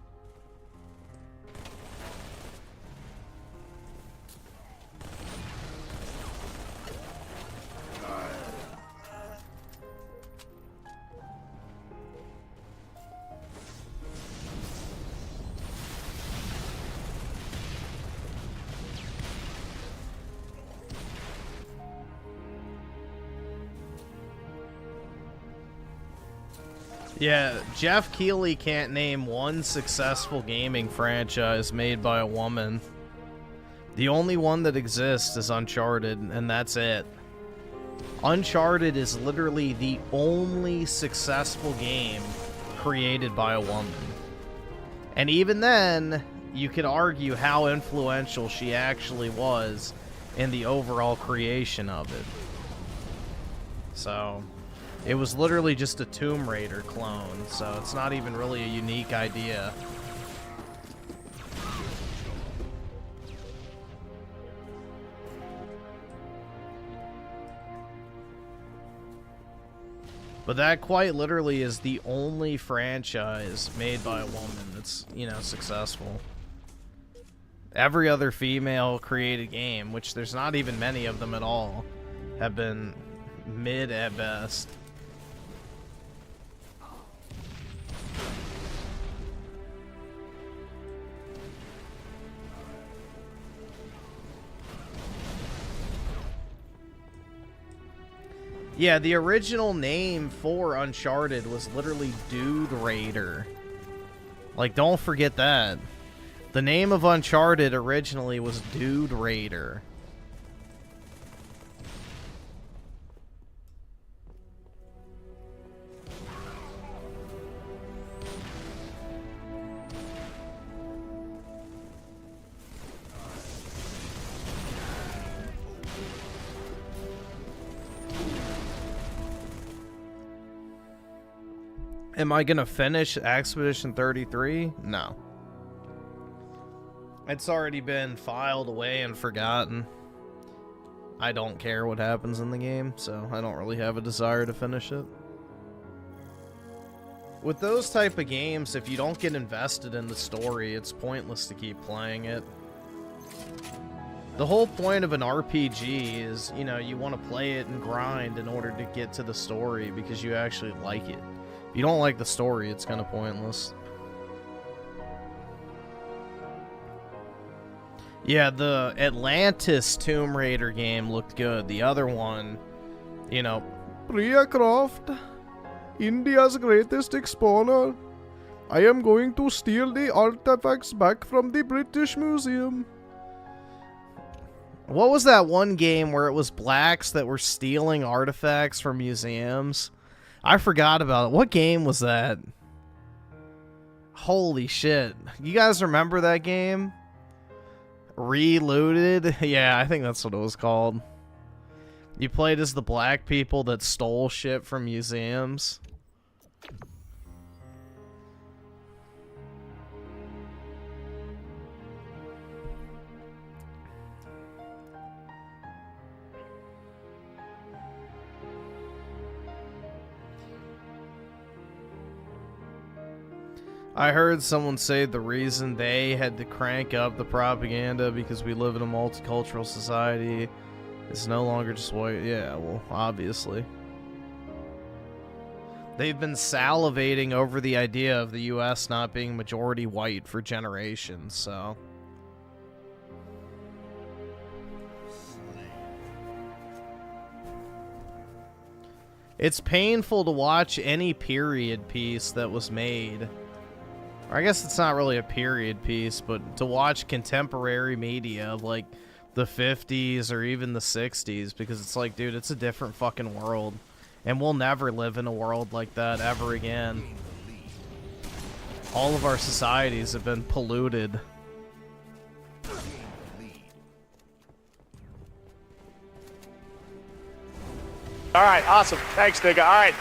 Yeah, Jeff Keighley can't name one successful gaming franchise made by a woman. The only one that exists is Uncharted, and that's it. Uncharted is literally the only successful game created by a woman. And even then, you could argue how influential she actually was in the overall creation of it. So, it was literally just a Tomb Raider clone, so it's not even really a unique idea. But that quite literally is the only franchise made by a woman that's, you know, successful. Every other female created game, which there's not even many of them at all, have been mid at best. Yeah, the original name for Uncharted was literally Dude Raider. Like, don't forget that. The name of Uncharted originally was Dude Raider. Am I gonna finish Expedition 33? No. It's already been filed away and forgotten. I don't care what happens in the game, so I don't really have a desire to finish it. With those type of games, if you don't get invested in the story, it's pointless to keep playing it. The whole point of an RPG is, you know, you want to play it and grind in order to get to the story because you actually like it. If you don't like the story, it's kind of pointless. Yeah, the Atlantis Tomb Raider game looked good. The other one, you know, Priya Croft, India's greatest explorer. I am going to steal the artifacts back from the British Museum. What was that one game where it was blacks that were stealing artifacts from museums? I forgot about it. What game was that? Holy shit. You guys remember that game? Reloaded? Yeah, I think that's what it was called. You played as the black people that stole shit from museums. I heard someone say the reason they had to crank up the propaganda because we live in a multicultural society. It's no longer just white. Yeah, well, obviously. They've been salivating over the idea of the U.S. not being majority white for generations, so... It's painful to watch any period piece that was made. Or I guess it's not really a period piece, but to watch contemporary media of, like, the 50s or even the 60s, because it's like, dude, it's a different fucking world. And we'll never live in a world like that ever again. All of our societies have been polluted. All right, awesome. Thanks, nigga. All right.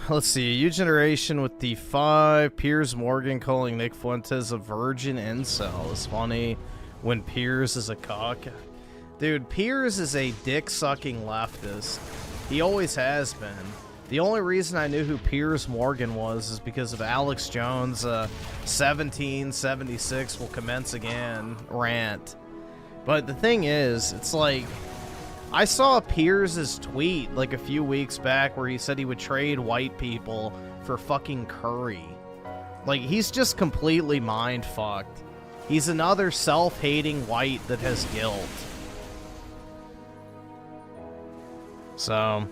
Let's see. U Generation with the 5. Piers Morgan calling Nick Fuentes a virgin incel is funny when Piers is a cock. Dude, Piers is a dick-sucking leftist. He always has been. The only reason I knew who Piers Morgan was is because of Alex Jones' 1776 will commence again rant. But the thing is, it's like... I saw Piers' tweet like a few weeks back where he said he would trade white people for fucking curry. Like, he's just completely mind-fucked. He's another self-hating white that has guilt. So,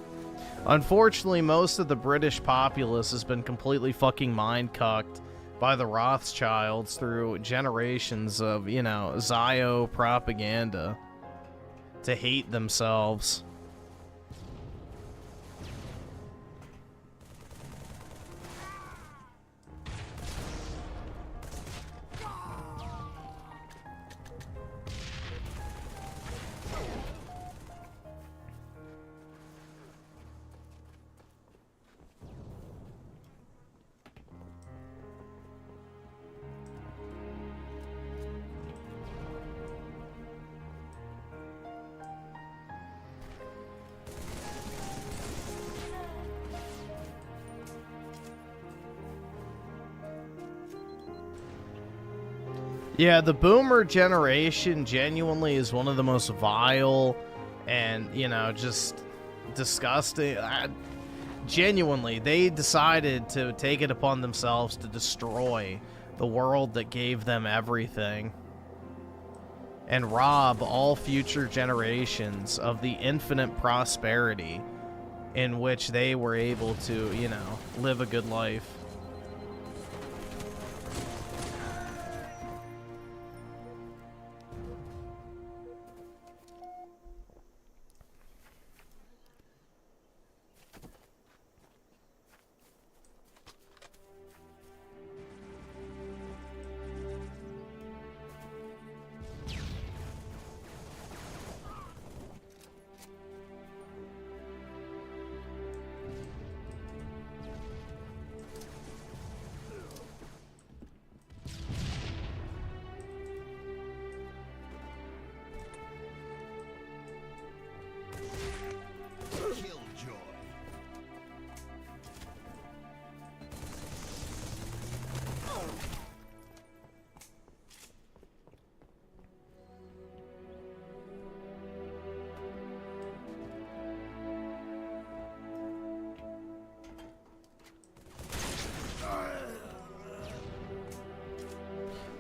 unfortunately, most of the British populace has been completely fucking mind-cucked by the Rothschilds through generations of, you know, Zio propaganda. To hate themselves. Yeah, the boomer generation genuinely is one of the most vile and, you know, just disgusting. Genuinely, they decided to take it upon themselves to destroy the world that gave them everything and rob all future generations of the infinite prosperity in which they were able to, you know, live a good life.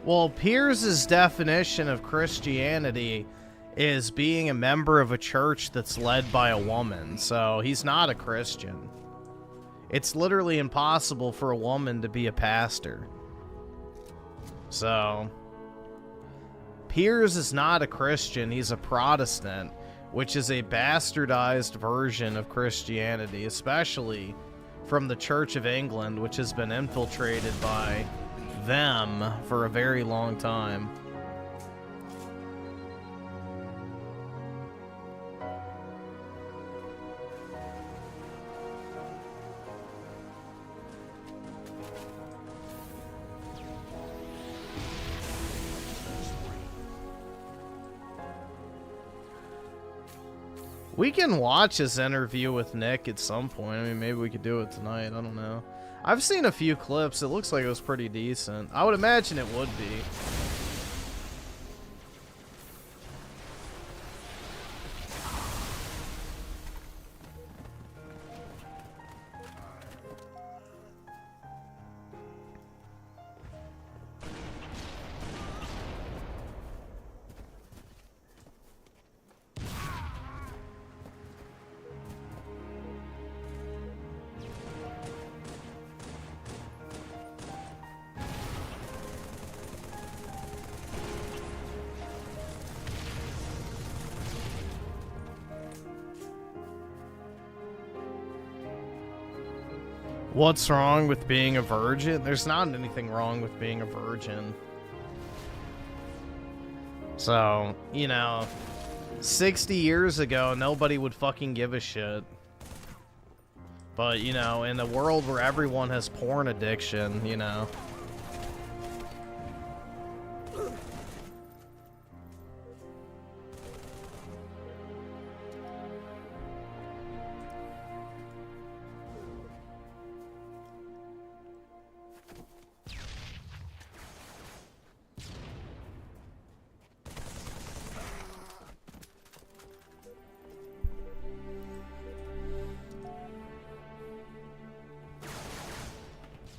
Well, Piers' definition of Christianity is being a member of a church that's led by a woman, so he's not a Christian. It's literally impossible for a woman to be a pastor. So, Piers is not a Christian, he's a Protestant, which is a bastardized version of Christianity, especially from the Church of England, which has been infiltrated by them for a very long time. We can watch his interview with Nick at some point. I mean, maybe we could do it tonight. I don't know. I've seen a few clips. It looks like it was pretty decent. I would imagine it would be. What's wrong with being a virgin? There's not anything wrong with being a virgin. So, you know, 60 years ago, nobody would fucking give a shit. But, you know, in a world where everyone has porn addiction, you know.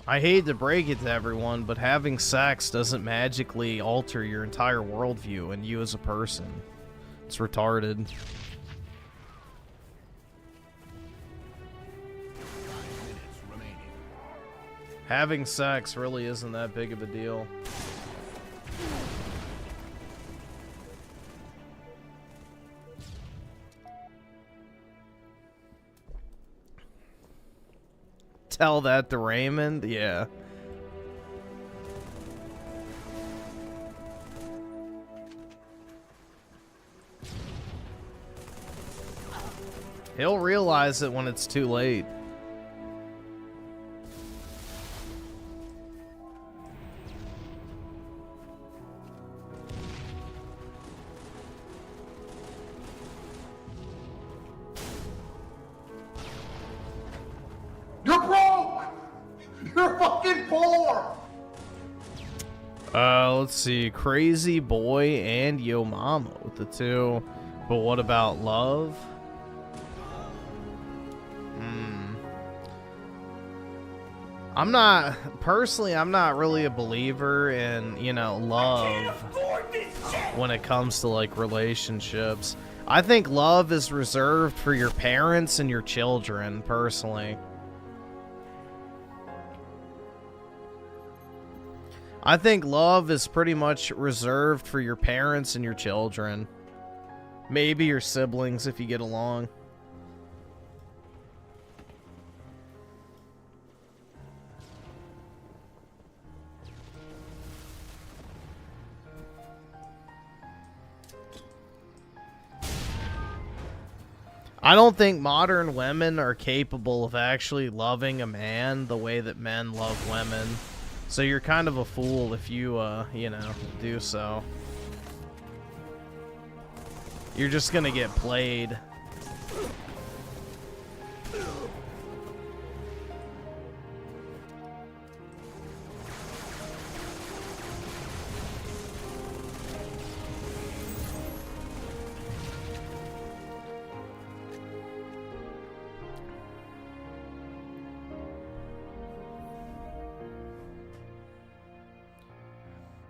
I hate to break it to everyone, but having sex doesn't magically alter your entire worldview and you as a person. It's retarded. Having sex really isn't that big of a deal. Tell that to Raymond? Yeah. He'll realize it when it's too late. You're broke! You're fucking poor! Let's see. Crazy Boy and Yo Mama with the two. But what about love? I'm not really a believer in, you know, love when it comes to like relationships. I think love is reserved for your parents and your children, personally. I think love is pretty much reserved for your parents and your children. Maybe your siblings if you get along. I don't think modern women are capable of actually loving a man the way that men love women. So you're kind of a fool if you, you know, do so. You're just gonna get played.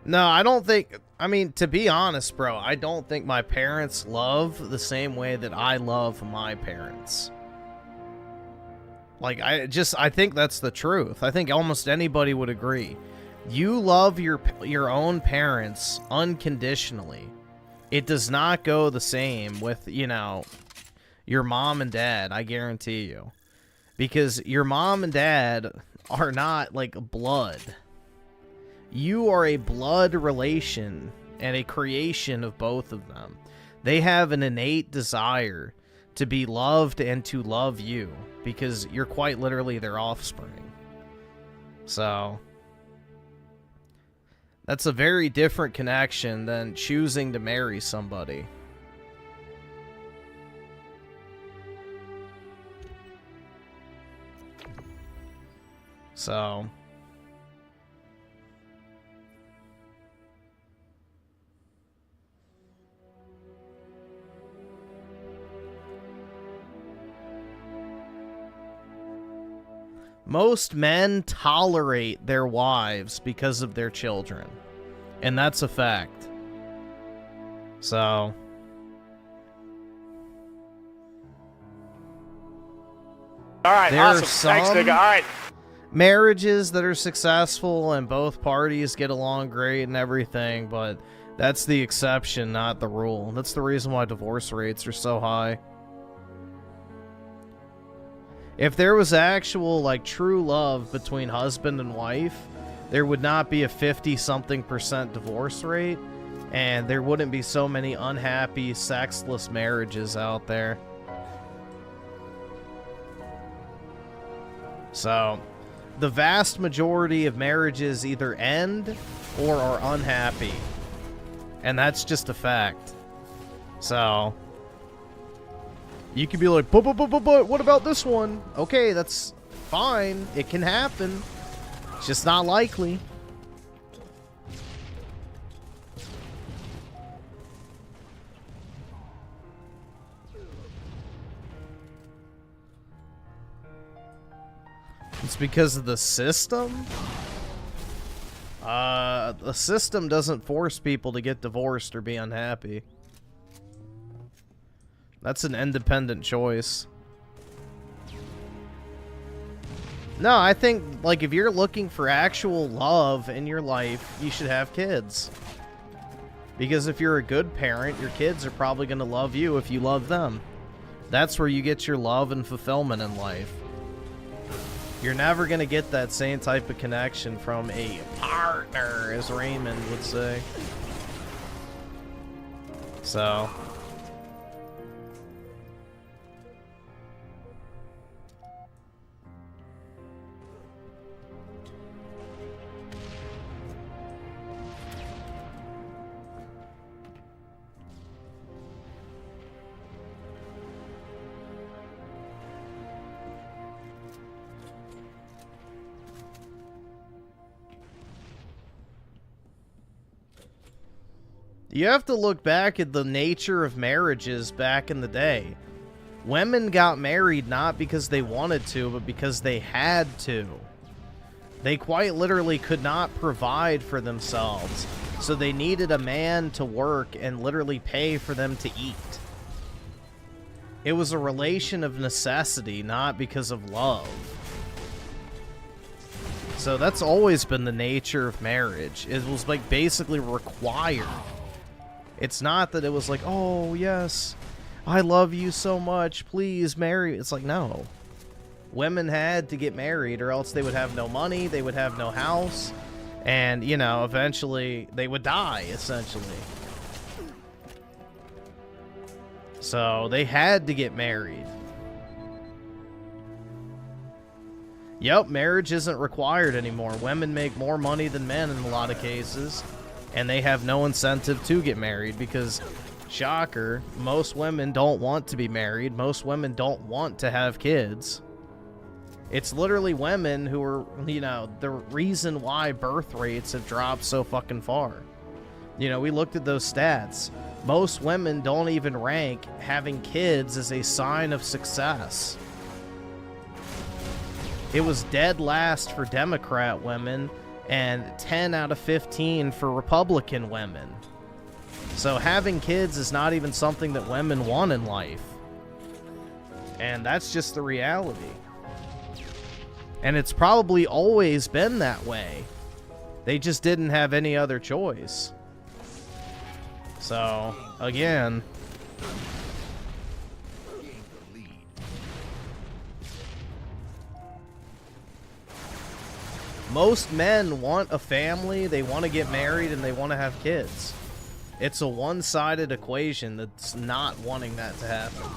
No, I don't think... I mean, to be honest, bro, I don't think my parents love the same way that I love my parents. Like, I think that's the truth. I think almost anybody would agree. You love your own parents unconditionally. It does not go the same with, you know, your mom and dad, I guarantee you. Because your mom and dad are not, like, blood. You are a blood relation and a creation of both of them. They have an innate desire to be loved and to love you because you're quite literally their offspring. So, that's a very different connection than choosing to marry somebody. So... most men tolerate their wives because of their children. And that's a fact. So... Alright, there awesome. are some Thanks, nigga. Alright. marriages that are successful and both parties get along great and everything, but that's the exception, not the rule. That's the reason why divorce rates are so high. If there was actual, like, true love between husband and wife, there would not be a 50-something% divorce rate, and there wouldn't be so many unhappy, sexless marriages out there. So, the vast majority of marriages either end or are unhappy. And that's just a fact. So... you could be like, but what about this one? Okay, that's fine. It can happen. It's just not likely. It's because of the system? The system doesn't force people to get divorced or be unhappy. That's an independent choice. No, I think, like, if you're looking for actual love in your life, you should have kids. Because if you're a good parent, your kids are probably going to love you if you love them. That's where you get your love and fulfillment in life. You're never going to get that same type of connection from a partner, as Raymond would say. So... you have to look back at the nature of marriages back in the day. Women got married not because they wanted to, but because they had to. They quite literally could not provide for themselves, so they needed a man to work and literally pay for them to eat. It was a relation of necessity, not because of love. So that's always been the nature of marriage. It was like basically required. It's not that it was like, oh, yes, I love you so much, please marry. It's like, no. Women had to get married or else they would have no money, they would have no house, and, you know, eventually they would die, essentially. So they had to get married. Yep, marriage isn't required anymore. Women make more money than men in a lot of cases. And they have no incentive to get married because, shocker, most women don't want to be married. Most women don't want to have kids. It's literally women who are, you know, the reason why birth rates have dropped so fucking far. You know, we looked at those stats. Most women don't even rank having kids as a sign of success. It was dead last for Democrat women and 10 out of 15 for Republican women. So having kids is not even something that women want in life. And that's just the reality. And it's probably always been that way. They just didn't have any other choice. So, again, most men want a family, they want to get married, and they want to have kids. It's a one-sided equation that's not wanting that to happen.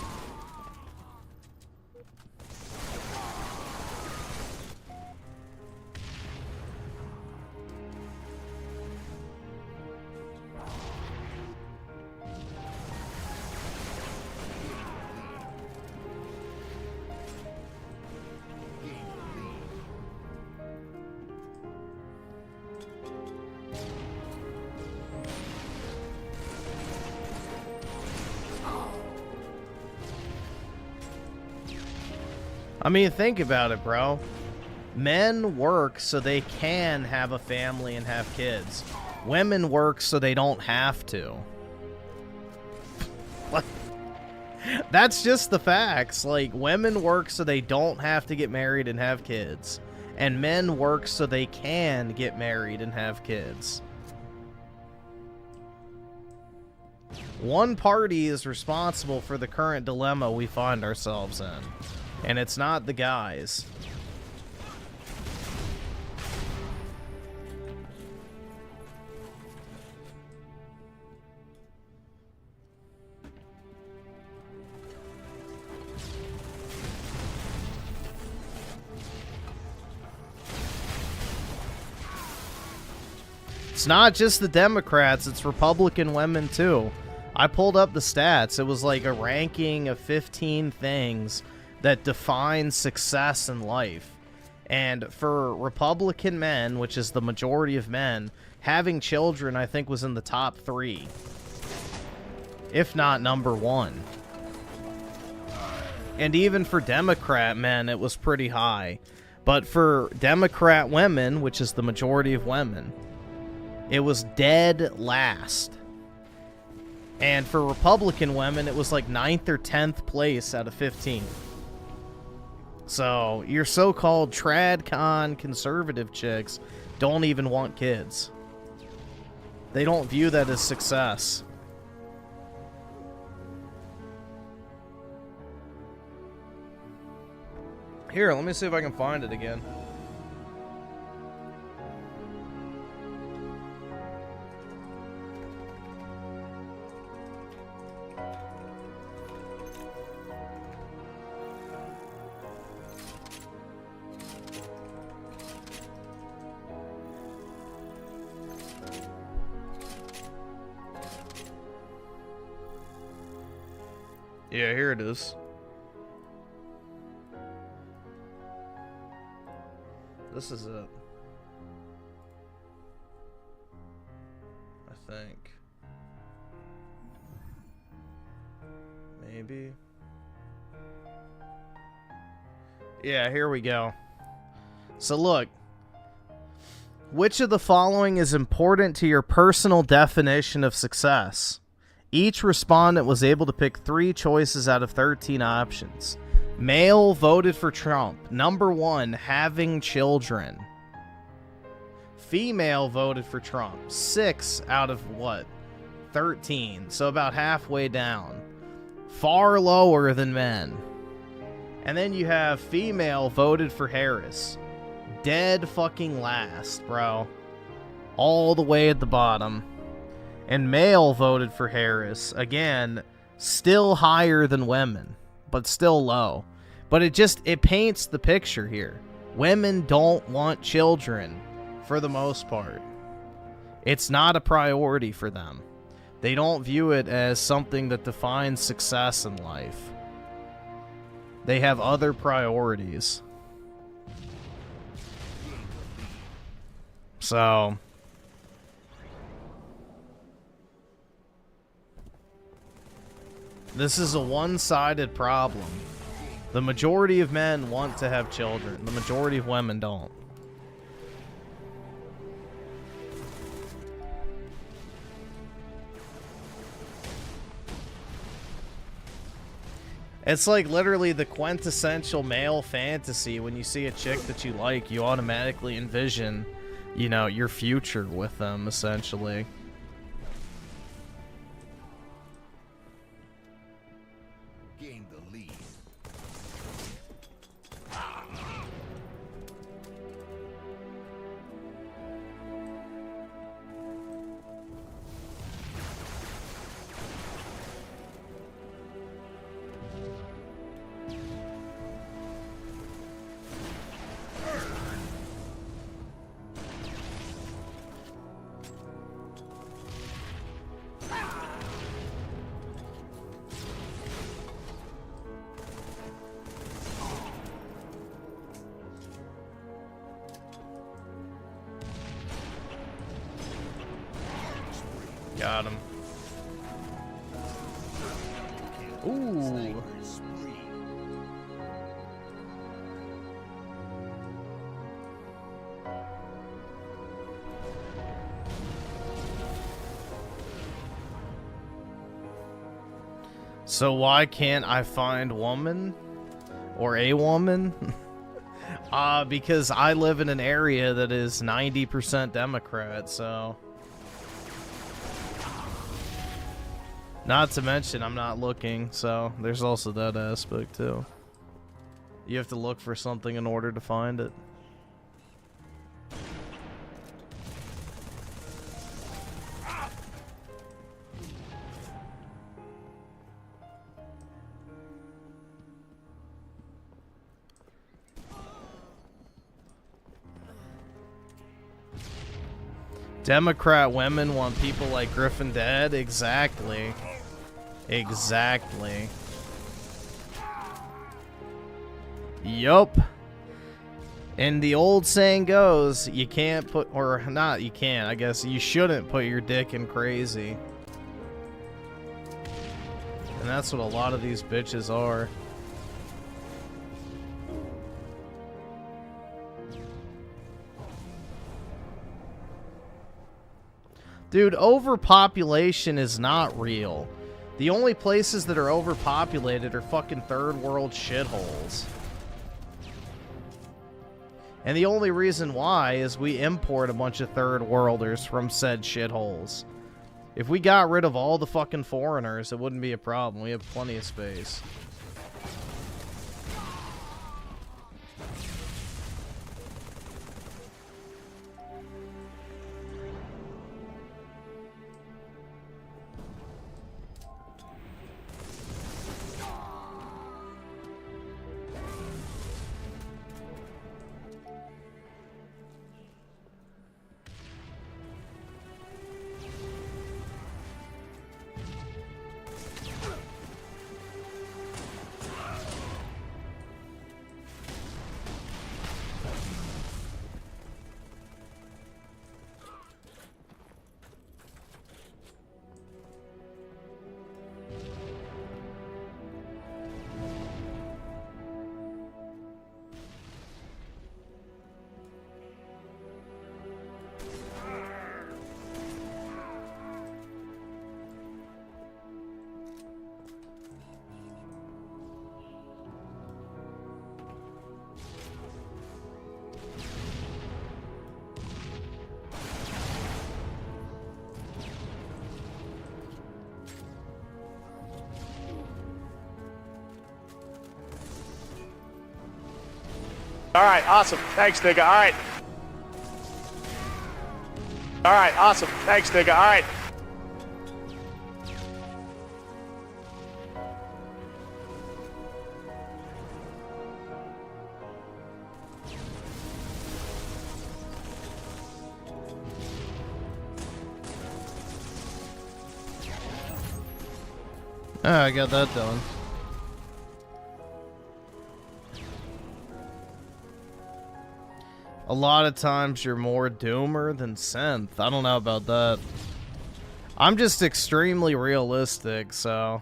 I mean, think about it, bro. Men work so they can have a family and have kids. Women work so they don't have to. Like, that's just the facts. Like, women work so they don't have to get married and have kids. And men work so they can get married and have kids. One party is responsible for the current dilemma we find ourselves in. And it's not the guys. It's not just the Democrats, it's Republican women too. I pulled up the stats. It was like a ranking of 15 things that define success in life. And for Republican men, which is the majority of men, having children, I think, was in the top 3. If not number 1. And even for Democrat men, it was pretty high. But for Democrat women, which is the majority of women, it was dead last. And for Republican women, it was like 9th or 10th place out of 15. So, your so-called trad-con conservative chicks don't even want kids. They don't view that as success. Here, let me see if I can find it again. Yeah, here it is. This is it. I think. Maybe. Yeah, here we go. So look. Which of the following is important to your personal definition of success? Each respondent was able to pick 3 choices out of 13 options. Male voted for Trump. Number 1, having children. Female voted for Trump. 6 out of what? 13. So about halfway down. Far lower than men. And then you have female voted for Harris. Dead fucking last, bro. All the way at the bottom. And male voted for Harris. Again, still higher than women, but still low. But it paints the picture here. Women don't want children for the most part. It's not a priority for them. They don't view it as something that defines success in life. They have other priorities. So this is a one-sided problem. The majority of men want to have children. The majority of women don't. It's like literally the quintessential male fantasy. When you see a chick that you like, you automatically envision, you know, your future with them, essentially. Gain the lead. Got him. Ooh. So why can't I find woman? Or a woman? Because I live in an area that is 90% Democrat, so... Not to mention, I'm not looking, so there's also that aspect, too. You have to look for something in order to find it. Democrat women want people like Griffin dead? Exactly. Exactly. Yup. And the old saying goes, you can't put, or not you can't, I guess you shouldn't put your dick in crazy. And that's what a lot of these bitches are. Dude, overpopulation is not real. The only places that are overpopulated are fucking third world shitholes. And the only reason why is we import a bunch of third worlders from said shitholes. If we got rid of all the fucking foreigners, it wouldn't be a problem. We have plenty of space. All right, awesome. Thanks, nigga. All right. All right, awesome. Thanks, nigga. All right. Ah, I got that done. A lot of times you're more doomer than synth. I don't know about that. I'm just extremely realistic, so...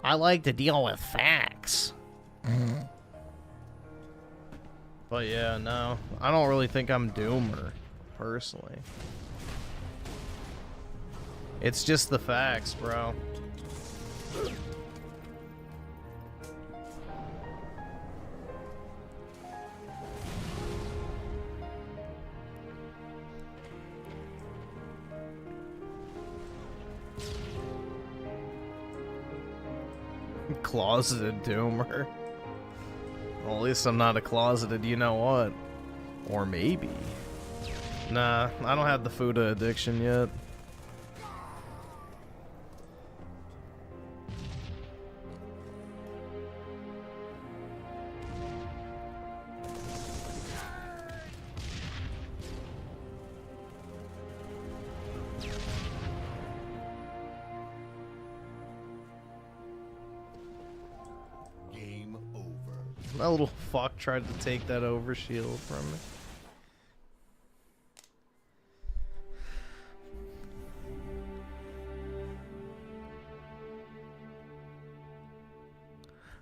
I like to deal with facts. But yeah, no. I don't really think I'm doomer, personally. It's just the facts, bro. Closeted doomer. Well, at least I'm not a closeted you know what. Or maybe. Nah, I don't have the food addiction yet. That little fuck tried to take that overshield from me.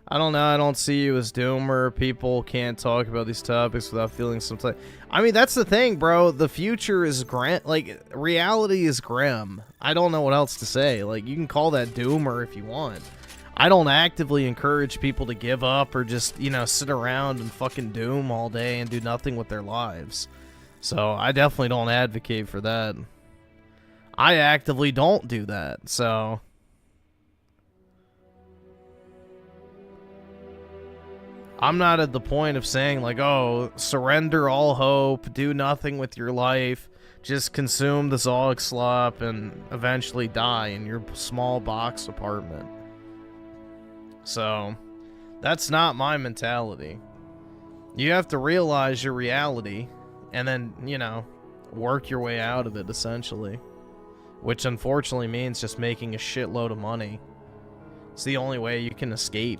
I don't know. I don't see you as doomer. People can't talk about these topics without feeling some type. I mean, that's the thing, bro. The future is grim. Like, reality is grim. I don't know what else to say. Like, you can call that doomer if you want. I don't actively encourage people to give up or just, you know, sit around and fucking doom all day and do nothing with their lives. So I definitely don't advocate for that. I actively don't do that, so... I'm not at the point of saying, like, oh, surrender all hope, do nothing with your life, just consume the Zog slop and eventually die in your small box apartment. So, that's not my mentality. You have to realize your reality and then, you know, work your way out of it, essentially. Which unfortunately means just making a shitload of money. It's the only way you can escape.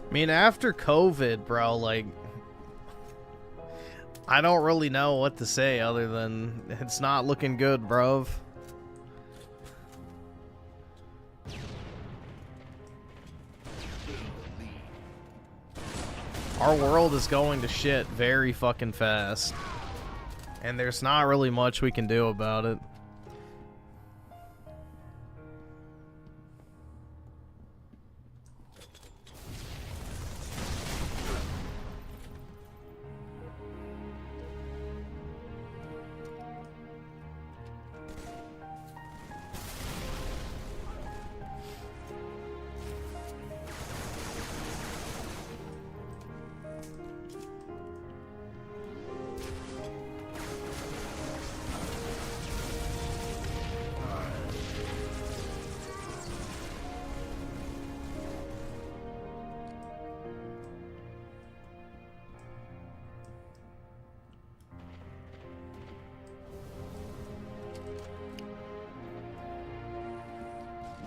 I mean, after COVID, bro, like, I don't really know what to say other than it's not looking good, bruv. Our world is going to shit very fucking fast. And there's not really much we can do about it.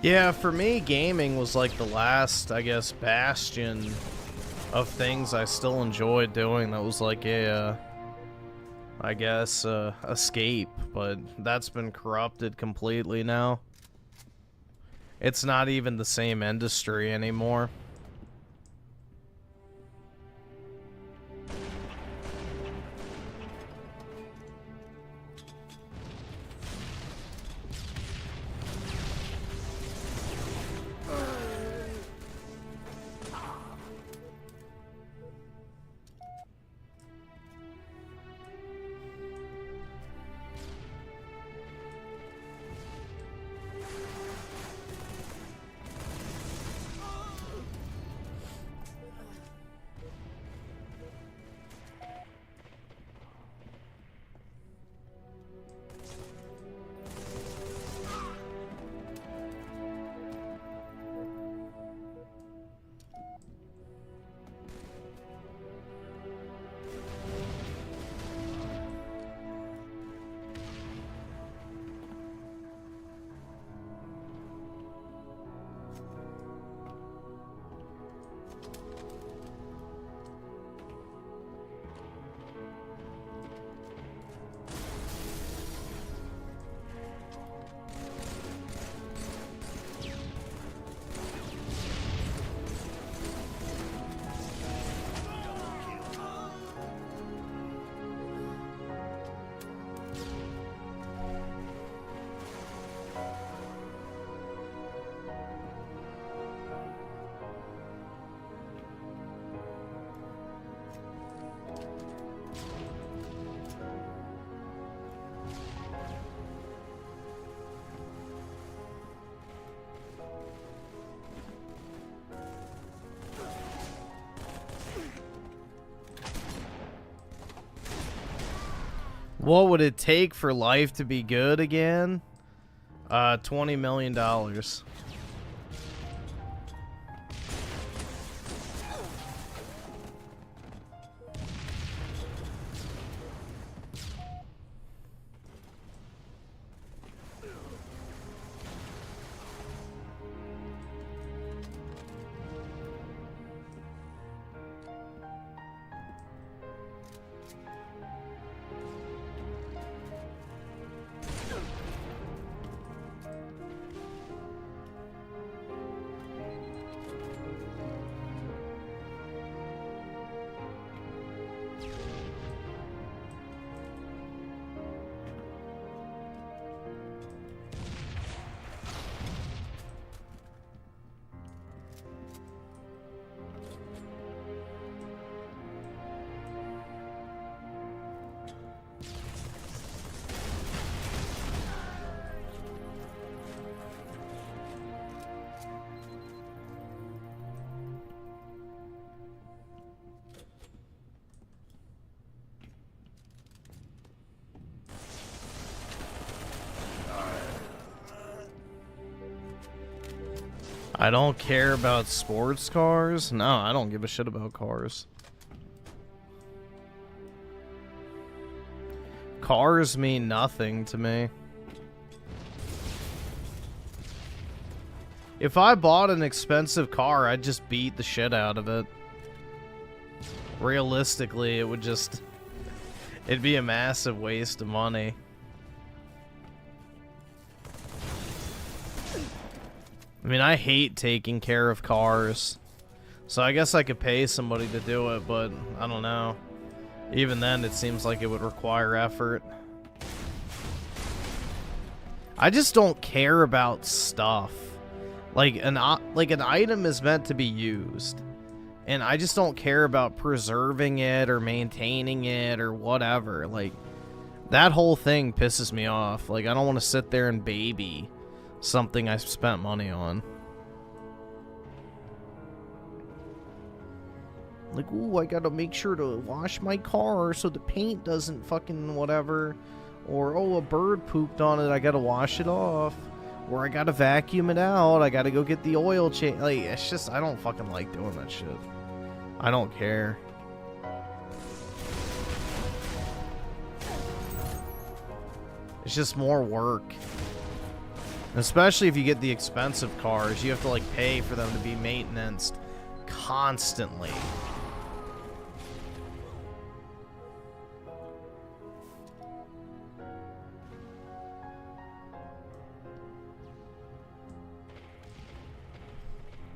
Yeah, for me, gaming was like the last, I guess, bastion of things I still enjoyed doing. That was like a, I guess, escape, but that's been corrupted completely now. It's not even the same industry anymore. What would it take for life to be good again? $20 million. I don't care about sports cars. No, I don't give a shit about cars. Cars mean nothing to me. If I bought an expensive car, I'd just beat the shit out of it. Realistically, it would just... it'd be a massive waste of money. I mean, I hate taking care of cars. So I guess I could pay somebody to do it, but I don't know. Even then, it seems like it would require effort. I just don't care about stuff. Like an item is meant to be used. And I just don't care about preserving it or maintaining it or whatever. Like, that whole thing pisses me off. Like, I don't want to sit there and baby something I spent money on. Like, ooh, I gotta make sure to wash my car so the paint doesn't fucking whatever. Or, oh, a bird pooped on it, I gotta wash it off. Or I gotta vacuum it out, I gotta go get the oil change. Like, it's just, I don't fucking like doing that shit. I don't care. It's just more work. Especially if you get the expensive cars, you have to like pay for them to be maintained constantly.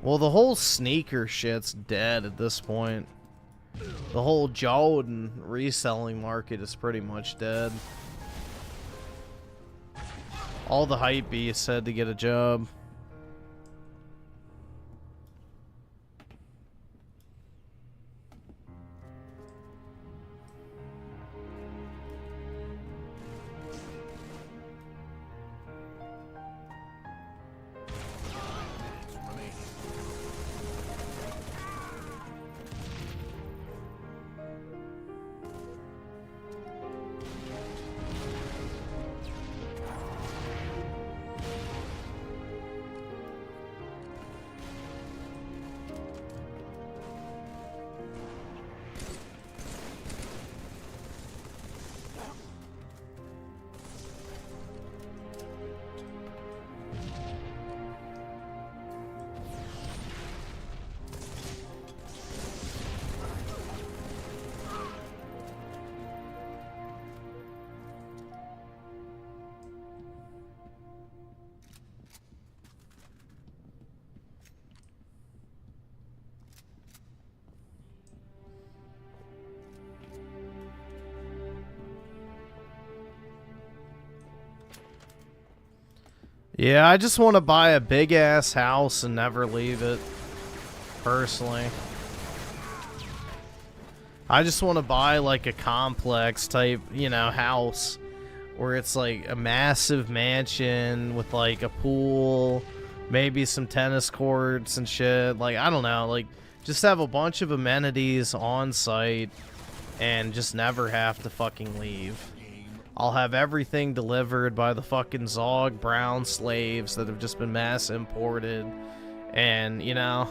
Well, the whole sneaker shit's dead at this point. The whole Jordan reselling market is pretty much dead. All the hype beasts had to get a job. Yeah, I just want to buy a big-ass house and never leave it, personally. I just want to buy, like, a complex-type, you know, house where it's, like, a massive mansion with, like, a pool, maybe some tennis courts and shit. Like, I don't know, like, just have a bunch of amenities on site and just never have to fucking leave. I'll have everything delivered by the fucking Zog brown slaves that have just been mass imported. And, you know,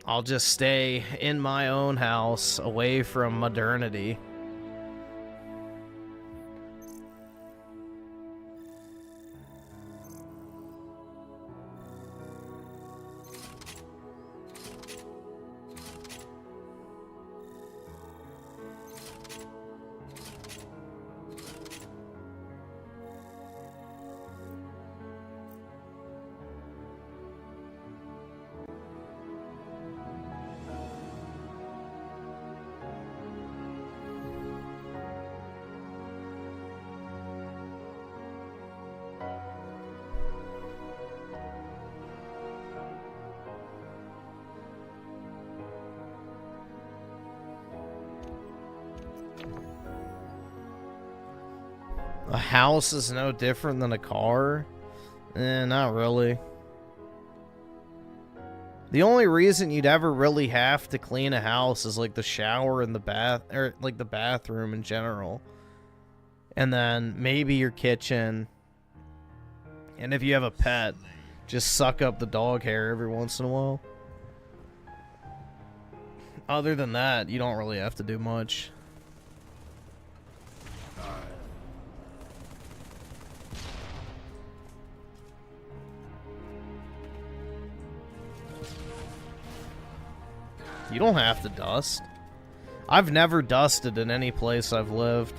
I'll just stay in my own house away from modernity. A house is no different than a car? Not really. The only reason you'd ever really have to clean a house is like the shower and the bath, or like the bathroom in general. And then maybe your kitchen. And if you have a pet, just suck up the dog hair every once in a while. Other than that, you don't really have to do much. You don't have to dust. I've never dusted in any place I've lived.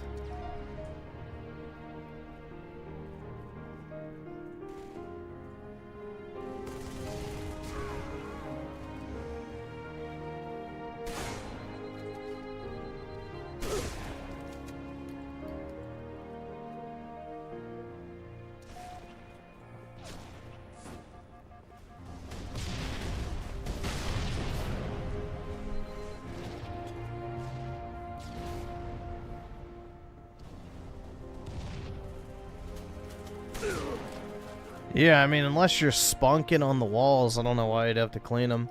Yeah, I mean, unless you're spunking on the walls, I don't know why you'd have to clean them.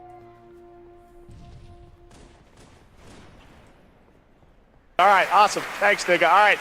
All right, awesome. Thanks, nigga. All right.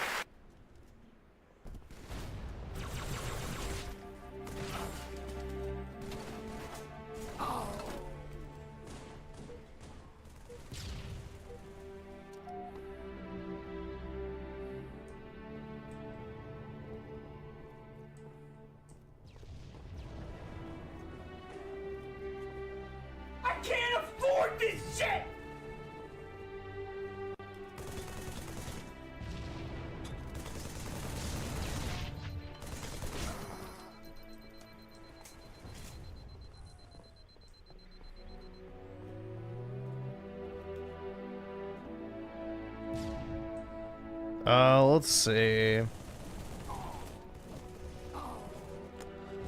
Let's see.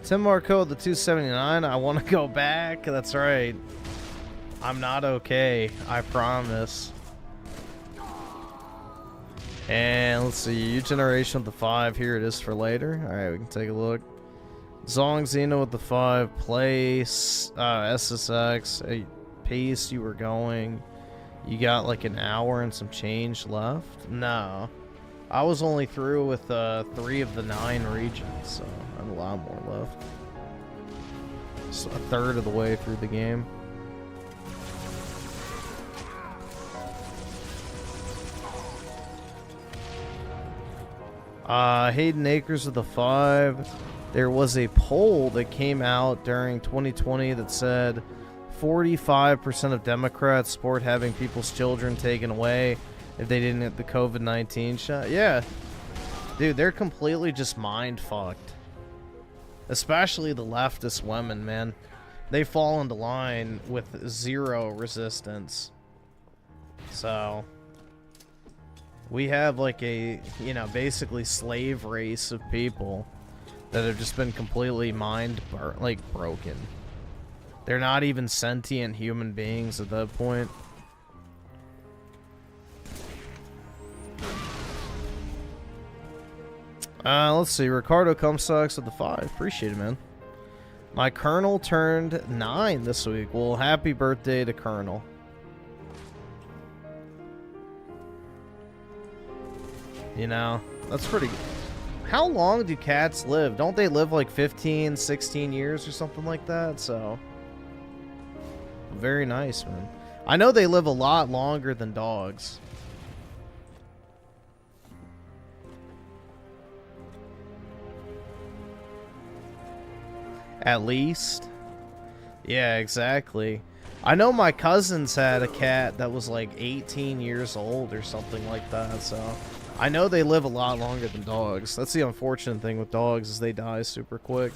Tim Marco, the 279. I want to go back. That's right. I'm not okay. I promise. And let's see. Your generation with the 5. Here it is for later. Alright, we can take a look. Zong Xena with the 5. Place. SSX. Hey, pace you were going. You got like an hour and some change left? No. I was only through with 3 of the 9 regions, so I have a lot more left. So a third of the way through the game. Hayden Acres with the 5. There was a poll that came out during 2020 that said 45% of Democrats support having people's children taken away if they didn't get the COVID-19 shot. Yeah. Dude, they're completely just mind-fucked. Especially the leftist women, man. They fall into line with 0 resistance. So we have like a, you know, basically slave race of people that have just been completely broken. They're not even sentient human beings at that point. Let's see. Ricardo Comstocks with the 5. Appreciate it, man. My Colonel turned 9 this week. Well, happy birthday to Colonel. You know, that's pretty. How long do cats live? Don't they live like 15, 16 years or something like that? So, very nice, man. I know they live a lot longer than dogs. At least. Yeah, exactly. I know my cousins had a cat that was like 18 years old or something like that, so I know they live a lot longer than dogs. That's the unfortunate thing with dogs, is they die super quick.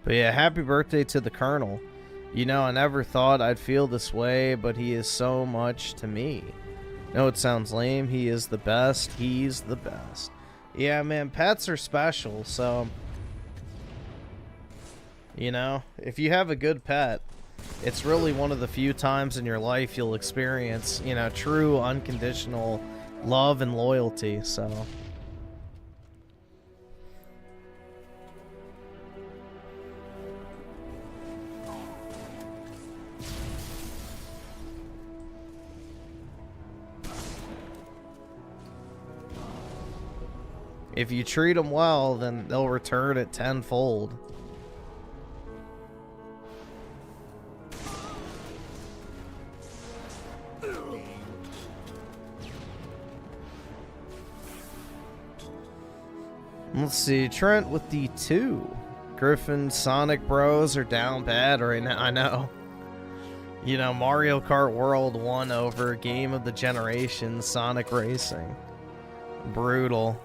But yeah, happy birthday to the Colonel. You know, I never thought I'd feel this way, but he is so much to me. No, it sounds lame. He is the best. He's the best. Yeah, man, pets are special, so... You know, if you have a good pet, it's really one of the few times in your life you'll experience, you know, true unconditional love and loyalty, so... If you treat them well, then they'll return it tenfold. Let's see, Trent with the 2. Griffin, Sonic Bros are down bad right now, I know. You know, Mario Kart World won over Game of the Generation, Sonic Racing. Brutal.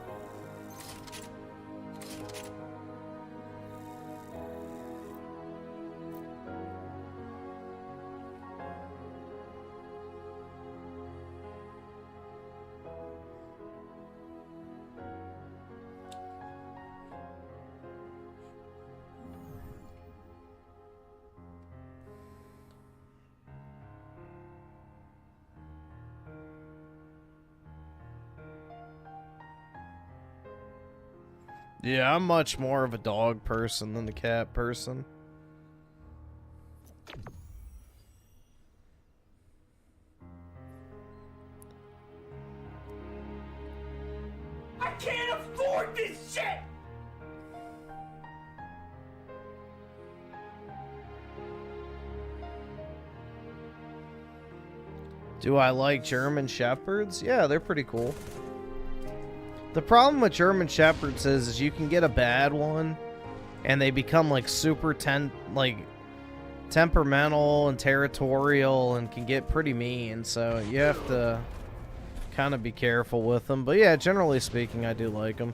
Yeah, I'm much more of a dog person than a cat person. I can't afford this shit! Do I like German Shepherds? Yeah, they're pretty cool. The problem with German Shepherds is you can get a bad one, and they become like super temperamental and territorial, and can get pretty mean. So you have to kind of be careful with them. But yeah, generally speaking, I do like them.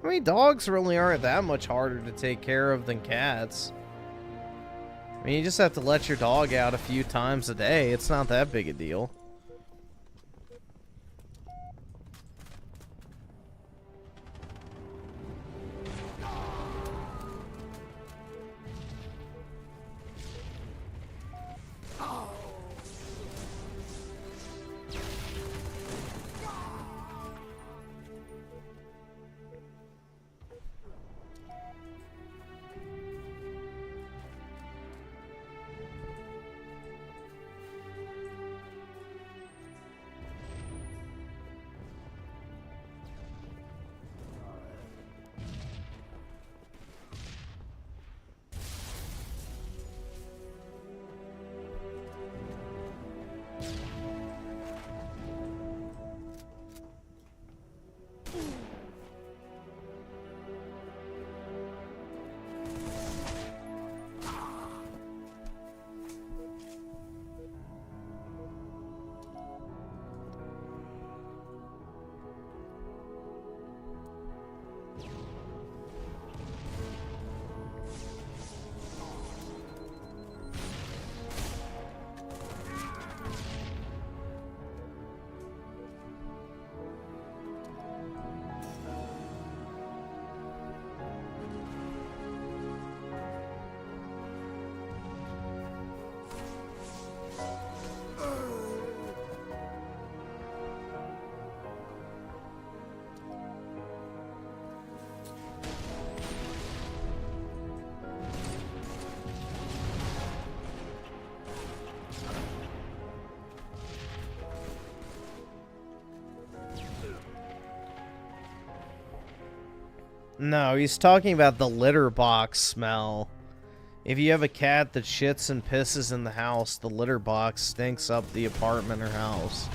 I mean, dogs really aren't that much harder to take care of than cats. I mean, you just have to let your dog out a few times a day. It's not that big a deal. No, he's talking about the litter box smell. If you have a cat that shits and pisses in the house, the litter box stinks up the apartment or house.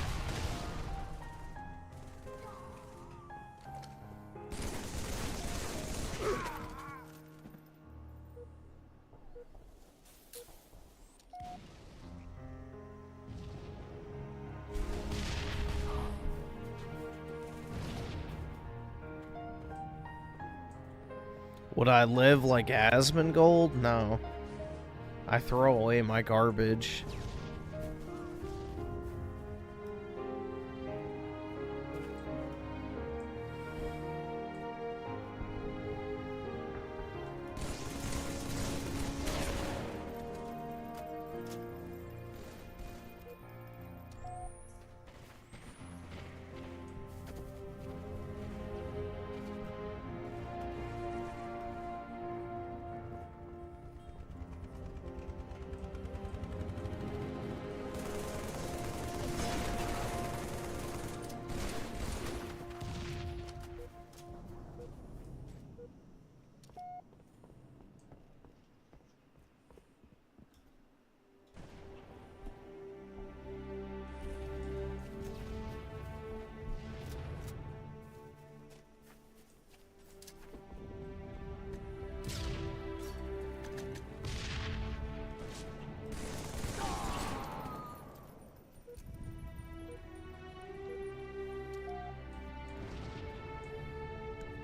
Would I live like Asmongold? No. I throw away my garbage.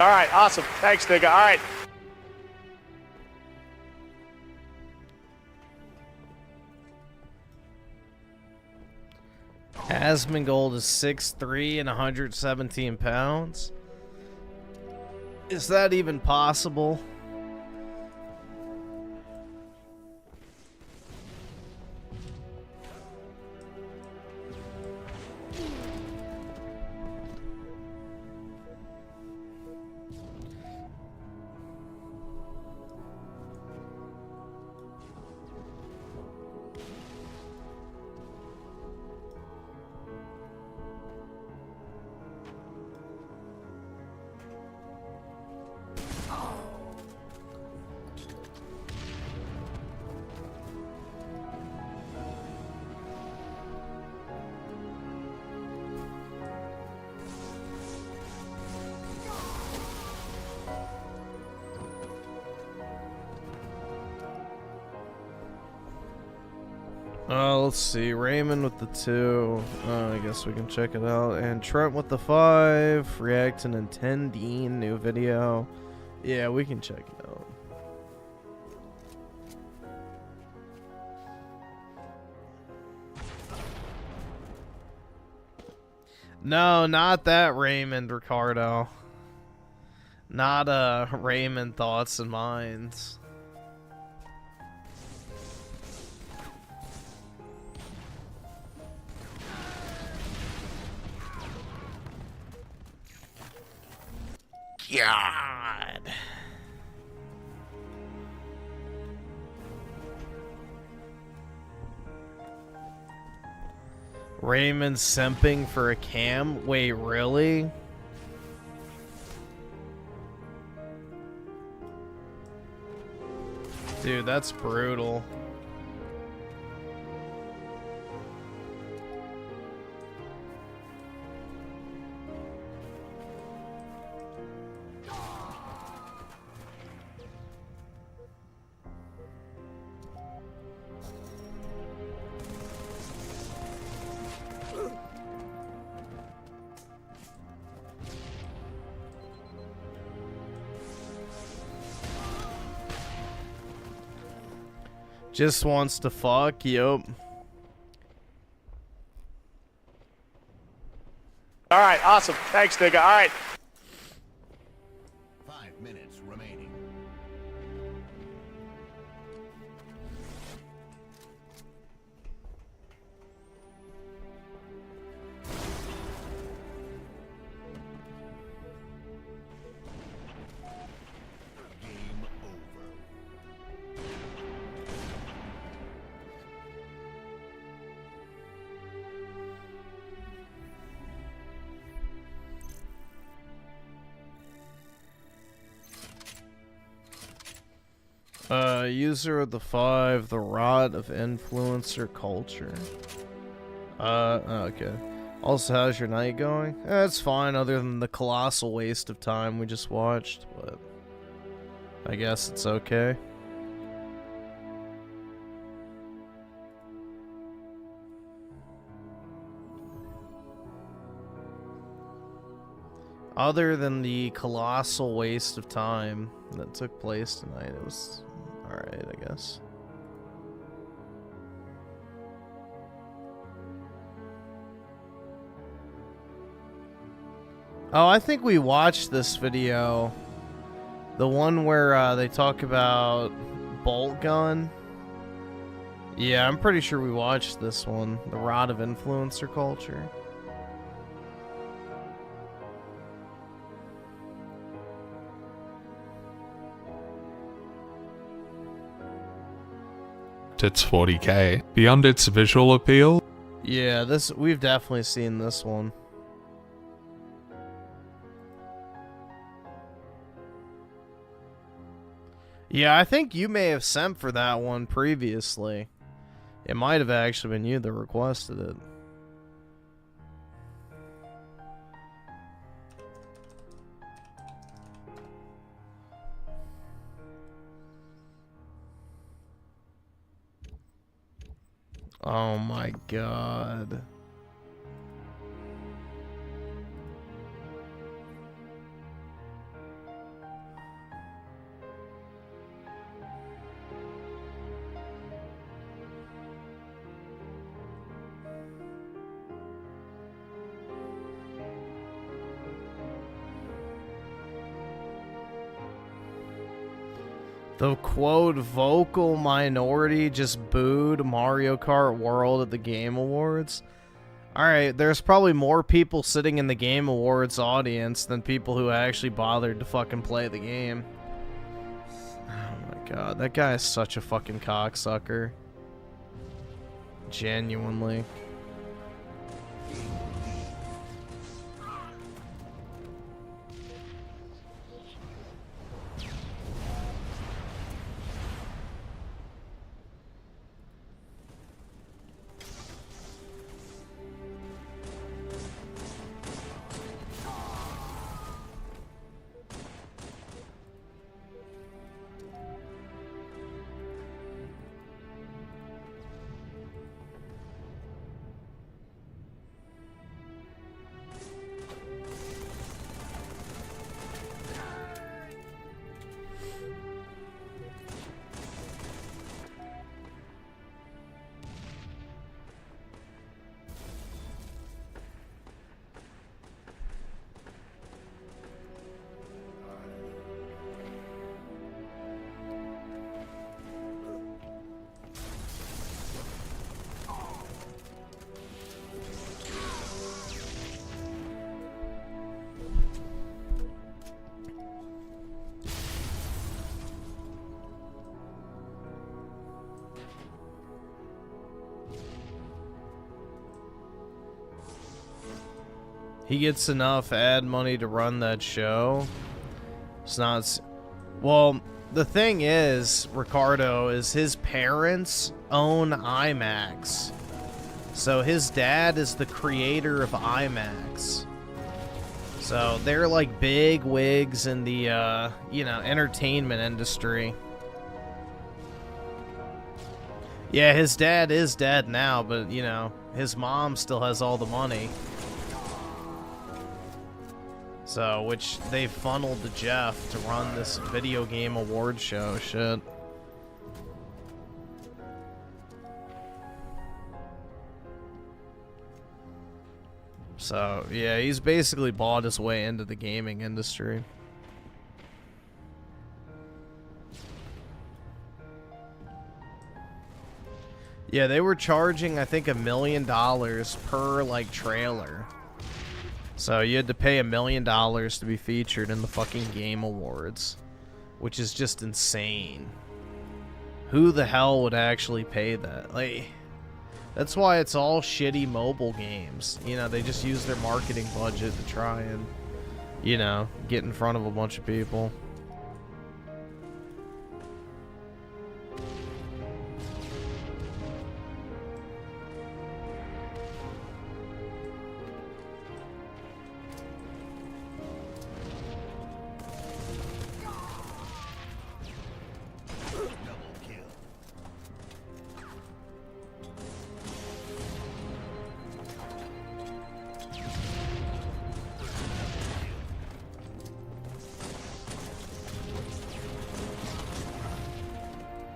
All right, awesome. Thanks, nigga. All right. Asmongold is 6'3" and 117 pounds. Is that even possible? Let's see. Raymond with the 2. I guess we can check it out. And Trent with the 5. React to Nintendeen. New video. Yeah, we can check it out. No, not that Raymond, Ricardo. Not Raymond Thoughts and Minds. God. Raymond simping for a cam? Wait, really? Dude, that's brutal. Just wants to fuck, yup. All right, awesome. Thanks, nigga. All right. 5 minutes remaining. Game over. User of the 5, the rot of influencer culture. Okay. Also, how's your night going? It's fine, other than the colossal waste of time we just watched, but I guess it's okay. Other than the colossal waste of time that took place tonight, it was alright, I guess. Oh, I think we watched this video. The one where they talk about bolt gun. Yeah, I'm pretty sure we watched this one. The rot of influencer culture. It's 40k. Beyond its visual appeal, Yeah, we've definitely seen this one. Yeah, I think you may have sent for that one previously. It might have actually been you that requested it. Oh my god. The quote vocal minority just booed Mario Kart World at the Game Awards. Alright, there's probably more people sitting in the Game Awards audience than people who actually bothered to fucking play the game. Oh my god, that guy is such a fucking cocksucker. Genuinely. He gets enough ad money to run that show. It's not... Well, the thing is, Ricardo, is his parents own IMAX. So his dad is the creator of IMAX. So they're like big wigs in the, you know, entertainment industry. Yeah, his dad is dead now, but, you know, his mom still has all the money. So, which they funneled to Jeff to run this video game award show shit. So, yeah, he's basically bought his way into the gaming industry. Yeah, they were charging, I think, $1 million per, like, trailer. So you had to pay $1 million to be featured in the fucking Game Awards, which is just insane. Who the hell would actually pay that? Like, that's why it's all shitty mobile games. You know, they just use their marketing budget to try and, you know, get in front of a bunch of people.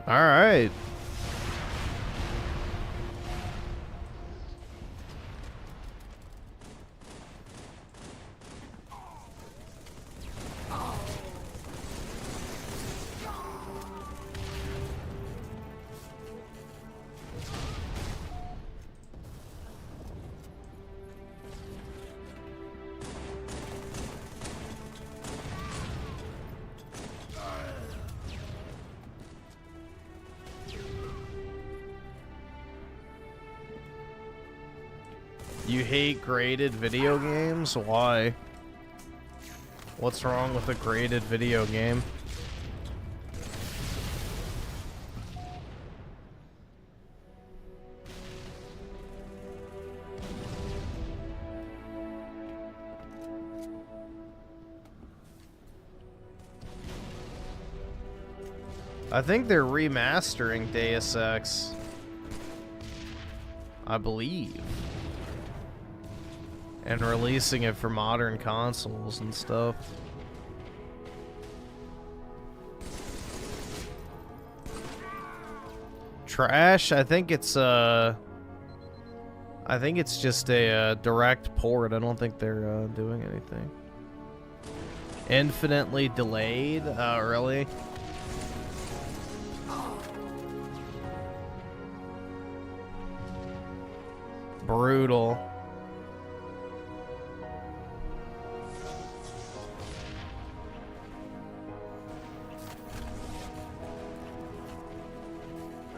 All right. You hate graded video games? Why? What's wrong with a graded video game? I think they're remastering Deus Ex. I believe. And releasing it for modern consoles and stuff. Trash? I think it's just a direct port. I don't think they're doing anything. Infinitely delayed? Really? Brutal.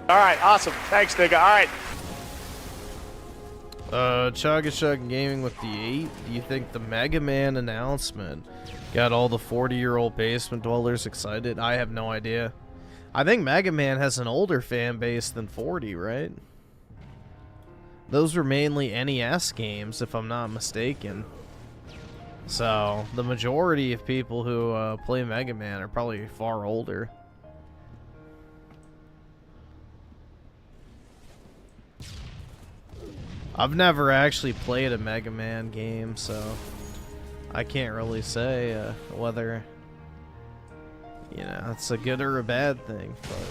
All right, awesome. Thanks, nigga. All right. Chugga Gaming with the 8. Do you think the Mega Man announcement got all the 40-year-old basement dwellers excited? I have no idea. I think Mega Man has an older fan base than 40, right? Those were mainly NES games, if I'm not mistaken. So, the majority of people who play Mega Man are probably far older. I've never actually played a Mega Man game, so I can't really say whether, you know, it's a good or a bad thing, but...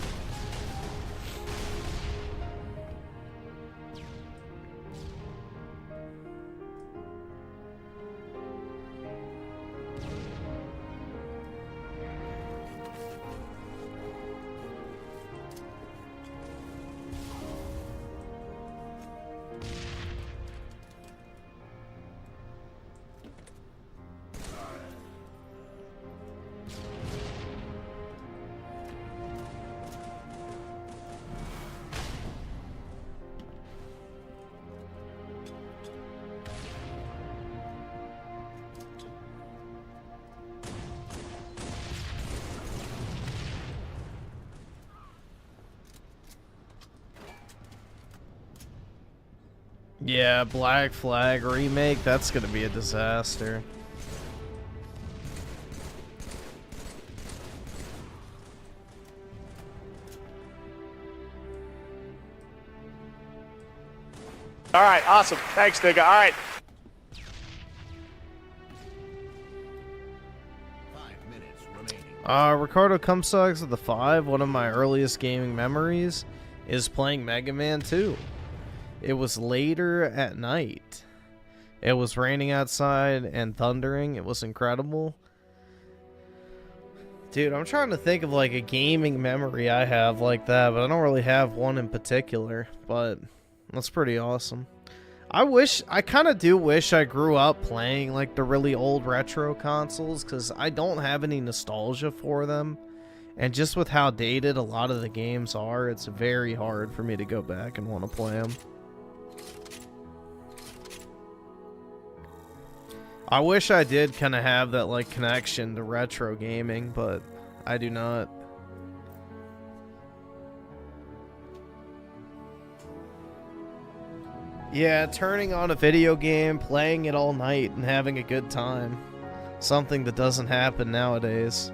Yeah, Black Flag remake, that's gonna be a disaster. All right, awesome. Thanks, nigga. All right. 5 minutes remaining. Ricardo Cumsugs with the 5. One of my earliest gaming memories is playing Mega Man 2. It was later at night. It was raining outside and thundering. It was incredible. Dude, I'm trying to think of like a gaming memory I have like that, but I don't really have one in particular, but that's pretty awesome. I kind of do wish I grew up playing like the really old retro consoles, because I don't have any nostalgia for them. And just with how dated a lot of the games are, it's very hard for me to go back and want to play them. I wish I did kind of have that like connection to retro gaming, but I do not. Yeah, turning on a video game, playing it all night, and having a good time. Something that doesn't happen nowadays.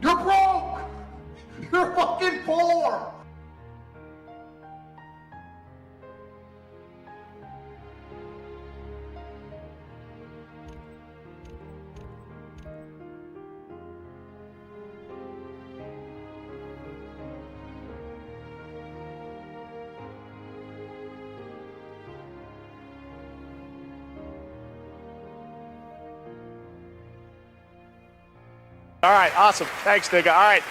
You're broke! You're fucking poor! All right, awesome. Thanks, nigga. All right.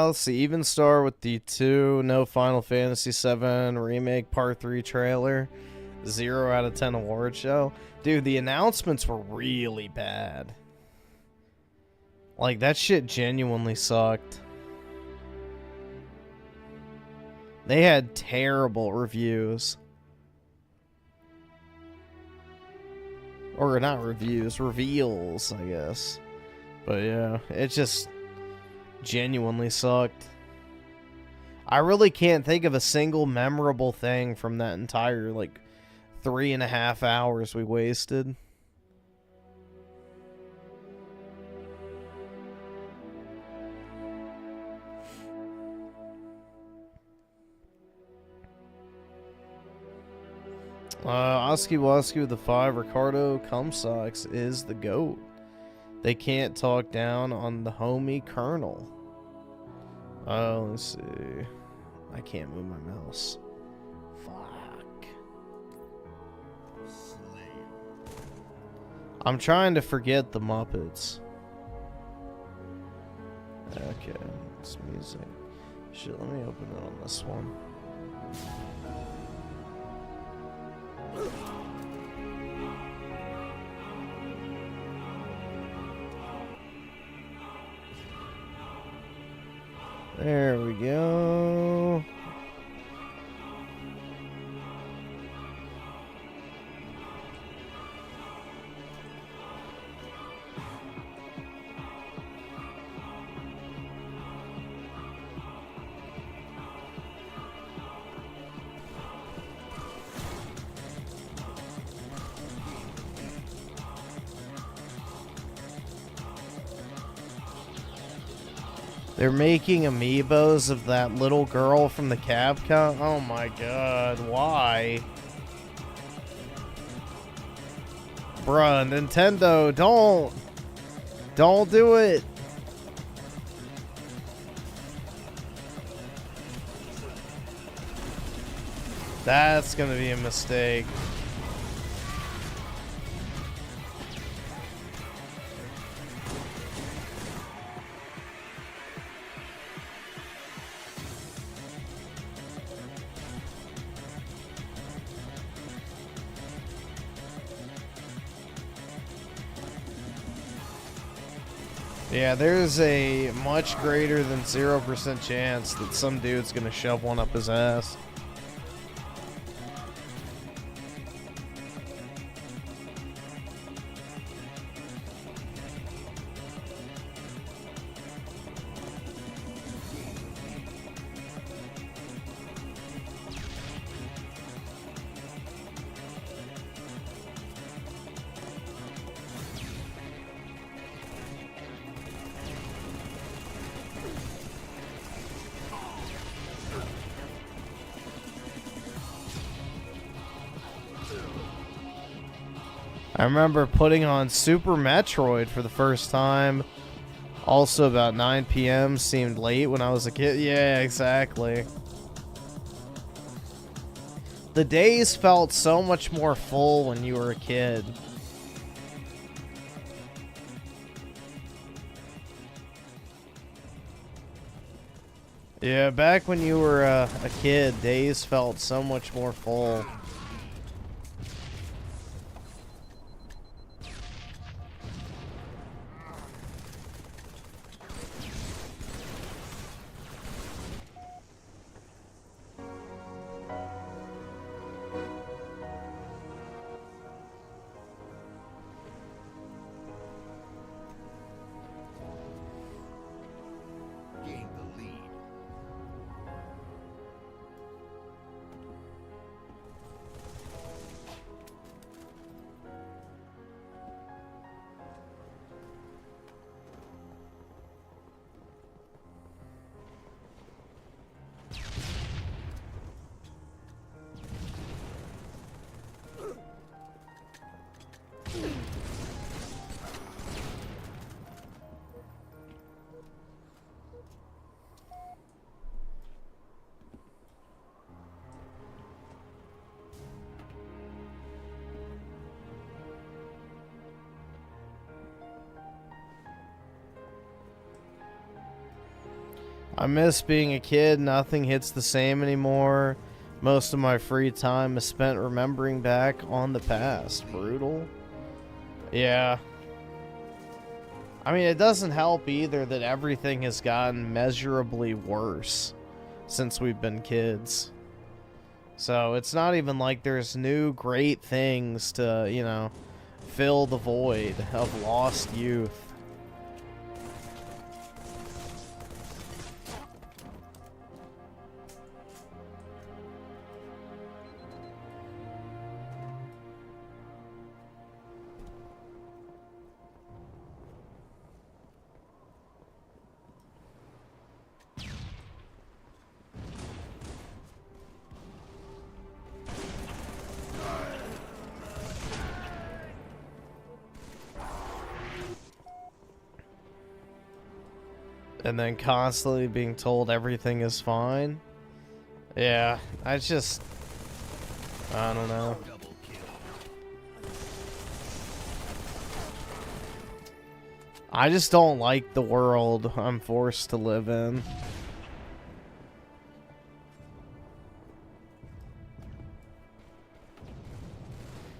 Let's see. Even Star with the 2, no Final Fantasy VII Remake Part 3 trailer. 0 out of 10 award show. Dude, the announcements were really bad. Like, that shit genuinely sucked. They had terrible reviews. Or not reviews, reveals, I guess. But yeah, it just genuinely sucked. I really can't think of a single memorable thing from that entire, like, 3.5 hours we wasted. Oski Woski with the 5, Ricardo Cumsocks is the GOAT. They can't talk down on the homie Colonel. Oh, let's see. I can't move my mouse. Fuck. I'm trying to forget the Muppets. Okay, it's music. Shit, let me open it on this one. There we go. They're making amiibos of that little girl from the Capcom. Oh my god, why? Bruh, Nintendo, don't do it. That's gonna be a mistake. Yeah, there's a much greater than 0% chance that some dude's gonna shove one up his ass. I remember putting on Super Metroid for the first time. Also about 9 p.m. seemed late when I was a kid. Yeah, exactly. The days felt so much more full when you were a kid. Yeah, back when you were a kid, days felt so much more full. I miss being a kid. Nothing hits the same anymore. Most of my free time is spent remembering back on the past. Brutal. Yeah. I mean, it doesn't help either that everything has gotten measurably worse since we've been kids. So it's not even like there's new great things to, you know, fill the void of lost youth. And then constantly being told everything is fine. Yeah, I don't know. I just don't like the world I'm forced to live in.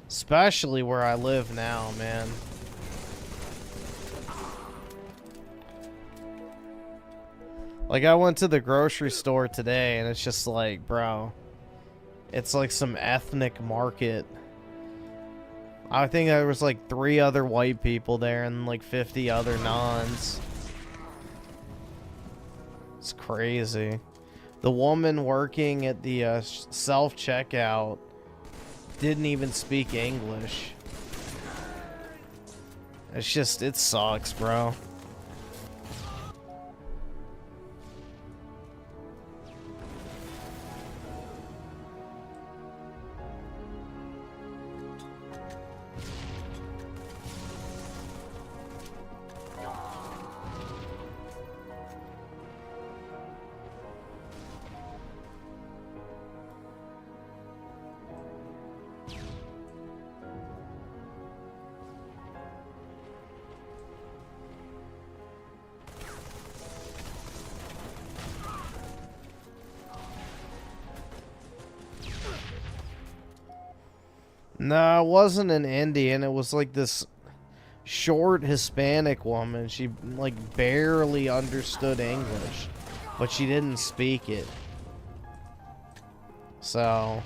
Especially where I live now, man. Like, I went to the grocery store today, and it's just like, bro, it's like some ethnic market. I think there was like 3 other white people there and like 50 other nons. It's crazy. The woman working at the self-checkout didn't even speak English. It's just, it sucks, bro. No, it wasn't an Indian. It was like this short Hispanic woman. She like barely understood English, but she didn't speak it. So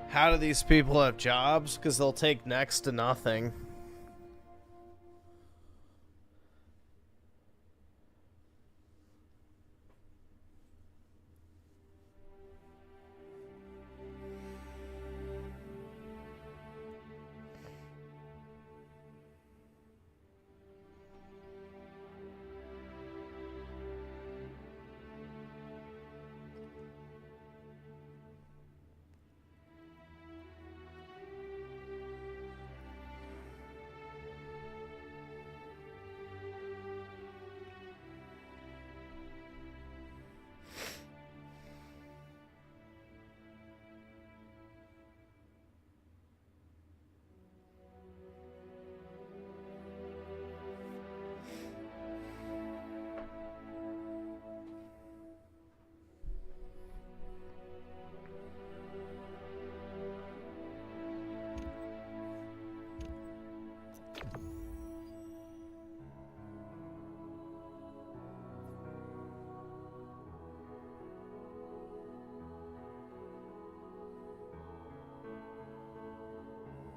how do these people have jobs? Because they'll take next to nothing.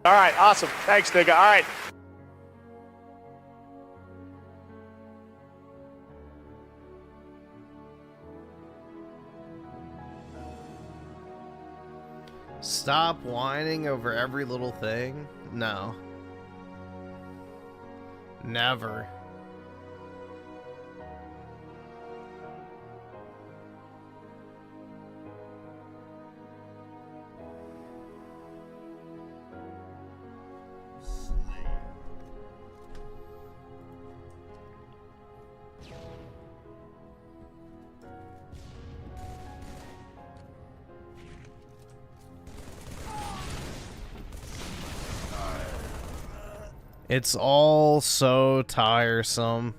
All right, awesome. Thanks, nigga. All right. Stop whining over every little thing? No. Never. It's all so tiresome.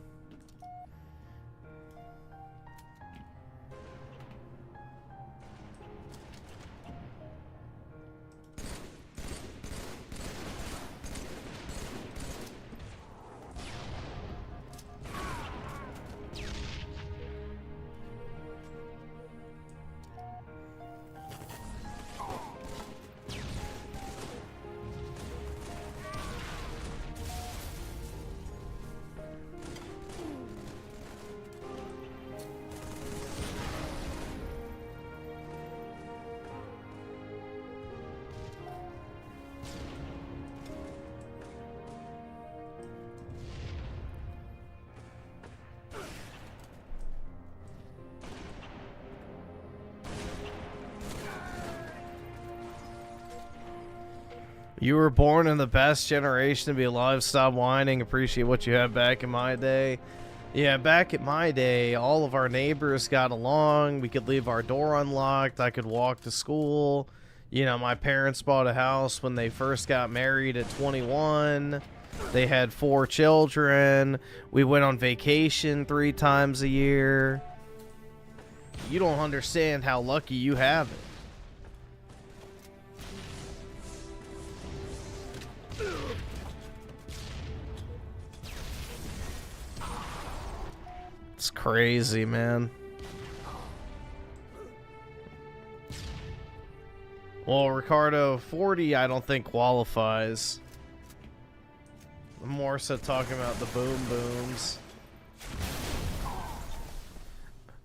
You were born in the best generation to be alive. Stop whining. Appreciate what you had back in my day. Yeah, back in my day, all of our neighbors got along. We could leave our door unlocked. I could walk to school. You know, my parents bought a house when they first got married at 21. They had 4 children. We went on vacation 3 times a year. You don't understand how lucky you have it. It's crazy, man. Well, Ricardo, 40 I don't think qualifies. I'm more so talking about the boom booms.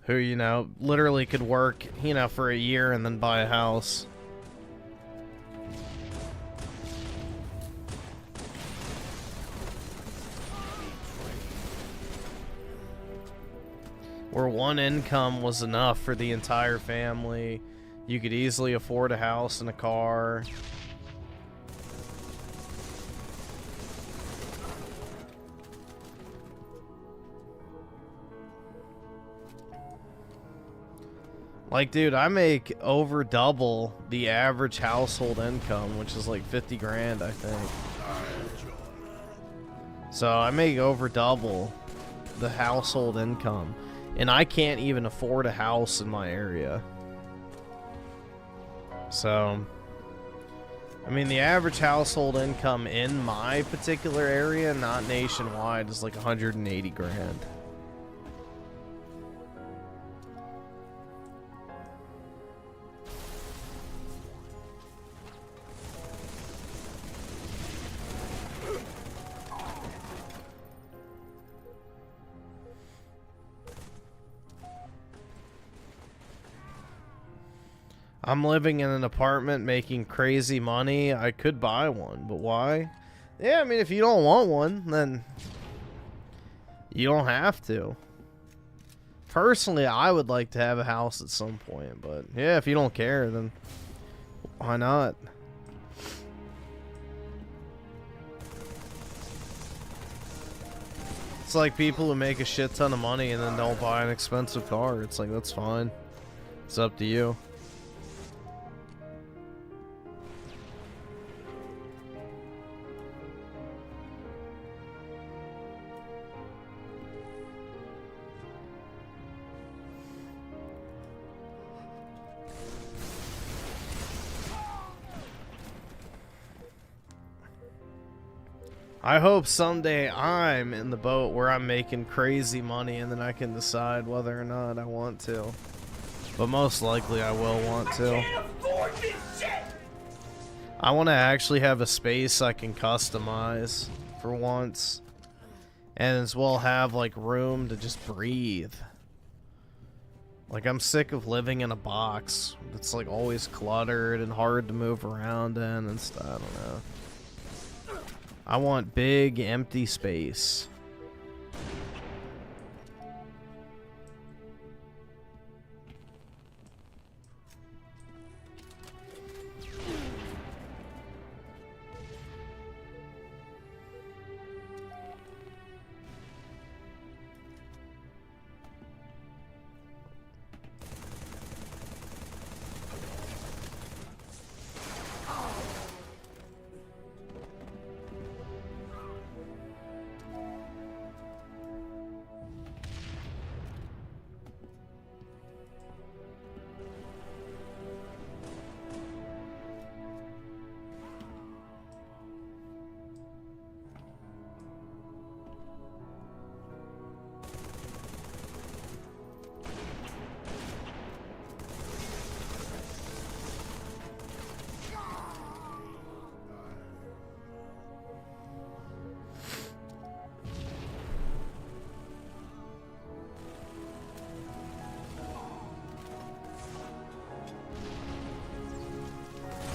Who, you know, literally could work, you know, for a year and then buy a house. Where one income was enough for the entire family. You could easily afford a house and a car. Like, dude, I make over double the average household income, which is like 50 grand, I think. So I make over double the household income. And I can't even afford a house in my area. So, I mean, the average household income in my particular area, not nationwide, is like 180 grand. I'm living in an apartment making crazy money. I could buy one, but why? Yeah, I mean, if you don't want one, then you don't have to. Personally, I would like to have a house at some point, but yeah, if you don't care, then why not? It's like people who make a shit ton of money and then don't buy an expensive car. It's like, that's fine. It's up to you. I hope someday I'm in the boat where I'm making crazy money and then I can decide whether or not I want to. But most likely I will want to. I want to actually have a space I can customize for once. And as well have like room to just breathe. Like I'm sick of living in a box that's like always cluttered and hard to move around in and stuff. I don't know. I want big empty space.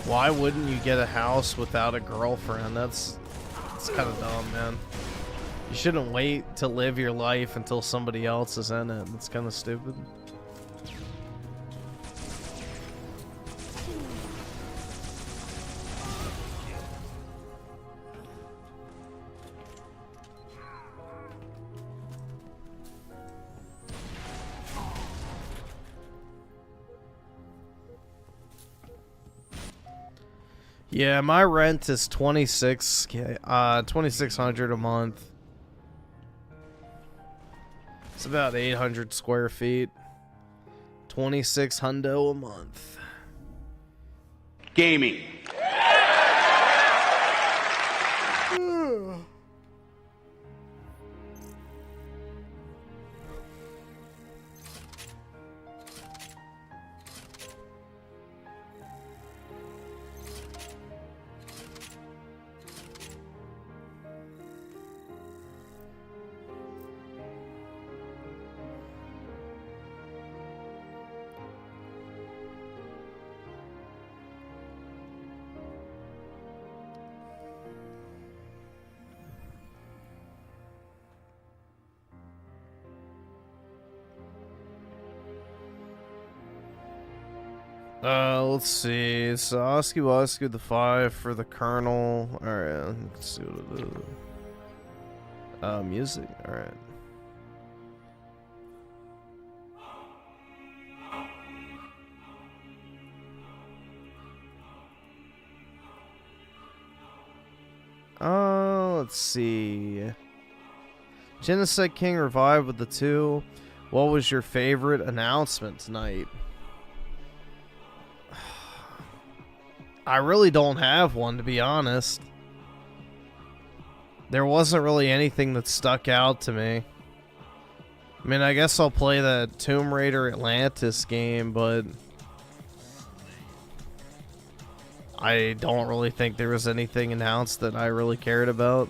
Why wouldn't you get a house without a girlfriend? That's kind of dumb, man. You shouldn't wait to live your life until somebody else is in it. That's kind of stupid. Yeah, my rent is $2,600 a month. It's about 800 square feet. 2,600 a month. Gaming. Let's see. So Oscu the 5 for the Colonel. Alright, let's see what it is. Music. Alright. Let's see. Genocide King revived with the 2. What was your favorite announcement tonight? I really don't have one, to be honest. There wasn't really anything that stuck out to me. I mean, I guess I'll play the Tomb Raider Atlantis game, but I don't really think there was anything announced that I really cared about.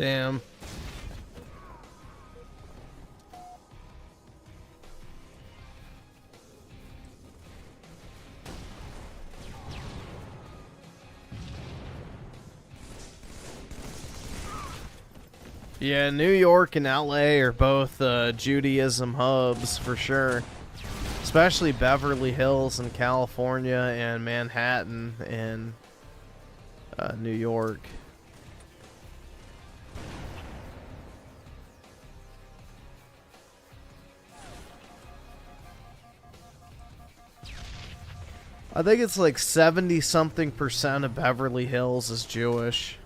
Damn. Yeah, New York and LA are both Judaism hubs for sure. Especially Beverly Hills in California and Manhattan in New York. I think it's like 70-something% of Beverly Hills is Jewish.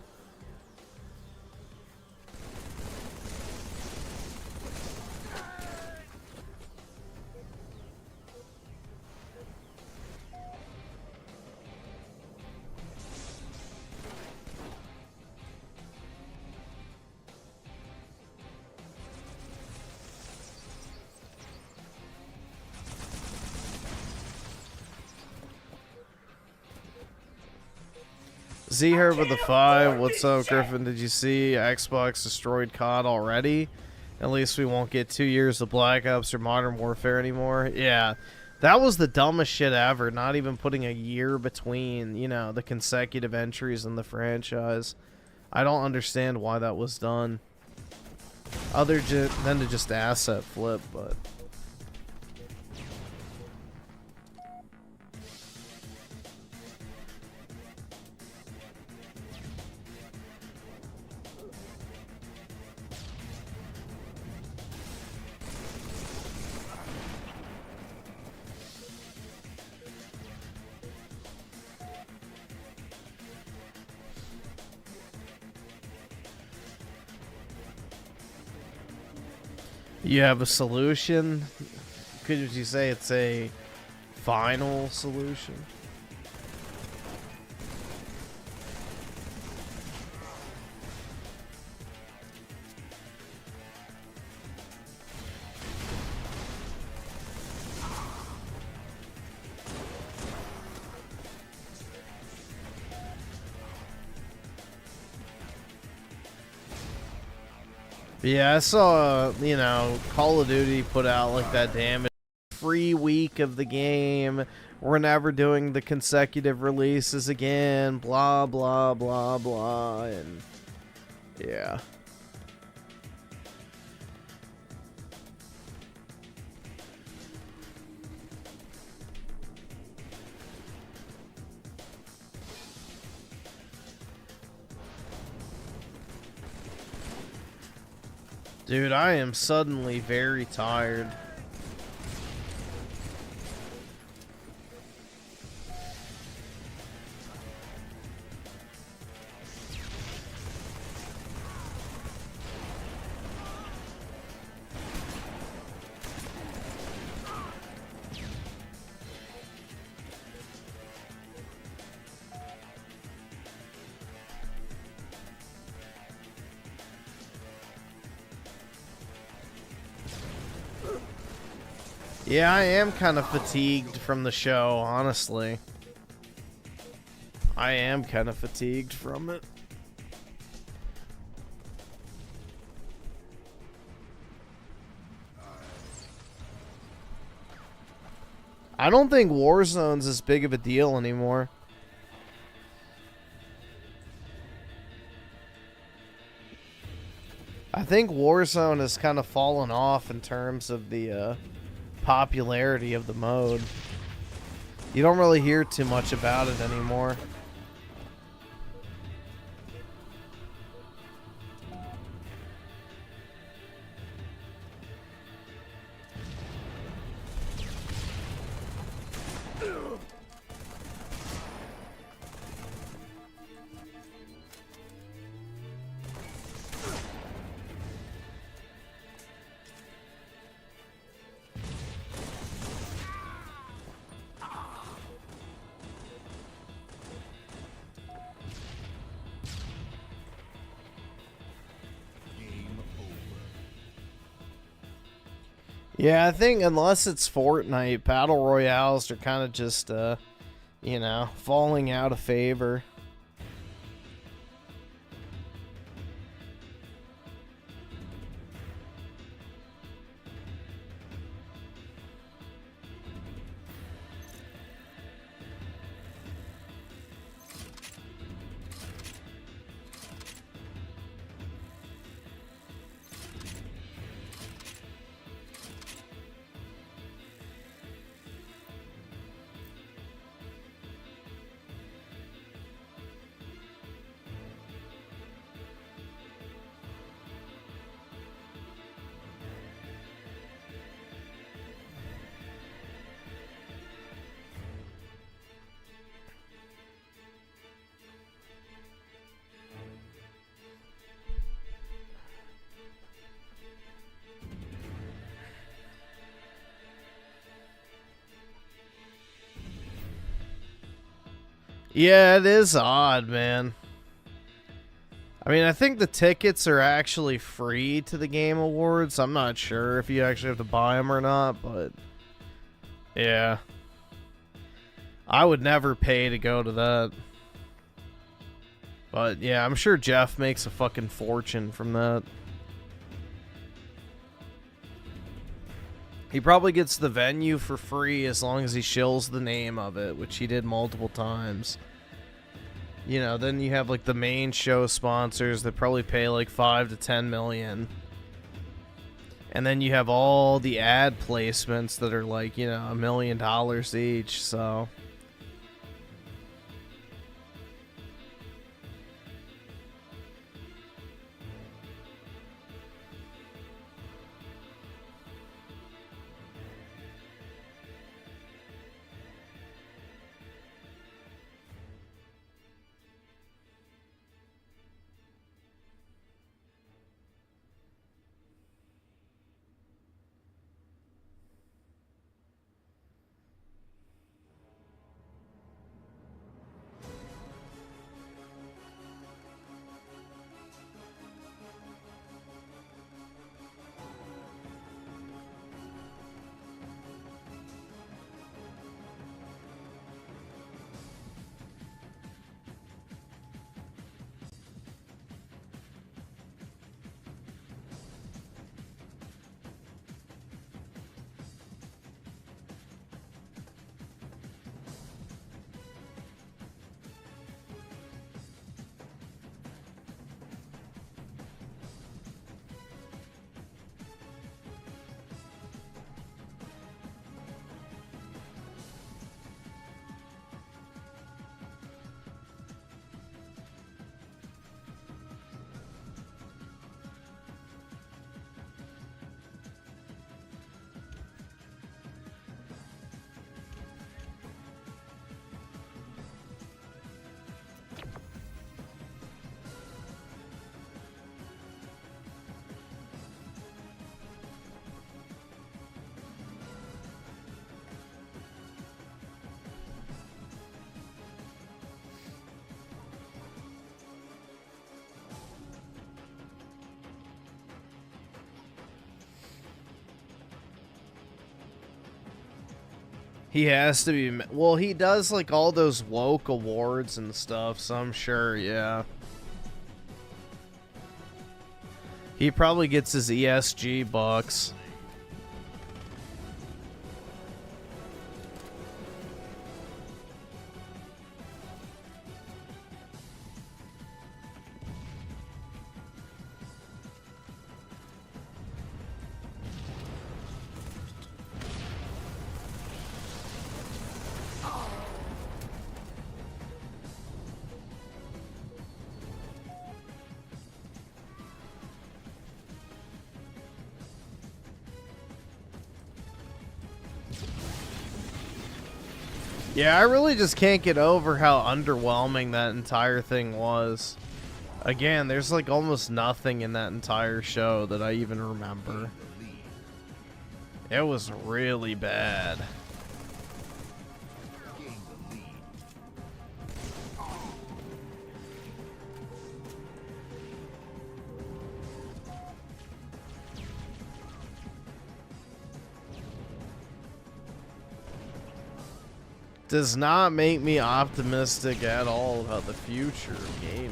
Z-Herb with the 5. What's up, Griffin? Did you see Xbox destroyed COD already? At least we won't get 2 years of Black Ops or Modern Warfare anymore. Yeah, that was the dumbest shit ever. Not even putting a year between, you know, the consecutive entries in the franchise. I don't understand why that was done. Other than to just asset flip, but... You have a solution? Could you say it's a final solution? Yeah, I saw, you know, Call of Duty put out like that damn free week of the game. We're never doing the consecutive releases again. Blah, blah, blah, blah. And yeah. Dude, I am suddenly very tired. Yeah, I am kind of fatigued from the show, honestly. I am kind of fatigued from it. I don't think Warzone's as big of a deal anymore. I think Warzone has kind of fallen off in terms of the popularity of the mode. You don't really hear too much about it anymore. Yeah, I think unless it's Fortnite, Battle Royales are kind of just, you know, falling out of favor. Yeah, it is odd, man. I mean, I think the tickets are actually free to the Game Awards. I'm not sure if you actually have to buy them or not, but yeah. I would never pay to go to that. But yeah, I'm sure Jeff makes a fucking fortune from that. He probably gets the venue for free as long as he shills the name of it, which he did multiple times. You know, then you have like the main show sponsors that probably pay like 5 to 10 million. And then you have all the ad placements that are like, you know, $1 million each, so... He has to be... Well, he does, like, all those woke awards and stuff, so I'm sure, yeah. He probably gets his ESG bucks. Yeah, I really just can't get over how underwhelming that entire thing was. Again, there's like almost nothing in that entire show that I even remember. It was really bad. Does not make me optimistic at all about the future of gaming.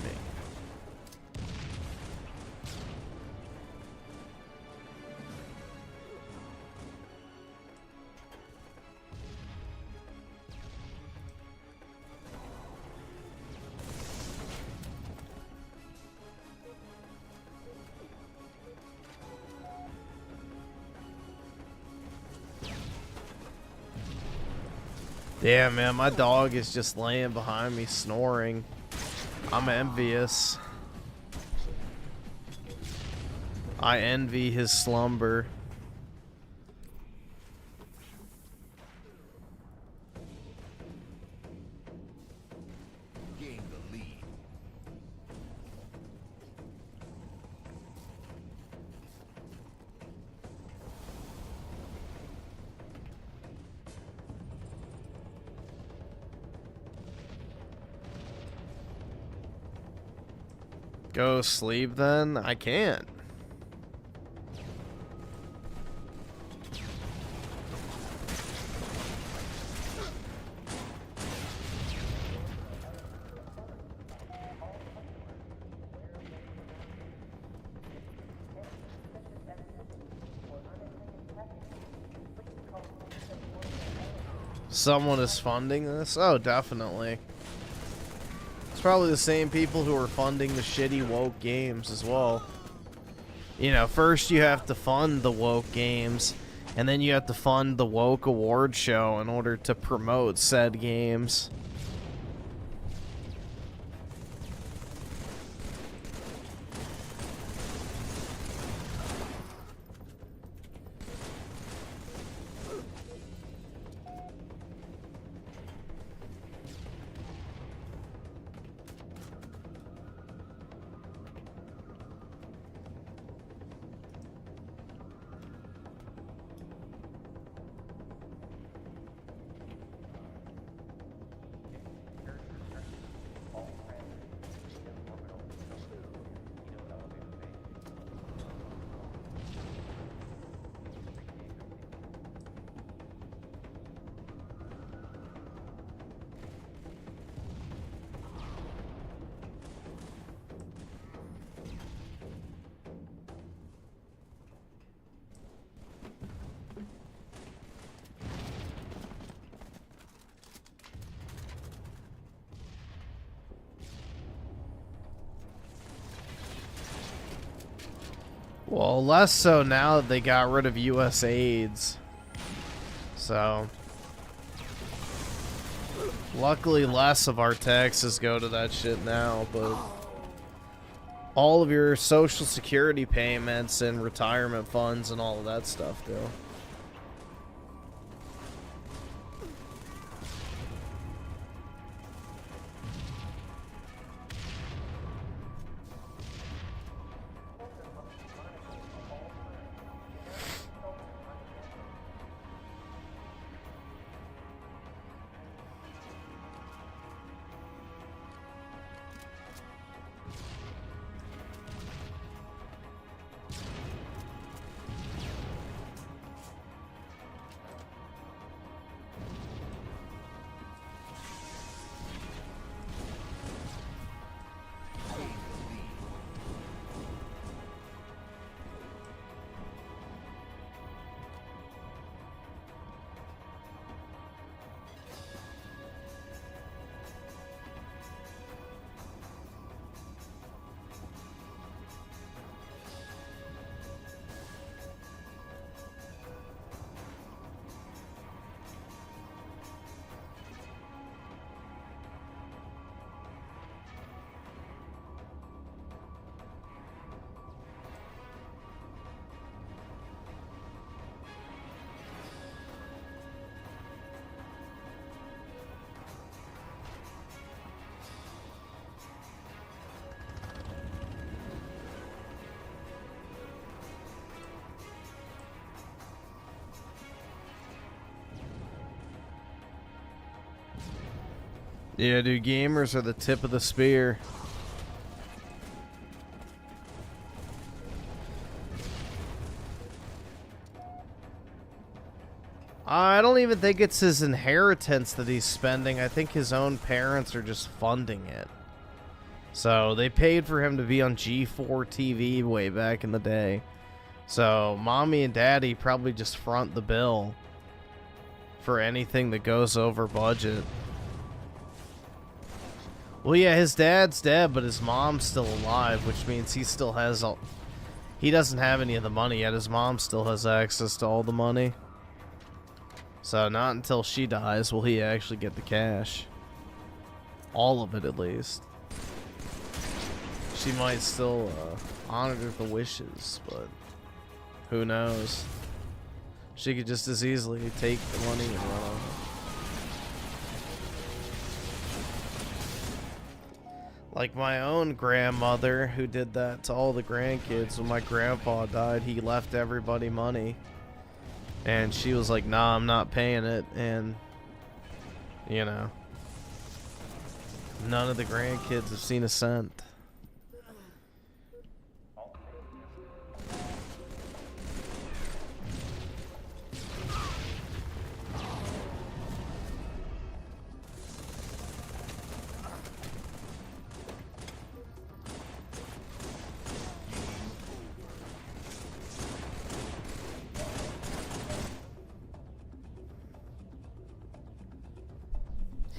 Damn, man, my dog is just laying behind me snoring. I'm envious. I envy his slumber. Gain the lead. Go sleep then? I can't. Someone is funding this? Oh, definitely. It's probably the same people who are funding the shitty woke games as well. You know, first you have to fund the woke games, and then you have to fund the woke award show in order to promote said games. Well, less so now that they got rid of US AIDS. So, luckily less of our taxes go to that shit now, but all of your social security payments and retirement funds and all of that stuff do. Yeah, dude, gamers are the tip of the spear. I don't even think it's his inheritance that he's spending. I think his own parents are just funding it. So they paid for him to be on G4 TV way back in the day. So mommy and daddy probably just front the bill for anything that goes over budget. Well, yeah, his dad's dead, but his mom's still alive, which means he still has all... He doesn't have any of the money yet. His mom still has access to all the money. So not until she dies will he actually get the cash. All of it, at least. She might still honor the wishes, but who knows? She could just as easily take the money and run off. Like my own grandmother, who did that to all the grandkids. When my grandpa died, he left everybody money. And she was like, nah, I'm not paying it. And, you know, none of the grandkids have seen a cent.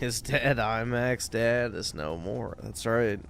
His dead IMAX dad is no more. That's right.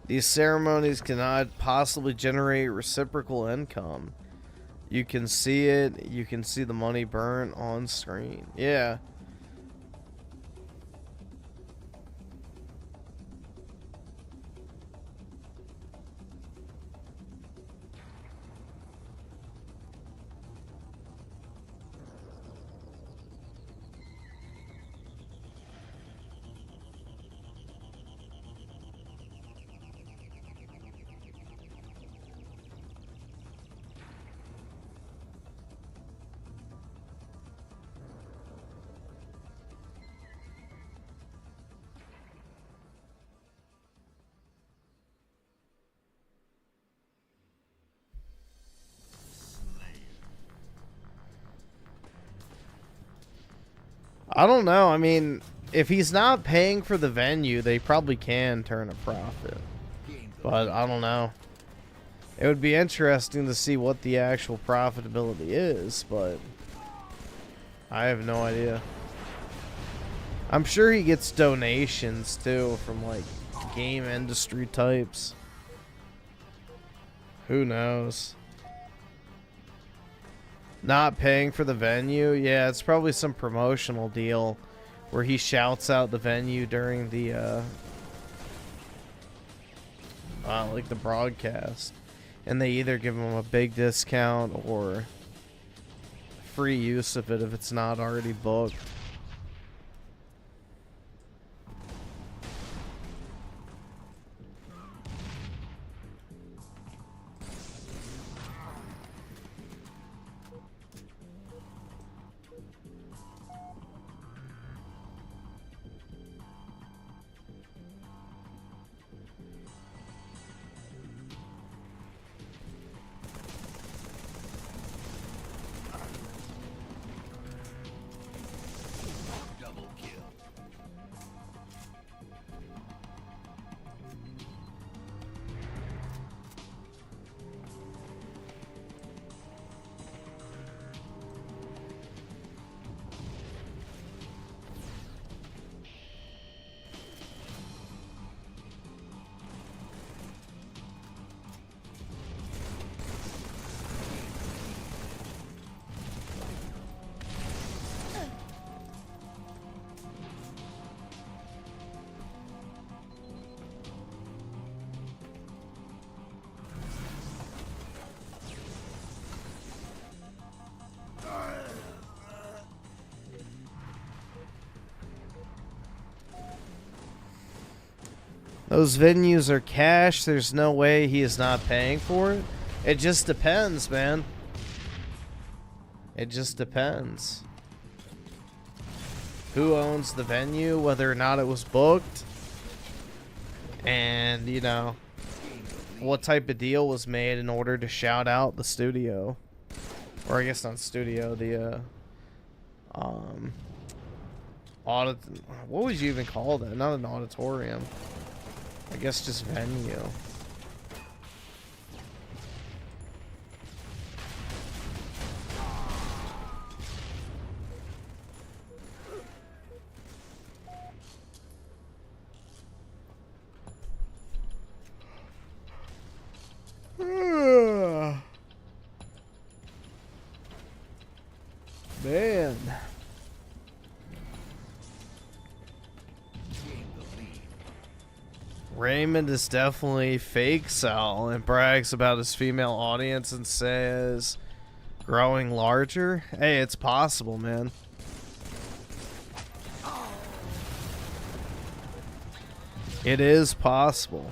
These ceremonies cannot possibly generate reciprocal income. You can see it. You can see the money burn on screen. Yeah. I don't know. I mean, if he's not paying for the venue, they probably can turn a profit. But I don't know. It would be interesting to see what the actual profitability is, but I have no idea. I'm sure he gets donations too from like game industry types. Who knows? Not paying for the venue? Yeah, it's probably some promotional deal where he shouts out the venue during the like the broadcast, and they either give him a big discount or free use of it if it's not already booked. Those venues are cash. There's no way he is not paying for it. It just depends, man. It just depends. Who owns the venue, whether or not it was booked, and, you know, what type of deal was made in order to shout out the studio. Or I guess not studio, the, what would you even call that? Not an auditorium. I guess just venue. Man. Raymond is definitely fake Sal and brags about his female audience and says growing larger. Hey, it's possible, man. It is possible.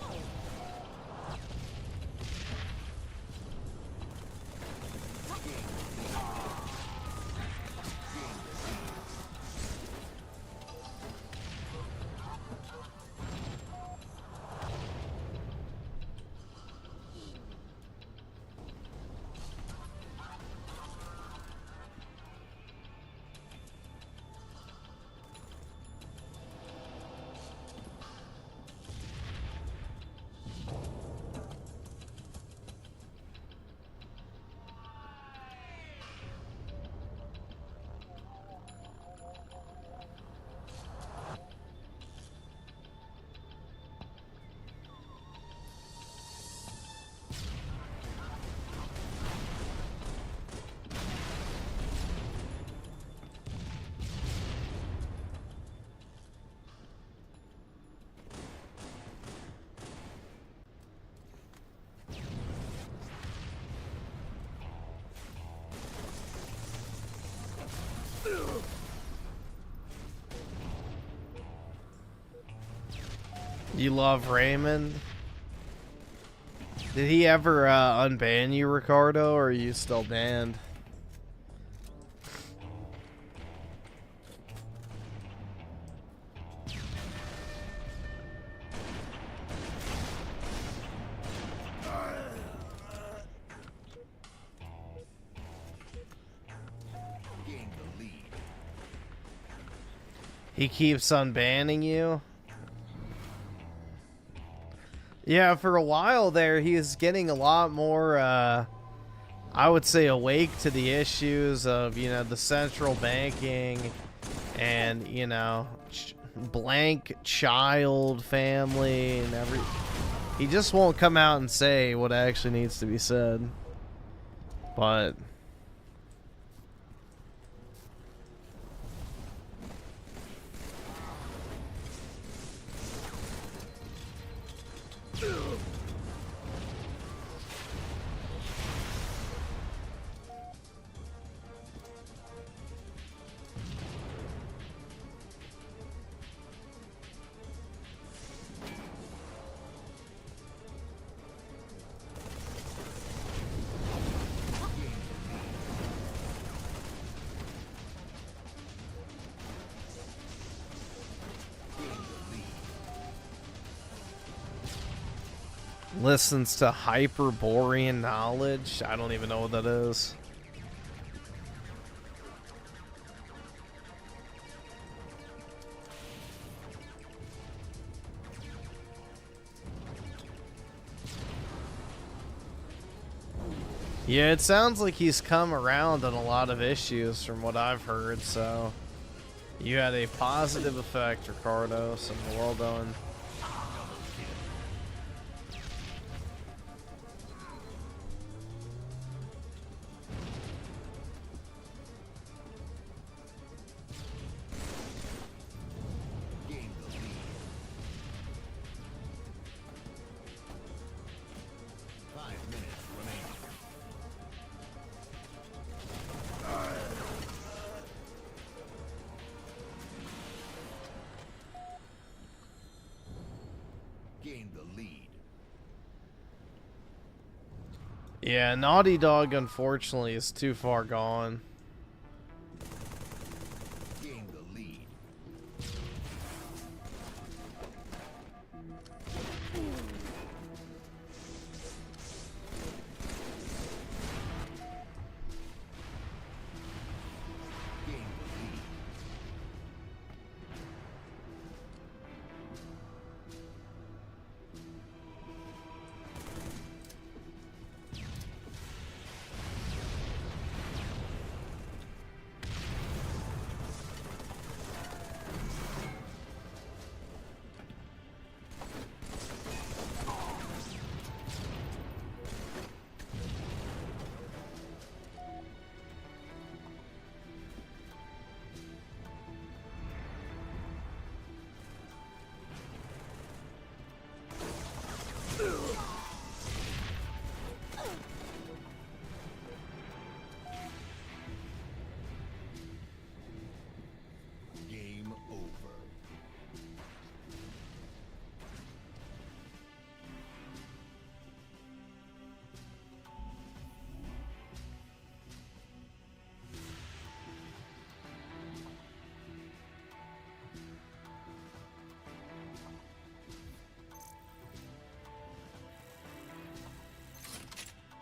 You love Raymond? Did he ever unban you, Ricardo, or are you still banned? He keeps unbanning you? Yeah, for a while there, he was getting a lot more, I would say, awake to the issues of, you know, the central banking and, you know, blank child family and he just won't come out and say what actually needs to be said. But listens to Hyperborean knowledge. I don't even know what that is. Yeah, it sounds like he's come around on a lot of issues from what I've heard, so you had a positive effect, Ricardo, so well done. Yeah, Naughty Dog, unfortunately, is too far gone.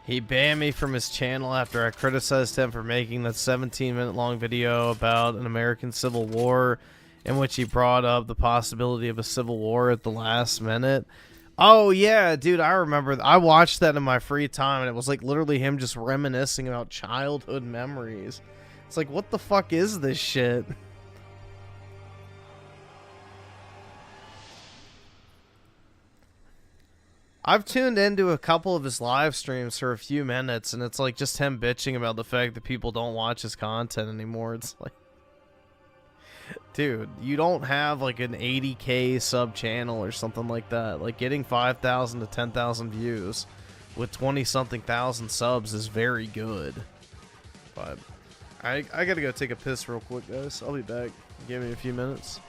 He banned me from his channel after I criticized him for making that 17-minute long video about an American Civil War in which he brought up the possibility of a civil war at the last minute. Oh, yeah, dude, I remember. I watched that in my free time, and it was like literally him just reminiscing about childhood memories. It's like, what the fuck is this shit? I've tuned into a couple of his live streams for a few minutes, and it's like just him bitching about the fact that people don't watch his content anymore. It's like, dude, you don't have like an 80K sub channel or something like that. Like, getting 5,000 to 10,000 views with 20-something thousand subs is very good. But I gotta go take a piss real quick, guys. I'll be back. Give me a few minutes.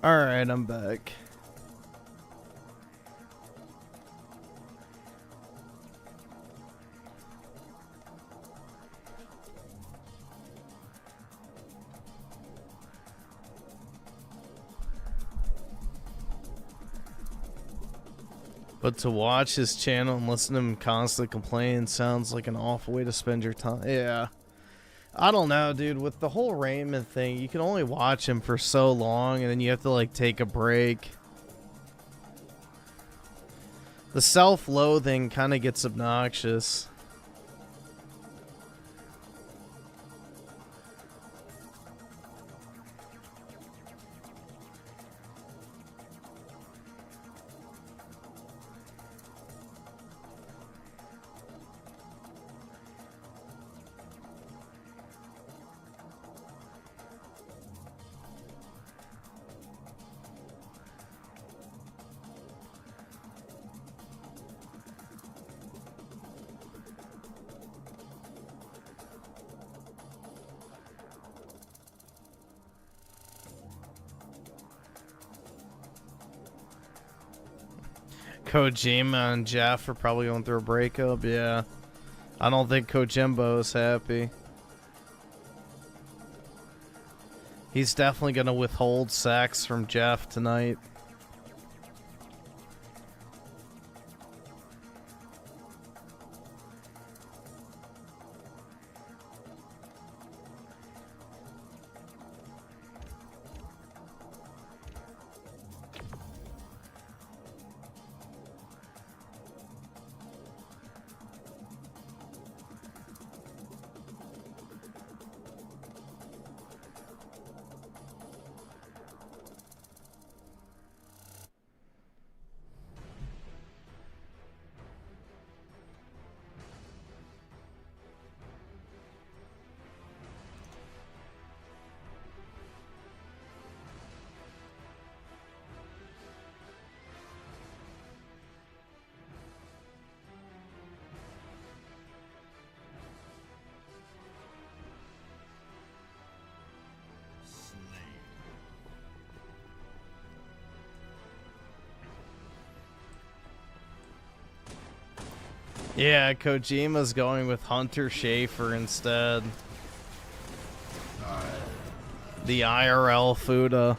Alright, I'm back. But to watch his channel and listen to him constantly complain sounds like an awful way to spend your time. Yeah. I don't know, dude. With the whole Raymond thing, you can only watch him for so long, and then you have to, like, take a break. The self-loathing kind of gets obnoxious. Kojima and Jeff are probably going through a breakup. Yeah. I don't think Kojimbo is happy. He's definitely going to withhold sex from Jeff tonight. Yeah, Kojima's going with Hunter Schafer instead. The IRL Fuda.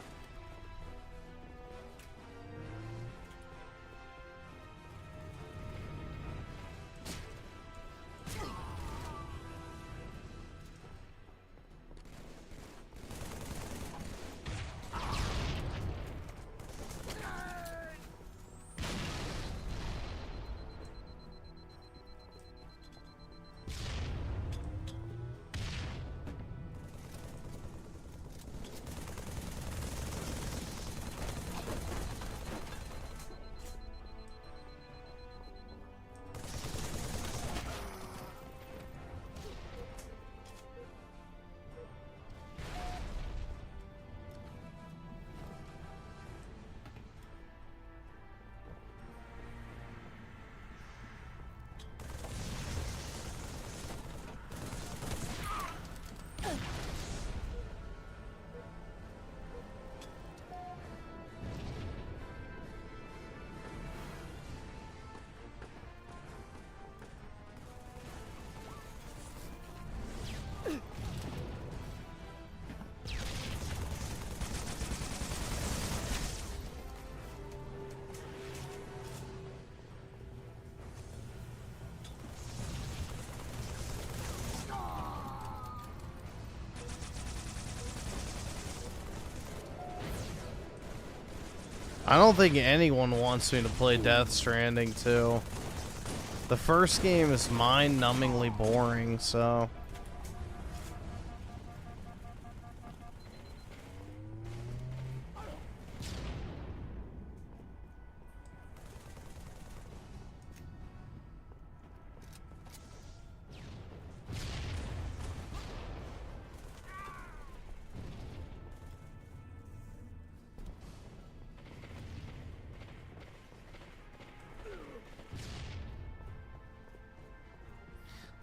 I don't think anyone wants me to play Death Stranding 2. The first game is mind-numbingly boring, so...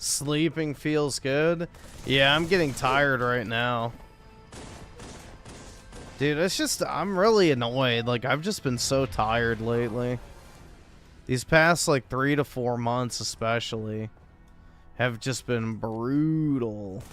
Sleeping feels good. Yeah, I'm getting tired right now. Dude, it's just, I'm really annoyed. Like, I've just been so tired lately. These past, like, 3 to 4 months especially have just been brutal.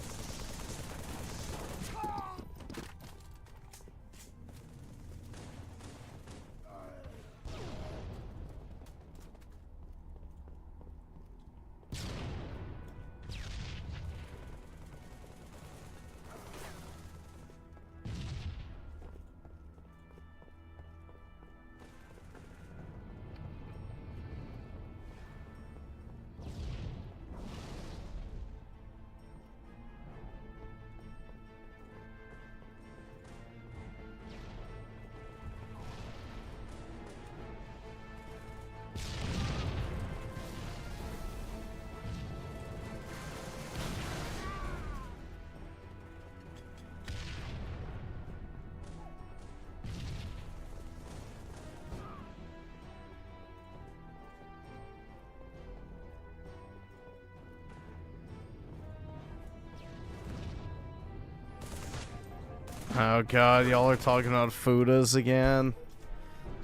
Oh god, y'all are talking about Fudas again?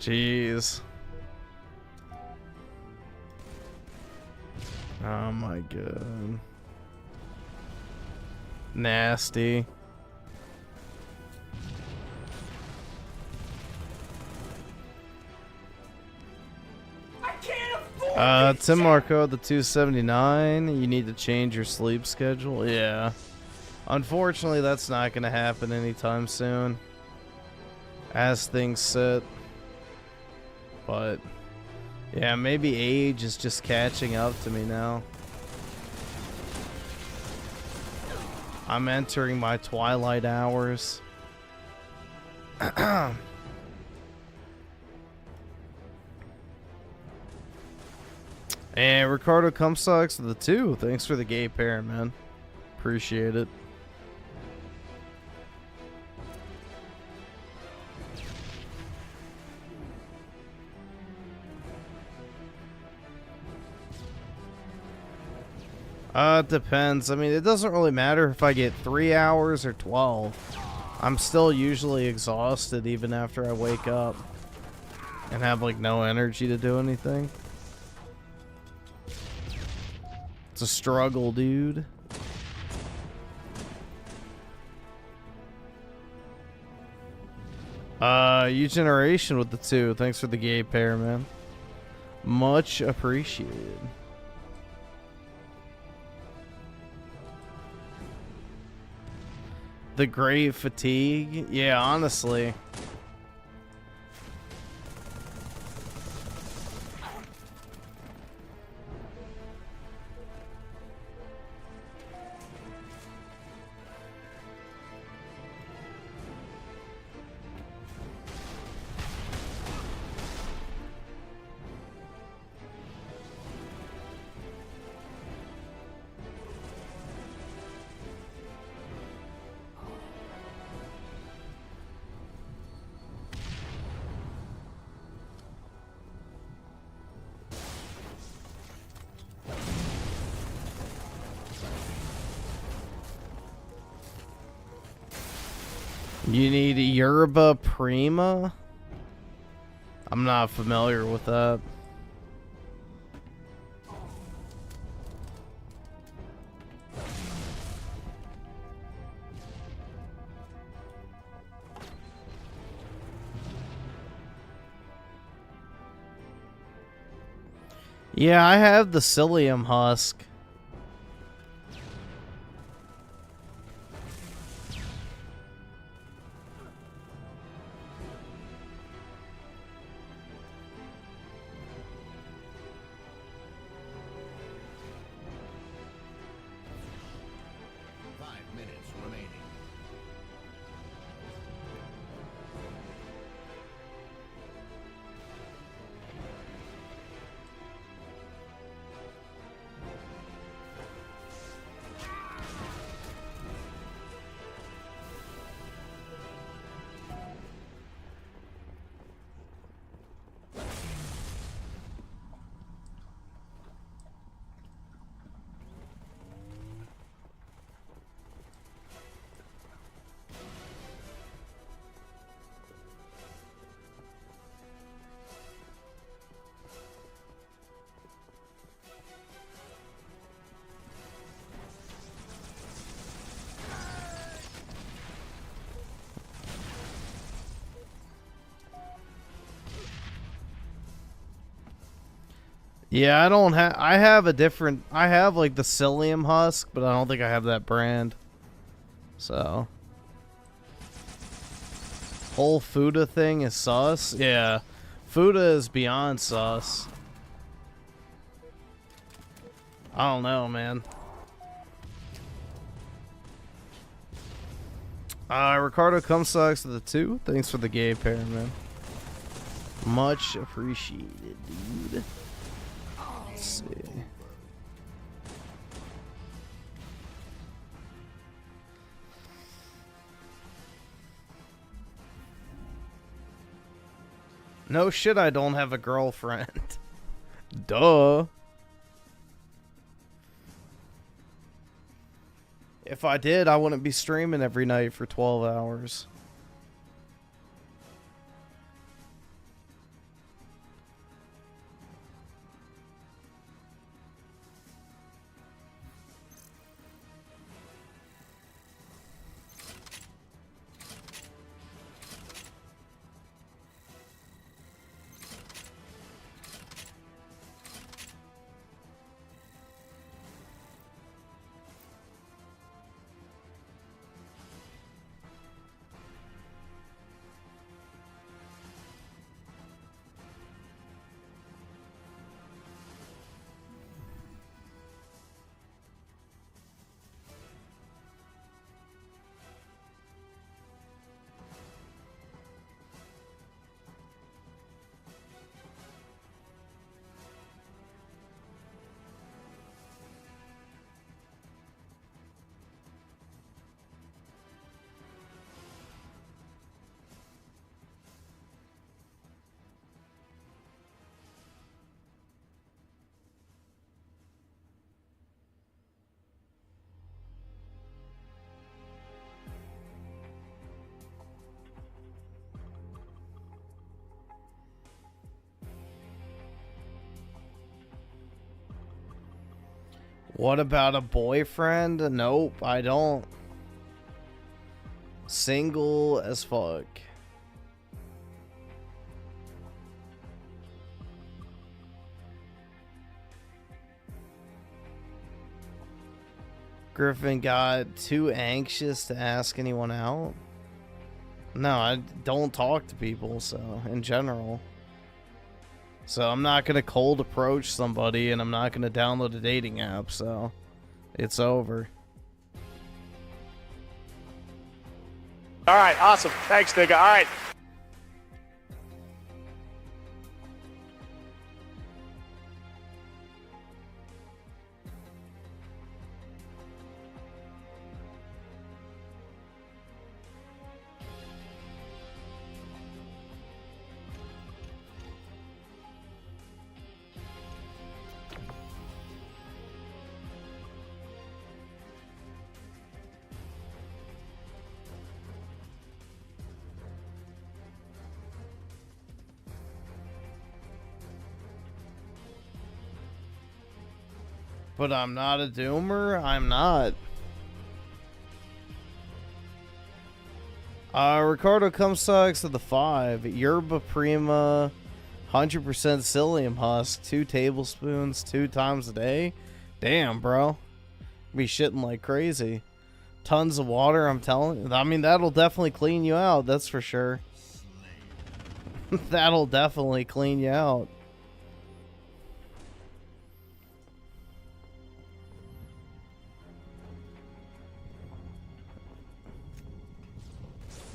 Jeez. Oh my god. Nasty. Tim Marco, the 279. You need to change your sleep schedule. Yeah. Unfortunately, that's not going to happen anytime soon, as things sit. But, yeah, maybe age is just catching up to me now. I'm entering my twilight hours. And Ricardo Comstocks the 2. Thanks for the gay pair, man. Appreciate it. It depends. I mean, it doesn't really matter if I get 3 hours or 12. I'm still usually exhausted even after I wake up and have like no energy to do anything. It's a struggle, dude. U-Generation with the 2. Thanks for the gay pair, man. Much appreciated. The Great Fatigue? Yeah, honestly. You need Yerba Prima? I'm not familiar with that. Yeah, I have the psyllium husk. Yeah, I don't have. I have a different. I have like the psyllium husk, but I don't think I have that brand. So, whole Fuda thing is sus. Yeah, Fuda is beyond sus. I don't know, man. Ricardo Comstocks to the 2. Thanks for the gay pair, man. Much appreciated, dude. Let's see. No shit, I don't have a girlfriend. Duh. If I did, I wouldn't be streaming every night for 12 hours. What about a boyfriend? Nope, I don't. Single as fuck. Griffin got too anxious to ask anyone out. No, I don't talk to people, so in general. So I'm not going to cold approach somebody, and I'm not going to download a dating app, so it's over. All right, awesome. Thanks, nigga. All right. But I'm not a doomer. I'm not. Ricardo Comstocks to the 5. Yerba Prima, 100% psyllium husk, 2 tablespoons, 2 times a day. Damn, bro. Be shitting like crazy. Tons of water, I'm telling you. I mean, that'll definitely clean you out, that's for sure. That'll definitely clean you out.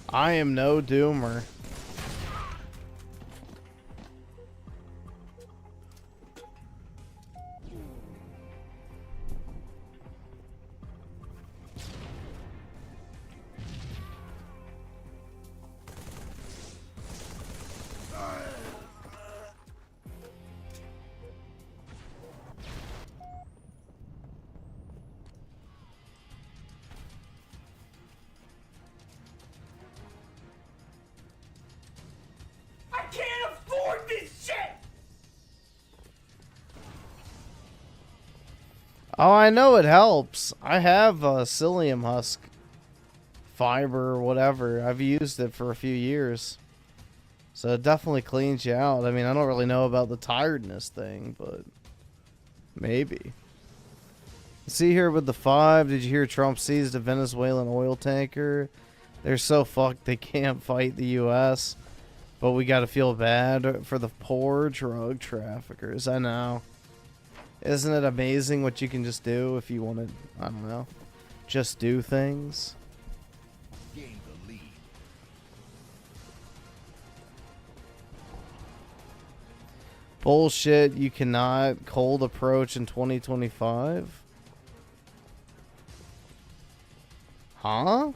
I am no doomer. Oh, I know it helps. I have a psyllium husk fiber or whatever. I've used it for a few years. So it definitely cleans you out. I mean, I don't really know about the tiredness thing, but Maybe. See here with the 5, did you hear Trump seized a Venezuelan oil tanker? They're so fucked they can't fight the U.S., but we gotta feel bad for the poor drug traffickers. I know. Isn't it amazing what you can just do if you want to, I don't know, just do things? Gain the lead. Bullshit, you cannot cold approach in 2025? Huh?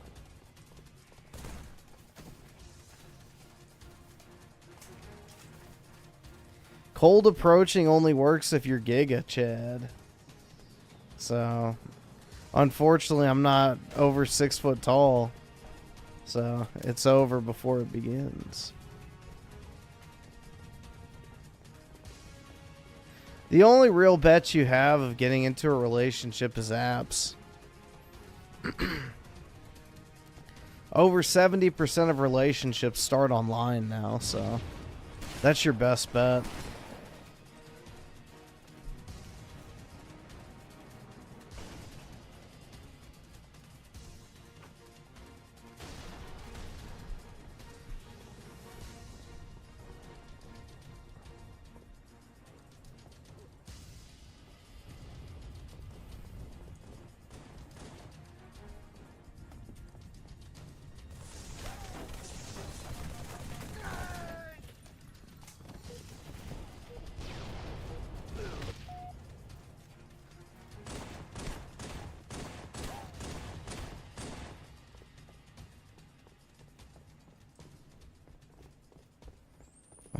Cold approaching only works if you're Giga, Chad. So, unfortunately, I'm not over 6 foot tall. So, it's over before it begins. The only real bet you have of getting into a relationship is apps. Over 70% of relationships start online now, so that's your best bet.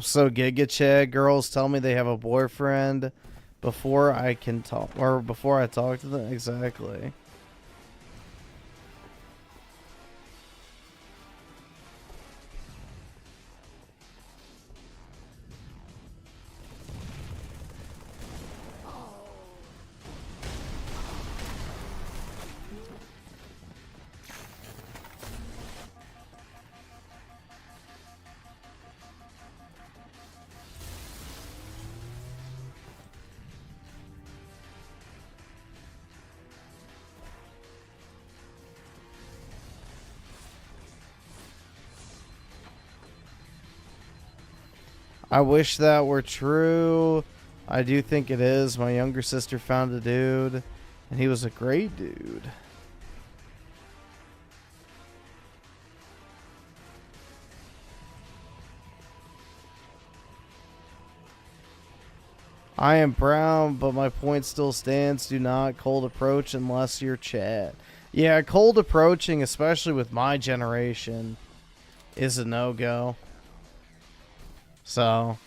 So Giga Chad, girls tell me they have a boyfriend before I can talk, or before I talk to them. Exactly. I wish that were true. I do think it is. My younger sister found a dude, and he was a great dude. I am brown, but my point still stands. Do not cold approach unless you're Chad. Yeah, cold approaching, especially with my generation, is a no-go. So,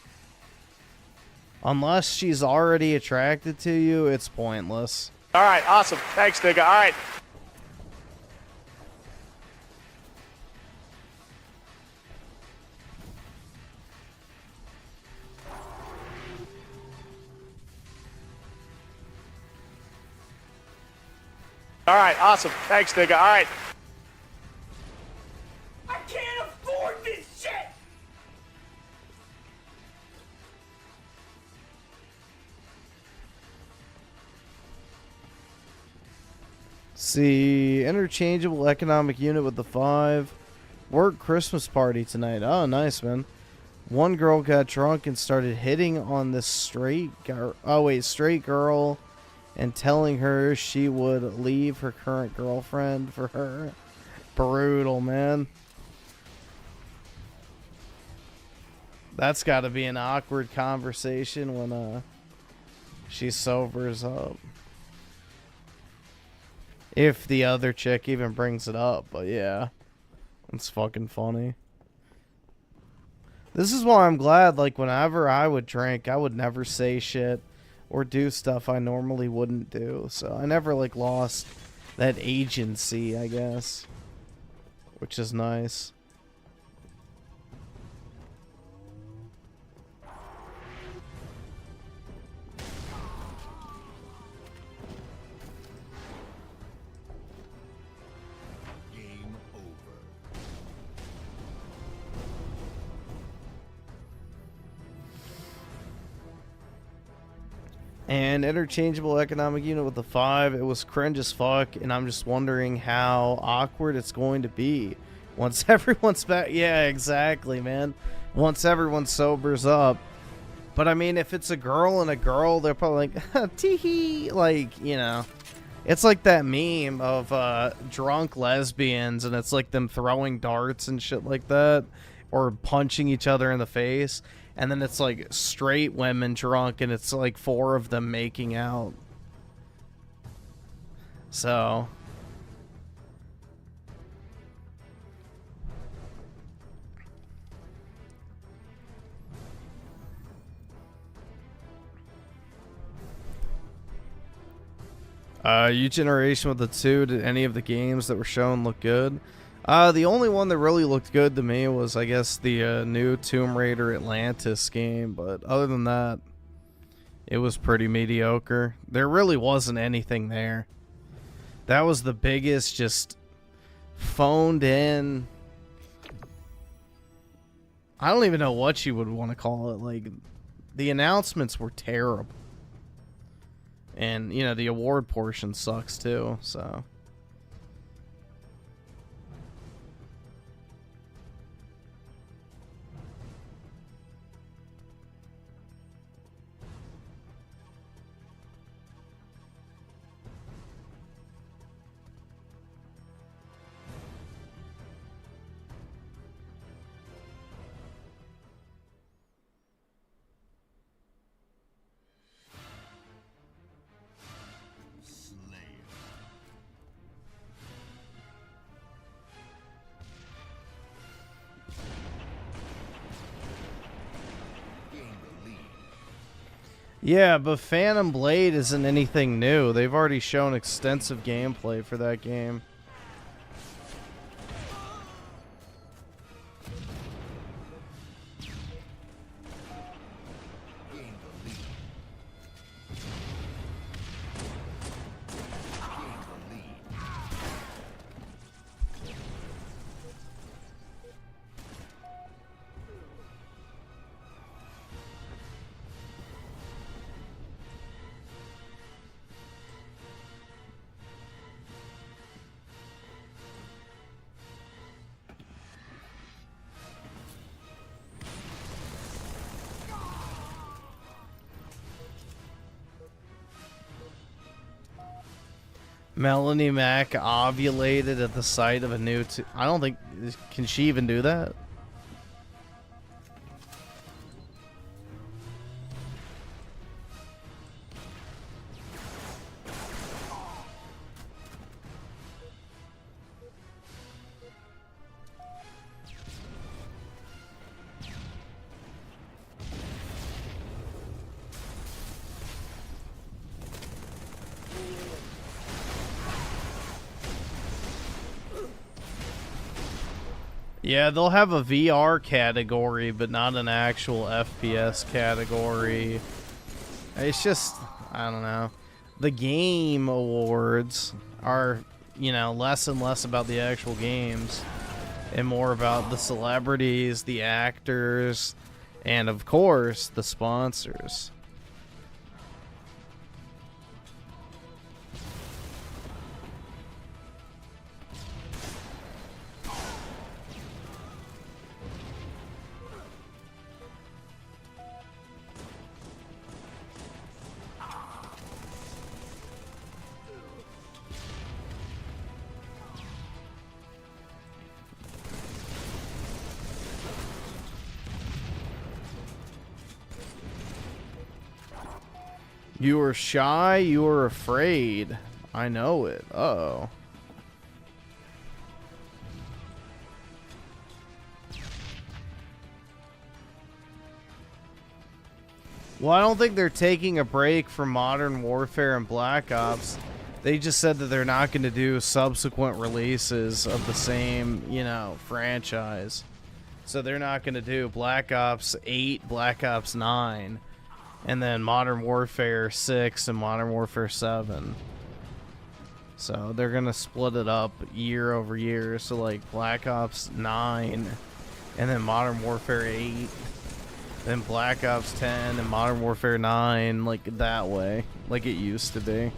unless she's already attracted to you, it's pointless. All right, awesome. Thanks, nigga. All right. All right, awesome. Thanks, nigga. All right. I can't afford this shit! See, interchangeable economic unit with the 5. Work Christmas party tonight. Oh, nice, man. One girl got drunk and started hitting on this straight girl and telling her she would leave her current girlfriend for her. Brutal, man. That's got to be an awkward conversation when she sobers up. If the other chick even brings it up, but yeah. It's fucking funny. This is why I'm glad, like, whenever I would drink, I would never say shit or do stuff I normally wouldn't do. So I never, like, lost that agency, I guess. Which is nice. And interchangeable economic unit with the 5. It was cringe as fuck, and I'm just wondering how awkward it's going to be once everyone's back. Yeah, exactly, man. Once everyone sobers up. But I mean, if it's a girl and a girl, they're probably like, tee-hee, like, you know. It's like that meme of drunk lesbians, and it's like them throwing darts and shit like that, or punching each other in the face. And then it's like straight women drunk, and it's like 4 of them making out. So. U-Generation with the 2, did any of the games that were shown look good? The only one that really looked good to me was, I guess, the new Tomb Raider Atlantis game, but other than that, it was pretty mediocre. There really wasn't anything there. That was the biggest, just phoned in. I don't even know what you would want to call it. Like, the announcements were terrible. And, you know, the award portion sucks too, so. Yeah, but Phantom Blade isn't anything new. They've already shown extensive gameplay for that game. Melanie Mac ovulated at the sight of a new... I don't think... Can she even do that? Yeah, they'll have a VR category, but not an actual FPS category. It's just, I don't know. The game awards are, you know, less and less about the actual games and more about the celebrities, the actors, and of course, the sponsors. You were shy, you were afraid. I know it. Uh-oh. Well, I don't think they're taking a break from Modern Warfare and Black Ops. They just said that they're not going to do subsequent releases of the same, you know, franchise. So they're not going to do Black Ops 8, Black Ops 9. And then Modern Warfare 6 and Modern Warfare 7. So they're going to split it up year over year. So like Black Ops 9 and then Modern Warfare 8. than Black Ops 10 and Modern Warfare 9, like that way, like it used to be.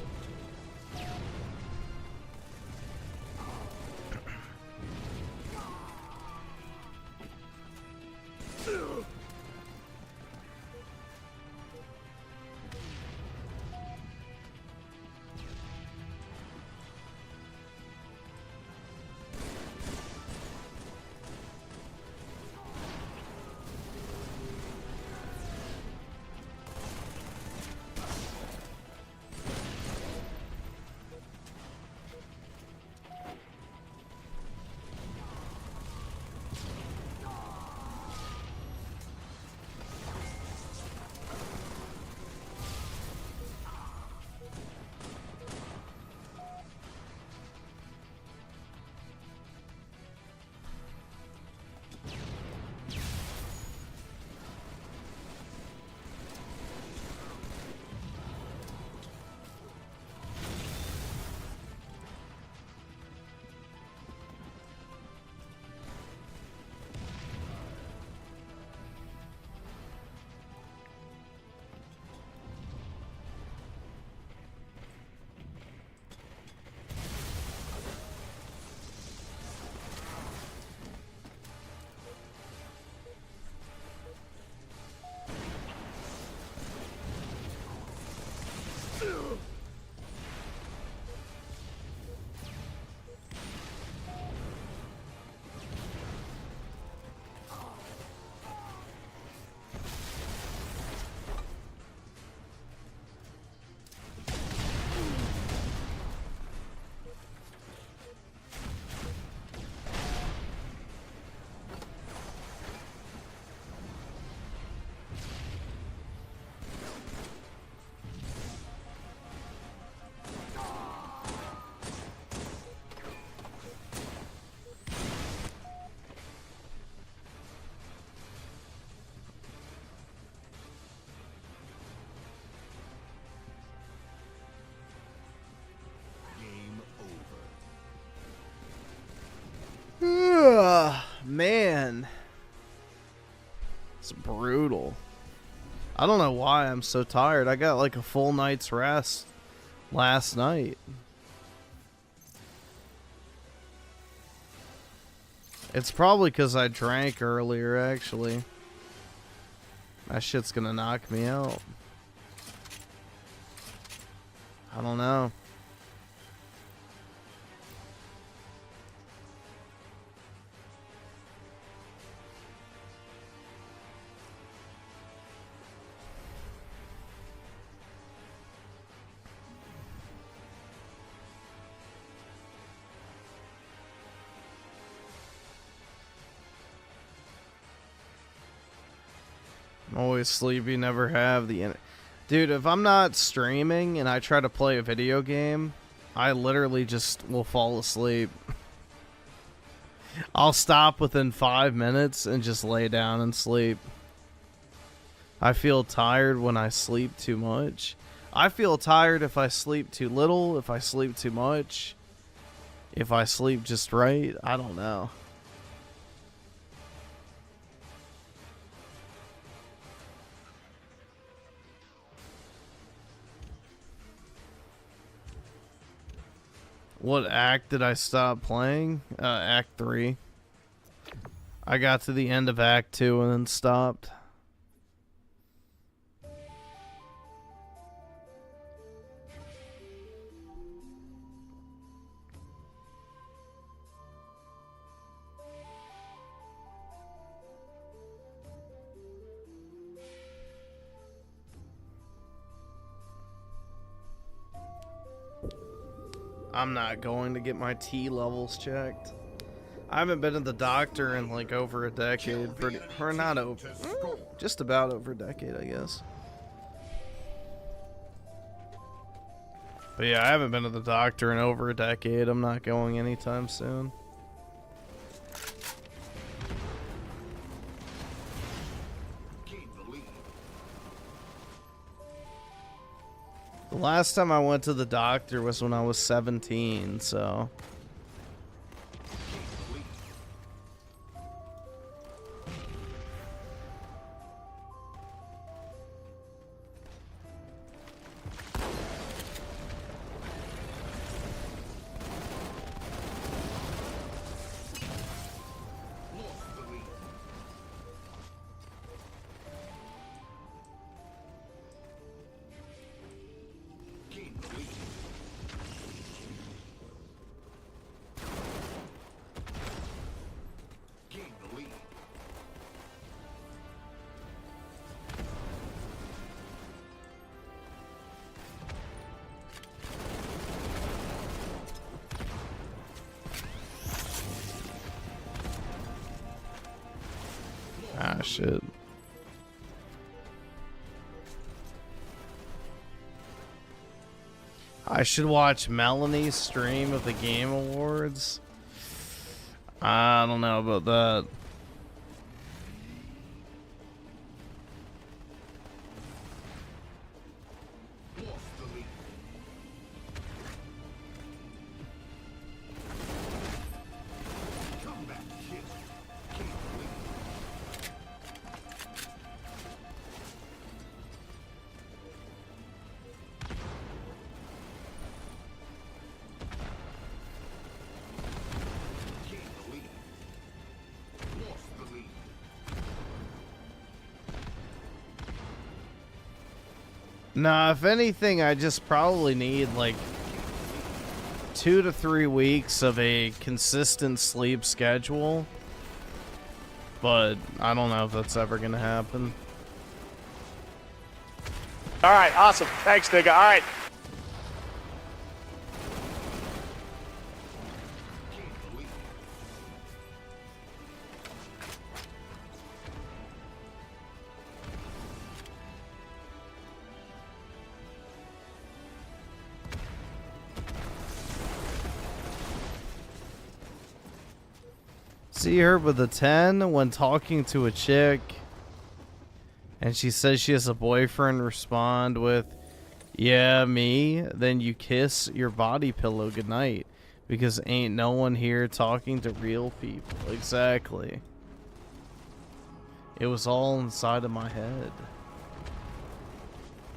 Man, it's brutal. I don't know why I'm so tired. I got like a full night's rest last night. It's probably because I drank earlier, actually. That shit's gonna knock me out. I don't know. I'm always sleepy, never have the... Dude, if I'm not streaming and I try to play a video game, I literally just will fall asleep. I'll stop within 5 minutes and just lay down and sleep. I feel tired when I sleep too much. I feel tired if I sleep too little, if I sleep too much, if I sleep just right. I don't know. What act did I stop playing? Act 3. I got to the end of Act 2 and then stopped. I'm not going to get my T levels checked. I haven't been to the doctor in like over a decade. Or not over. Just about over a decade, I guess. But yeah, I haven't been to the doctor in over a decade. I'm not going anytime soon. The last time I went to the doctor was when I was 17, so... shit. I should watch Melanie's stream of the Game Awards. I don't know about that. Nah, if anything, I just probably need like 2 to 3 weeks of a consistent sleep schedule. But I don't know if that's ever gonna happen. All right, awesome. Thanks, nigga. All right. See her with a 10 when talking to a chick, and she says she has a boyfriend. Respond with, "Yeah, me." Then you kiss your body pillow goodnight, because ain't no one here talking to real people. Exactly. It was all inside of my head.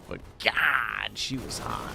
But God, she was hot.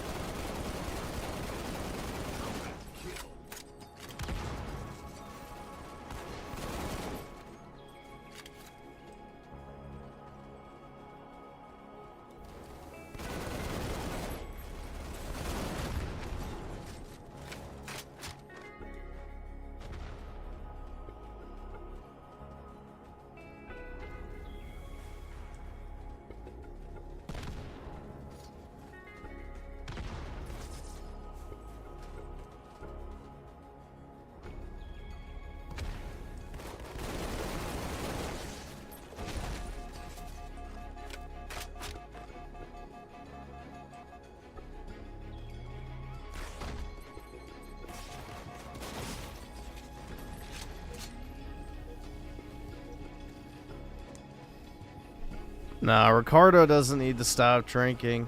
Nah, Ricardo doesn't need to stop drinking.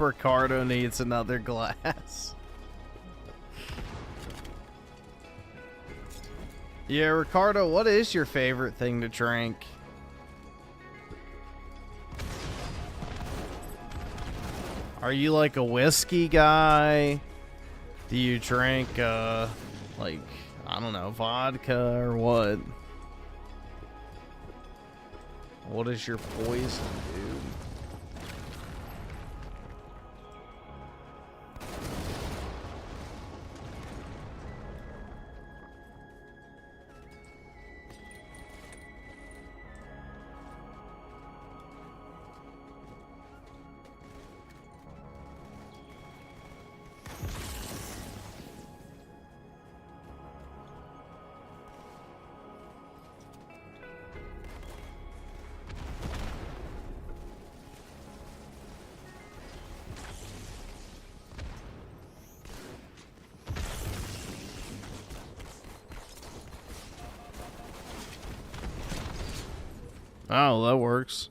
Ricardo needs another glass. Yeah, Ricardo, what is your favorite thing to drink? Are you like a whiskey guy? Do you drink, like, I don't know, vodka or what? What is your poison, dude? Oh, that works.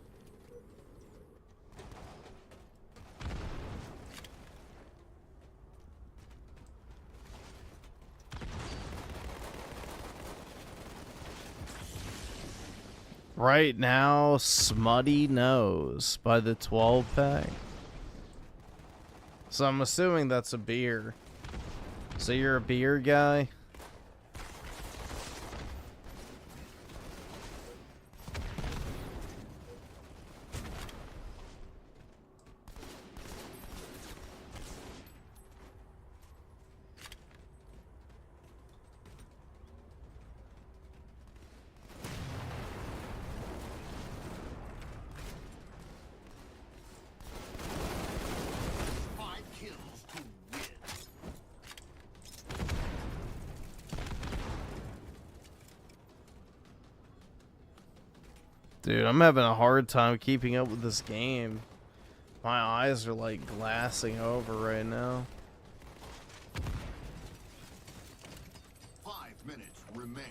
Right now, Smutty Nose by the 12 pack. So I'm assuming that's a beer. So you're a beer guy? Dude, I'm having a hard time keeping up with this game. My eyes are like glassing over right now. 5 minutes remain.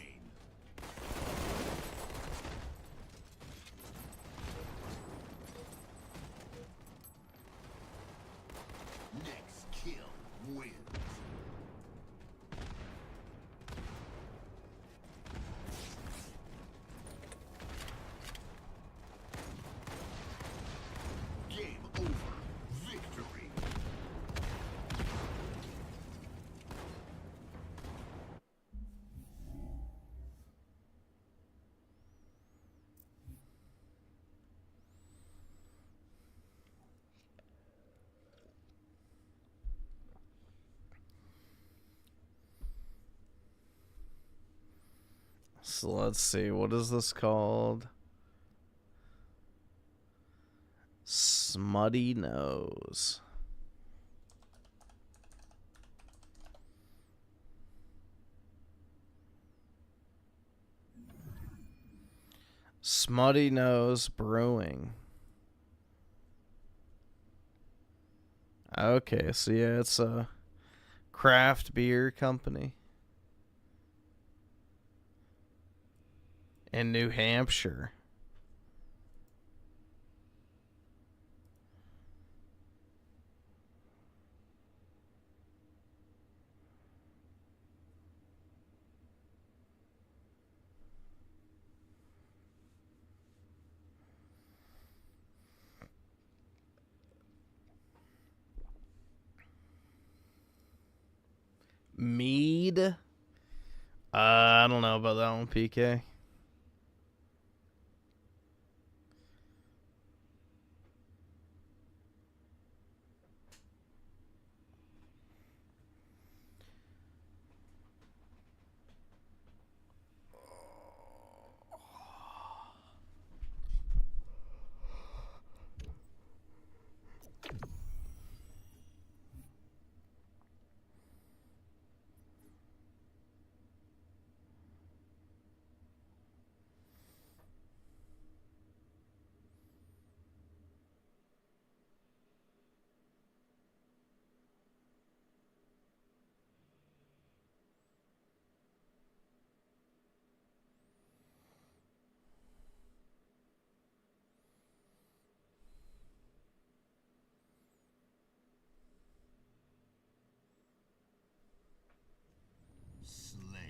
Next kill wins. Game over. Victory. So let's see, what is this called? Smutty Nose. Smutty Nose Brewing. Okay, so yeah, it's a craft beer company in New Hampshire. Mead? I don't know about that one, PK. Slayer.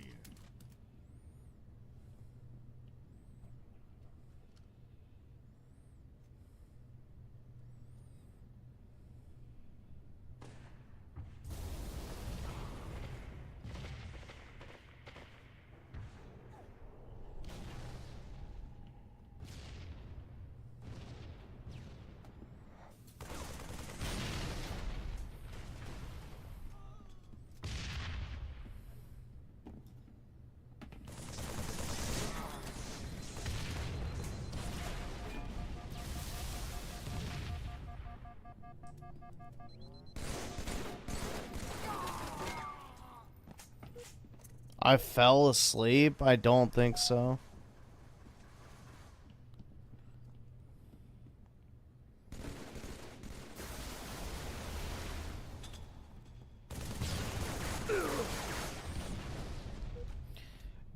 I fell asleep? I don't think so.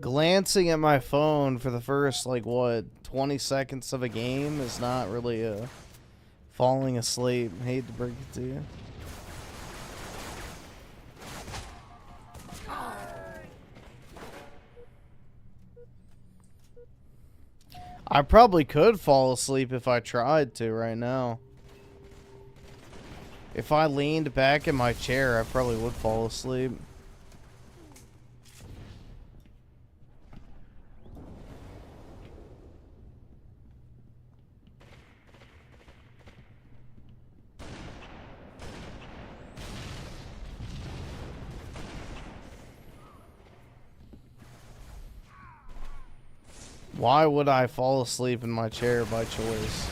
Glancing at my phone for the first, like, what, 20 seconds of a game is not really falling asleep. Hate to break it to you. I probably could fall asleep if I tried to right now. If I leaned back in my chair, I probably would fall asleep. Why would I fall asleep in my chair by choice?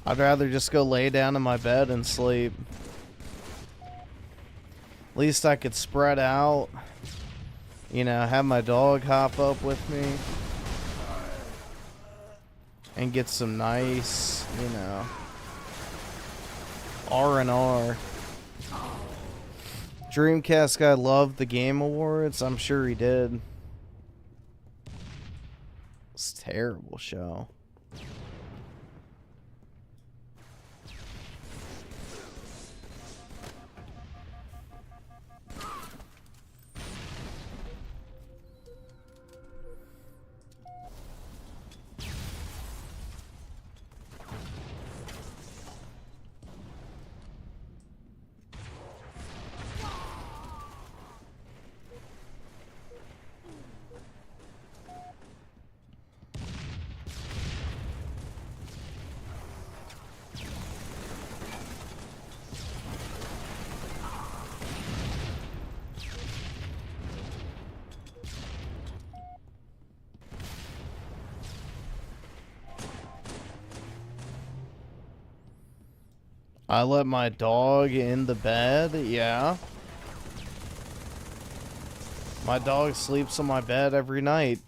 I'd rather just go lay down in my bed and sleep. At least I could spread out. You know, have my dog hop up with me. And get some nice, you know, R&R. Dreamcast guy loved the Game Awards. I'm sure he did. It's a terrible show. I let my dog in the bed, yeah. My dog sleeps on my bed every night.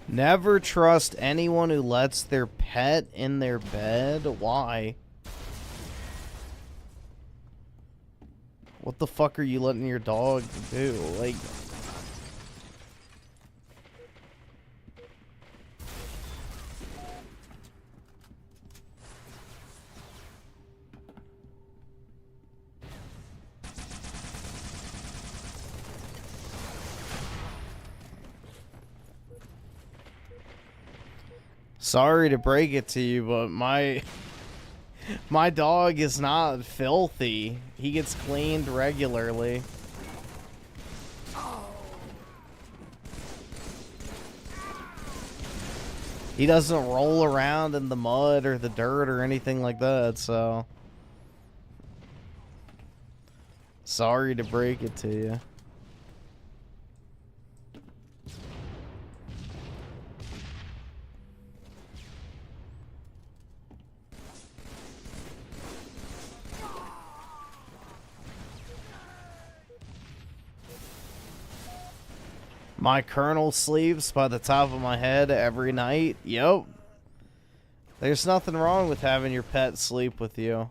Never trust anyone who lets their pet in their bed. Why? What the fuck are you letting your dog do? Like... Sorry to break it to you, but my dog is not filthy. He gets cleaned regularly. He doesn't roll around in the mud or the dirt or anything like that, so... Sorry to break it to you. My Colonel sleeps by the top of my head every night. Yep. There's nothing wrong with having your pet sleep with you.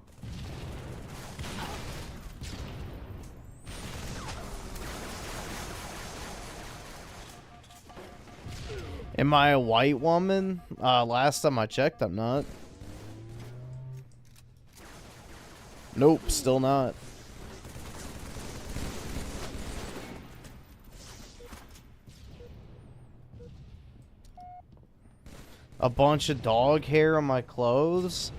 Am I a white woman? Last time I checked, I'm not. Nope, still not. A bunch of dog hair on my clothes?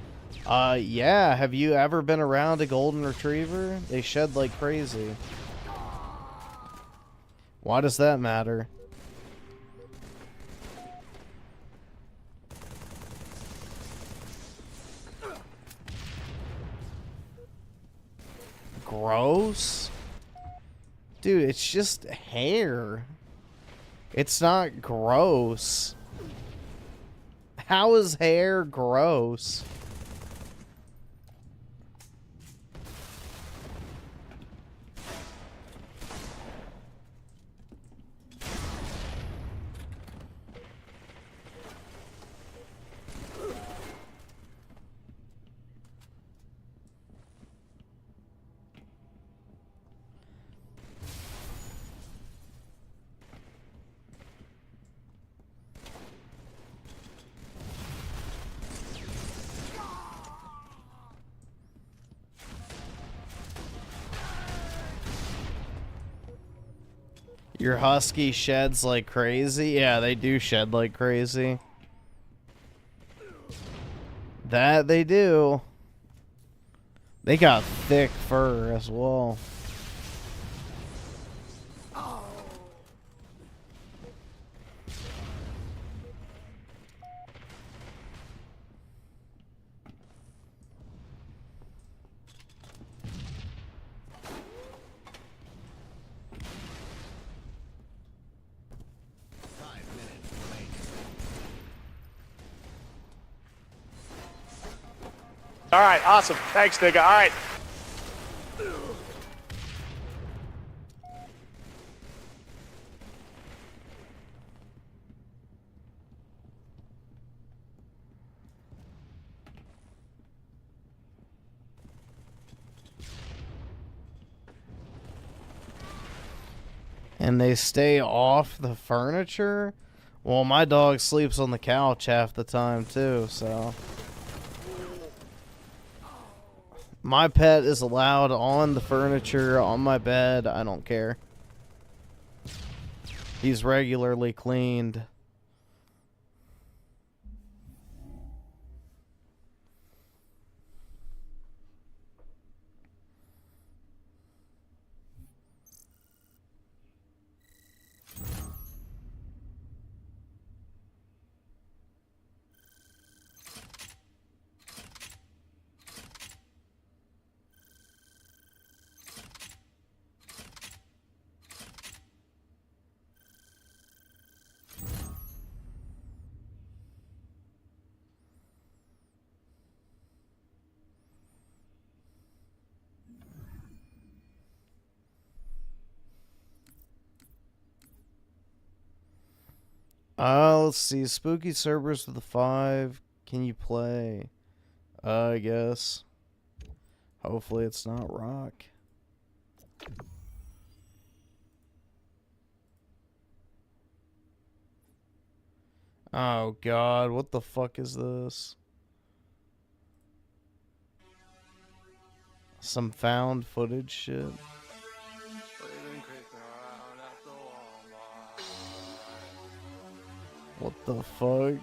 Yeah. Have you ever been around a golden retriever? They shed like crazy. Why does that matter? Gross? Dude, it's just hair. It's not gross. How is hair gross? Your husky sheds like crazy? Yeah, they do shed like crazy. That they do. They got thick fur as well. All right, awesome. Thanks, nigga. All right. And they stay off the furniture? Well, my dog sleeps on the couch half the time, too, so... My pet is allowed on the furniture, on my bed. I don't care. He's regularly cleaned. Let's see. Spooky Cerberus with a 5. Can you play? I guess. Hopefully it's not rock. Oh god, what the fuck is this? Some found footage shit. What the fuck?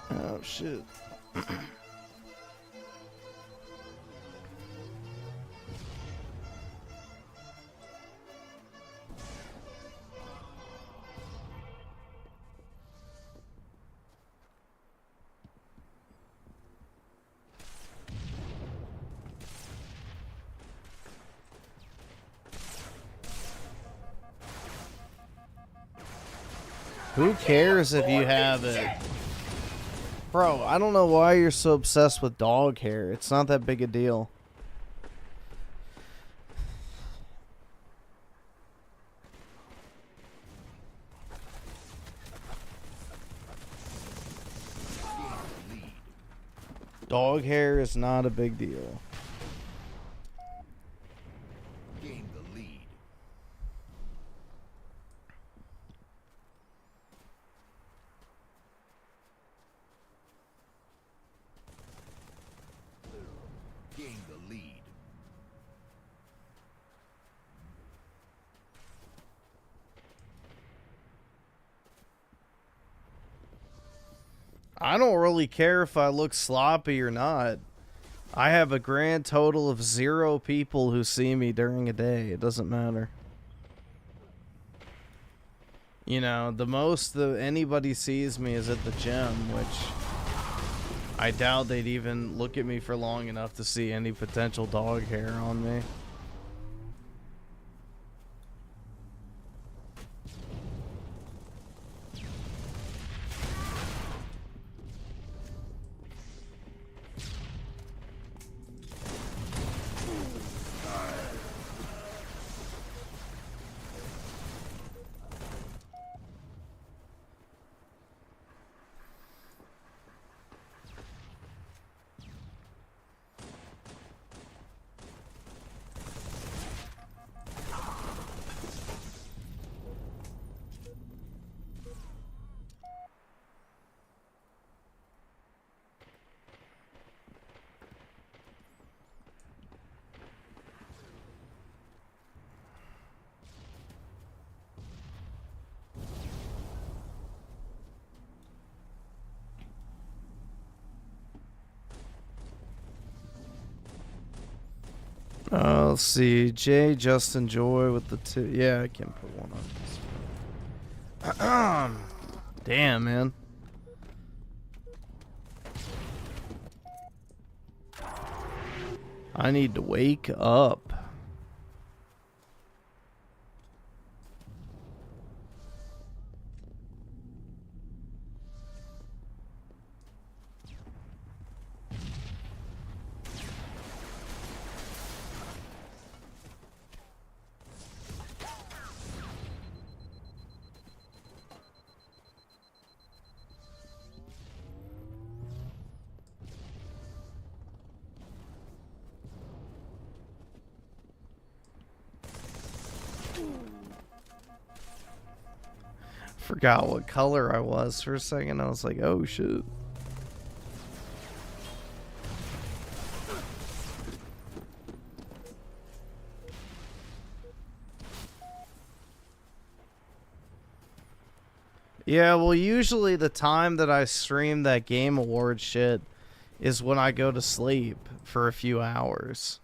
Oh shit. Who cares if you have it? Bro, I don't know why you're so obsessed with dog hair. It's not that big a deal. Dog hair is not a big deal. I don't really care if I look sloppy or not. I have a grand total of 0 people who see me during a day. It doesn't matter. You know, the most that anybody sees me is at the gym, which I doubt they'd even look at me for long enough to see any potential dog hair on me. Let's see. Jay, Justin, Joy with the 2. Yeah, I can put one on. Damn, man. I need to wake up. Forgot what color I was for a second. I was like, oh shit. Yeah, well, usually the time that I stream that Game Award shit is when I go to sleep for a few hours.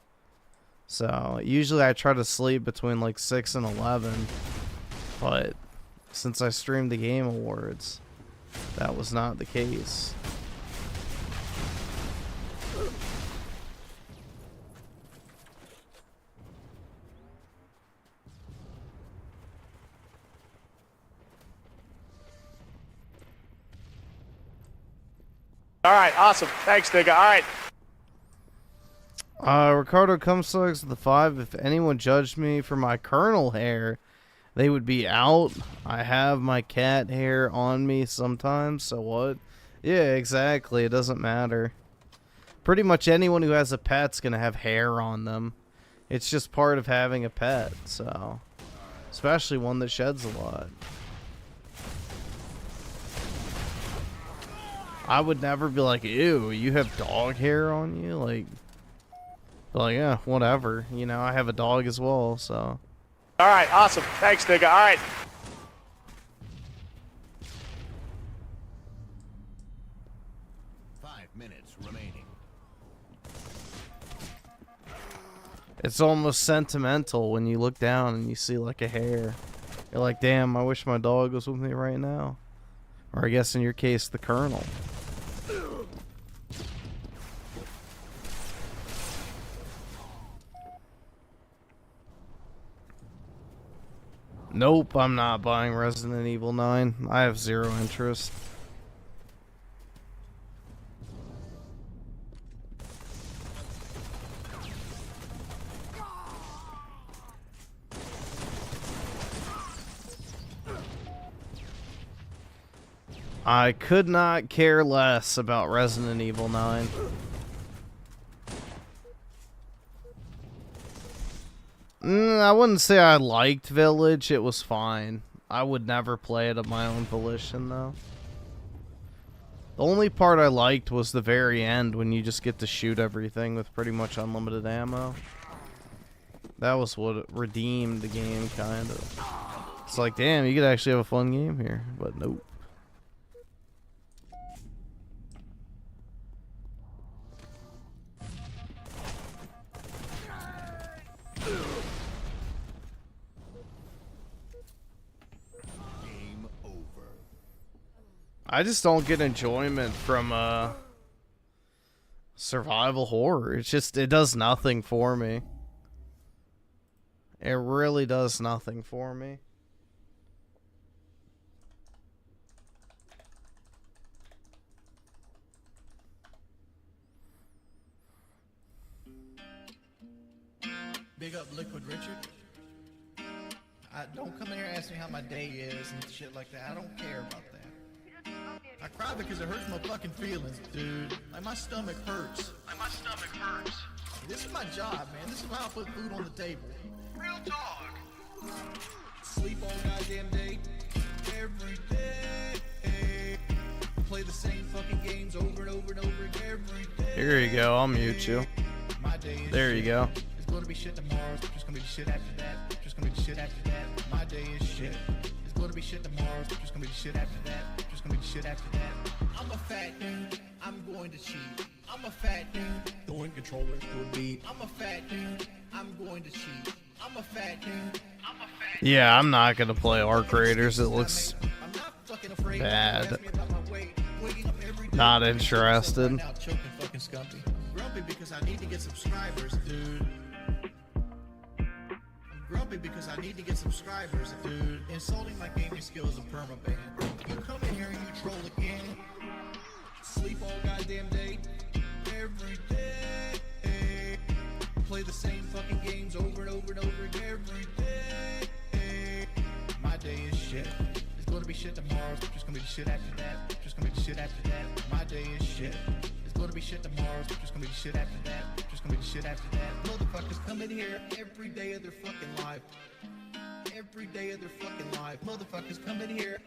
So usually I try to sleep between like 6 and 11, but since I streamed the Game Awards, that was not the case. All right, awesome. Thanks, nigga. All right. Ricardo Cumsugs with the 5. If anyone judged me for my Colonel hair, they would be out. I have my cat hair on me sometimes, so what? Yeah, exactly. It doesn't matter. Pretty much anyone who has a pet's gonna have hair on them. It's just part of having a pet, so. Especially one that sheds a lot. I would never be like, ew, you have dog hair on you? Like, yeah, whatever. You know, I have a dog as well, so. All right, awesome. Thanks, nigga. All right. It's almost sentimental when you look down and you see like a hair. You're like, damn, I wish my dog was with me right now. Or I guess in your case, the Colonel. Nope, I'm not buying Resident Evil 9. I have zero interest. I could not care less about Resident Evil 9. I wouldn't say I liked Village. It was fine. I would never play it of my own volition, though. The only part I liked was the very end when you just get to shoot everything with pretty much unlimited ammo. That was what redeemed the game, kind of. It's like, damn, you could actually have a fun game here. But nope. I just don't get enjoyment from survival horror. It's just, it does nothing for me. It really does nothing for me. Big up Liquid Richard. Don't come in here and ask me how my day is and shit like that. I don't care about that. I cry because it hurts my fucking feelings, dude. Like, my stomach hurts. This is my job, man. This is how I put food on the table. Real talk. Sleep all goddamn day, every day. Play the same fucking games over and over and over again every day. Here you go. I'll mute you. There you go. It's gonna be shit tomorrow. It's just gonna be the shit after that. Just gonna be the shit after that. My day is shit. It's gonna be shit tomorrow. It's just gonna be the shit after that. Just gonna be the shit after that. I'm a fat dude. I'm going to cheat. I'm a fat dude. Throwing controllers to a beat. I'm a fat dude. I'm going to cheat. I'm a fat dude. I'm a fat dude. Yeah, I'm not gonna play Arc Raiders. It looks bad. Not interested. Grumpy because I need to get subscribers, dude. Grumpy because I need to get subscribers, dude. Insulting my gaming skills is a permaban. You come in here and you troll again. Sleep all goddamn day, every day. Play the same fucking games over and over and over again every day. My day is shit. It's gonna be shit tomorrow. It's just gonna be the shit after that. Just gonna be the shit after that. My day is shit. It's gonna be shit tomorrow. It's just gonna be the shit after that. Just gonna be the shit after that. Motherfuckers come in here every day of their fucking life. Every day of their fucking life. Motherfuckers come in here.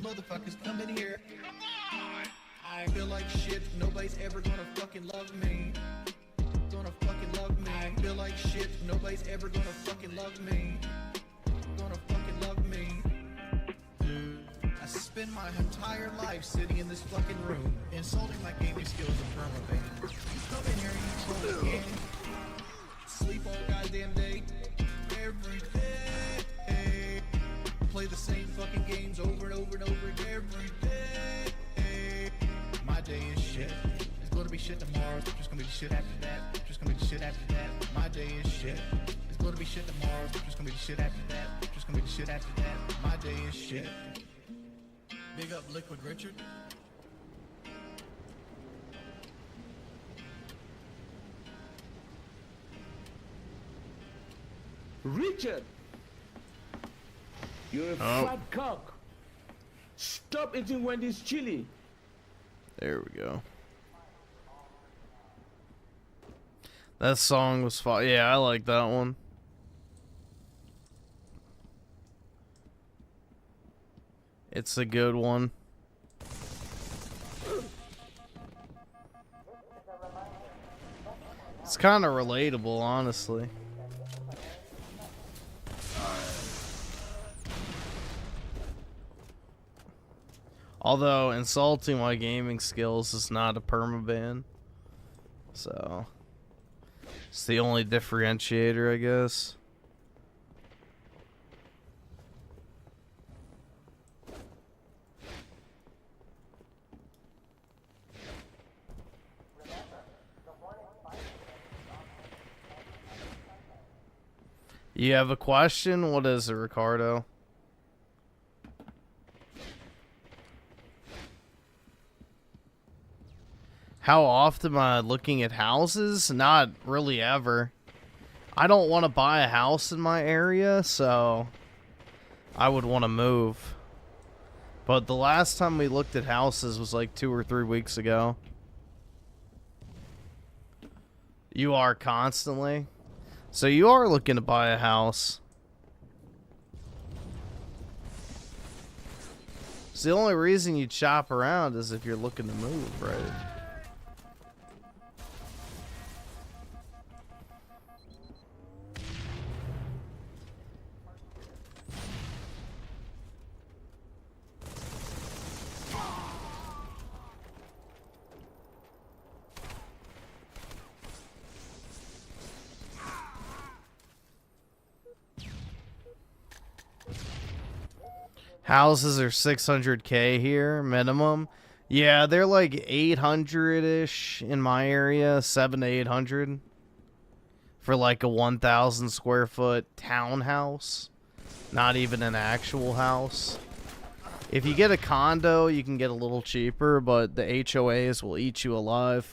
Motherfuckers come in here. Come on! I feel like shit. Nobody's ever gonna fucking love me. Gonna fucking love me. I feel like shit. Nobody's ever gonna fucking love me. Gonna fucking love me. Dude, I spend my entire life sitting in this fucking room, insulting my gaming skills in permaban. You come in here and you troll again. Sleep all goddamn day, every day. Play the same fucking games over and over and over again every day. My day is shit. It's gonna be shit tomorrow. It's just gonna be the shit after that. Just gonna be the shit after that. My day is shit. It's gonna be shit tomorrow. It's just gonna be the shit after that. Just gonna be the shit after that. My day is shit. Big up Liquid Richard. Richard, you're a fat cock. Stop eating Wendy's chili. There we go. That song was fun. Yeah, I like that one. It's a good one. It's kind of relatable, honestly. Although insulting my gaming skills is not a permaban. So it's the only differentiator, I guess. You have a question? What is it, Ricardo? How often am I looking at houses? Not really ever. I don't want to buy a house in my area, so I would want to move. But the last time we looked at houses was like 2 or 3 weeks ago. You are constantly? So you are looking to buy a house. So the only reason you shop around is if you're looking to move, right? Houses are 600K here, minimum. Yeah, they're like 800-ish in my area, 7 to 800 for like a 1,000 square foot townhouse. Not even an actual house. If you get a condo, you can get a little cheaper, but the HOAs will eat you alive.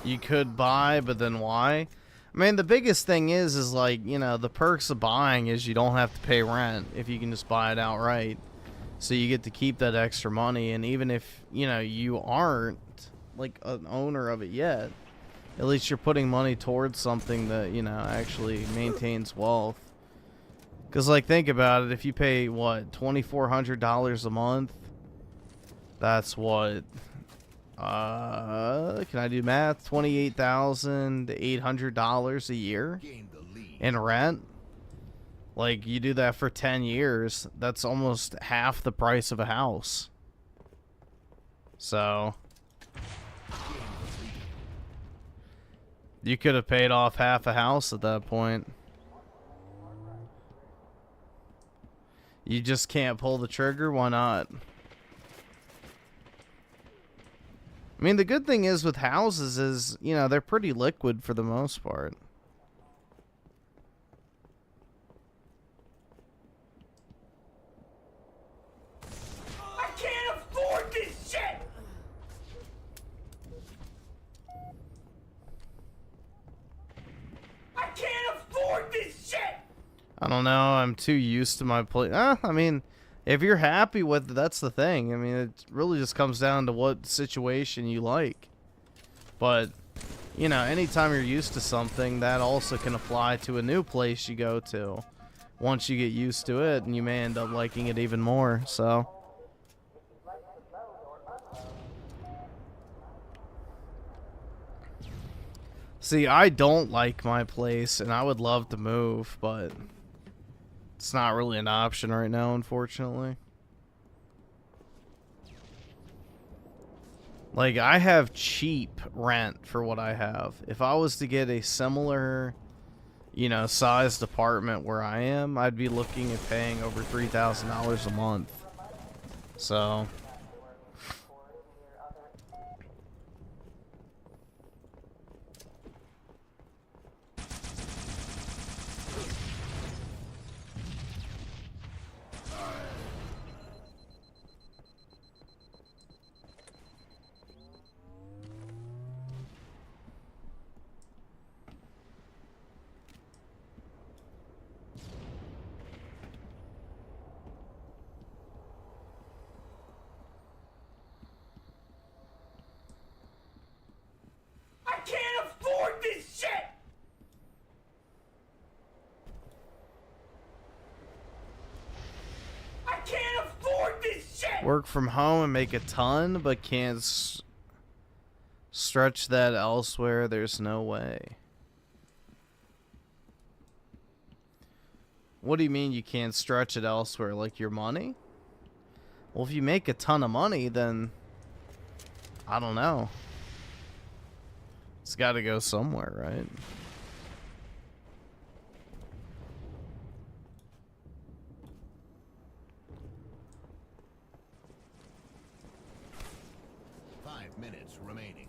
You could buy, but then why? I mean, the biggest thing is like, you know, the perks of buying is you don't have to pay rent if you can just buy it outright. So you get to keep that extra money, and even if, you know, you aren't like an owner of it yet, at least you're putting money towards something that, you know, actually maintains wealth. Because, like, think about it. If you pay, what, $2,400 a month, that's what... can I do math? $28,800 a year in rent. Like, you do that for 10 years, that's almost half the price of a house. So you could have paid off half a house at that point. You just can't pull the trigger? Why not? I mean, the good thing is with houses is, you know, they're pretty liquid for the most part. I can't afford this shit! I can't afford this shit! I don't know. I'm too used to my play. I mean, if you're happy with it, that's the thing. I mean, it really just comes down to what situation you like. But, you know, anytime you're used to something, that also can apply to a new place you go to. Once you get used to it, and you may end up liking it even more, so. See, I don't like my place, and I would love to move, but it's not really an option right now, unfortunately. Like, I have cheap rent for what I have. If I was to get a similar, you know, sized apartment where I am, I'd be looking at paying over $3,000 a month. So... I can't afford this shit! I can't afford this shit! Work from home and make a ton, but can't stretch that elsewhere. There's no way. What do you mean you can't stretch it elsewhere? Like your money? Well, if you make a ton of money, then I don't know. It's got to go somewhere, right? Minutes remaining.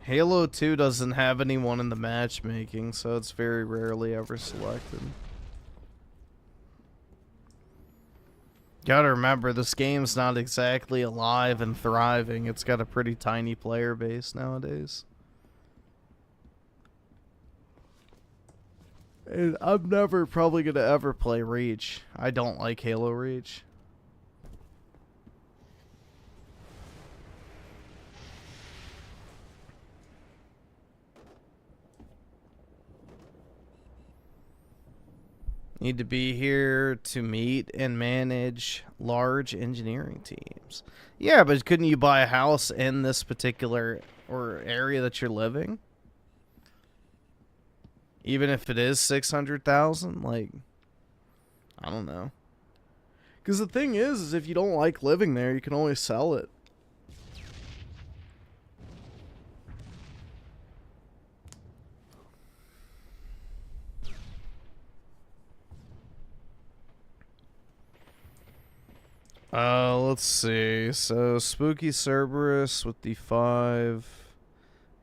Halo 2 doesn't have anyone in the matchmaking, so it's very rarely ever selected. Gotta remember, this game's not exactly alive and thriving. It's got a pretty tiny player base nowadays. And I'm never probably gonna ever play Reach. I don't like Halo Reach. Need to be here to meet and manage large engineering teams. Yeah, but couldn't you buy a house in this particular or area that you're living? Even if it is 600,000, like, I don't know. Because the thing is if you don't like living there, you can always sell it. Let's see. So, Spooky Cerberus with the 5.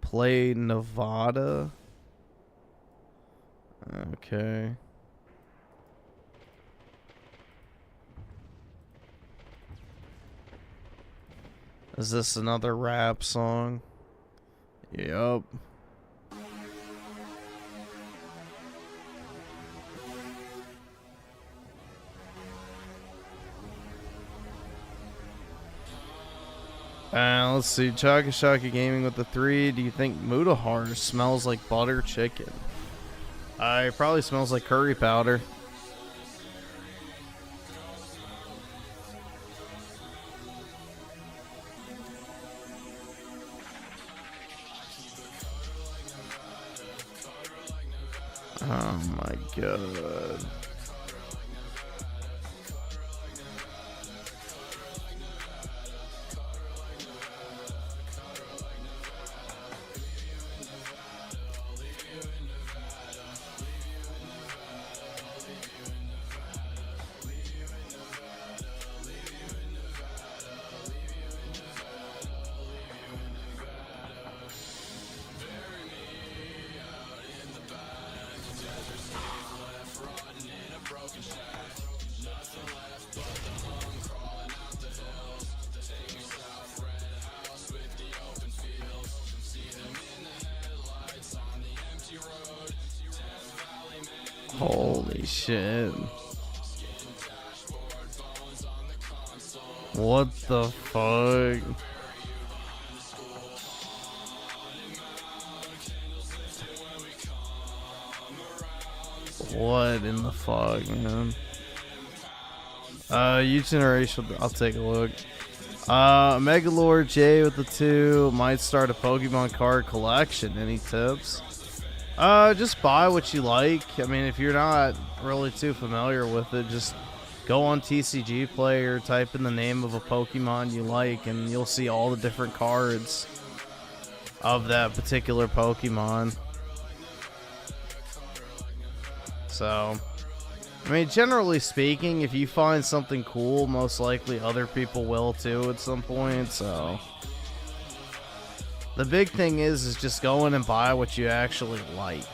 Play Nevada. Okay. Is this another rap song? Yup. Let's see. Chaka Shaka Gaming with the 3. Do you think Mutahar smells like butter chicken? It probably smells like curry powder. Oh my god. Holy shit. What the fuck? What in the fuck, man? Youth Generation, I'll take a look. Megalord J with the 2. Might start a Pokemon card collection. Any tips? Just buy what you like. I mean, if you're not really too familiar with it, just go on TCG Player, type in the name of a Pokemon you like, and you'll see all the different cards of that particular Pokemon. So, I mean, generally speaking, if you find something cool, most likely other people will too at some point, so... The big thing is just go in and buy what you actually like.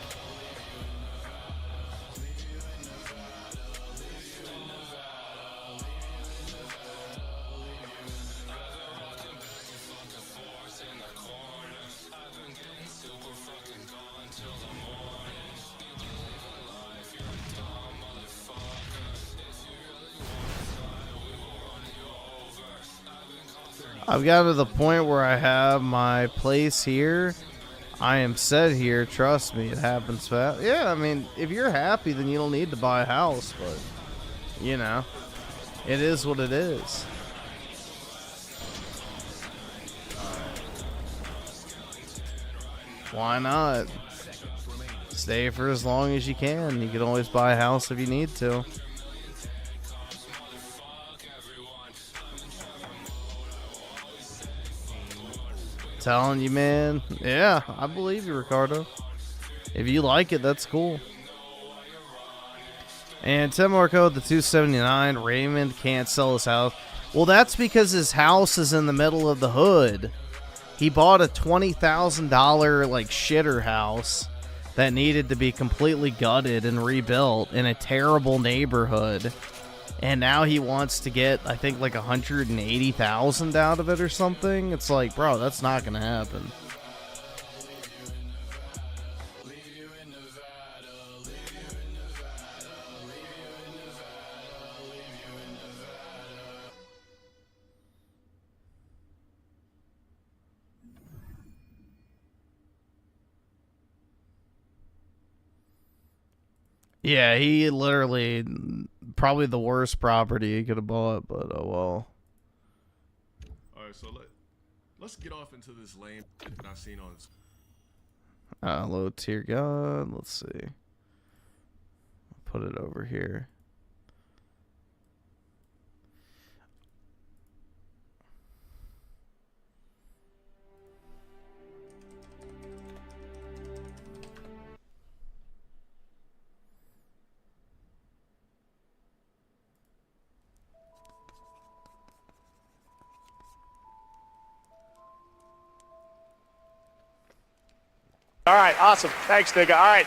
I've gotten to the point where I have my place here. I am set here. Trust me, it happens fast. Yeah, I mean, if you're happy, then you don't need to buy a house. But, you know, it is what it is. Why not? Stay for as long as you can. You can always buy a house if you need to. Telling you, man. Yeah, I believe you, Ricardo. If you like it, that's cool. And Tim Marco, the 279, Raymond can't sell his house. Well, that's because his house is in the middle of the hood. He bought a $20,000 like shitter house that needed to be completely gutted and rebuilt in a terrible neighborhood. And now he wants to get, I think, like $180,000 out of it or something. It's like, bro, that's not gonna happen. Yeah, he literally probably the worst property he could have bought, but oh well. All right, so let's get off into this lane that I've seen on. Low tier gun. Let's see. Put it over here. All right, awesome. Thanks, nigga. All right.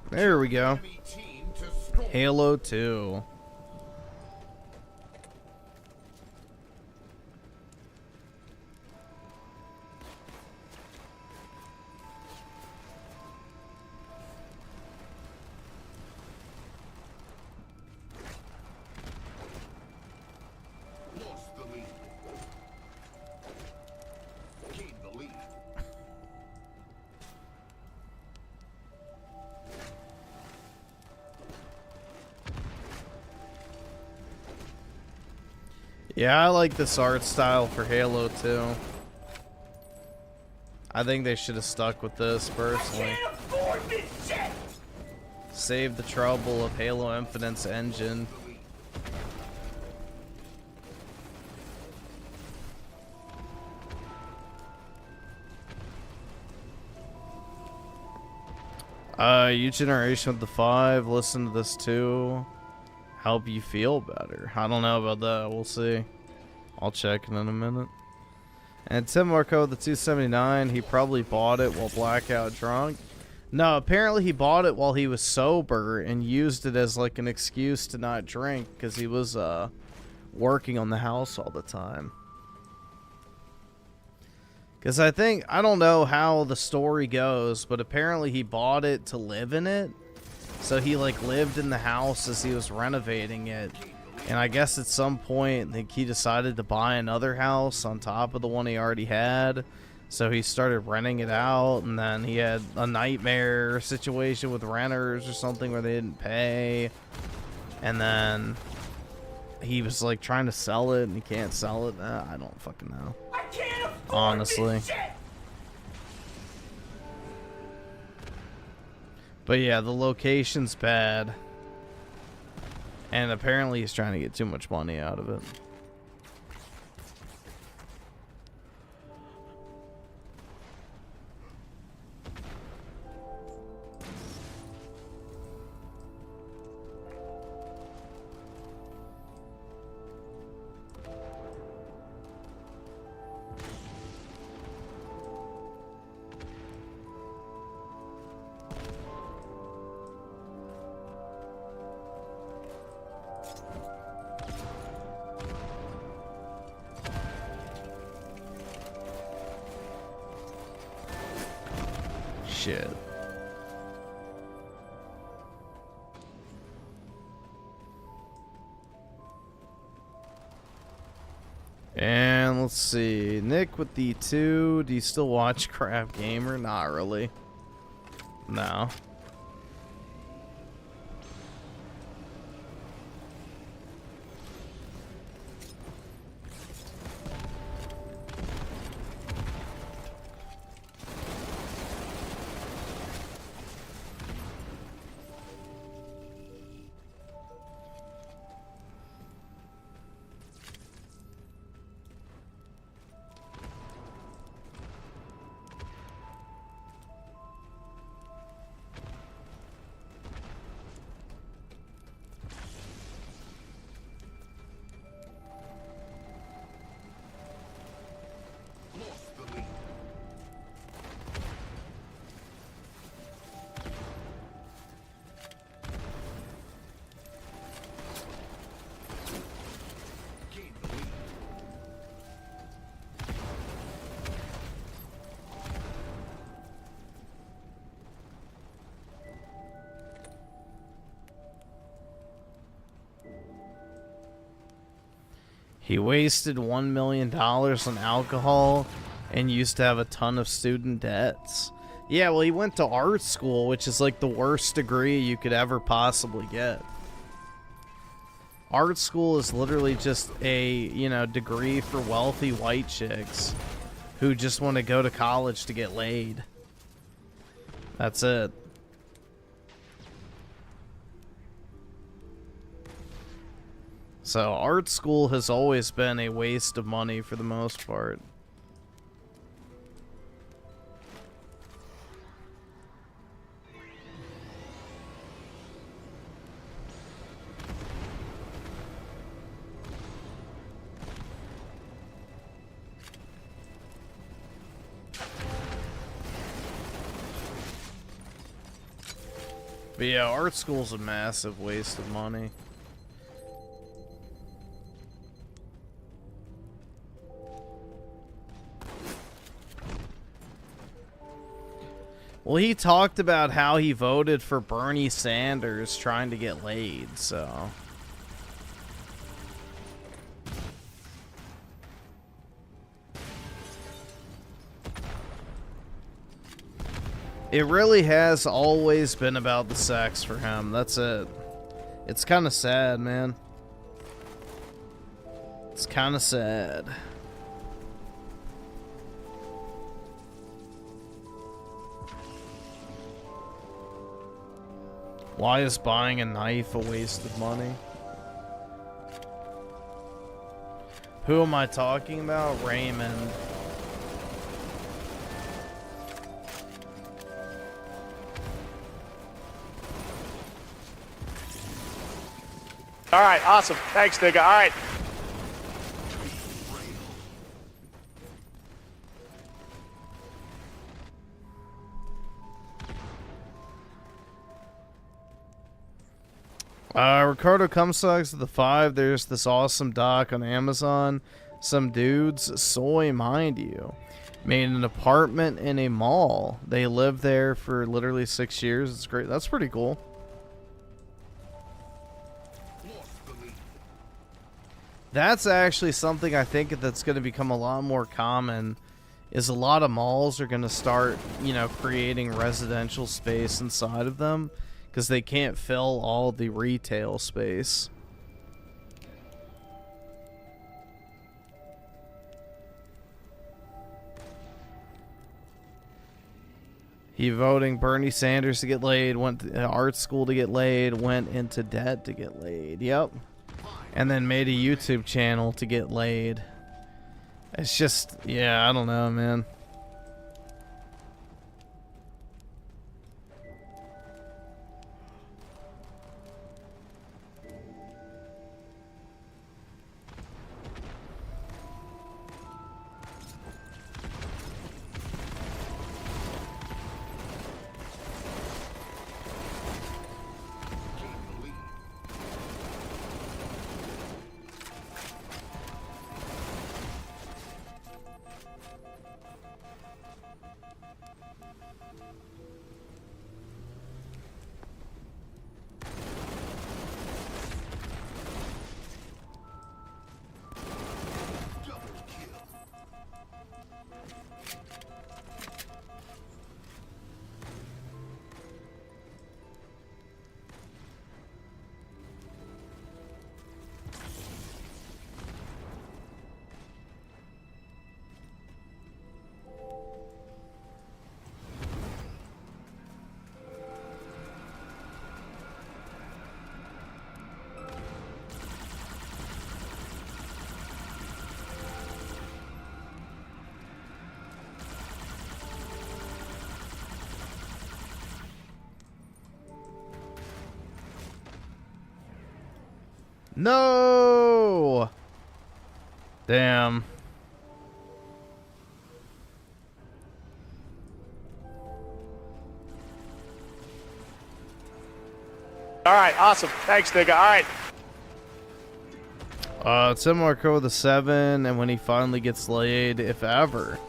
There we go. Halo 2. Lost the lead. Gained the lead. Yeah, I like this art style for Halo 2. I think they should have stuck with this personally. I can't afford this shit! Save the trouble of Halo Infinite's engine. New generation with the 5, listen to this too. Help you feel better. I don't know about that. We'll see. I'll check in a minute. And Tim Marco with the 279, he probably bought it while blackout drunk. No, apparently he bought it while he was sober and used it as like an excuse to not drink because he was working on the house all the time. Because I don't know how the story goes, but apparently he bought it to live in it. So he like lived in the house as he was renovating it. And I guess at some point, I think he decided to buy another house on top of the one he already had. So he started renting it out, and then he had a nightmare situation with renters or something where they didn't pay. And then he was like trying to sell it, and he can't sell it. I don't fucking know. I can't afford Honestly. this shit! But yeah, the location's bad. And apparently he's trying to get too much money out of it. Shit. And let's see. Nick with the 2. Do you still watch Craft Gamer? Not really. No. He wasted $1 million on alcohol and used to have a ton of student debts. Yeah, well, he went to art school, which is like the worst degree you could ever possibly get. Art school is literally just a, you know, degree for wealthy white chicks who just want to go to college to get laid. That's it. So art school has always been a waste of money for the most part. But yeah, art school's a massive waste of money. Well, he talked about how he voted for Bernie Sanders trying to get laid, so... It really has always been about the sex for him. That's it. It's kind of sad, man. It's kind of sad. Why is buying a knife a waste of money? Who am I talking about? Raymond. All right, awesome. Thanks, nigga. All right. Ricardo Cumsucks at the 5. There's this awesome doc on Amazon. Some dudes, soy mind you, made an apartment in a mall. They lived there for literally 6 years. It's great. That's pretty cool. That's actually something I think that's going to become a lot more common, is a lot of malls are going to start, you know, creating residential space inside of them because they can't fill all the retail space. He voting Bernie Sanders to get laid, went to art school to get laid, went into debt to get laid. Yep. And then made a YouTube channel to get laid. It's just, yeah, I don't know, man. No! Damn. All right, awesome. Thanks, nigga. All right. Tim Marco with a 7, and when he finally gets laid, if ever,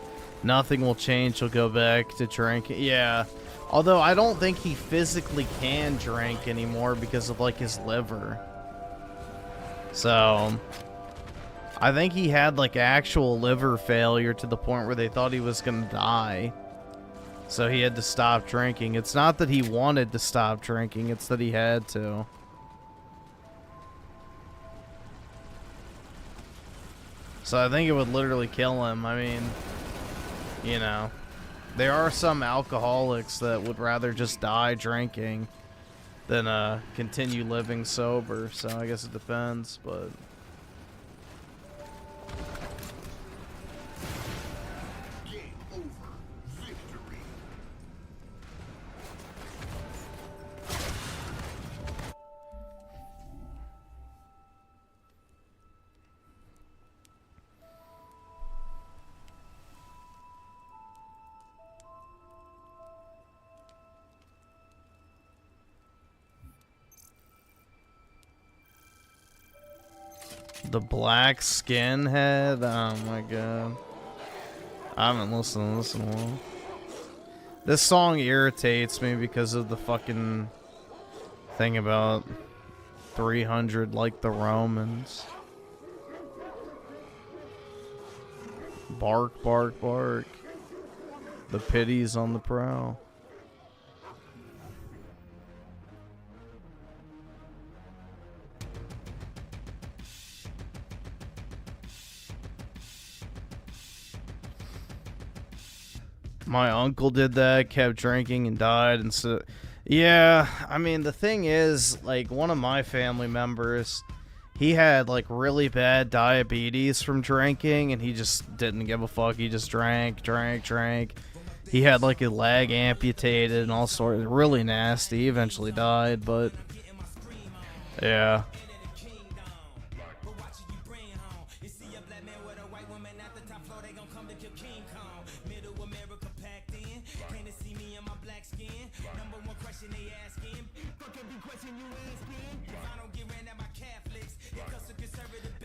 nothing will change. He'll go back to drinking. Yeah. Although I don't think he physically can drink anymore because of, like, his liver. So, I think he had like actual liver failure to the point where they thought he was gonna die. So he had to stop drinking. It's not that he wanted to stop drinking, it's that he had to. So I think it would literally kill him. I mean, you know, there are some alcoholics that would rather just die drinking than continue living sober. So I guess it depends, but... The black skinhead? Oh my god. I haven't listened to this in a while. This song irritates me because of the fucking thing about 300 like the Romans. Bark, bark, bark. The pity's on the prowl. My uncle did that, kept drinking and died, and so yeah, I mean the thing is, like, one of my family members, he had like really bad diabetes from drinking, and he just didn't give a fuck. He just drank. He had like a leg amputated and all sorts, really nasty. He eventually died, but yeah.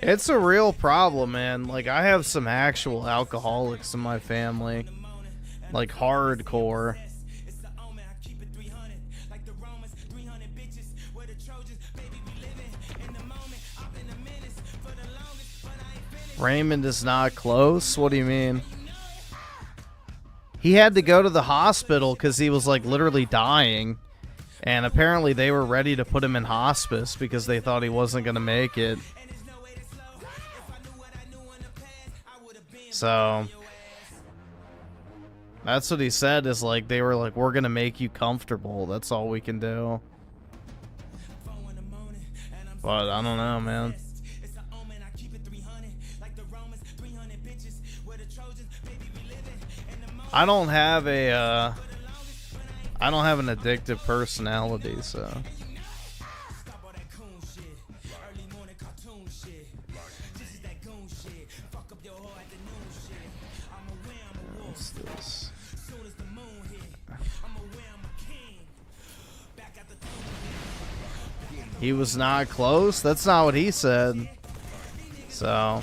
It's a real problem, man. Like, I have some actual alcoholics in my family. Like, hardcore. Raymond is not close? What do you mean? He had to go to the hospital because he was, like, literally dying. And apparently they were ready to put him in hospice because they thought he wasn't going to make it. So that's what he said, is like, they were like, we're gonna make you comfortable, that's all we can do. But I don't know, man. I don't have an addictive personality, so he was not close? That's not what he said. So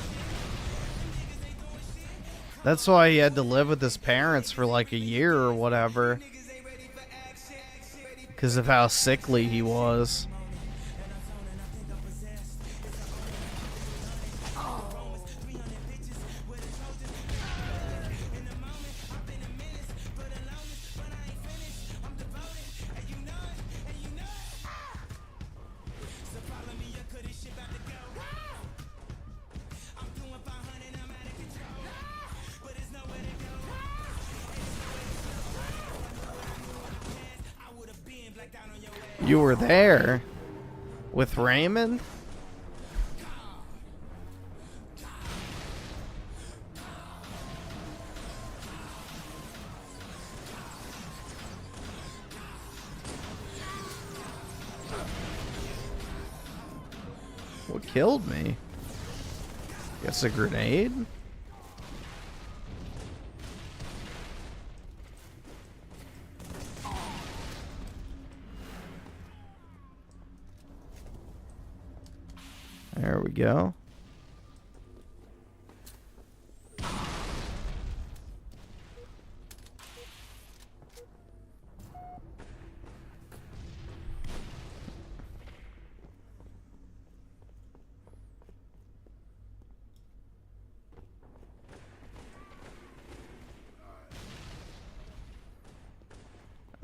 that's why he had to live with his parents for like a year or whatever, because of how sickly he was. You were there with Raymond? What killed me? Guess a grenade? There we go.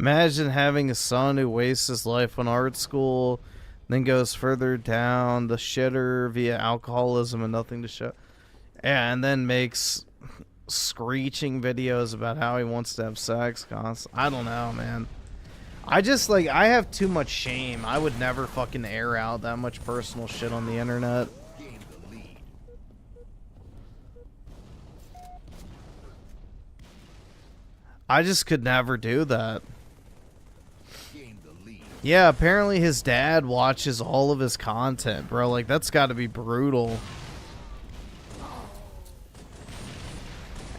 Imagine having a son who wastes his life on art school, then goes further down the shitter via alcoholism and nothing to show. And then makes screeching videos about how he wants to have sex constantly. I don't know, man. I just, like, I have too much shame. I would never fucking air out that much personal shit on the internet. I just could never do that. Yeah, apparently his dad watches all of his content, bro. Like, that's gotta be brutal.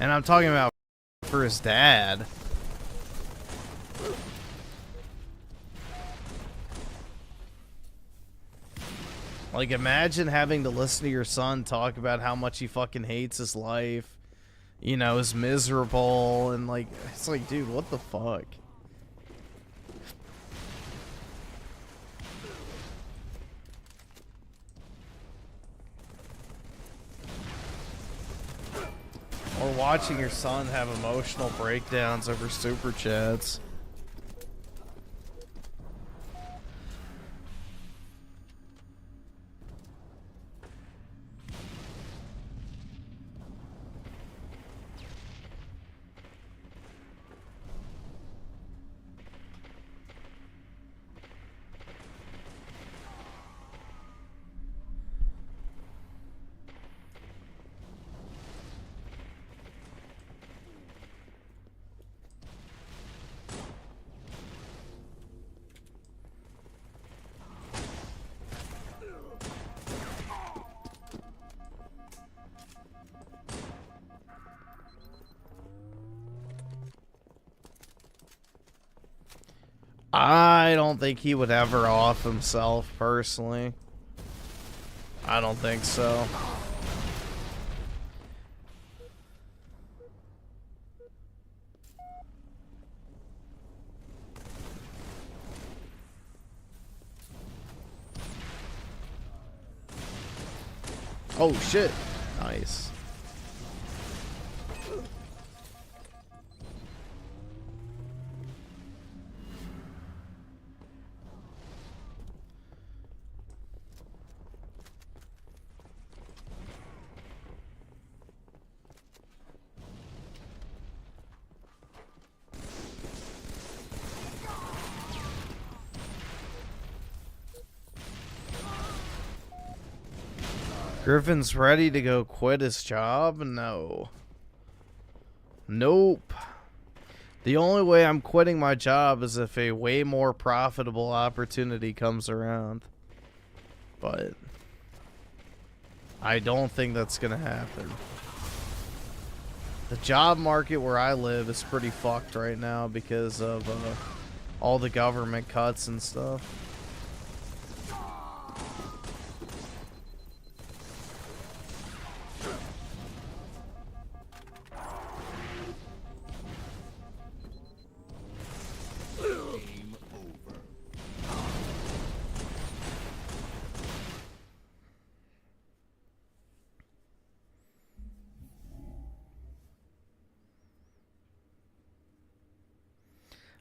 And I'm talking about for his dad. Like, imagine having to listen to your son talk about how much he fucking hates his life. You know, is miserable, and like, it's like, dude, what the fuck? Or watching your son have emotional breakdowns over super chats. I don't think he would ever off himself, personally. I don't think so. Oh shit. Nice. Griffin's ready to go quit his job? No. Nope. The only way I'm quitting my job is if a way more profitable opportunity comes around. But I don't think that's gonna happen. The job market where I live is pretty fucked right now because of all the government cuts and stuff.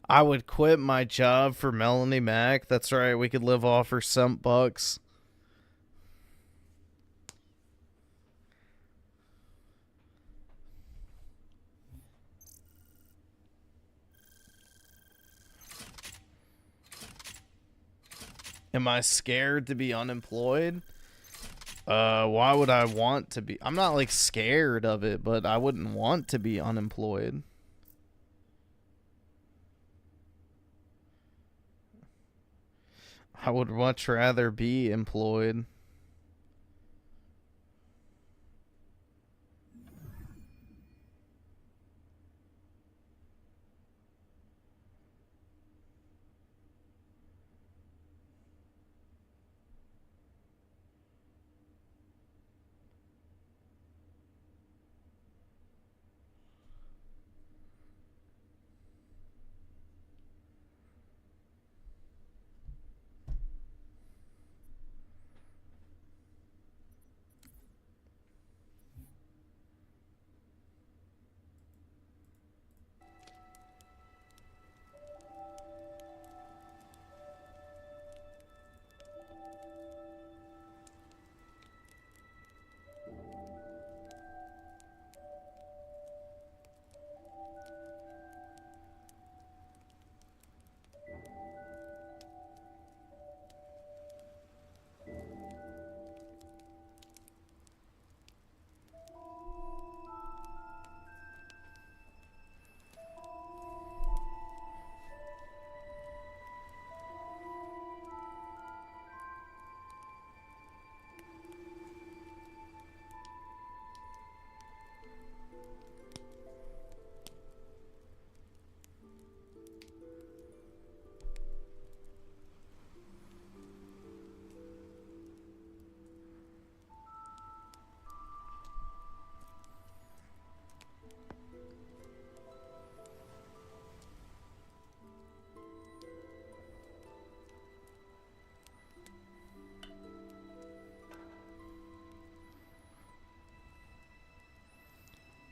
I would quit my job for Melanie Mac. That's right, we could live off her cent bucks. Am I scared to be unemployed? Why would I want to be? I'm not like scared of it, but I wouldn't want to be unemployed. I would much rather be employed.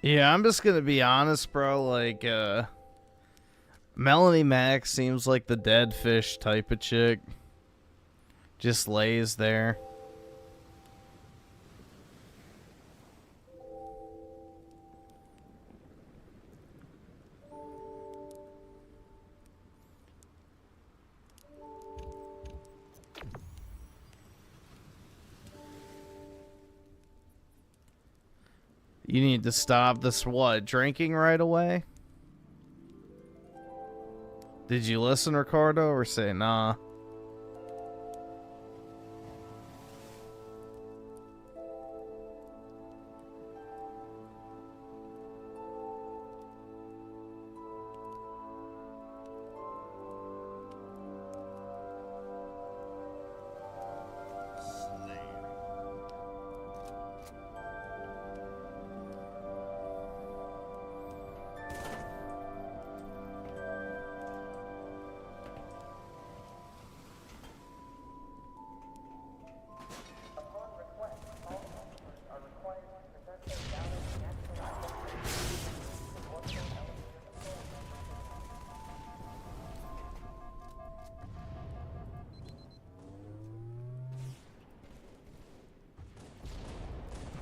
Yeah, I'm just gonna be honest, bro. Like, Melanie Max seems like the dead fish type of chick. Just lays there. You need to stop this, what, drinking right away? Did you listen, Ricardo, or say nah?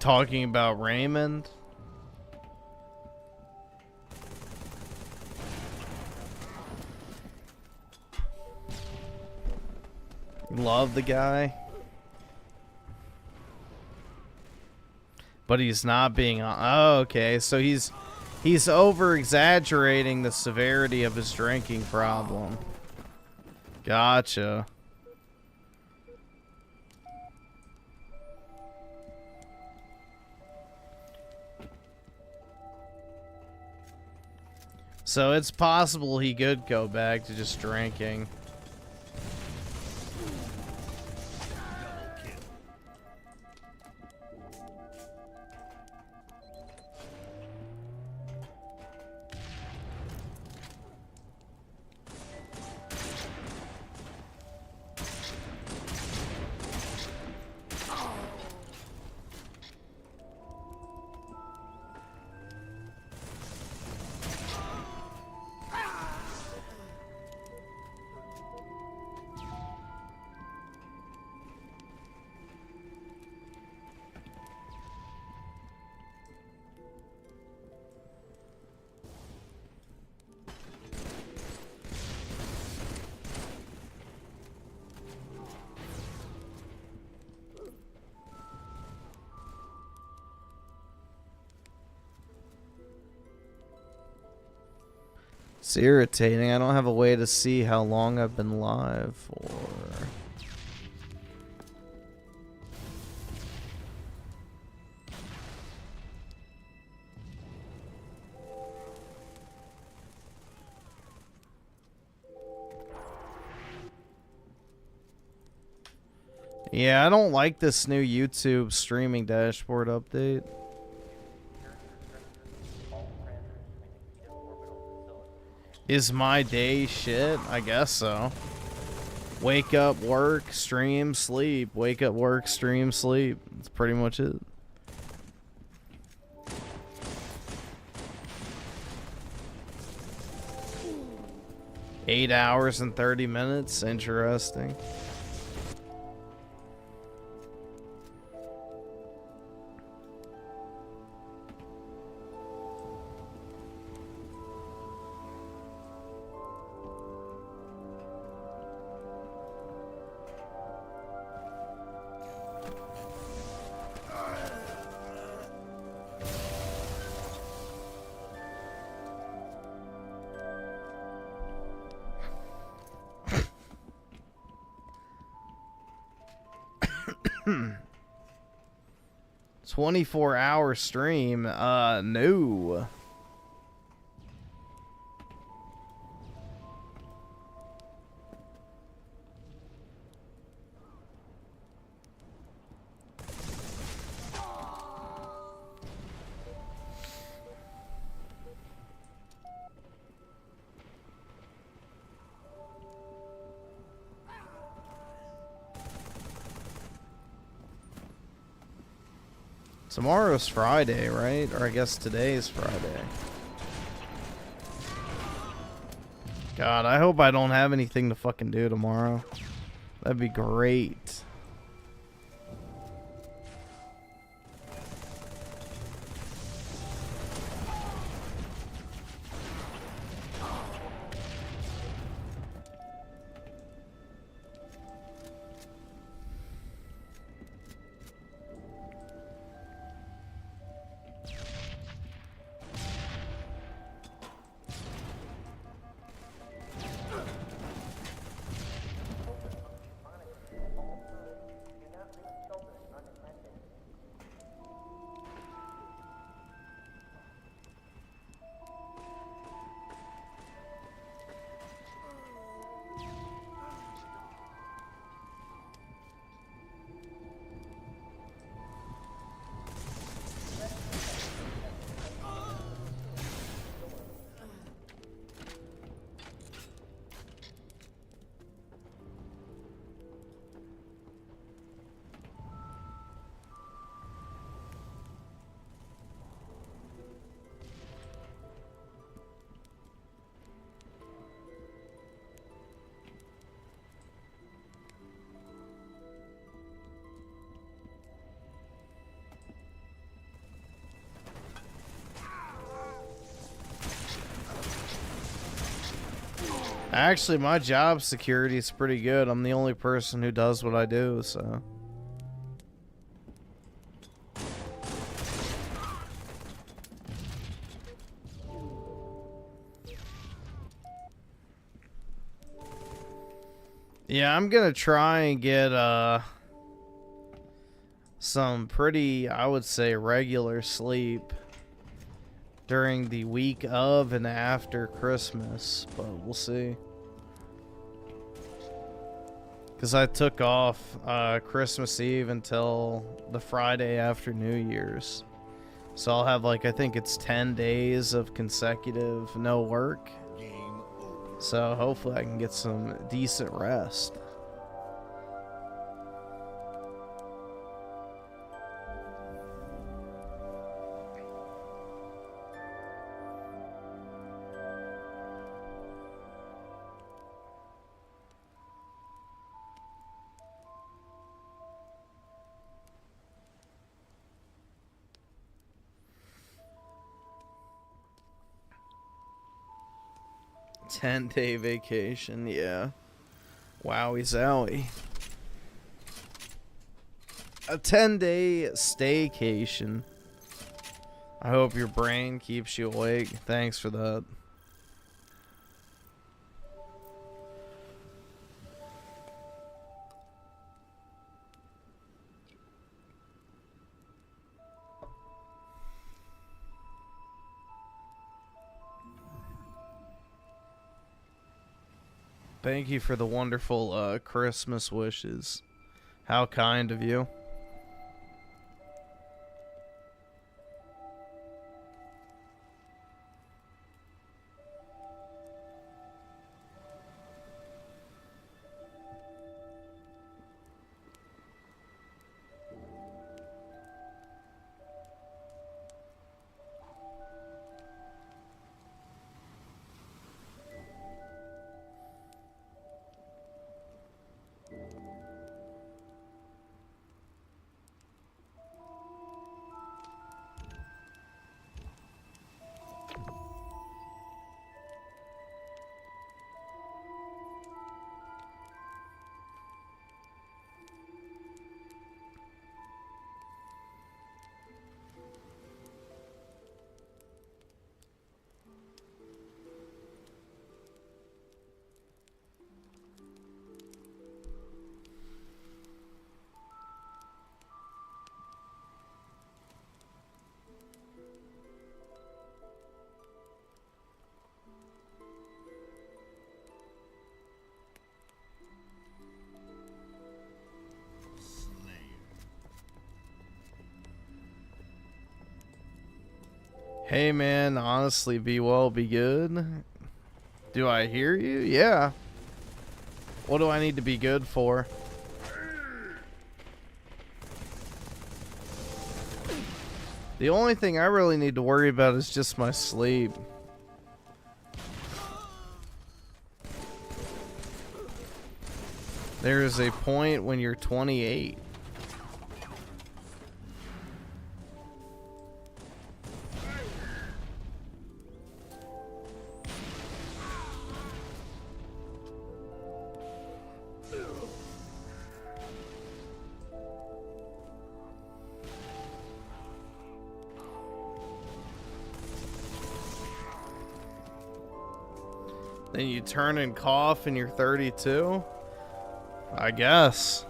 Talking about Raymond? Love the guy. But he's not being... Oh, okay. So he's over-exaggerating the severity of his drinking problem. Gotcha. So it's possible he could go back to just drinking. It's irritating. I don't have a way to see how long I've been live for. Yeah, I don't like this new YouTube streaming dashboard update. Is my day shit? I guess so. Wake up, work, stream, sleep. Wake up, work, stream, sleep. That's pretty much it. Eight hours and 30 minutes. Interesting. Hmm. 24-hour stream? No. Tomorrow's Friday, right? Or I guess today's Friday. God, I hope I don't have anything to fucking do tomorrow. That'd be great. Actually, my job security is pretty good. I'm the only person who does what I do, so. Yeah, I'm gonna try and get some pretty, I would say, regular sleep during the week of and after Christmas, but we'll see. Because I took off Christmas Eve until the Friday after New Year's. So I'll have, like, I think it's 10 days of consecutive no work. So hopefully I can get some decent rest. Ten-day vacation, yeah. Wowie zowie. A 10-day staycation. I hope your brain keeps you awake. Thanks for that. Thank you for the wonderful Christmas wishes. How kind of you. Hey man, honestly, be well, be good. Do I hear you? Yeah. What do I need to be good for? The only thing I really need to worry about is just my sleep. There is a point when you're 28. Then you turn and cough and you're 32? I guess.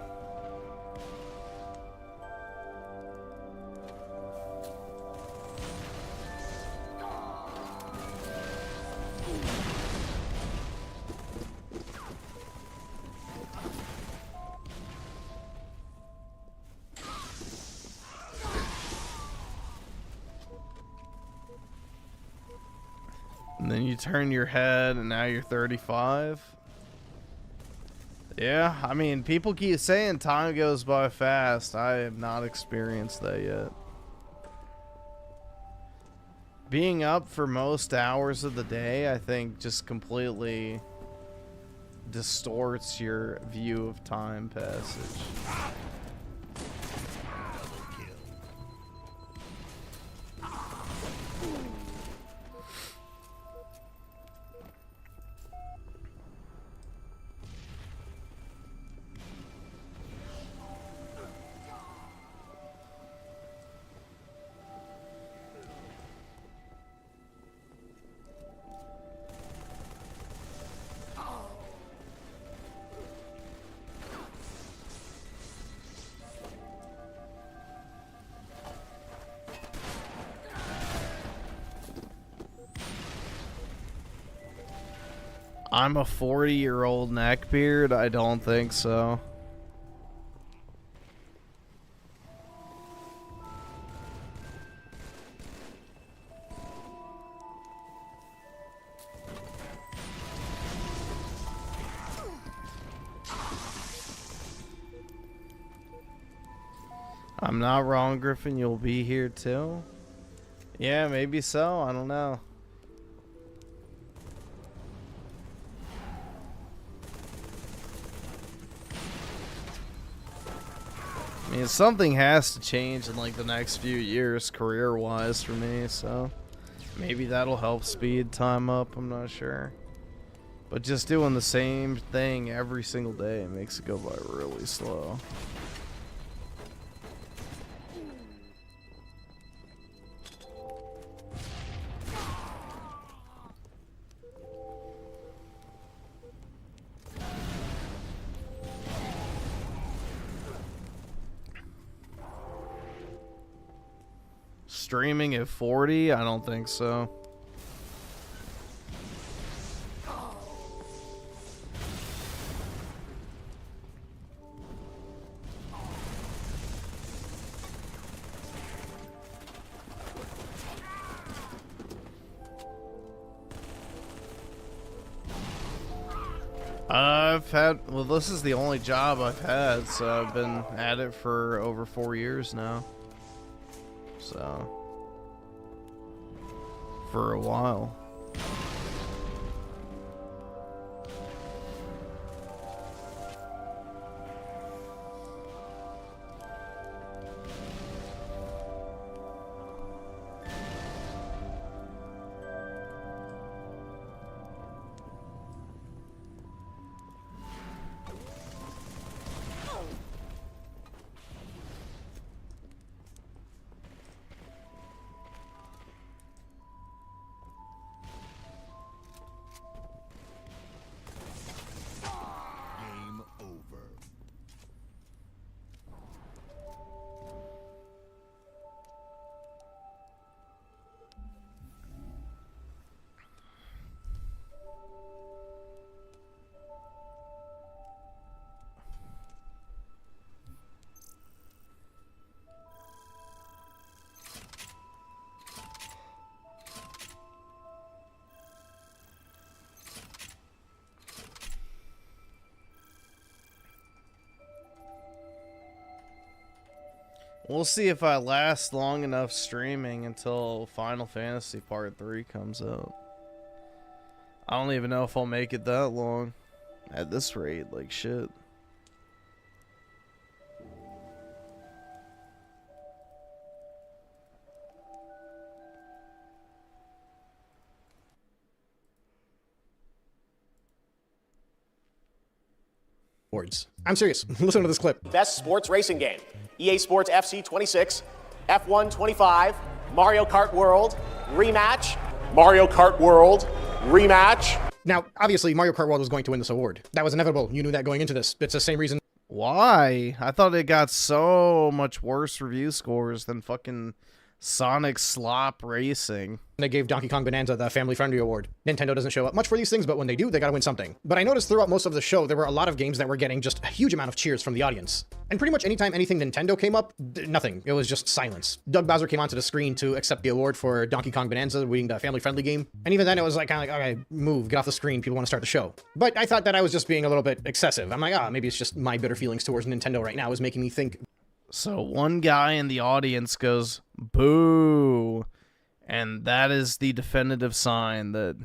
And then you turn your head and now you're 35. Yeah, I mean, people keep saying time goes by fast. I have not experienced that yet. Being up for most hours of the day, I think, just completely distorts your view of time passage. I'm a 40-year-old neckbeard? I don't think so. I'm not wrong, Griffin. You'll be here too? Yeah, maybe so. I don't know. I mean, something has to change in like the next few years career-wise for me, so maybe that'll help speed time up. I'm not sure. But just doing the same thing every single day makes it go by really slow. Streaming at 40? I don't think so. Well, this is the only job I've had, so I've been at it for over 4 years now. So, for a while. We'll see if I last long enough streaming until Final Fantasy Part 3 comes out. I don't even know if I'll make it that long. At this rate, like shit. I'm serious. Listen to this clip. Best sports racing game. EA Sports FC 26, F1 25, Mario Kart World, Rematch, Mario Kart World, Rematch. Now, obviously, Mario Kart World was going to win this award. That was inevitable. You knew that going into this. It's the same reason. Why? I thought it got so much worse review scores than fucking Sonic Slop Racing. They gave Donkey Kong Bonanza the Family Friendly Award. Nintendo doesn't show up much for these things, but when they do, they gotta win something. But I noticed throughout most of the show, there were a lot of games that were getting just a huge amount of cheers from the audience. And pretty much anytime anything Nintendo came up, nothing. It was just silence. Doug Bowser came onto the screen to accept the award for Donkey Kong Bonanza, winning the Family Friendly game. And even then, it was like, kind of like, okay, move, get off the screen, people want to start the show. But I thought that I was just being a little bit excessive. I'm like, maybe it's just my bitter feelings towards Nintendo right now is making me think. So one guy in the audience goes, boo. And that is the definitive sign that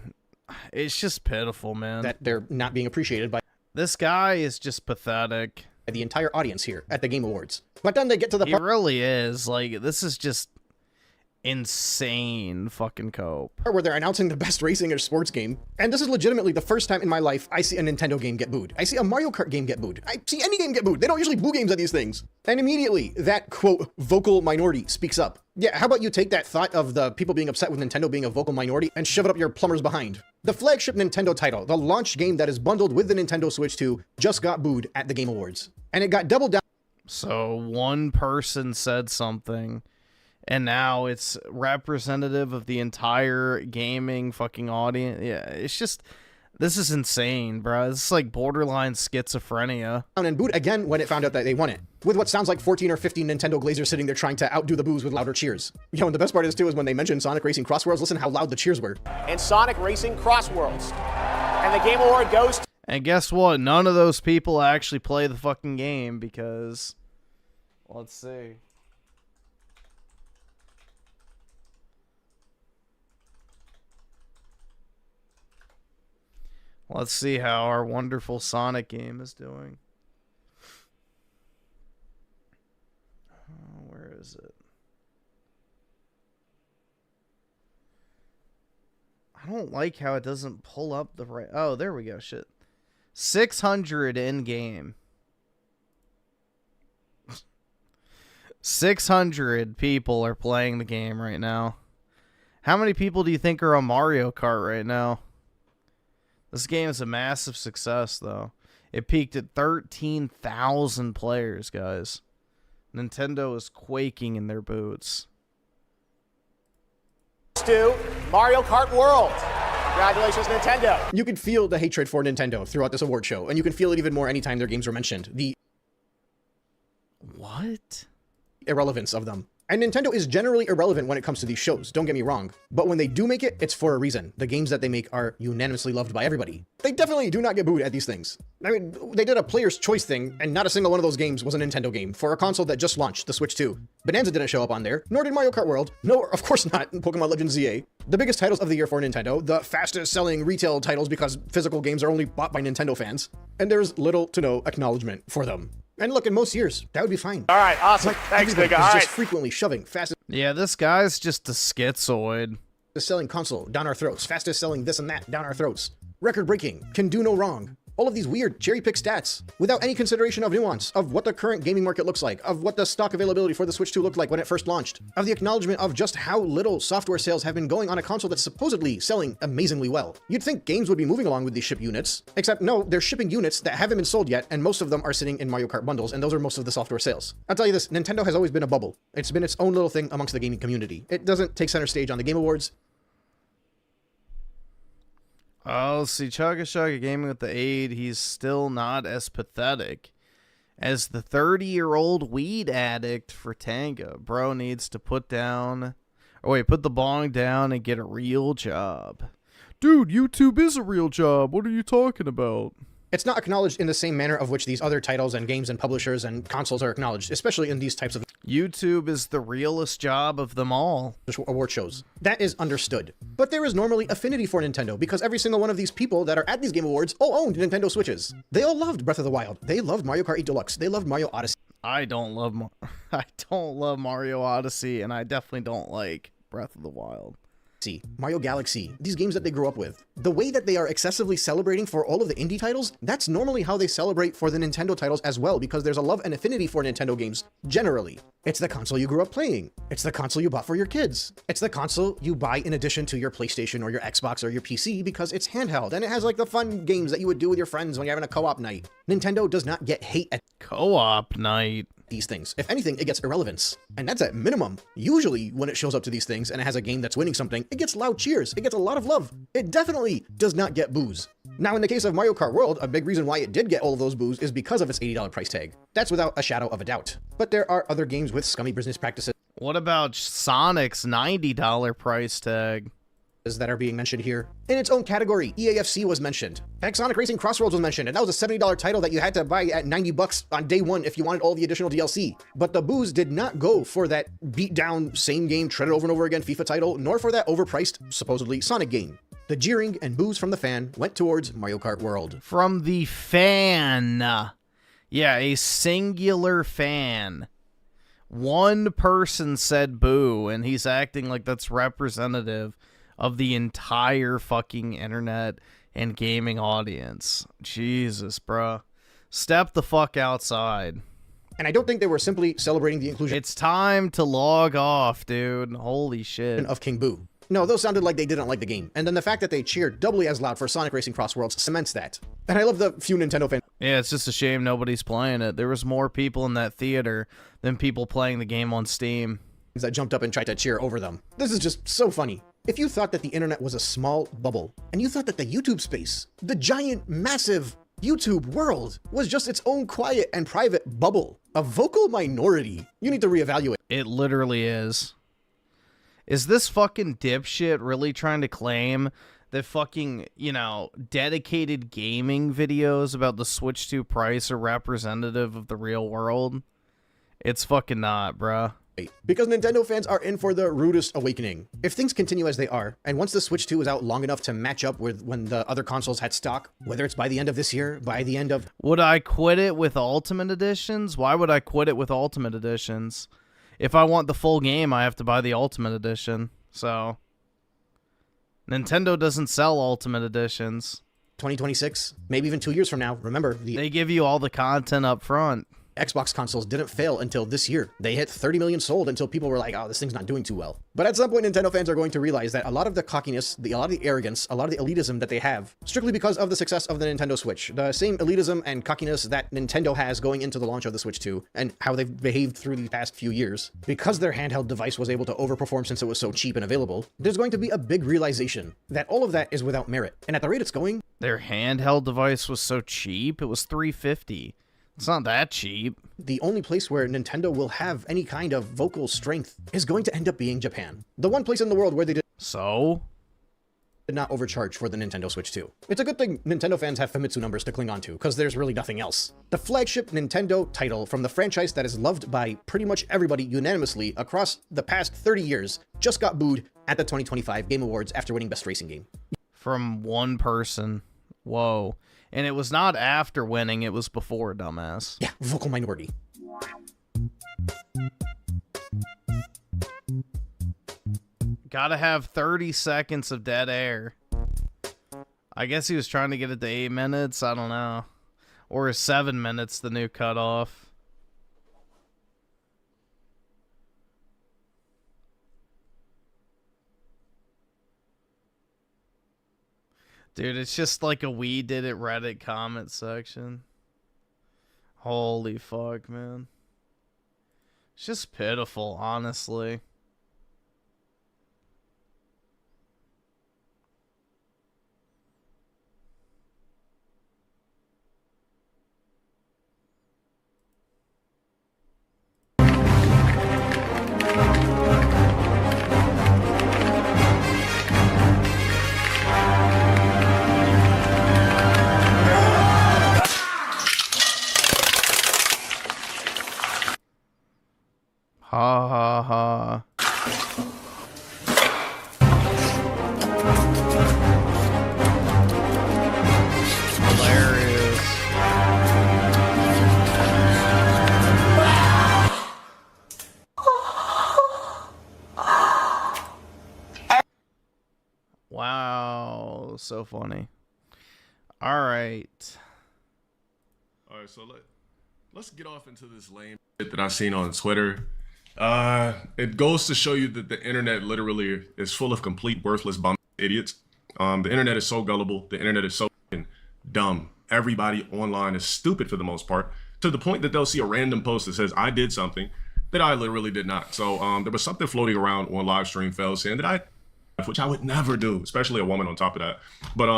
it's just pitiful, man. That they're not being appreciated by. This guy is just pathetic. The entire audience here at the Game Awards. But then they get to the part. He really is. Like, this is just insane fucking cope. Where they're announcing the best racing or sports game. And this is legitimately the first time in my life I see a Nintendo game get booed. I see a Mario Kart game get booed. I see any game get booed. They don't usually boo games at these things. And immediately, that, quote, vocal minority speaks up. Yeah, how about you take that thought of the people being upset with Nintendo being a vocal minority and shove it up your plumber's behind? The flagship Nintendo title, the launch game that is bundled with the Nintendo Switch 2, just got booed at the Game Awards. And it got doubled down. So one person said something, and now it's representative of the entire gaming fucking audience. Yeah, it's just, this is insane, bro. This is like borderline schizophrenia. And booed again when it found out that they won it. With what sounds like 14 or 15 Nintendo Glazers sitting there trying to outdo the boos with louder cheers. Yo, and the best part is too is when they mentioned Sonic Racing Cross Worlds, listen how loud the cheers were. And Sonic Racing Cross Worlds. And the Game Award goes to... And guess what? None of those people actually play the fucking game because... Let's see. Let's see how our wonderful Sonic game is doing. Where is it? I don't like how it doesn't pull up the right... Oh, there we go. Shit. 600 in-game. 600 people are playing the game right now. How many people do you think are on Mario Kart right now? This game is a massive success, though. It peaked at 13,000 players, guys. Nintendo is quaking in their boots. To Mario Kart World. Congratulations, Nintendo. You could feel the hatred for Nintendo throughout this award show, and you can feel it even more anytime their games are mentioned. The what? Irrelevance of them. And Nintendo is generally irrelevant when it comes to these shows, don't get me wrong. But when they do make it, it's for a reason. The games that they make are unanimously loved by everybody. They definitely do not get booed at these things. I mean, they did a player's choice thing, and not a single one of those games was a Nintendo game for a console that just launched, the Switch 2. Bonanza didn't show up on there, nor did Mario Kart World. No, of course not, Pokemon Legends ZA. The biggest titles of the year for Nintendo, the fastest selling retail titles because physical games are only bought by Nintendo fans. And there's little to no acknowledgement for them. And look, in most years, that would be fine. All right, awesome. Like, thanks, Big. All right. Just frequently shoving fastest. Yeah, this guy's just a schizoid. Selling console down our throats. Fastest selling this and that down our throats. Record breaking. Can do no wrong. All of these weird cherry-pick stats without any consideration of nuance, of what the current gaming market looks like, of what the stock availability for the Switch 2 looked like when it first launched, of the acknowledgement of just how little software sales have been going on a console that's supposedly selling amazingly well. You'd think games would be moving along with these ship units, except no, they're shipping units that haven't been sold yet, and most of them are sitting in Mario Kart bundles, and those are most of the software sales. I'll tell you this, Nintendo has always been a bubble. It's been its own little thing amongst the gaming community. It doesn't take center stage on the Game Awards. Oh, see, Chugga Chugga Gaming with the aid, he's still not as pathetic as the 30-year-old weed addict for Tanga. Bro needs to put the bong down and get a real job. Dude, YouTube is a real job. What are you talking about? It's not acknowledged in the same manner of which these other titles and games and publishers and consoles are acknowledged, especially in these types of YouTube is the realest job of them all. Award shows. That is understood. But there is normally affinity for Nintendo because every single one of these people that are at these Game Awards all owned Nintendo Switches. They all loved Breath of the Wild. They loved Mario Kart 8 Deluxe. They loved Mario Odyssey. I don't love Mario Odyssey, and I definitely don't like Breath of the Wild. Mario Galaxy, these games that they grew up with. The way that they are excessively celebrating for all of the indie titles, that's normally how they celebrate for the Nintendo titles as well, because there's a love and affinity for Nintendo games generally. It's the console you grew up playing. It's the console you bought for your kids. It's the console you buy in addition to your PlayStation or your Xbox or your PC because it's handheld and it has like the fun games that you would do with your friends when you're having a co-op night. Nintendo does not get hate at co-op night. These things. If anything, it gets irrelevance. And that's at minimum. Usually when it shows up to these things and it has a game that's winning something, it gets loud cheers. It gets a lot of love. It definitely does not get boos. Now in the case of Mario Kart World, a big reason why it did get all of those boos is because of its $80 price tag. That's without a shadow of a doubt. But there are other games with scummy business practices. What about Sonic's $90 price tag? That are being mentioned here. In its own category, EAFC was mentioned. Heck, Sonic Racing Crossroads was mentioned, and that was a $70 title that you had to buy at $90 on day one if you wanted all the additional DLC. But the boos did not go for that beat down, same game, treaded over and over again FIFA title, nor for that overpriced, supposedly Sonic game. The jeering and boos from the fan went towards Mario Kart World. From the fan. Yeah, a singular fan. One person said boo, and he's acting like that's representative of the entire fucking internet and gaming audience. Jesus, bruh. Step the fuck outside. And I don't think they were simply celebrating the inclusion. It's time to log off, dude. Holy shit. Of King Boo. No, those sounded like they didn't like the game. And then the fact that they cheered doubly as loud for Sonic Racing Cross Worlds cements that. And I love the few Nintendo fans. Yeah, it's just a shame nobody's playing it. There was more people in that theater than people playing the game on Steam. That jumped up and tried to cheer over them. This is just so funny. If you thought that the internet was a small bubble, and you thought that the YouTube space, the giant, massive YouTube world, was just its own quiet and private bubble, a vocal minority, you need to reevaluate. It literally is. Is this fucking dipshit really trying to claim that fucking, dedicated gaming videos about the Switch 2 price are representative of the real world? It's fucking not, bruh. Because Nintendo fans are in for the rudest awakening. If things continue as they are, and once the Switch 2 is out long enough to match up with when the other consoles had stock, whether it's by the end of this year, by the end of... Would I quit it with Ultimate Editions? Why would I quit it with Ultimate Editions? If I want the full game, I have to buy the Ultimate Edition. So, Nintendo doesn't sell Ultimate Editions. 2026, maybe even 2 years from now. Remember, they give you all the content up front. Xbox consoles didn't fail until this year. They hit 30 million sold until people were like, oh, this thing's not doing too well. But at some point, Nintendo fans are going to realize that a lot of the cockiness, a lot of the arrogance, a lot of the elitism that they have, strictly because of the success of the Nintendo Switch, the same elitism and cockiness that Nintendo has going into the launch of the Switch 2, and how they've behaved through the past few years, because their handheld device was able to overperform since it was so cheap and available, there's going to be a big realization that all of that is without merit. And at the rate it's going... Their handheld device was so cheap, it was $350. It's not that cheap. The only place where Nintendo will have any kind of vocal strength is going to end up being Japan. The one place in the world where they did not overcharge for the Nintendo Switch 2. It's a good thing Nintendo fans have Famitsu numbers to cling on to, because there's really nothing else. The flagship Nintendo title from the franchise that is loved by pretty much everybody unanimously across the past 30 years just got booed at the 2025 Game Awards after winning Best Racing Game. From one person. Whoa. And it was not after winning, it was before, dumbass. Yeah, vocal minority. Gotta have 30 seconds of dead air. I guess he was trying to get it to 8 minutes, I don't know. Or is 7 minutes the new cutoff? Dude, it's just like a We Did It Reddit comment section. Holy fuck, man. It's just pitiful, honestly. Ha ha ha. Hilarious. Wow, so funny. All right. All right, so let's get off into this lame shit that I've seen on Twitter. It goes to show you that the internet literally is full of complete worthless bum idiots. The internet is so gullible. The internet is so fucking dumb. Everybody online is stupid for the most part, to the point that they'll see a random post that says I did something that I literally did not. So there was something floating around on Livestream, fellas, saying that which I would never do, especially a woman on top of that. But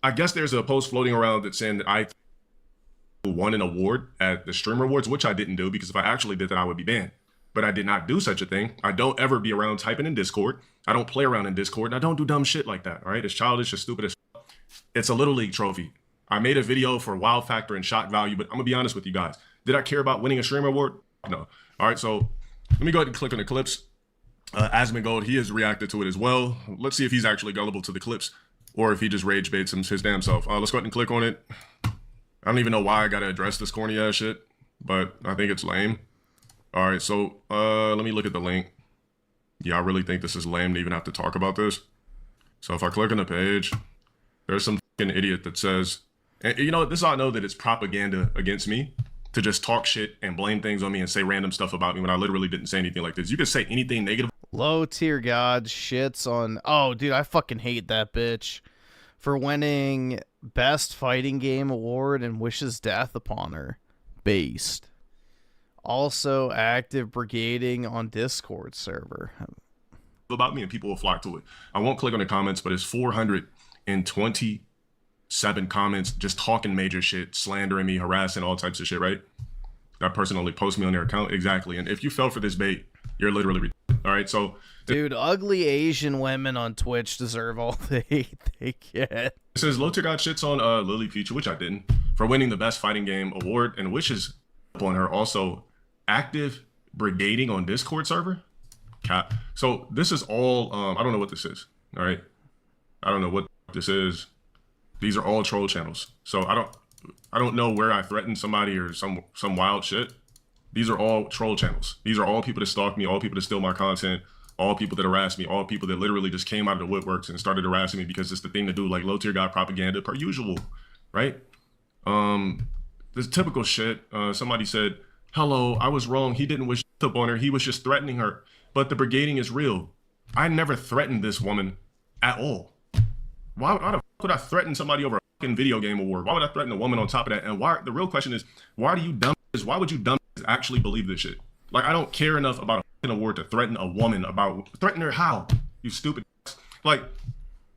I guess there's a post floating around that's saying that I won an award at the Streamer Awards, which I didn't do, because if I actually did that, I would be banned. But I did not do such a thing. I don't ever be around typing in Discord. I don't play around in Discord, and I don't do dumb shit like that, all right? It's childish, it's stupid as fuck. It's a Little League trophy. I made a video for wow factor and shock value, but I'm gonna be honest with you guys. Did I care about winning a Streamer Award? No. All right, so let me go ahead and click on the clips. Asmongold, he has reacted to it as well. Let's see if he's actually gullible to the clips or if he just rage baits his damn self. Let's go ahead and click on it. I don't even know why I gotta address this corny ass shit, but I think it's lame. All right, so let me look at the link. Yeah, I really think this is lame to even have to talk about this. So if I click on the page, there's some fucking idiot that says, and you know, this is how I know that it's propaganda against me, to just talk shit and blame things on me and say random stuff about me when I literally didn't say anything like this. You could say anything negative. Low tier god shits on. Oh, dude, I fucking hate that bitch for winning best fighting game award and wishes death upon her. Based. Also active brigading on Discord server. About me, and people will flock to it. I won't click on the comments, but it's 427 comments just talking major shit, slandering me, harassing, all types of shit, right? That person only posts me on their account. Exactly. And if you fell for this bait, you're literally all right. So dude, ugly Asian women on Twitch deserve all the hate they get. It says low tier god shits on Lily Peach, which I didn't, for winning the best fighting game award and wishes upon her. Also active brigading on Discord server. Cap. So this is all I don't know what this is. All right, I don't know what this is. These are all troll channels. So I don't know where I threatened somebody or some wild shit. These are all troll channels. These are all people that stalk me, all people that steal my content, all people that harass me, all people that literally just came out of the woodworks and started harassing me because it's the thing to do, like low tier god propaganda per usual, right? This typical shit. Somebody said, hello, I was wrong. He didn't wish up on her. He was just threatening her. But the brigading is real. I never threatened this woman at all. Why the fuck would I threaten somebody over a fucking video game award? Why would I threaten a woman on top of that? And why? The real question is, why do you dumb? Why would you dumb actually believe this shit? Like, I don't care enough about a fucking award to threaten a woman about threaten her. How? You stupid. Like,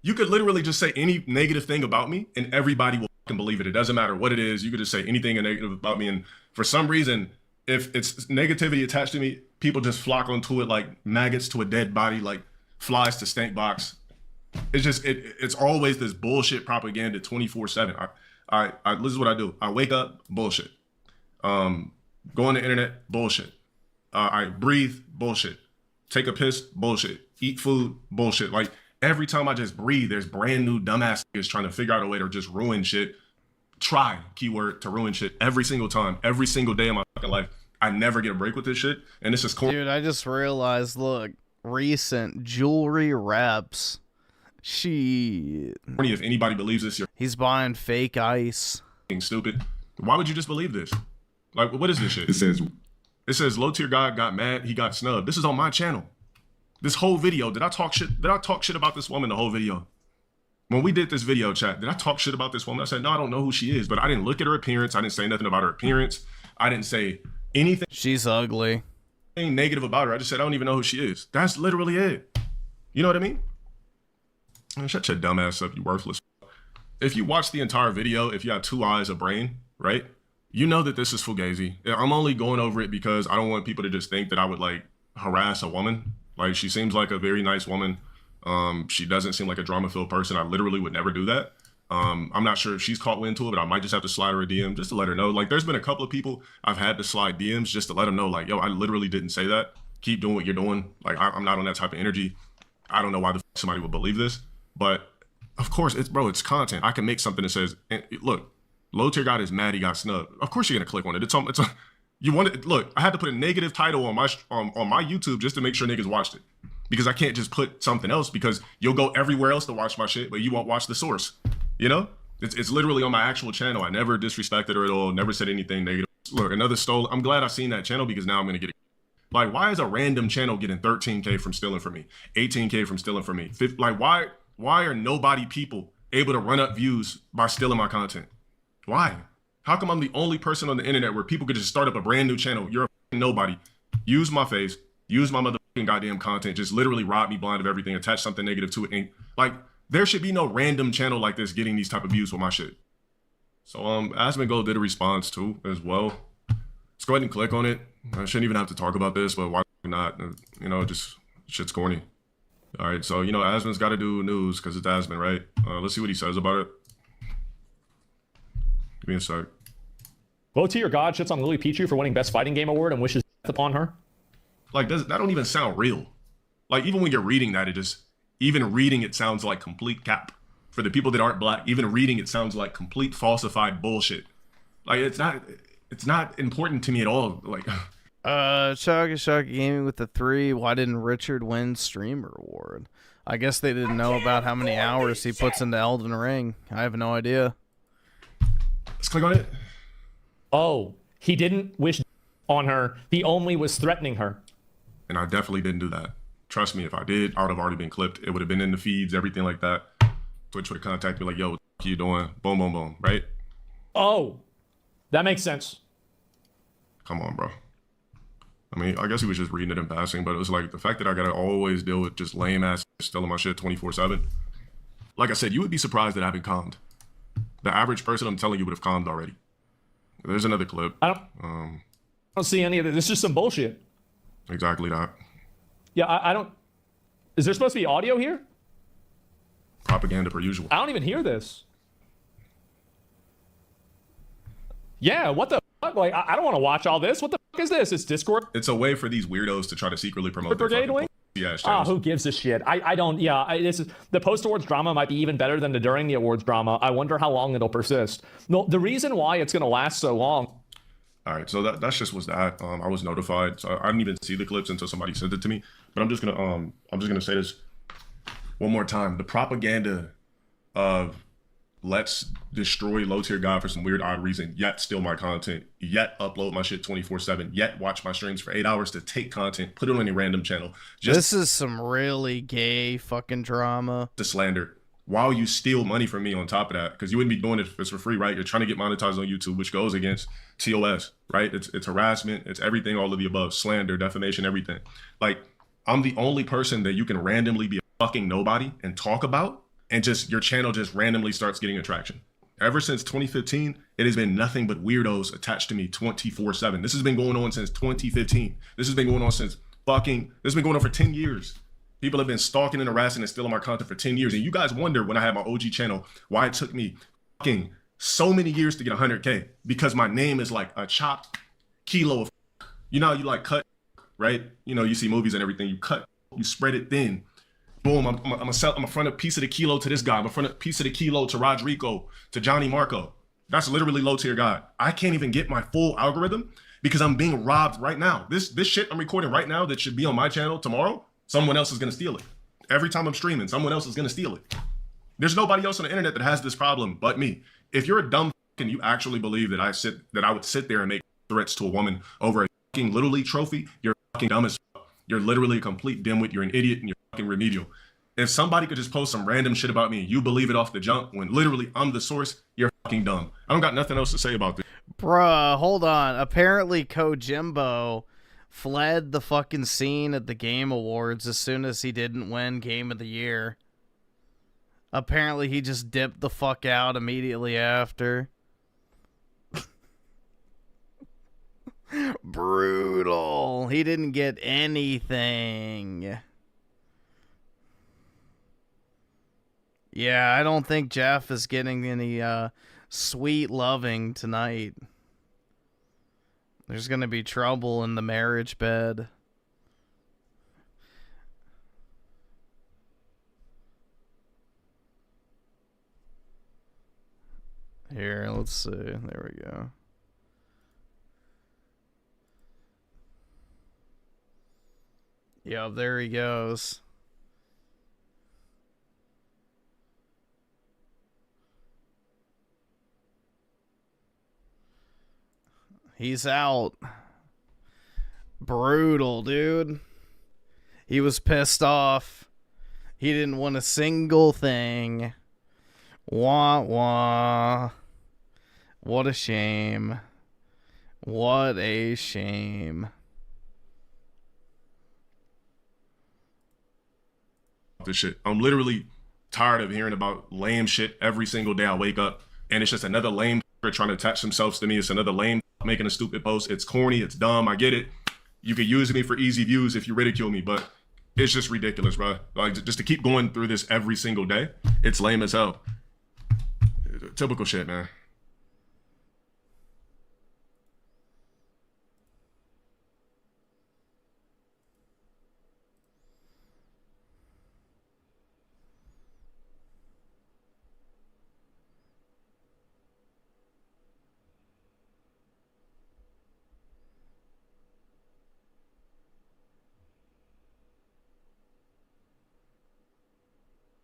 you could literally just say any negative thing about me and everybody will fucking believe it. It doesn't matter what it is. You could just say anything negative about me, and for some reason, if it's negativity attached to me, people just flock onto it like maggots to a dead body, like flies to stank box. It's just it's always this bullshit propaganda 24/7. This is what I do. I wake up, bullshit. Go on the internet, bullshit. I breathe, bullshit. Take a piss, bullshit. Eat food, bullshit. Like every time I just breathe, there's brand new dumbass niggas trying to figure out a way to just ruin shit. Try, keyword, to ruin shit every single time, every single day of my fucking life. I never get a break with this shit, and this is cool. Dude, I just realized, look, recent jewelry reps. If anybody believes this, he's buying fake ice. Stupid. Why would you just believe this? Like, what is this shit? It says low tier god got mad, he got snubbed. This is on my channel. This whole video, did I talk shit about this woman the whole video? When we did this video chat, did I talk shit about this woman? I said, no, I don't know who she is, but I didn't look at her appearance. I didn't say nothing about her appearance. I didn't say anything. She's ugly. Negative about her. I just said, I don't even know who she is. That's literally it. You know what I mean? Shut your dumb ass up, you worthless. If you watch the entire video, if you have 2 eyes, a brain, right? You know that this is fugazi. I'm only going over it because I don't want people to just think that I would like harass a woman. Like, she seems like a very nice woman. She doesn't seem like a drama-filled person. I literally would never do that. I'm not sure if she's caught wind to it, but I might just have to slide her a DM just to let her know. Like, there's been a couple of people I've had to slide DMs just to let them know, like, yo, I literally didn't say that. Keep doing what you're doing. Like, I'm not on that type of energy. I don't know why somebody would believe this, but of course, it's content. I can make something that says, look, low tier god is mad he got snubbed. Of course you're gonna click on it. You want it. Look, I had to put a negative title on my YouTube just to make sure niggas watched it, because I can't just put something else, because you'll go everywhere else to watch my shit, but you won't watch the source. You know, it's literally on my actual channel. I never disrespected her at all. Never said anything negative. Look, another stole. I'm glad I've seen that channel, because now I'm gonna get it. Like, why is a random channel getting 13K from stealing from me, 18K from stealing from me? Like, why are nobody people able to run up views by stealing my content? Why? How come I'm the only person on the internet where people could just start up a brand new channel? You're a nobody. Use my face, use my motherfucking goddamn content, just literally rob me blind of everything, attach something negative to it. And like, there should be no random channel like this getting these type of views with my shit. So Asmongold did a response too as well. Let's go ahead and click on it. I shouldn't even have to talk about this, but why not? You know, just shit's corny. All right, so, you know, Asmon's got to do news because it's Asmon, right? Let's see what he says about it. Give me a sec. Low tier god shits on Lily Pichu for winning Best Fighting Game Award and wishes death upon her. Like, that don't even sound real. Like, even when you're reading that, even reading it sounds like complete cap. For the people that aren't black, even reading it sounds like complete falsified bullshit. Like, it's not important to me at all. Like, Shaka Gaming with the 3. Why didn't Richard win Streamer Award? I guess they didn't know about how many hours he puts into Elden Ring. I have no idea. Let's click on it. Oh, he didn't wish on her. He only was threatening her. And I definitely didn't do that. Trust me, if I did, I would have already been clipped. It would have been in the feeds, everything like that. Twitch would have contacted me like, yo, what the fuck are you doing? Boom, boom, boom, right? Oh, that makes sense. Come on, bro. I mean, I guess he was just reading it in passing, but it was like the fact that I gotta always deal with just lame ass stealing my shit 24/7. Like I said, you would be surprised that I haven't calmed. The average person, I'm telling you, would have calmed already. There's another clip. I don't see any of this. This is just some bullshit. Exactly that. Yeah, I don't. Is there supposed to be audio here? Propaganda per usual. I don't even hear this. Yeah, what the fuck? Like, I don't want to watch all this. What the fuck is this? It's Discord? It's a way for these weirdos to try to secretly promote their Brigade wing? Yeah, who gives a shit? I don't. Yeah, this is the post-awards drama might be even better than the during the awards drama. I wonder how long it'll persist. No, the reason why it's going to last so long. All right, so that's just was that. I was notified, so I didn't even see the clips until somebody sent it to me. But I'm just gonna say this one more time. The propaganda of let's destroy low tier god for some weird odd reason, yet steal my content, yet upload my shit 24/7, yet watch my streams for 8 hours to take content, put it on any random channel. This is some really gay fucking drama. To slander while you steal money from me on top of that, because you wouldn't be doing it if it's for free, right? You're trying to get monetized on YouTube, which goes against TOS, right? It's harassment, it's everything, all of the above, slander, defamation, everything. Like, I'm the only person that you can randomly be a fucking nobody and talk about, and just your channel just randomly starts getting attraction. Ever since 2015, it has been nothing but weirdos attached to me 24/7. This has been going on since 2015. This has been going on this has been going on for 10 years. People have been stalking and harassing and stealing my content for 10 years. And you guys wonder when I had my OG channel, why it took me fucking so many years to get 100K. Because my name is like a chopped kilo of, you know how you like cut, right? You know, you see movies and everything, you cut, you spread it thin. Boom, I'm a front a piece of the kilo to this guy. I'm a front a piece of the kilo to Rodrigo, to Johnny Marco. That's literally low tier god. I can't even get my full algorithm because I'm being robbed right now. This shit I'm recording right now that should be on my channel tomorrow, someone else is gonna steal it. Every time I'm streaming, someone else is gonna steal it. There's nobody else on the internet that has this problem but me. If you're a dumb and you actually believe that I would sit there and make threats to a woman over a fucking Little League trophy, you're fucking dumb as fuck. You're literally a complete dimwit. You're an idiot and you're fucking remedial. If somebody could just post some random shit about me and you believe it off the jump when literally I'm the source, you're fucking dumb. I don't got nothing else to say about this. Bruh, hold on. Apparently Kojimbo fled the fucking scene at the Game Awards as soon as he didn't win Game of the Year. Apparently he just dipped the fuck out immediately after. Brutal. He didn't get anything. Yeah, I don't think Jeff is getting any sweet loving tonight. There's gonna be trouble in the marriage bed. Here, let's see. There we go. Yep, there he goes. He's out. Brutal, dude. He was pissed off. He didn't want a single thing. Wah, wah. What a shame. What a shame. This shit. I'm literally tired of hearing about lame shit every single day I wake up, and it's just another lame trying to attach themselves to me. It's another lame making a stupid post. It's corny. It's dumb. I get it. You could use me for easy views if you ridicule me, but it's just ridiculous, bro. Like, just to keep going through this every single day, it's lame as hell. Typical shit, man.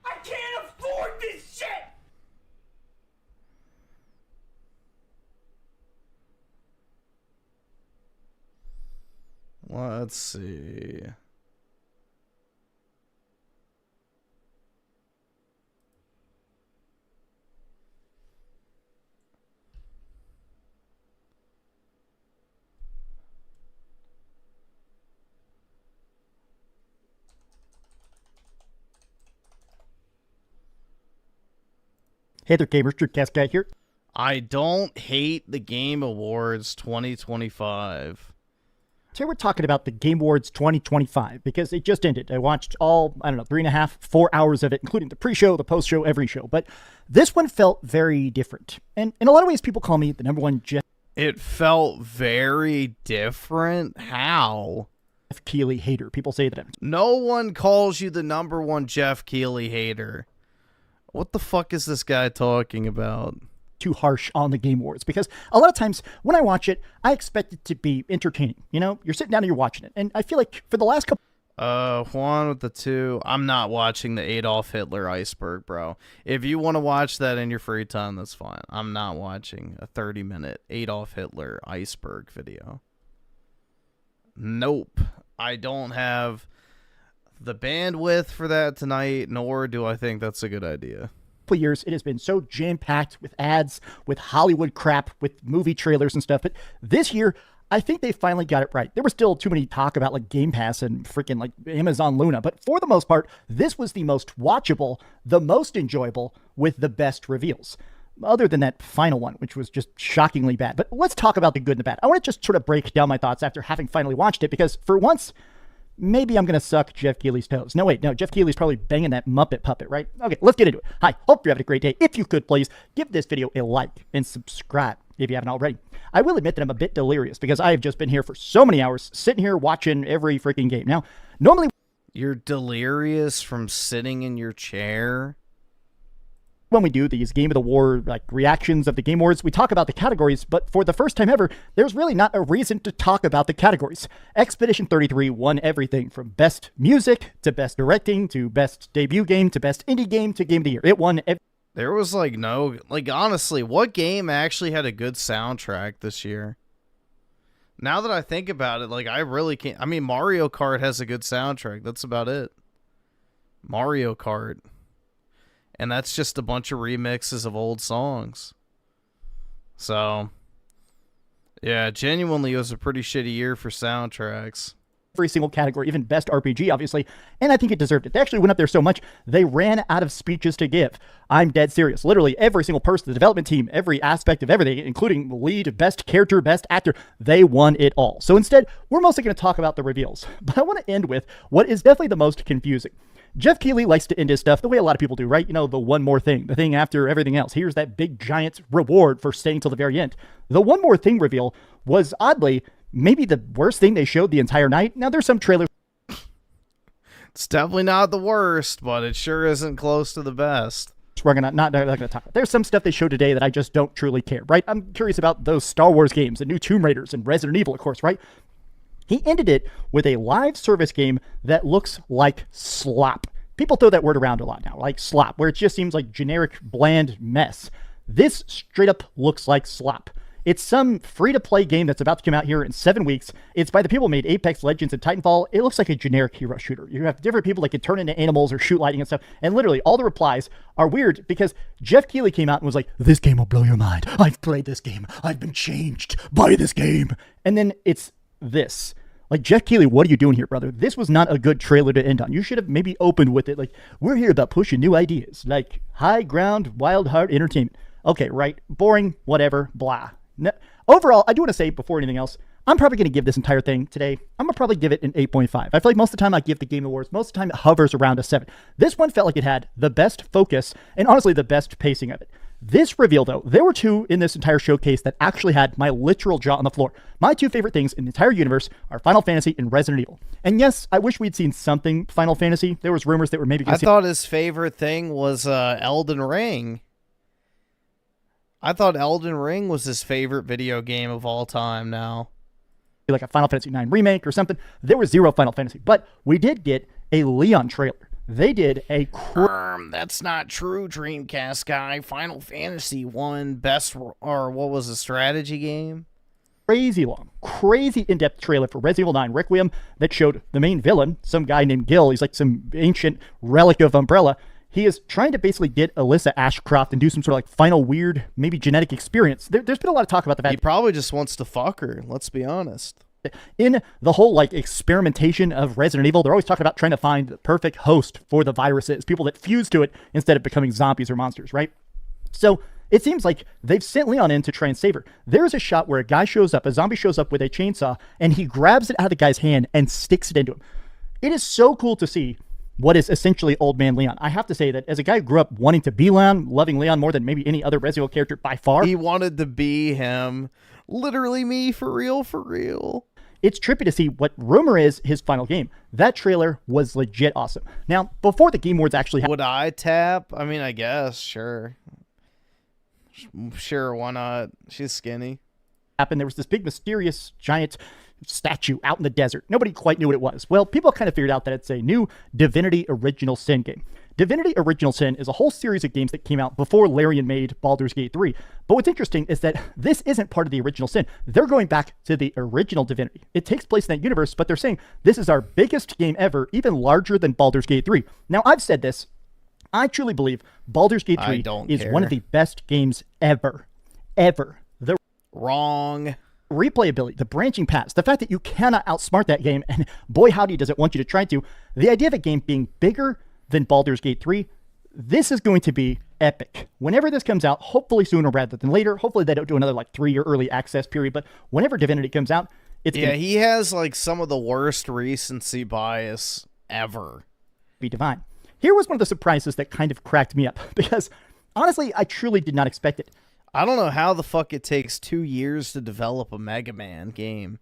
I can't afford this shit! Let's see. Hey there, gamers. DreamCast Guy here. I don't hate the Game Awards 2025. Today we're talking about the Game Awards 2025 because it just ended. I watched all, 3.5, 4 hours of it, including the pre-show, the post-show, every show. But this one felt very different. And in a lot of ways, people call me the #1 Jeff. It felt very different? How? Jeff Keighley hater. People say that I'm... No one calls you the #1 Jeff Keighley hater. What the fuck is this guy talking about? Too harsh on the Game Awards, because a lot of times when I watch it, I expect it to be entertaining. You know, you're sitting down and you're watching it, and I feel like for the last couple... Juan with the 2. I'm not watching the Adolf Hitler iceberg, bro. If you want to watch that in your free time, that's fine. I'm not watching a 30-minute Adolf Hitler iceberg video. Nope. I don't have the bandwidth for that tonight, nor do I think that's a good idea. Years it has been so jam-packed with ads, with Hollywood crap, with movie trailers and stuff, but this year I think they finally got it right. There was still too many talk about like Game Pass and freaking like Amazon Luna, but for the most part this was the most watchable, the most enjoyable, with the best reveals, other than that final one, which was just shockingly bad. But let's talk about the good and the bad. I want to just sort of break down my thoughts after having finally watched it, because for once maybe I'm going to suck Jeff Keighley's toes. No, wait, no, Jeff Keighley's probably banging that Muppet puppet, right? Okay, let's get into it. Hi, hope you're having a great day. If you could, please give this video a like and subscribe if you haven't already. I will admit that I'm a bit delirious because I have just been here for so many hours, sitting here watching every freaking game. Now, normally... You're delirious from sitting in your chair? When we do these Game of the War like reactions of the Game Awards, we talk about the categories, but for the first time ever, there's really not a reason to talk about the categories. Expedition 33 won everything from best music to best directing to best debut game to best indie game to Game of the Year. It won There was like no, like honestly, what game actually had a good soundtrack this year? Now that I think about it, like I really can't. I mean, Mario Kart has a good soundtrack. That's about it. Mario Kart. And that's just a bunch of remixes of old songs. So, yeah, genuinely, it was a pretty shitty year for soundtracks. Every single category, even best RPG, obviously, and I think it deserved it. They actually went up there so much, they ran out of speeches to give. I'm dead serious. Literally, every single person, the development team, every aspect of everything, including lead, best character, best actor, they won it all. So instead, we're mostly going to talk about the reveals. But I want to end with what is definitely the most confusing. Jeff Keighley likes to end his stuff the way a lot of people do, right? You know, the one more thing, the thing after everything else. Here's that big giant reward for staying till the very end. The one more thing reveal was oddly maybe the worst thing they showed the entire night. Now there's some trailers. It's definitely not the worst, but it sure isn't close to the best. We're not gonna talk about. There's some stuff they showed today that I just don't truly care, right? I'm curious about those Star Wars games, the new Tomb Raiders and Resident Evil, of course, right? He ended it with a live service game that looks like slop. People throw that word around a lot now, like slop, where it just seems like generic, bland mess. This straight up looks like slop. It's some free-to-play game that's about to come out here in 7 weeks. It's by the people who made Apex Legends and Titanfall. It looks like a generic hero shooter. You have different people that can turn into animals or shoot lightning and stuff. And literally, all the replies are weird because Jeff Keighley came out and was like, this game will blow your mind. I've played this game. I've been changed by this game. And then it's this. Like, Jeff Keighley, what are you doing here, brother? This was not a good trailer to end on. You should have maybe opened with it. Like, we're here about pushing new ideas. Like, high ground, wild heart entertainment. Okay, right. Boring, whatever, blah. No, overall, I do want to say before anything else, I'm probably going to give this entire thing today, I'm going to probably give it an 8.5. I feel like most of the time I give the Game Awards, most of the time it hovers around a 7. This one felt like it had the best focus and honestly the best pacing of it. This reveal, though, there were two in this entire showcase that actually had my literal jaw on the floor. My two favorite things in the entire universe are Final Fantasy and Resident Evil. And yes, I wish we'd seen something Final Fantasy. There was rumors that were maybe going to I thought his favorite thing was Elden Ring. I thought Elden Ring was his favorite video game of all time now. Like a Final Fantasy IX remake or something. There was zero Final Fantasy, but we did get a Leon trailer. They did a... That's not true, Dreamcast guy. Final Fantasy won best, or what was the strategy game? Crazy long, crazy in-depth trailer for Resident Evil 9 Requiem that showed the main villain, some guy named Gil. He's like some ancient relic of Umbrella. He is trying to basically get Alyssa Ashcroft and do some sort of like final weird, maybe genetic experience. There's been a lot of talk about the fact he probably just wants to fuck her. Let's be honest. In the whole like experimentation of Resident Evil, they're always talking about trying to find the perfect host for the viruses, people that fuse to it instead of becoming zombies or monsters, right? So it seems like they've sent Leon in to try and save her. There's a shot where a guy shows up, a zombie shows up with a chainsaw, and he grabs it out of the guy's hand and sticks it into him. It is so cool to see what is essentially Old Man Leon. I have to say that as a guy who grew up wanting to be Leon, loving Leon more than maybe any other Resident Evil character by far. He wanted to be him. Literally me, for real, for real. It's trippy to see what rumor is his final game. That trailer was legit awesome. Now, before the Game Awards actually would I tap? I mean, I guess, sure. Sure, why not? She's skinny. Happened. There was this big, mysterious, giant statue out in the desert. Nobody quite knew what it was. Well, people kind of figured out that it's a new Divinity Original Sin game. Divinity Original Sin is a whole series of games that came out before Larian made Baldur's Gate 3. But what's interesting is that this isn't part of the Original Sin. They're going back to the original Divinity. It takes place in that universe, but they're saying this is our biggest game ever, even larger than Baldur's Gate 3. Now, I've said this. I truly believe Baldur's Gate 3 is one of the best games ever. Ever. Wrong. Replayability, the branching paths, the fact that you cannot outsmart that game, and boy howdy does it want you to try to. The idea of a game being bigger than Baldur's Gate 3, this is going to be epic. Whenever this comes out, hopefully sooner rather than later, hopefully they don't do another like 3-year early access period, but whenever Divinity comes out, it's yeah, he has like some of the worst recency bias ever. Be divine. Here was one of the surprises that kind of cracked me up, because honestly, I truly did not expect it. I don't know how the fuck it takes 2 years to develop a Mega Man game.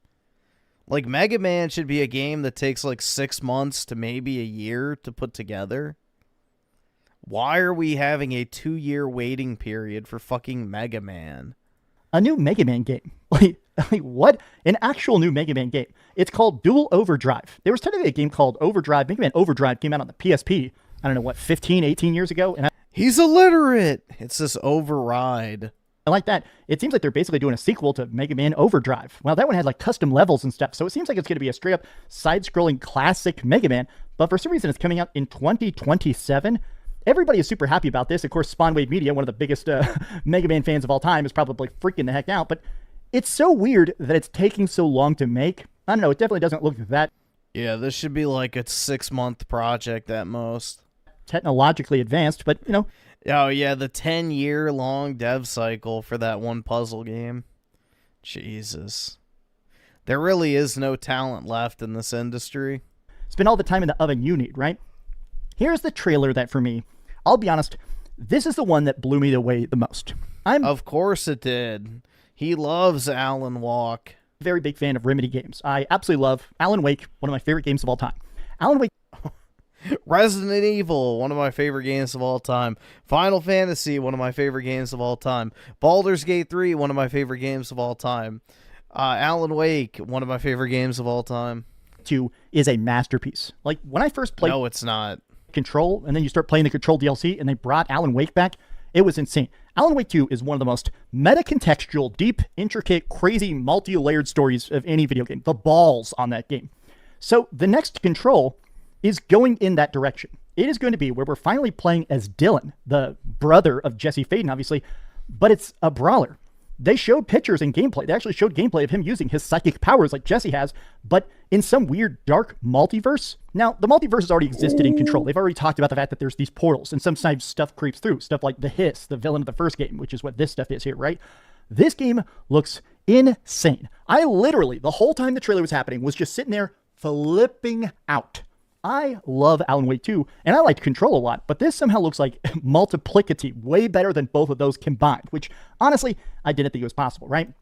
Like, Mega Man should be a game that takes like 6 months to maybe a year to put together. Why are we having a 2-year waiting period for fucking Mega Man? A new Mega Man game. Like what? An actual new Mega Man game. It's called Dual Overdrive. There was technically a game called Overdrive. Mega Man Overdrive came out on the PSP, I don't know, what, 15, 18 years ago? And he's illiterate. It's this Override. I like that. It seems like they're basically doing a sequel to Mega Man Overdrive. Well, that one had like custom levels and stuff, so it seems like it's going to be a straight up side-scrolling classic Mega Man, but for some reason it's coming out in 2027. Everybody is super happy about this. Of course, Spawnwave Media, one of the biggest Mega Man fans of all time, is probably freaking the heck out, but it's so weird that it's taking so long to make. I don't know, it definitely doesn't look that... Yeah, this should be like a 6-month project at most. Technologically advanced, but, you know... Oh, yeah, the 10-year-long dev cycle for that one puzzle game. Jesus. There really is no talent left in this industry. Spend all the time in the oven you need, right? Here's the trailer that, for me, I'll be honest, this is the one that blew me away the most. Of course it did. He loves Alan Walk. Very big fan of Remedy games. I absolutely love Alan Wake, one of my favorite games of all time. Alan Wake... Resident Evil, one of my favorite games of all time. Final Fantasy, one of my favorite games of all time. Baldur's Gate 3, one of my favorite games of all time. Alan Wake, one of my favorite games of all time. 2 is a masterpiece. Like, when I first played... No, it's not. Control, and then you start playing the Control DLC, and they brought Alan Wake back, it was insane. Alan Wake 2 is one of the most meta-contextual, deep, intricate, crazy, multi-layered stories of any video game. The balls on that game. So, the next Control is going in that direction. It is going to be where we're finally playing as Dylan, the brother of Jesse Faden, obviously, but it's a brawler. They showed pictures and gameplay. They actually showed gameplay of him using his psychic powers like Jesse has, but in some weird dark multiverse. Now, the multiverse has already existed in Control. They've already talked about the fact that there's these portals, and sometimes stuff creeps through. Stuff like the Hiss, the villain of the first game, which is what this stuff is here, right? This game looks insane. I literally, the whole time the trailer was happening, was just sitting there flipping out. I love Alan Wake 2, and I liked Control a lot, but this somehow looks like multiplicative, way better than both of those combined, which, honestly, I didn't think it was possible, right?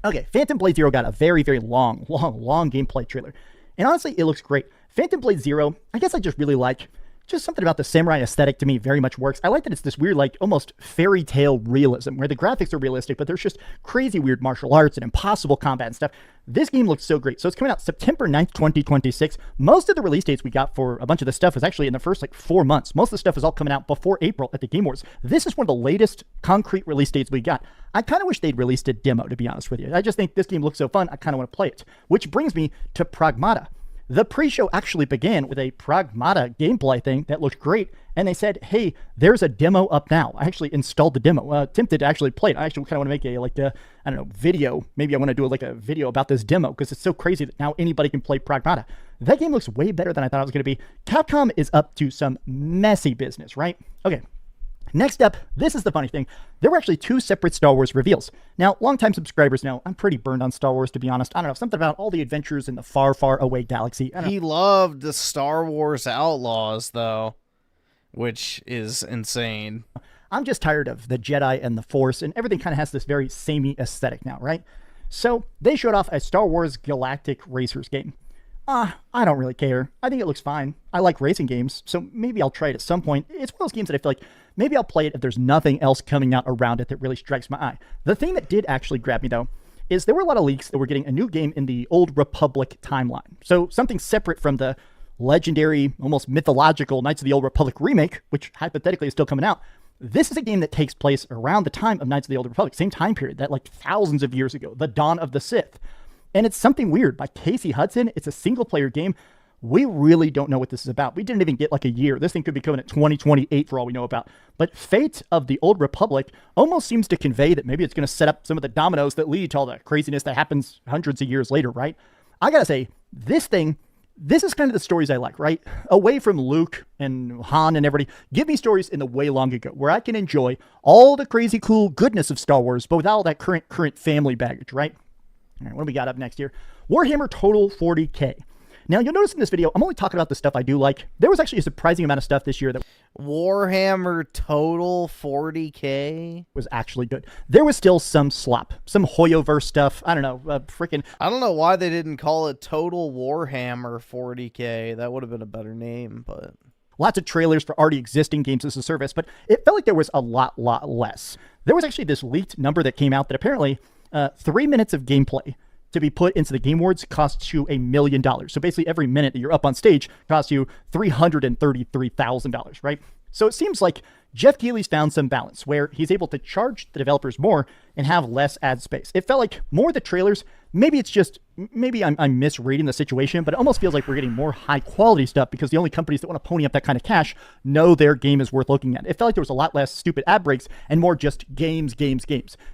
Okay, Phantom Blade Zero got a very, very long gameplay trailer, and honestly, it looks great. Phantom Blade Zero, I guess I just really like, just something about the samurai aesthetic to me very much works. I like that it's this weird, like, almost fairy tale realism, where the graphics are realistic, but there's just crazy weird martial arts and impossible combat and stuff. This game looks so great. So it's coming out September 9th, 2026. Most of the release dates we got for a bunch of the stuff was actually in the first, 4 months. Most of the stuff is all coming out before April at the Game Awards. This is one of the latest concrete release dates we got. I kind of wish they'd released a demo, to be honest with you. I just think this game looks so fun, I kind of want to play it. Which brings me to Pragmata. The pre-show actually began with a Pragmata gameplay thing that looked great, and they said, hey, there's a demo up now. I actually installed the demo, attempted to actually play it. I actually kind of want to make a, video. Maybe I want to do a video about this demo, because it's so crazy that now anybody can play Pragmata. That game looks way better than I thought it was going to be. Capcom is up to some messy business, right? Okay. Next up, this is the funny thing. There were actually 2 separate Star Wars reveals. Now, longtime subscribers know I'm pretty burned on Star Wars, to be honest. I don't know, something about all the adventures in the far, far away galaxy. He loved the Star Wars Outlaws, though, which is insane. I'm just tired of the Jedi and the Force, and everything kind of has this very samey aesthetic now, right? So, they showed off a Star Wars Galactic Racers game. I don't really care. I think it looks fine. I like racing games, so maybe I'll try it at some point. It's one of those games that I feel like maybe I'll play it if there's nothing else coming out around it that really strikes my eye. The thing that did actually grab me, though, is there were a lot of leaks that were getting a new game in the Old Republic timeline. So something separate from the legendary, almost mythological Knights of the Old Republic remake, which hypothetically is still coming out. This is a game that takes place around the time of Knights of the Old Republic, same time period, that thousands of years ago, the dawn of the Sith. And it's something weird. By Casey Hudson, it's a single-player game. We really don't know what this is about. We didn't even get a year. This thing could be coming at 2028 for all we know about. But Fate of the Old Republic almost seems to convey that maybe it's going to set up some of the dominoes that lead to all the craziness that happens hundreds of years later, right? I gotta say, this is kind of the stories I like, right? Away from Luke and Han and everybody, give me stories in the way long ago where I can enjoy all the crazy cool goodness of Star Wars, but without all that current family baggage, right? All right, what do we got up next here? Warhammer Total 40K. Now, you'll notice in this video, I'm only talking about the stuff I do like. There was actually a surprising amount of stuff this year that Warhammer Total 40K was actually good. There was still some slop, some Hoyoverse stuff. I don't know, I don't know why they didn't call it Total Warhammer 40K. That would have been a better name, but lots of trailers for already existing games as a service, but it felt like there was a lot less. There was actually this leaked number that came out that apparently 3 minutes of gameplay to be put into the Game Awards costs you $1 million. So basically every minute that you're up on stage costs you $333,000, right? So it seems like Jeff Keighley's found some balance where he's able to charge the developers more and have less ad space. It felt like more of the trailers, maybe I'm misreading the situation, but it almost feels like we're getting more high quality stuff because the only companies that want to pony up that kind of cash know their game is worth looking at. It felt like there was a lot less stupid ad breaks and more just games.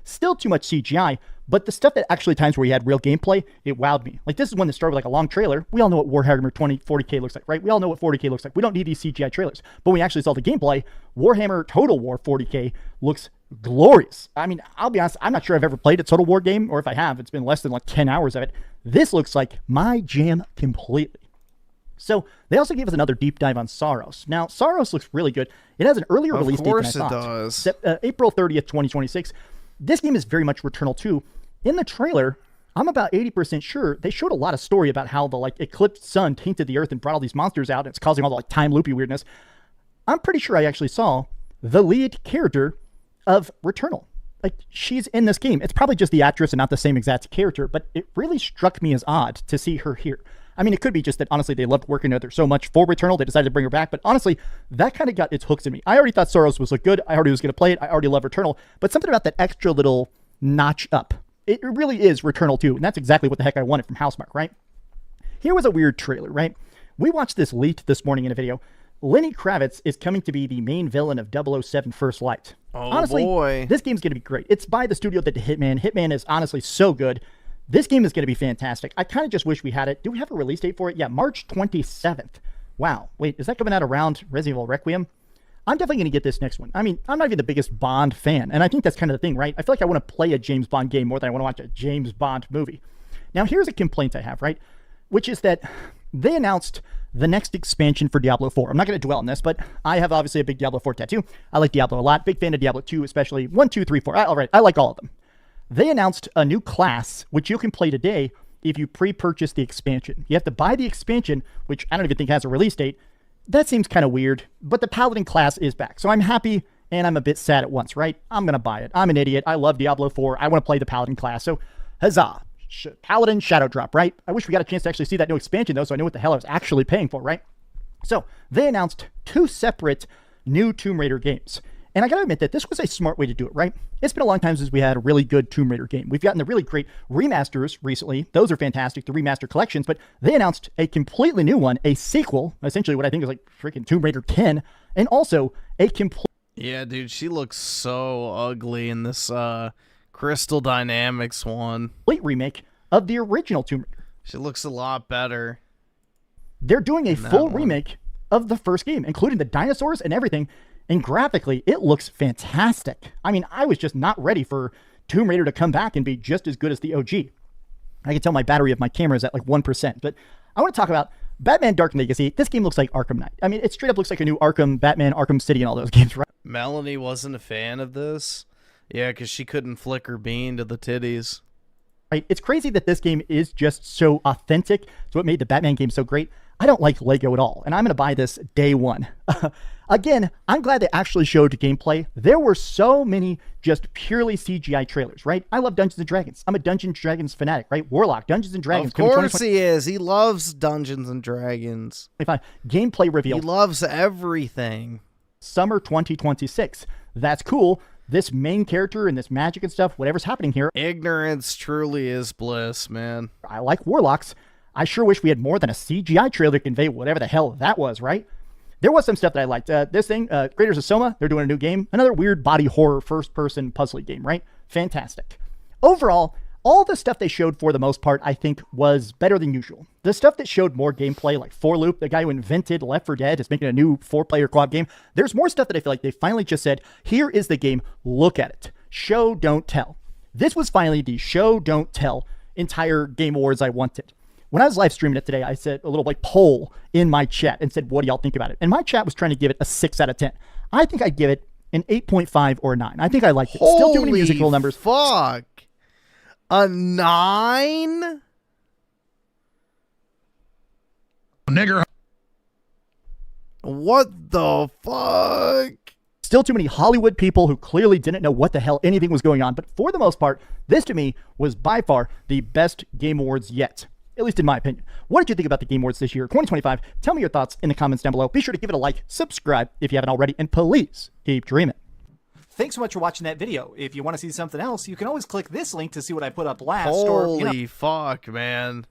Still too much CGI, but the stuff that actually times where you had real gameplay, it wowed me. This is one that started with a long trailer. We all know what Warhammer 40K looks like, right? We all know what 40K looks like. We don't need these CGI trailers. But when we actually saw the gameplay, Warhammer Total War 40K looks glorious. I mean, I'll be honest, I'm not sure I've ever played a Total War game, or if I have, it's been less than 10 hours of it. This looks like my jam completely. So they also gave us another deep dive on Saros. Now, Saros looks really good. It has an earlier release date than I thought. Of course it does. April 30th, 2026. This game is very much Returnal 2. In the trailer, I'm about 80% sure they showed a lot of story about how the eclipsed sun tainted the earth and brought all these monsters out, and it's causing all the time loopy weirdness. I'm pretty sure I actually saw the lead character of Returnal. She's in this game. It's probably just the actress and not the same exact character, but it really struck me as odd to see her here. I mean, it could be just that, honestly, they loved working together so much for Returnal, they decided to bring her back, but honestly, that kind of got its hooks in me. I already thought Saros was look good. I already was going to play it. I already love Returnal, but something about that extra little notch up. It really is Returnal 2, and that's exactly what the heck I wanted from Housemarque, right? Here was a weird trailer, right? We watched this leaked this morning in a video. Lenny Kravitz is coming to be the main villain of 007 First Light. Oh, honestly, boy. This game's going to be great. It's by the studio that did Hitman. Hitman is honestly so good. This game is going to be fantastic. I kind of just wish we had it. Do we have a release date for it? Yeah, March 27th. Wow. Wait, is that coming out around Resident Evil Requiem? I'm definitely going to get this next one. I mean, I'm not even the biggest Bond fan, and I think that's kind of the thing, right? I feel like I want to play a James Bond game more than I want to watch a James Bond movie. Now, here's a complaint I have, right? Which is that they announced the next expansion for Diablo 4. I'm not going to dwell on this, but I have obviously a big Diablo 4 tattoo. I like Diablo a lot. Big fan of Diablo 2, especially 1, 2, 3, 4. All right, I like all of them. They announced a new class, which you can play today if you pre-purchase the expansion. You have to buy the expansion, which I don't even think has a release date. That seems kind of weird, but the Paladin class is back. So I'm happy and I'm a bit sad at once, right? I'm going to buy it. I'm an idiot. I love Diablo 4. I want to play the Paladin class. So huzzah. Paladin Shadow Drop, right? I wish we got a chance to actually see that new expansion, though, so I knew what the hell I was actually paying for, right? So they announced 2 separate new Tomb Raider games. And I gotta admit that this was a smart way to do it, right? It's been a long time since we had a really good Tomb Raider game. We've gotten the really great remasters recently. Those are fantastic, the remaster collections, but they announced a completely new one, a sequel, essentially what I think is like freaking Tomb Raider 10, and also a complete... Yeah, dude, she looks so ugly in this Crystal Dynamics one. Complete remake of the original Tomb Raider. She looks a lot better. They're doing a full remake of the first game, including the dinosaurs and everything. And graphically, it looks fantastic. I mean, I was just not ready for Tomb Raider to come back and be just as good as the OG. I can tell my battery of my camera is at like 1%. But I want to talk about Batman Dark Legacy. This game looks like Arkham Knight. I mean, it straight up looks like a new Arkham, Batman, Arkham City, and all those games, right? Melanie wasn't a fan of this. Yeah, because she couldn't flick her bean to the titties. Right? It's crazy that this game is just so authentic. It's what made the Batman game so great. I don't like Lego at all, and I'm going to buy this day one. Again, I'm glad they actually showed gameplay. There were so many just purely CGI trailers, right? I love Dungeons & Dragons. I'm a Dungeons & Dragons fanatic, right? Warlock, Dungeons & Dragons. Of course he is. He loves Dungeons & Dragons. Gameplay reveal. He loves everything. Summer 2026. That's cool. This main character and this magic and stuff, whatever's happening here. Ignorance truly is bliss, man. I like Warlocks. I sure wish we had more than a CGI trailer to convey whatever the hell that was, right? There was some stuff that I liked. This thing, Creators of Soma, they're doing a new game. Another weird body horror first-person puzzly game, right? Fantastic. Overall, all the stuff they showed for the most part, I think, was better than usual. The stuff that showed more gameplay, like 4Loop, the guy who invented Left 4 Dead, is making a new 4-player co-op game. There's more stuff that I feel like they finally just said, here is the game, look at it. Show, don't tell. This was finally the show, don't tell entire Game Awards I wanted. When I was live streaming it today, I said a little poll in my chat and said, what do y'all think about it? And my chat was trying to give it a 6 out of 10. I think I'd give it an 8.5 or a 9. I think I liked it. Still too many musical numbers. Fuck. A 9? Nigger. What the fuck? Still too many Hollywood people who clearly didn't know what the hell anything was going on. But for the most part, this to me was by far the best Game Awards yet. At least in my opinion. What did you think about the Game Awards this year, 2025? Tell me your thoughts in the comments down below. Be sure to give it a like, subscribe if you haven't already, and please keep dreaming. Thanks so much for watching that video. If you want to see something else, you can always click this link to see what I put up last. Holy fuck, man.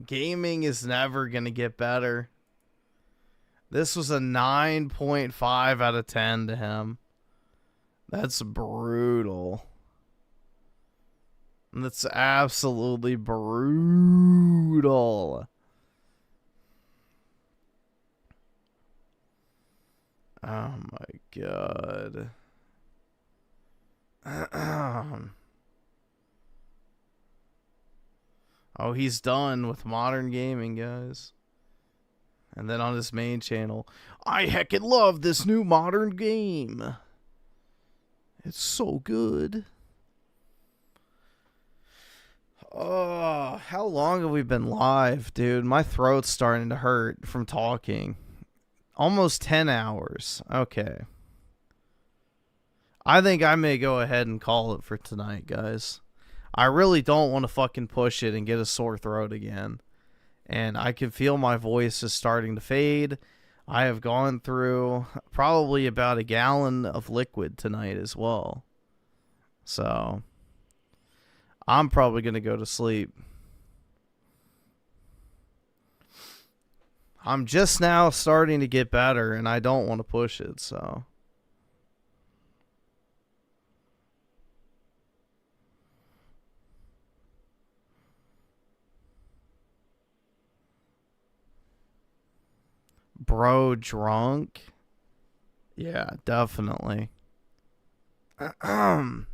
Gaming is never going to get better. This was a 9.5 out of 10 to him. That's brutal. That's absolutely brutal. Oh my god. Oh, he's done with modern gaming, guys. And then on his main channel, I heckin' love this new modern game. It's so good. Oh, how long have we been live, dude? My throat's starting to hurt from talking. Almost 10 hours. Okay. I think I may go ahead and call it for tonight, guys. I really don't want to fucking push it and get a sore throat again. And I can feel my voice is starting to fade. I have gone through probably about a gallon of liquid tonight as well. So I'm probably going to go to sleep. I'm just now starting to get better, and I don't want to push it, so. Bro drunk? Yeah, definitely. I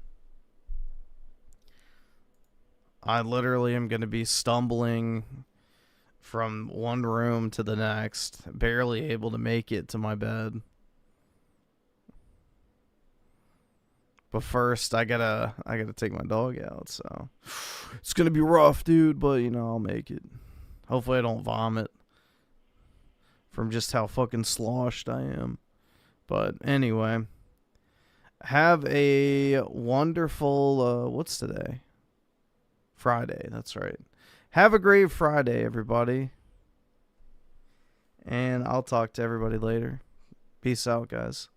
literally am going to be stumbling from one room to the next, barely able to make it to my bed. But first, I gotta take my dog out, so it's gonna be rough, dude. But you know, I'll make it. Hopefully, I don't vomit from just how fucking sloshed I am. But anyway, have a wonderful. What's today? Friday. That's right. Have a great Friday, everybody. And I'll talk to everybody later. Peace out, guys.